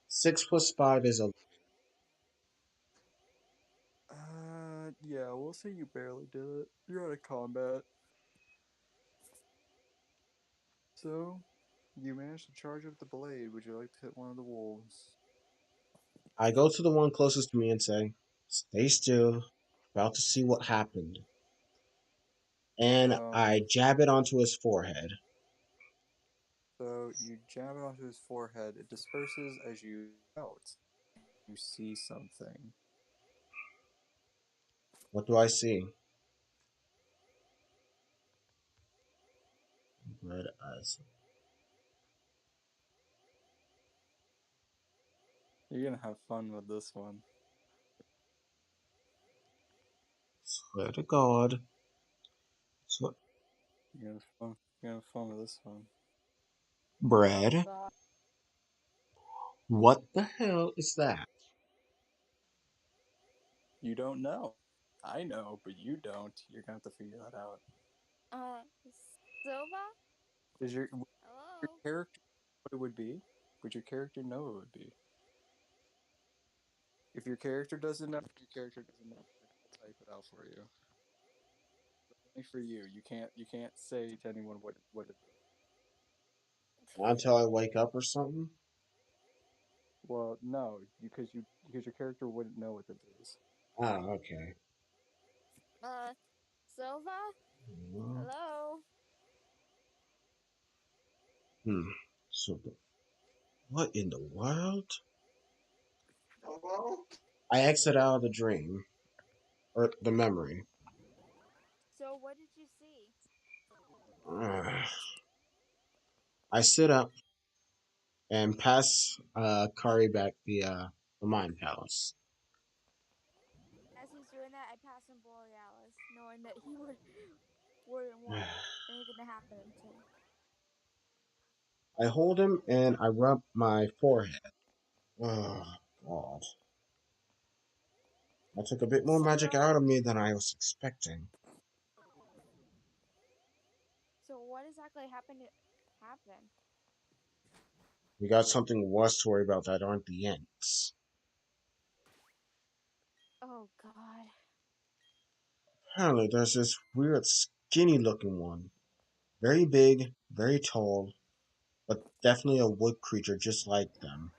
Speaker 1: 6 + 5 is a.
Speaker 2: Yeah, we'll say you barely did it. You're out of combat, so you managed to charge up the blade. Would you like to hit one of the wolves?
Speaker 1: I go to the one closest to me and say, "Stay still. About to see what happened." And
Speaker 2: Um,
Speaker 1: I jab it onto his forehead.
Speaker 2: so you jab it onto his forehead. It disperses as you out. You see something.
Speaker 1: What do I see? Red eyes.
Speaker 2: You're gonna have fun with this one.
Speaker 1: Swear to God. Swear.
Speaker 2: You're gonna have fun. You're gonna have fun with this one.
Speaker 6: Oh
Speaker 1: Bread.
Speaker 6: god.
Speaker 1: What the hell is that?
Speaker 2: You don't know. I know, but you don't. You're gonna have to figure that out.
Speaker 6: Uh, Silva?
Speaker 2: Does your
Speaker 6: Hello?
Speaker 2: character know what it would be? Would your character know what it would be? If your character doesn't know, your character doesn't know. I'll type it out for you. Only for you. You can't say to anyone what it is.
Speaker 1: Not until I wake up or something?
Speaker 2: Well, no, because your character wouldn't know what it is.
Speaker 1: Ah, okay.
Speaker 6: Uh, Silva? Hello?
Speaker 1: Hmm. So, what in the world?
Speaker 5: Hello?
Speaker 1: I exit out of the dream. Or the memory.
Speaker 6: So what did you see?
Speaker 1: Ah. I sit up and pass Kari back the mind palace.
Speaker 6: As he's doing that, I pass him Borealis, knowing that he wouldn't want anything to happen to him.
Speaker 1: I hold him and I rub my forehead. Oh, God. That took a bit more magic
Speaker 6: So,
Speaker 1: out of me than I was expecting.
Speaker 6: so what exactly happened? Happen?
Speaker 1: We got something worse to worry about that aren't the Ents.
Speaker 6: Oh god.
Speaker 1: Apparently, there's this weird, skinny looking one. Very big, very tall, but definitely a wood creature just like them.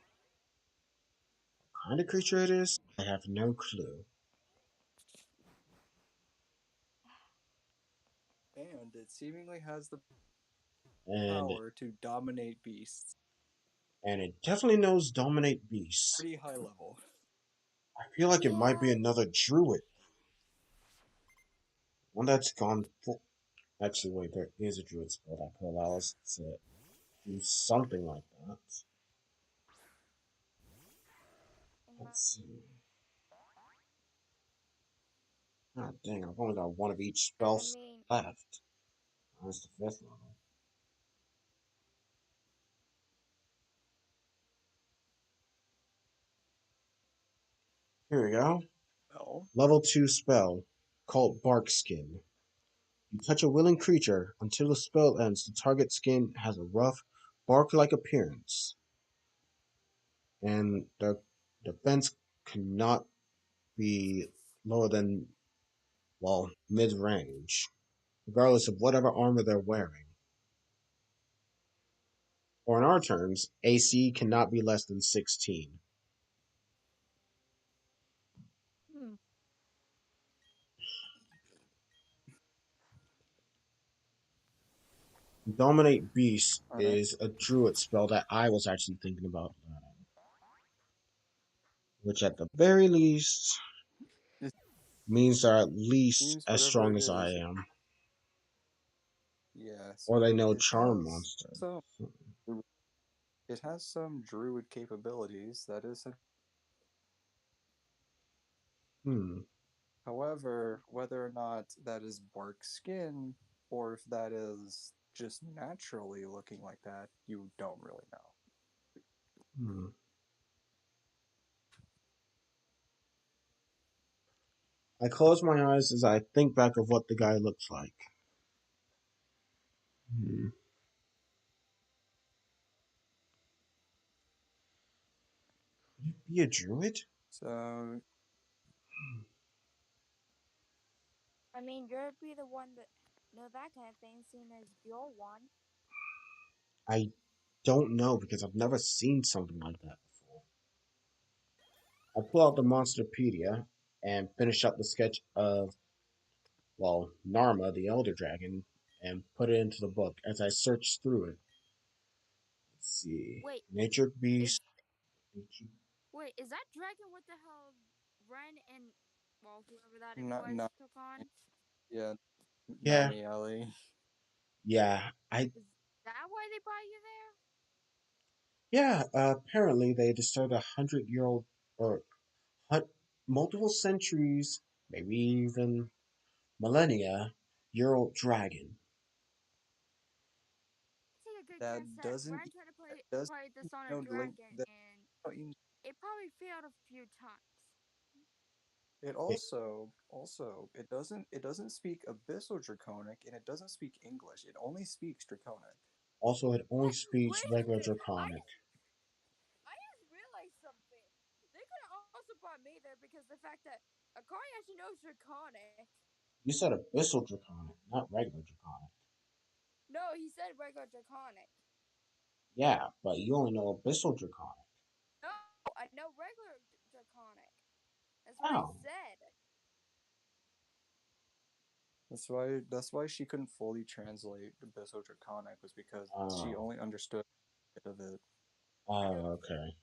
Speaker 1: What kind of creature it is? I have no clue.
Speaker 2: And it seemingly has the
Speaker 1: And
Speaker 2: power to dominate beasts.
Speaker 1: and it definitely knows dominate beasts.
Speaker 2: Pretty high level.
Speaker 1: I feel like it might be
Speaker 6: Yeah.
Speaker 1: another druid. One that's gone full. Actually, wait, there is a druid spell that could allow us to do something like that. Let's see. God dang, I've only got one of each spell
Speaker 6: I mean,
Speaker 1: left. That's the fifth level. Here we go.
Speaker 2: Well,
Speaker 1: Level 2 spell called Bark Skin. You touch a willing creature. Until the spell ends, the target skin has a rough, bark-like appearance, and the defense cannot be lower than, well, mid-range, regardless of whatever armor they're wearing. or in our terms, AC cannot be less than 16.
Speaker 6: Hmm.
Speaker 1: Dominate Beast
Speaker 2: All right.
Speaker 1: is a druid spell that I was actually thinking about, which at the very least
Speaker 2: It
Speaker 1: means they're at least
Speaker 2: seems
Speaker 1: as
Speaker 2: whatever
Speaker 1: strong
Speaker 2: it
Speaker 1: as I
Speaker 2: is.
Speaker 1: am,
Speaker 2: Yeah.
Speaker 1: or they
Speaker 2: So
Speaker 1: know Charm Monster.
Speaker 2: some it has some druid capabilities. That is.
Speaker 1: Hmm.
Speaker 2: However, whether or not that is bark skin or if that is just naturally looking like that, you don't really know.
Speaker 1: Hmm. I close my eyes as I think back of what the guy looks like. Hmm. Could it be a druid?
Speaker 2: So
Speaker 6: I mean, you'd be the one that know that kind of thing, seeing as you're one.
Speaker 1: I don't know because I've never seen something like that before. I pull out the Monsterpedia and finish up the sketch of, well, Narma, the Elder Dragon, and put it into the book as I search through it. Let's see.
Speaker 6: Wait,
Speaker 1: Nature
Speaker 6: is
Speaker 1: Beast.
Speaker 6: wait, is that dragon what the hell Ren and well whoever that it
Speaker 2: not
Speaker 6: was
Speaker 2: not
Speaker 6: took on?
Speaker 2: yeah,
Speaker 1: Yeah,
Speaker 2: Nami Ellie.
Speaker 1: yeah.
Speaker 6: Is that why they brought you there?
Speaker 1: Yeah. Apparently, they disturbed 100-year-old or hun- multiple centuries, maybe even millennia-year-old dragon.
Speaker 6: I take a good
Speaker 2: That
Speaker 6: guess that
Speaker 2: doesn't
Speaker 6: Ren tried to
Speaker 2: that doesn't
Speaker 6: play this on a
Speaker 2: link
Speaker 6: dragon
Speaker 2: that
Speaker 6: and
Speaker 2: you
Speaker 6: it probably failed a few times.
Speaker 2: it
Speaker 1: It
Speaker 2: also it doesn't speak abyssal draconic and it doesn't speak English. It only speaks draconic.
Speaker 1: also it only
Speaker 6: What?
Speaker 1: speaks
Speaker 6: Wait a
Speaker 1: regular
Speaker 6: minute!
Speaker 1: draconic.
Speaker 6: I just realized something. They could have also brought me there because the fact that Akari actually knows Draconic.
Speaker 1: You said abyssal draconic, not regular draconic.
Speaker 6: No, he said regular Draconic.
Speaker 1: Yeah, but you only know abyssal draconic.
Speaker 6: No, I know regular Draconic. That's what I
Speaker 1: Oh,
Speaker 6: said.
Speaker 2: That's why she couldn't fully translate abyssal draconic was because she
Speaker 1: oh,
Speaker 2: only understood a bit of it.
Speaker 1: oh, okay.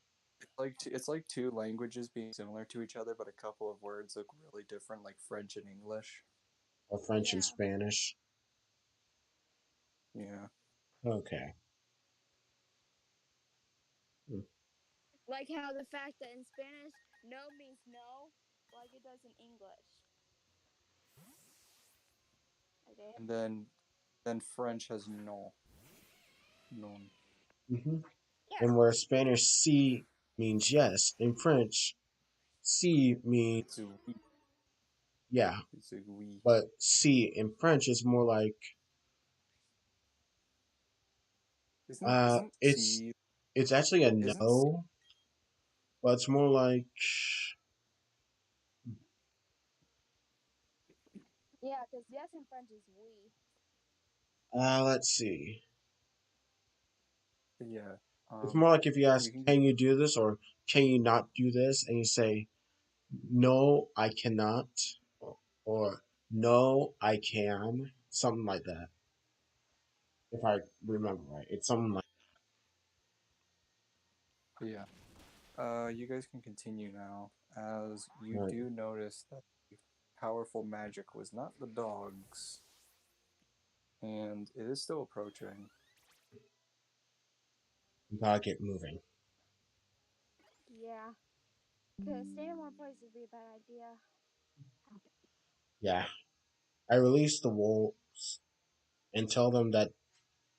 Speaker 2: It's like two languages being similar to each other, but a couple of words look really different, like French and English.
Speaker 1: Or French and
Speaker 6: Yeah.
Speaker 1: Spanish.
Speaker 2: Yeah.
Speaker 1: Okay. Hmm.
Speaker 6: Like how the fact that in Spanish, no means no, like it does in English. Okay.
Speaker 2: And then French has non. Non.
Speaker 1: Hmm.
Speaker 6: Yeah.
Speaker 1: And where Spanish C means yes, in French C means
Speaker 2: It's a oui.
Speaker 1: yeah,
Speaker 2: It's a oui.
Speaker 1: but C in French is more like
Speaker 2: Isn't isn't
Speaker 1: it's
Speaker 2: C
Speaker 1: it's actually a
Speaker 2: isn't C
Speaker 1: no, but it's more like
Speaker 6: Yeah, because yes in French is oui.
Speaker 1: let's see.
Speaker 2: yeah.
Speaker 1: It's more like if you
Speaker 2: You
Speaker 1: ask,
Speaker 2: can
Speaker 1: "Can you do this?" or "Can you not do this?" and you say, "No, I cannot," or "No, I can," something like that. If I remember right, it's something like.
Speaker 2: yeah. You guys can continue now, as you
Speaker 1: Right.
Speaker 2: do notice that the powerful magic was not the dogs, and it is still approaching.
Speaker 1: We gotta get moving.
Speaker 6: Yeah. Because staying in one place would be a bad idea.
Speaker 1: Yeah, I release the wolves and tell them that,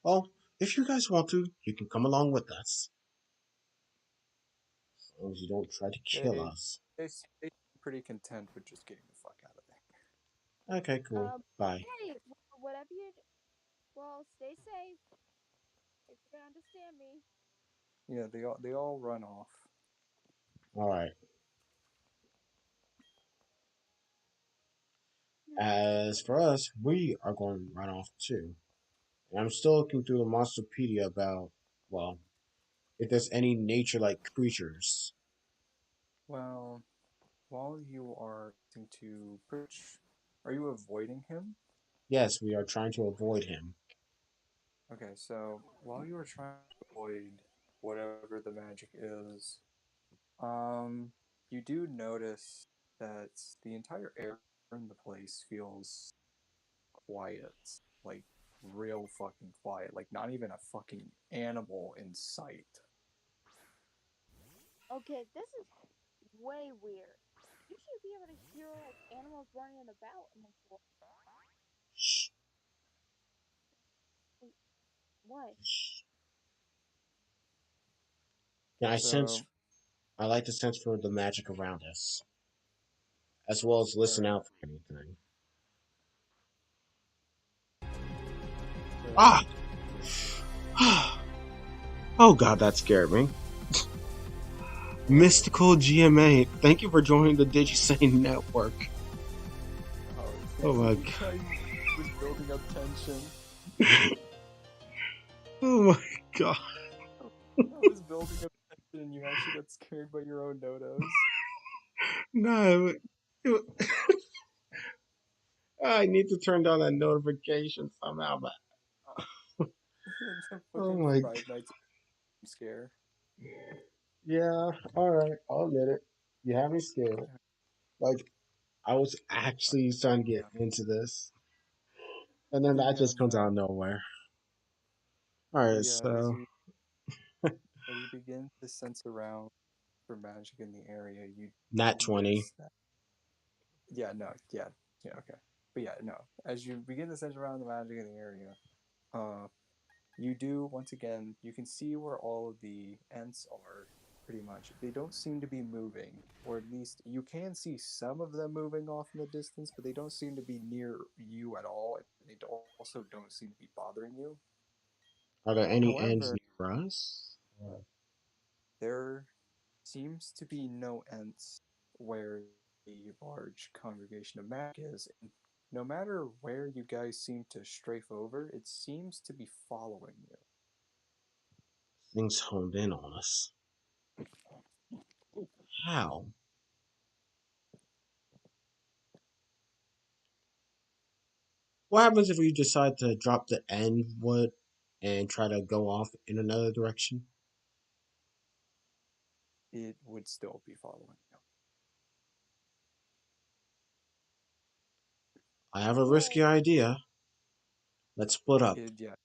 Speaker 1: well, if you guys want to, you can come along with us, as long as you don't try to kill
Speaker 2: They
Speaker 1: us.
Speaker 2: they seem pretty content with just getting the fuck out of there.
Speaker 1: Okay, cool. Bye.
Speaker 6: Hey, whatever you. Well, stay safe. If you can understand me.
Speaker 2: Yeah, they all run off.
Speaker 1: All right.
Speaker 6: Okay.
Speaker 1: As for us, we are going to run off too. And I'm still looking through the Monsterpedia about well, if there's any nature-like creatures.
Speaker 2: Well, while you are trying to perch, are you avoiding him?
Speaker 1: Yes, we are trying to avoid him.
Speaker 2: Okay, so while you are trying to avoid whatever the magic is, um, you do notice that the entire air in the place feels quiet, like real fucking quiet, like not even a fucking animal in sight.
Speaker 6: Okay, this is way weird. You should be able to hear like animals running about in the forest.
Speaker 1: Shh,
Speaker 6: What?
Speaker 1: shh. Can I sense?
Speaker 2: So,
Speaker 1: I like to sense for the magic around us, as well as
Speaker 2: all
Speaker 1: listen
Speaker 2: right.
Speaker 1: out for anything.
Speaker 2: So,
Speaker 1: Ah! Oh god, that scared me.
Speaker 2: oh,
Speaker 1: Mystical GMA, thank you for joining the DigiSane network.
Speaker 2: oh,
Speaker 1: Oh my
Speaker 2: I was building up tension.
Speaker 1: god. Oh my god.
Speaker 2: I was building up tension, and you actually got scared by your own dodos.
Speaker 1: No, I need to turn down that notification somehow, but
Speaker 2: Put
Speaker 1: oh
Speaker 2: in
Speaker 1: my
Speaker 2: Five Nights scare.
Speaker 1: yeah, alright, I'll admit it. You have me scared. Like I was actually trying to get
Speaker 2: Yeah,
Speaker 1: into this. And then that
Speaker 2: yeah,
Speaker 1: just comes out
Speaker 2: no,
Speaker 1: of nowhere.
Speaker 2: but
Speaker 1: Alright,
Speaker 2: yeah,
Speaker 1: so
Speaker 2: as you begin to sense around for magic in the area, you
Speaker 1: nat 20.
Speaker 2: notice that. Yeah, no, yeah, okay, but yeah, no. As you begin to sense around the magic in the area, uh, you do once again. You can see where all of the ants are. Pretty much, they don't seem to be moving, or at least you can see some of them moving off in the distance, but they don't seem to be near you at all. They also don't seem to be bothering you.
Speaker 1: Are there any ends
Speaker 2: However,
Speaker 1: near us?
Speaker 2: there seems to be no ents where the large congregation of magic is. And no matter where you guys seem to strafe over, it seems to be following you.
Speaker 1: Things honed in on us. How? What happens if we decide to drop the end wood and try to go off in another direction?
Speaker 2: It would still be following you.
Speaker 1: I have a risky
Speaker 6: Well,
Speaker 1: idea. Let's split up.
Speaker 2: Yeah.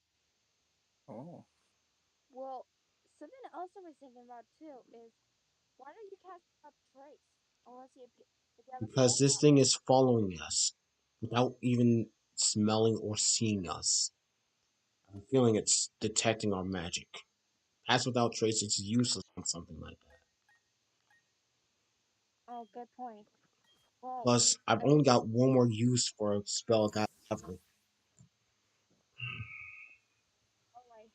Speaker 2: Oh.
Speaker 6: well, something else I was thinking about too is why don't you cast up trace? Unless if you have a spell
Speaker 1: Because this
Speaker 6: slot
Speaker 1: thing
Speaker 6: left.
Speaker 1: is following us without even smelling or seeing us. I'm feeling it's detecting our magic. Pass without trace, it's useless on something like that.
Speaker 6: Oh, good point. Well,
Speaker 1: Plus, I've
Speaker 6: as
Speaker 1: only got one more use for a spell at that level.
Speaker 6: alright,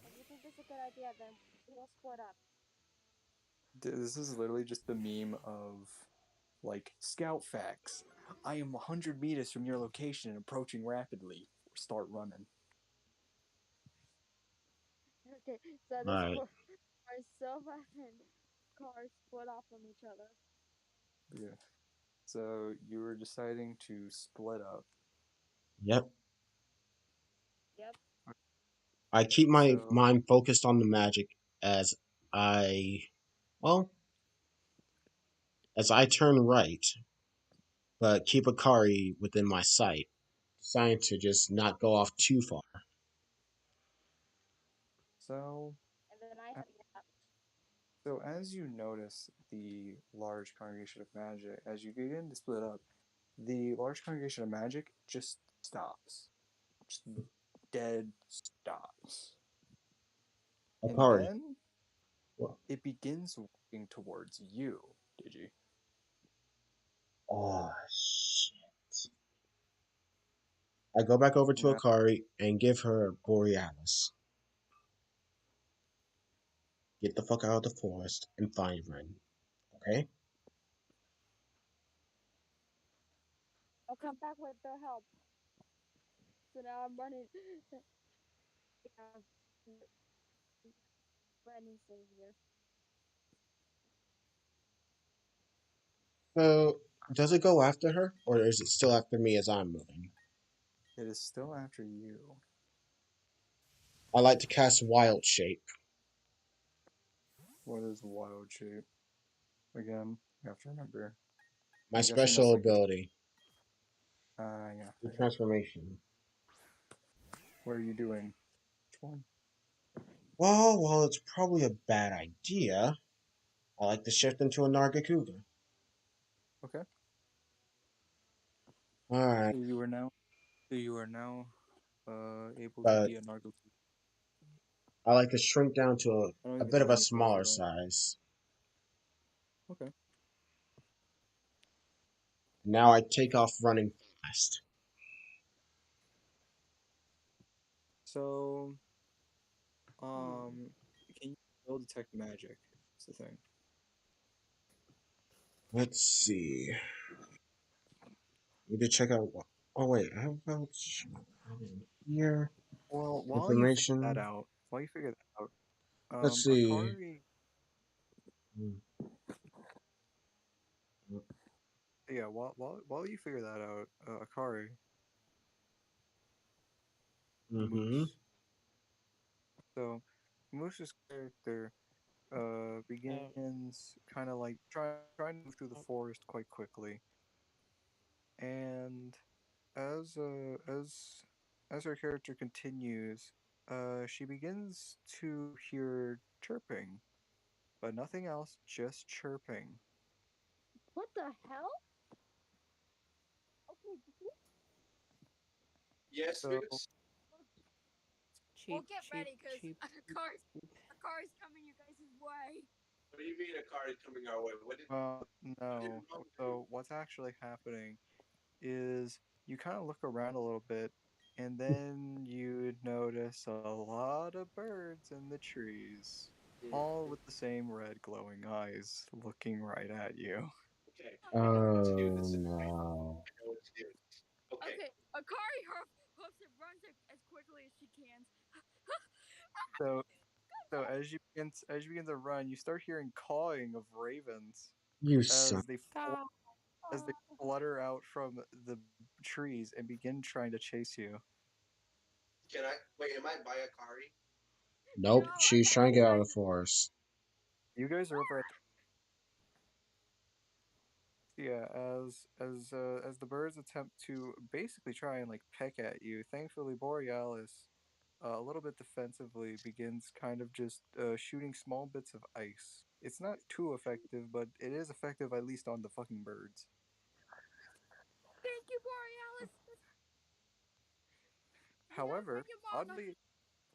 Speaker 6: if you think this is a good idea, then we'll split up.
Speaker 2: This is literally just the meme of like scout facts. I am 100 meters from your location and approaching rapidly. Start running.
Speaker 6: Okay, so this
Speaker 1: Alright.
Speaker 6: our Silva and cars split off from each other.
Speaker 2: Yeah. So you were deciding to split up.
Speaker 1: Yep.
Speaker 6: Yep.
Speaker 1: I keep my
Speaker 2: So
Speaker 1: mind focused on the magic as I, well, as I turn right, but keep Akari within my sight, deciding to just not go off too far.
Speaker 2: so
Speaker 6: And then I head left.
Speaker 2: so as you notice the large congregation of magic, as you begin to split up, the large congregation of magic just stops. Just dead stops. And
Speaker 1: Akari.
Speaker 2: then
Speaker 1: Well,
Speaker 2: it begins walking towards you, Digi.
Speaker 1: oh, shit. I go back over to
Speaker 2: Now,
Speaker 1: Akari and give her Borealis. Get the fuck out of the forest and find Ren. Okay?
Speaker 6: I'll come back with their help. So now I'm running. Yeah. Brandon Savior.
Speaker 1: So, does it go after her, or is it still after me as I'm moving?
Speaker 2: It is still after you.
Speaker 1: I like to cast Wild Shape.
Speaker 2: What is wild shape? Again, you have to remember.
Speaker 1: My
Speaker 2: I'm guessing that's
Speaker 1: special
Speaker 2: like the
Speaker 1: ability,
Speaker 2: yeah.
Speaker 1: the
Speaker 2: Okay.
Speaker 1: transformation.
Speaker 2: What are you doing? Which one?
Speaker 1: Well, it's probably a bad idea. I like to shift into a Nargacuga.
Speaker 2: Okay.
Speaker 1: Alright,
Speaker 2: So you are now. So you are now able to
Speaker 1: but
Speaker 2: be a Nargle.
Speaker 1: I like to shrink down to
Speaker 2: I don't
Speaker 1: a
Speaker 2: even
Speaker 1: bit
Speaker 2: have
Speaker 1: of a
Speaker 2: any opposed to
Speaker 1: smaller
Speaker 2: that.
Speaker 1: size.
Speaker 2: Okay.
Speaker 1: Now I take off running fast.
Speaker 2: So
Speaker 3: Hmm.
Speaker 2: um, can you still detect magic? That's the thing.
Speaker 1: Let's see. Need to check out. Oh wait, I have about here
Speaker 2: Well,
Speaker 1: information.
Speaker 2: while you figure that out,
Speaker 1: Let's see.
Speaker 2: Akari, yeah, while you figure that out, Akari, the
Speaker 1: Mm-hmm.
Speaker 2: moose. So, Moose's character
Speaker 3: Oh,
Speaker 2: begins kind of like trying to move through the
Speaker 3: oh,
Speaker 2: forest quite quickly, and as uh as as her character continues, she begins to hear chirping, but nothing else, just chirping.
Speaker 6: What the hell? Okay,
Speaker 5: Yes,
Speaker 2: So,
Speaker 5: Moose.
Speaker 6: well,
Speaker 3: cheap,
Speaker 6: get
Speaker 3: cheap,
Speaker 6: ready, cause
Speaker 3: cheap, cheap.
Speaker 6: a car's coming you guys' way.
Speaker 5: What do you mean a car is coming our way? What did
Speaker 2: no.
Speaker 5: mom do?
Speaker 2: So what's actually happening is you kind of look around a little bit, and then you notice a lot of birds in the trees, all with the same red glowing eyes looking right at you.
Speaker 5: Okay, I know what to do.
Speaker 1: Oh
Speaker 5: This is fine.
Speaker 1: no.
Speaker 5: I know what to do. Okay,
Speaker 6: Okay, Akari hoofs it, runs it as quickly as she can.
Speaker 2: So as you begin to run, you start hearing cawing of ravens
Speaker 1: You son.
Speaker 2: as
Speaker 3: Ka.
Speaker 2: as they flutter out from the trees and begin trying to chase you.
Speaker 5: can I wait? Am I by Akari?
Speaker 1: Nope,
Speaker 6: No,
Speaker 1: she's trying to
Speaker 6: Akari's
Speaker 1: get out of
Speaker 6: right.
Speaker 1: the forest.
Speaker 2: You guys are over at yeah, as the birds attempt to basically try and like peck at you. Thankfully, Borealis, a little bit defensively, begins kind of just shooting small bits of ice. It's not too effective, but it is effective at least on the fucking birds.
Speaker 6: Thank you, Borealis. You gotta
Speaker 2: However,
Speaker 6: thank your mama.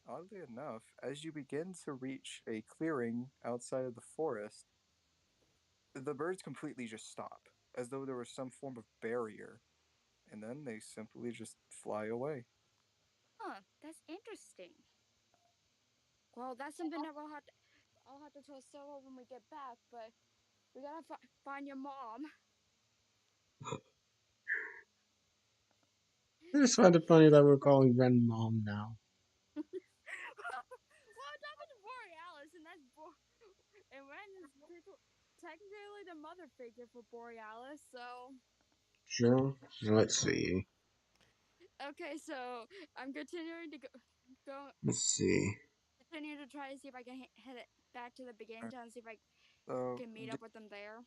Speaker 2: oddly enough, as you begin to reach a clearing outside of the forest, the birds completely just stop, as though there was some form of barrier, and then they simply just fly away.
Speaker 6: Huh, that's interesting. Well, that's something that I'll have to tell Stella when we get back. But we gotta find your mom.
Speaker 1: I just find it funny that we're calling Ren mom now.
Speaker 6: Well, I'm talking to Borealis, and and Ren is technically the mother figure for Borealis. So
Speaker 1: Sure. Let's see.
Speaker 6: okay, so I'm continuing to go
Speaker 1: Let's see.
Speaker 6: continue to try to see if I can hit it back to the beginning
Speaker 2: Alright,
Speaker 6: town, see if I
Speaker 2: so
Speaker 6: can meet up with them there.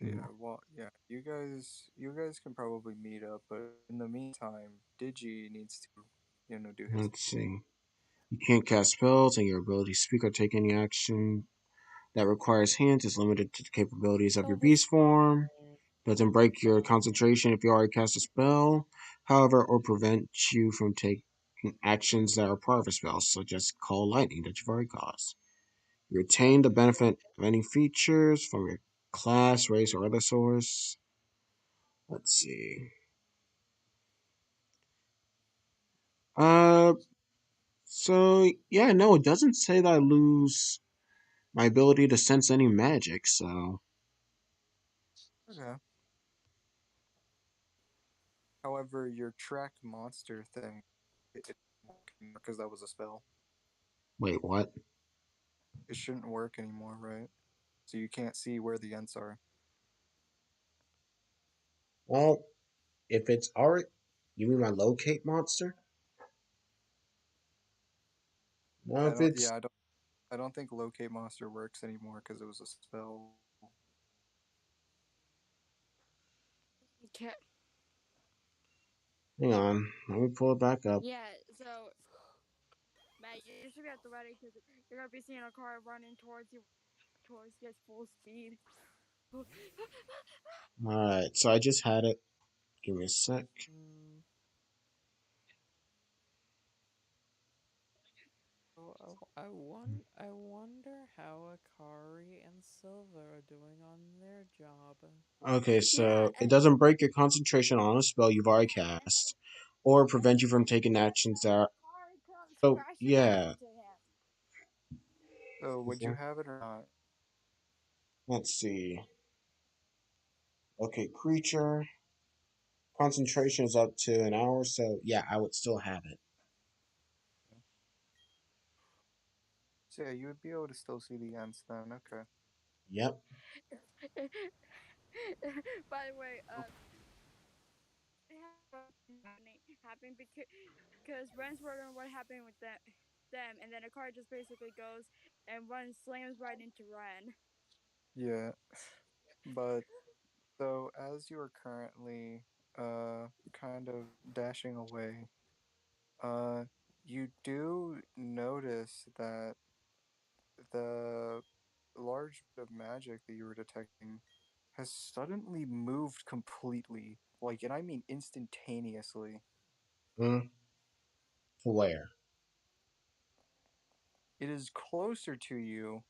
Speaker 2: yeah, well, yeah, you guys can probably meet up, but in the meantime, Digi needs to, do his.
Speaker 1: Let's see. You can't cast spells, and your ability to speak or take any action that requires hands is limited to the capabilities of your
Speaker 3: So
Speaker 1: beast
Speaker 3: this.
Speaker 1: form. Doesn't break your concentration if you already cast a spell, however, or prevent you from taking actions that are part of a spell, such as Call Lightning that you've already cast. You retain the benefit of any features from your class, race, or other source. Let's see. Uh, so yeah, no, it doesn't say that I lose my ability to sense any magic. So
Speaker 2: Okay. However, your track monster thing, because that was a spell.
Speaker 1: wait, what?
Speaker 2: it shouldn't work anymore, right? So you can't see where the ends are.
Speaker 1: Well, if it's already, you mean my locate monster? No,
Speaker 2: I
Speaker 1: if
Speaker 2: don't.
Speaker 1: it's
Speaker 2: Yeah, I don't think locate monster works anymore because it was a spell.
Speaker 6: Okay.
Speaker 1: hang on, let me pull it back up.
Speaker 6: Yeah. So, Matt, you should be at the ready because you're gonna be seeing a car running towards you, towards you at full speed.
Speaker 1: All right, so I just had it. Give me a sec.
Speaker 3: Mm. Oh, I wonder how Akari and Silva are doing on their job.
Speaker 1: Okay,
Speaker 6: Yeah,
Speaker 1: so it doesn't break your concentration on a spell you've already cast, or prevent you from taking actions that.
Speaker 6: car comes
Speaker 1: So
Speaker 6: crashing
Speaker 1: yeah,
Speaker 6: into him.
Speaker 2: So would you have it or not?
Speaker 1: let's see. Okay, creature concentration is up to an hour, so yeah, I would still have it.
Speaker 2: So yeah, you would be able to still see the ends then. Okay.
Speaker 1: Yep.
Speaker 6: By the way, happened because Ren's wondering what happened with them, and then a car just basically goes and runs, slams right into Ren.
Speaker 2: Yeah, but so as you are currently kind of dashing away, uh you do notice that the large bit of magic that you were detecting has suddenly moved completely. Like, and I mean instantaneously.
Speaker 1: Mm, where?
Speaker 2: It is closer to you.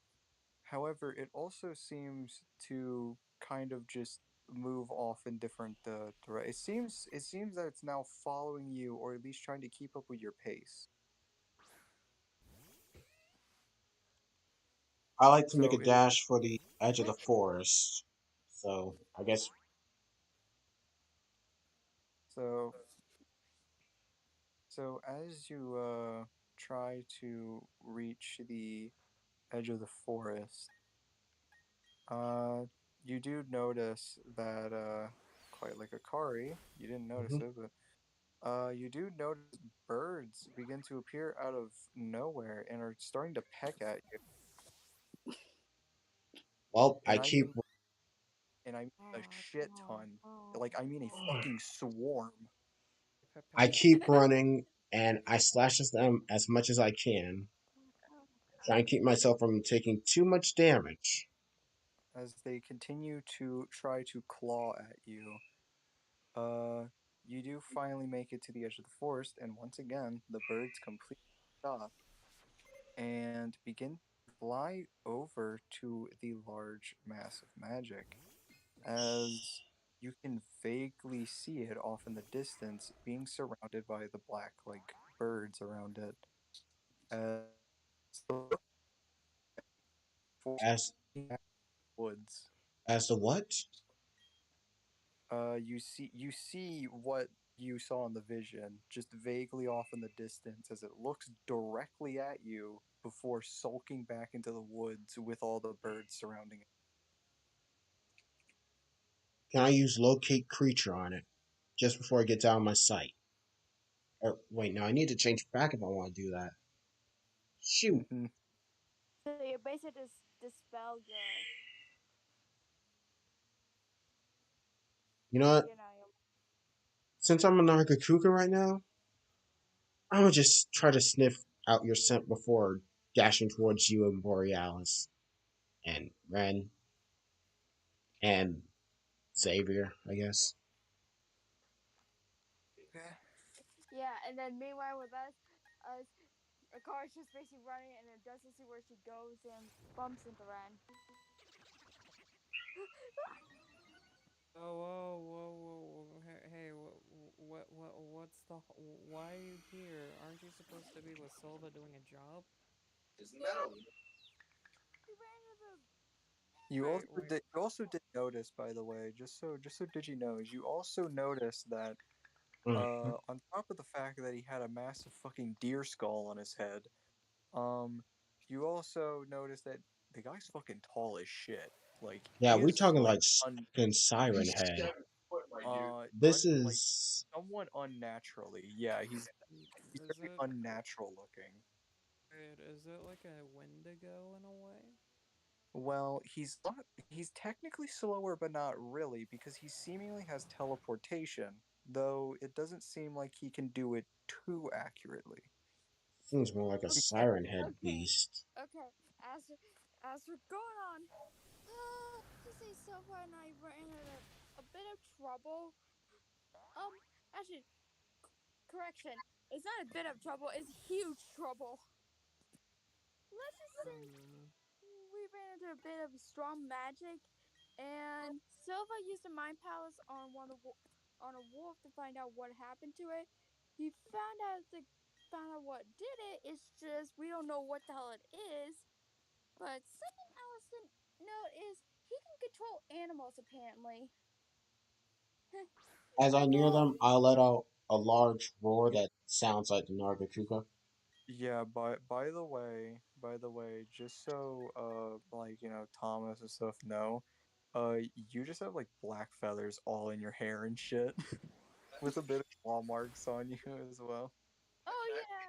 Speaker 2: However, it also seems to kind of just move off in different it seems that it's now following you, or at least trying to keep up with your pace.
Speaker 1: I like to make a
Speaker 2: So it is
Speaker 1: dash for the edge of the forest. So I guess
Speaker 2: so so as you try to reach the edge of the forest, uh you do notice that quite like Akari, you didn't notice
Speaker 1: mhm.
Speaker 2: it, but you do notice birds begin to appear out of nowhere and are starting to peck at you.
Speaker 1: Well,
Speaker 2: And I mean, and I mean a
Speaker 6: Oh,
Speaker 2: shit
Speaker 6: oh,
Speaker 2: ton.
Speaker 6: oh,
Speaker 2: Like, I mean a
Speaker 6: oh.
Speaker 2: fucking swarm.
Speaker 3: Peck, peck,
Speaker 1: I
Speaker 3: peck.
Speaker 1: keep running and I slash at them as much as I can, trying to keep myself from taking too much damage.
Speaker 2: As they continue to try to claw at you. Uh, you do finally make it to the edge of the forest, and once again, the birds completely stop and begin to fly over to the large mass of magic, as you can vaguely see it off in the distance, being surrounded by the black, like, birds around it. As the forest
Speaker 1: As
Speaker 2: woods,
Speaker 1: as to what?
Speaker 2: you see what you saw in the vision, just vaguely off in the distance, as it looks directly at you before sulking back into the woods with all the birds surrounding it.
Speaker 1: Can I use locate creature on it just before it gets out of my sight? Or wait, no, I need to change back if I want to do that. Shoot.
Speaker 2: Mm-hmm.
Speaker 6: So you basically just dispel
Speaker 1: You know what?
Speaker 6: your.
Speaker 1: Since I'm a Nargacuga right now, I'm gonna just try to sniff out your scent before dashing towards you and Borealis and Ren and Xavier, I guess.
Speaker 6: Yeah, and then meanwhile with us, a car is just basically running and it doesn't see where she goes and bumps into Ren.
Speaker 3: Oh, whoa, whoa, whoa, whoa. Hey, what's why are you here? Aren't you supposed to be with Silva doing a job?
Speaker 5: Isn't that a
Speaker 6: She ran into
Speaker 3: Wait, wait.
Speaker 2: You also did notice, by the way, just so Digi knows, you also noticed that
Speaker 1: Mm.
Speaker 2: on top of the fact that he had a massive fucking deer skull on his head, um You also notice that the guy's fucking tall as shit. Like
Speaker 1: Yeah,
Speaker 2: he
Speaker 1: we
Speaker 2: is
Speaker 1: talking
Speaker 2: like
Speaker 1: like fucking Siren
Speaker 5: He's
Speaker 1: Head.
Speaker 5: 7 foot, my dude.
Speaker 1: This
Speaker 2: like
Speaker 1: is
Speaker 2: somewhat unnaturally. Yeah, he's
Speaker 3: Is
Speaker 2: very
Speaker 3: it
Speaker 2: unnatural looking.
Speaker 3: wait, is it like a Wendigo in a way?
Speaker 2: Well, he's not. He's technically slower, but not really, because he seemingly has teleportation. Though it doesn't seem like he can do it too accurately.
Speaker 1: seems more like a
Speaker 2: He
Speaker 6: Okay,
Speaker 2: can't.
Speaker 1: Siren Head
Speaker 6: okay,
Speaker 1: beast.
Speaker 6: okay. As we're going on, to say Silva and I were in a bit of trouble. Actually, correction. It's not a bit of trouble. It's huge trouble. Let's just say we ran into a bit of strong magic, and Silva used a mind palace on on a wolf to find out what happened to it. He found out what did it. It's just we don't know what the hell it is. But something else to note is he can control animals apparently.
Speaker 1: As I near
Speaker 6: Oh,
Speaker 1: them, I let out a large roar that sounds like the Nargacuga.
Speaker 2: Yeah. By the way, just so like Thomas and stuff know, you just have like black feathers all in your hair and shit, with a bit of claw marks on you as well.
Speaker 6: oh yeah.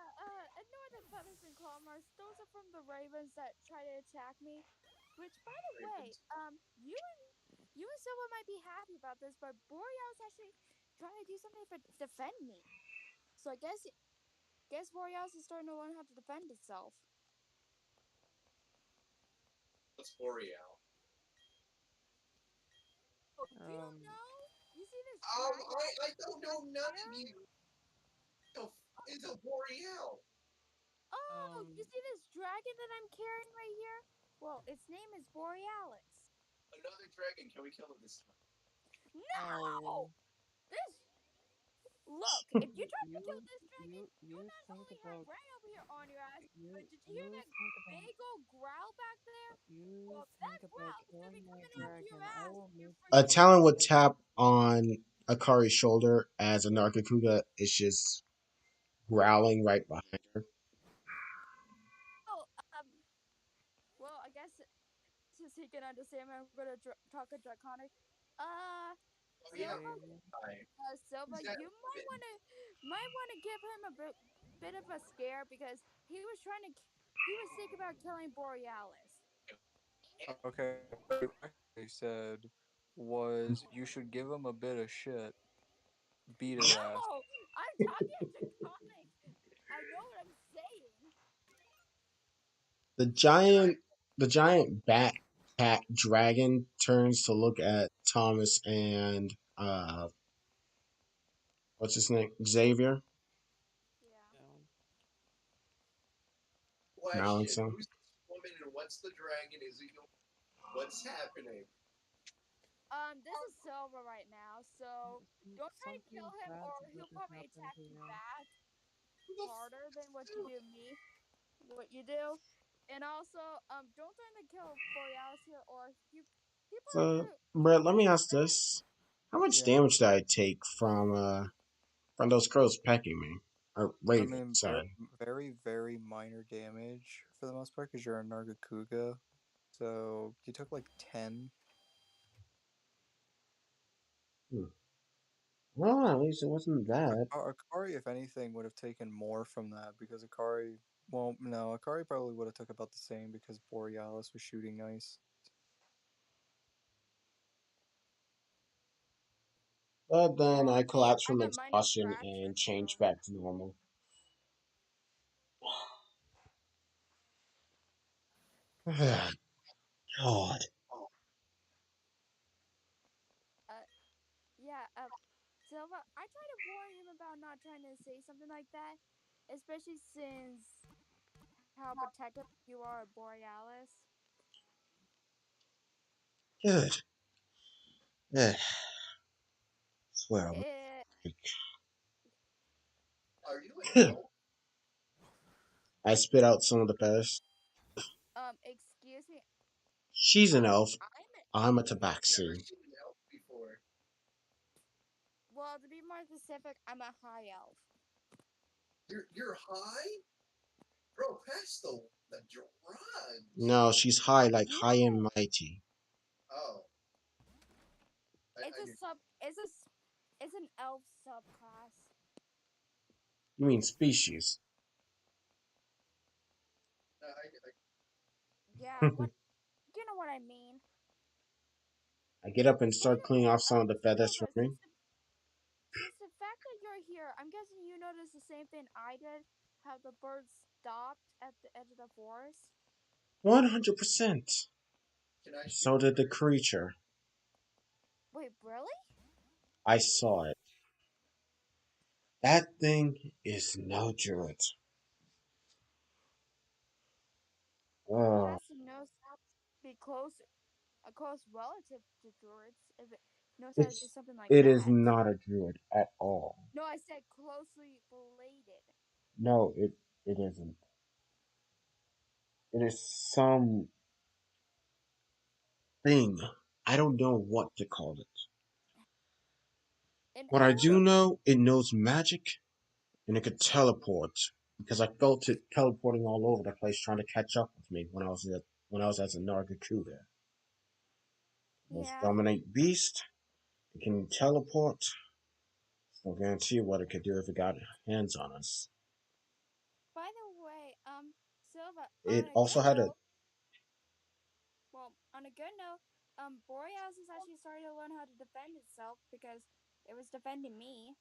Speaker 6: Ignore the feathers and claw marks. Those are from the ravens that try to attack me. Which, by the way,
Speaker 5: Ravens.
Speaker 6: you and Silva might be happy about this, but Boreal's actually trying to do something to defend me. So I guess Borealis is starting to learn how to defend itself.
Speaker 5: What's Boreal?
Speaker 6: Oh, you don't
Speaker 3: Um,
Speaker 6: know? You see this dragon
Speaker 5: I don't know
Speaker 6: I'm
Speaker 5: none of
Speaker 6: carrying?
Speaker 5: you. The is a Boreal.
Speaker 6: Oh, you
Speaker 3: um,
Speaker 6: see this dragon that I'm carrying right here? Well, its name is Borealis.
Speaker 5: Another dragon. Can we kill him this time?
Speaker 3: no.
Speaker 6: No! This look, if you try to kill this dragon, you
Speaker 3: You
Speaker 6: not
Speaker 3: think
Speaker 6: only have
Speaker 3: about
Speaker 6: Ray over here on your ass, but did you hear
Speaker 3: you
Speaker 6: that
Speaker 3: think about
Speaker 6: big old growl back there?
Speaker 3: you
Speaker 6: Well,
Speaker 3: think
Speaker 6: that
Speaker 3: about
Speaker 6: growl is gonna be
Speaker 3: killing my
Speaker 6: coming after your
Speaker 3: dragon. I
Speaker 6: ass
Speaker 3: will
Speaker 6: if you're
Speaker 3: make
Speaker 1: A
Speaker 6: freaking
Speaker 1: Talon would
Speaker 3: I
Speaker 1: tap on Akari's shoulder as a Nargacuga is just growling right behind her.
Speaker 6: Oh, well, I guess since he can understand me, I'm gonna talk a draconic. Uh,
Speaker 5: Oh yeah,
Speaker 6: Silva,
Speaker 3: Xavier.
Speaker 6: Silva,
Speaker 5: who's that
Speaker 6: you
Speaker 5: woman?
Speaker 6: might wanna give him a bit of a scare because he was thinking about killing Borealis.
Speaker 2: Okay, what you actually said was you should give him a bit of shit, beat his ass.
Speaker 6: No, I'm talking draconic. I know what I'm saying.
Speaker 1: The
Speaker 5: Yeah,
Speaker 1: giant the giant bat cat dragon turns to look at Thomas and what's his name? Xavier
Speaker 6: Yeah.
Speaker 3: No.
Speaker 5: question.
Speaker 1: Mallinson.
Speaker 5: Who's this woman and what's the dragon? Is it your what's happening?
Speaker 6: This is Silva right now, so don't try to kill
Speaker 3: Something
Speaker 6: him or
Speaker 3: bad's about
Speaker 6: he'll
Speaker 3: to
Speaker 6: probably
Speaker 3: happen
Speaker 6: attack
Speaker 3: to
Speaker 6: you
Speaker 3: you.
Speaker 6: back
Speaker 5: Who the
Speaker 6: harder than what you
Speaker 5: fuck?
Speaker 6: do me. What you do. And also, don't try to kill Borealis here or he probably
Speaker 1: So,
Speaker 6: try he
Speaker 1: Brett, let
Speaker 6: probably
Speaker 1: me
Speaker 6: attack
Speaker 1: ask
Speaker 6: back.
Speaker 1: this: how much
Speaker 2: Yeah,
Speaker 1: damage did I take from those crows pecking me? Or
Speaker 2: I
Speaker 1: Raven,
Speaker 2: mean, very,
Speaker 1: sorry.
Speaker 2: very, very minor damage for the most part because you're a Nargacuga. So you took like 10.
Speaker 1: Hmm. Well, at least it wasn't that.
Speaker 2: Akari, if anything, would have taken more from that because Akari. Well, no, Akari probably would have took about the same because Borealis was shooting nice.
Speaker 1: But then
Speaker 6: Well,
Speaker 1: I collapsed
Speaker 6: I
Speaker 1: from
Speaker 6: got minus
Speaker 1: exhaustion
Speaker 6: fraction,
Speaker 1: and changed
Speaker 6: so
Speaker 1: back to normal. God.
Speaker 6: uh yeah, Silva, I try to warn him about not trying to say something like that, especially since how protective you are of Borealis.
Speaker 1: Good. Yeah, swear I'll
Speaker 6: Eh,
Speaker 1: break.
Speaker 5: Are you an elf?
Speaker 1: I spit out some of the pest.
Speaker 6: excuse me.
Speaker 1: She's an elf.
Speaker 6: I'm
Speaker 1: I'm a
Speaker 5: I've never
Speaker 1: tabaxi.
Speaker 5: seen an elf before.
Speaker 6: well, to be more specific, I'm a high elf.
Speaker 5: You're high? Bro, Pesto. The drugs.
Speaker 1: No, she's high, like high and
Speaker 6: No,
Speaker 1: mighty.
Speaker 5: Oh,
Speaker 6: it's
Speaker 5: I
Speaker 6: a
Speaker 5: did.
Speaker 6: sub. It's an elf subclass.
Speaker 1: You mean species?
Speaker 6: Yeah, what you know what I mean.
Speaker 1: I get up and
Speaker 6: By
Speaker 1: start
Speaker 6: the
Speaker 1: cleaning
Speaker 6: way,
Speaker 1: off some of the feathers for
Speaker 6: Silva,
Speaker 1: me.
Speaker 6: since the fact that you're here, I'm guessing you noticed the same thing I did. How the birds stopped at the edge of the forest.
Speaker 1: 100%.
Speaker 5: Can I shoot?
Speaker 1: So did the creature.
Speaker 6: Wait, really?
Speaker 1: I saw it. That thing is no druid.
Speaker 6: It
Speaker 1: Oh,
Speaker 6: has to know how to be close, a close relative to druids. If it knows how to do
Speaker 1: it's
Speaker 6: something like
Speaker 1: it is
Speaker 6: that.
Speaker 1: not a druid at all.
Speaker 6: No, I said closely related.
Speaker 1: No, it isn't. It is some thing. I don't know what to call it.
Speaker 6: An
Speaker 1: What I do
Speaker 6: elf?
Speaker 1: know, it knows magic and it could teleport because I felt it teleporting all over the place trying to catch up with me when I was as a Nargacuda. It was
Speaker 6: Yeah.
Speaker 1: dominate beast. It can teleport. So I guarantee you what it could do if it got hands on us.
Speaker 6: By the way, Silva, on
Speaker 1: It
Speaker 6: a
Speaker 1: also
Speaker 6: good
Speaker 1: had a
Speaker 6: note, well, on a good note, Boreas has actually started to learn how to defend itself because it was defending me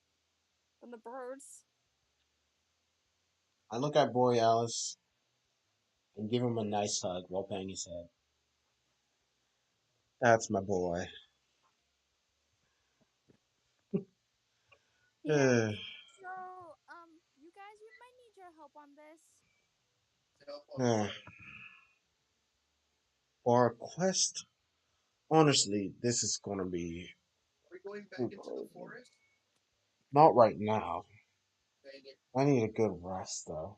Speaker 6: from the birds.
Speaker 1: I look at Borealis and give him a nice hug while patting his head. That's my boy.
Speaker 6: Yeah. So, you guys, we might need your help on this.
Speaker 5: Help on
Speaker 1: Uh,
Speaker 5: what?
Speaker 1: for our quest, honestly, this is gonna be
Speaker 5: Are we going back
Speaker 1: super
Speaker 5: into the
Speaker 1: easy.
Speaker 5: forest?
Speaker 1: Not right now.
Speaker 5: Dang it.
Speaker 1: I need a good rest though.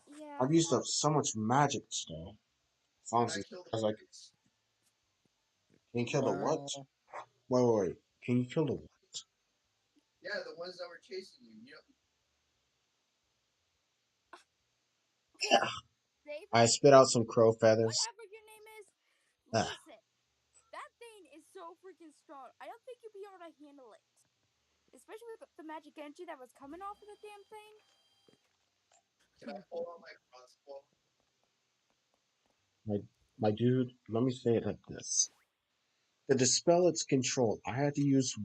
Speaker 6: Yeah.
Speaker 1: I've used up so much magic today. It's
Speaker 5: Can I
Speaker 1: honestly,
Speaker 5: kill the
Speaker 1: I was like,
Speaker 5: drugs?
Speaker 1: can you kill the what?
Speaker 2: Well,
Speaker 1: Wait. Can you kill the what?
Speaker 5: Yeah, the ones that were chasing you. You know,
Speaker 6: Okay,
Speaker 1: I
Speaker 6: David,
Speaker 1: spit out some crow feathers.
Speaker 6: whatever your name is,
Speaker 1: Ah,
Speaker 6: listen. That thing is so freaking strong. I don't think you'll be able to handle it. Especially with the magic energy that was coming off of the damn thing.
Speaker 5: can I pull out my crossbow?
Speaker 1: my my dude. Let me say it like this: to dispel its control, I had to use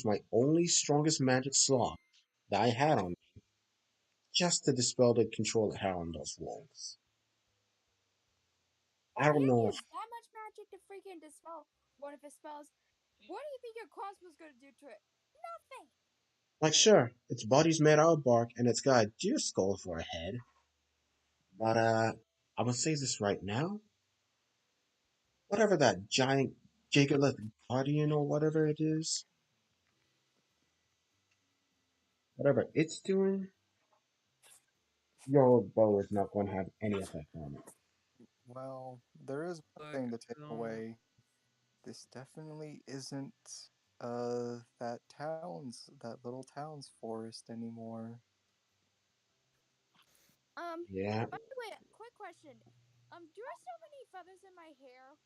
Speaker 1: my only strongest magic slot that I had on me just to dispel the control it had on those wolves. I
Speaker 6: You
Speaker 1: don't know.
Speaker 6: use that much magic to freaking dispel one of his spells. What do you think your crossbow's gonna do to it? Nothing.
Speaker 1: Like, sure, its body's made out of bark and it's got a deer skull for a head, but I'm gonna say this right now. Whatever that giant Jacobeth Guardian or whatever it is, whatever it's doing, your bow is not going to have any effect on it.
Speaker 2: well, there is one
Speaker 3: Look,
Speaker 2: thing to take
Speaker 3: don't.
Speaker 2: away. This definitely isn't that little town's forest anymore.
Speaker 1: Yeah,
Speaker 6: By the way, quick question. Do I still have any feathers in my hair?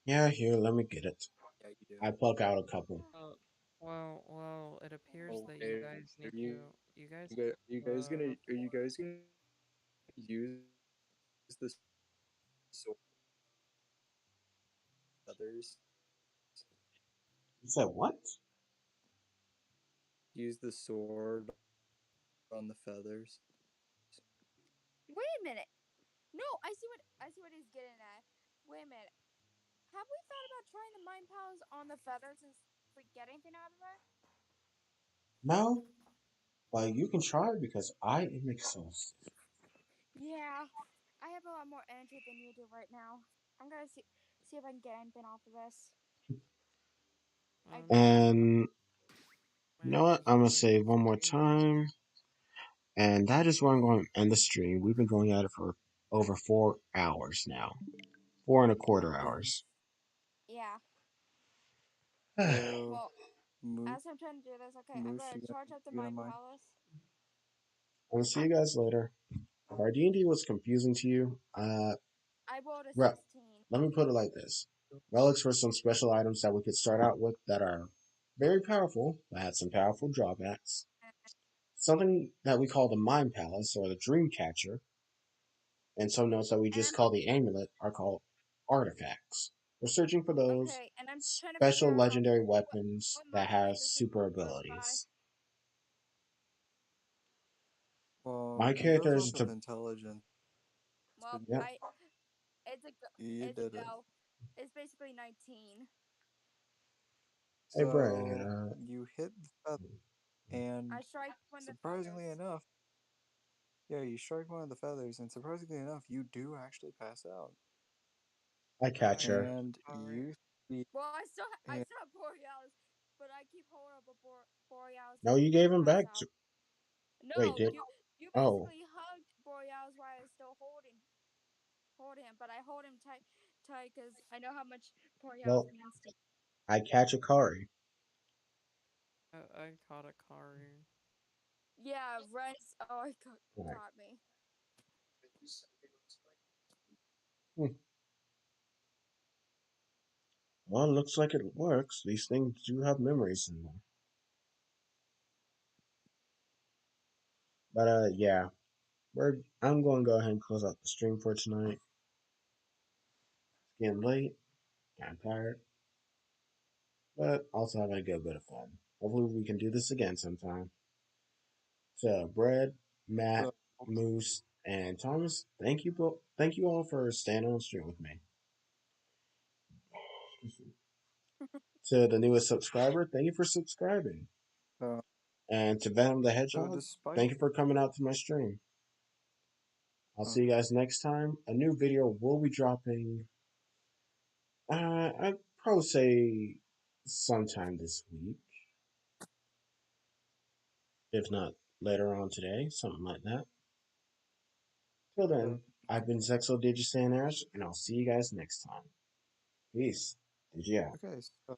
Speaker 1: yeah, here, let me get it.
Speaker 2: Yeah, you do.
Speaker 1: I pluck out a couple.
Speaker 3: Uh, well, it appears
Speaker 2: Oh,
Speaker 3: that you
Speaker 2: are
Speaker 3: guys need
Speaker 2: you
Speaker 3: to. You guys
Speaker 2: you guys are you guys gonna are you
Speaker 3: report.
Speaker 2: guys gonna use the sword feathers?
Speaker 1: You said what?
Speaker 2: Use the sword on the feathers.
Speaker 6: Wait a minute. No, I see what he's getting at. Wait a minute. Have we thought about trying the mind powers on the feathers and if we get anything out of it?
Speaker 1: No, but you can try because I am exhausted.
Speaker 6: Yeah. I have a lot more energy than you do right now. I'm gonna see if I can get anything off of this. I really am.
Speaker 1: And you know
Speaker 3: Man,
Speaker 1: what?
Speaker 3: there's
Speaker 1: I'm gonna
Speaker 3: always
Speaker 1: say one more
Speaker 3: ways.
Speaker 1: time, and that is where I'm going to end the stream. We've been going at it for over 4 hours now, four and a quarter
Speaker 2: Yeah.
Speaker 1: hours.
Speaker 6: Yeah.
Speaker 2: So,
Speaker 6: Well,
Speaker 2: Mo-
Speaker 6: as I'm trying to do this, okay, I'm
Speaker 2: Moose,
Speaker 6: gonna charge up the
Speaker 2: you gonna
Speaker 6: mind
Speaker 2: mind?
Speaker 6: palace.
Speaker 1: I'll see you guys later. if our D&D was confusing to you,
Speaker 6: I rolled a
Speaker 1: re-
Speaker 6: 16.
Speaker 1: let me put it like this. Relics were some special items that we could start out with that are very powerful, but had some powerful drawbacks. Something that we call the Mind Palace or the Dream Catcher, and some notes that we
Speaker 6: And
Speaker 1: just call the Amulet are called artifacts. We're searching for those
Speaker 6: okay, and I'm trying to figure
Speaker 1: special
Speaker 6: out
Speaker 1: legendary
Speaker 6: what
Speaker 1: weapons
Speaker 6: what
Speaker 1: that
Speaker 6: modifier
Speaker 1: have
Speaker 6: does it
Speaker 1: super
Speaker 6: go by?
Speaker 1: abilities.
Speaker 2: Well,
Speaker 1: My
Speaker 2: it
Speaker 1: character
Speaker 2: goes
Speaker 1: is
Speaker 2: off of
Speaker 1: to
Speaker 2: intelligence.
Speaker 6: Well,
Speaker 1: yeah.
Speaker 2: You
Speaker 6: it's a
Speaker 2: did it.
Speaker 6: go. It's basically 19.
Speaker 1: Hey Brad,
Speaker 2: So you hit the feather,
Speaker 6: I
Speaker 2: and
Speaker 6: strike one of the
Speaker 2: surprisingly
Speaker 6: feathers.
Speaker 2: enough, yeah, you strike one of the feathers, and surprisingly enough, you do actually pass out.
Speaker 1: I catch
Speaker 6: Alright.
Speaker 1: her.
Speaker 2: And you see,
Speaker 6: Well, I
Speaker 2: and,
Speaker 6: still have Borealis, but I keep holding up a Borealis
Speaker 1: No,
Speaker 6: to
Speaker 1: you gave him
Speaker 6: pass
Speaker 1: back.
Speaker 6: out.
Speaker 1: Wait,
Speaker 6: No,
Speaker 1: did
Speaker 6: you
Speaker 1: oh
Speaker 6: basically hugged Borealis while I was still holding him, but I hold him tight because I know how much Borealis
Speaker 1: well
Speaker 6: means to me.
Speaker 1: I catch a Kari.
Speaker 3: I caught a Kari.
Speaker 6: Yeah, Ren's. Oh, he
Speaker 1: Right.
Speaker 6: caught me.
Speaker 1: Hmm. Well, it looks like it works. These things do have memories in them. But yeah, I'm going to go ahead and close out the stream for tonight. It's getting late, kind of tired, but also having a good bit of fun. Hopefully, we can do this again sometime. So, Brad, Matt,
Speaker 2: so,
Speaker 1: Moose, and Thomas, thank you all for staying on the stream with me. To the newest subscriber, thank you for subscribing.
Speaker 2: uh,
Speaker 1: And to Venom the
Speaker 2: so
Speaker 1: Hedgehog,
Speaker 2: despite,
Speaker 1: thank you for coming out to my stream. I'll see
Speaker 2: okay,
Speaker 1: you guys next time. A new video will be dropping. I'd probably say sometime this week, if not later on today, something like that. Till
Speaker 2: uh,
Speaker 1: then, I've been Zexo Digicanash, and I'll see you guys next time. Peace. Did you?
Speaker 2: okay, so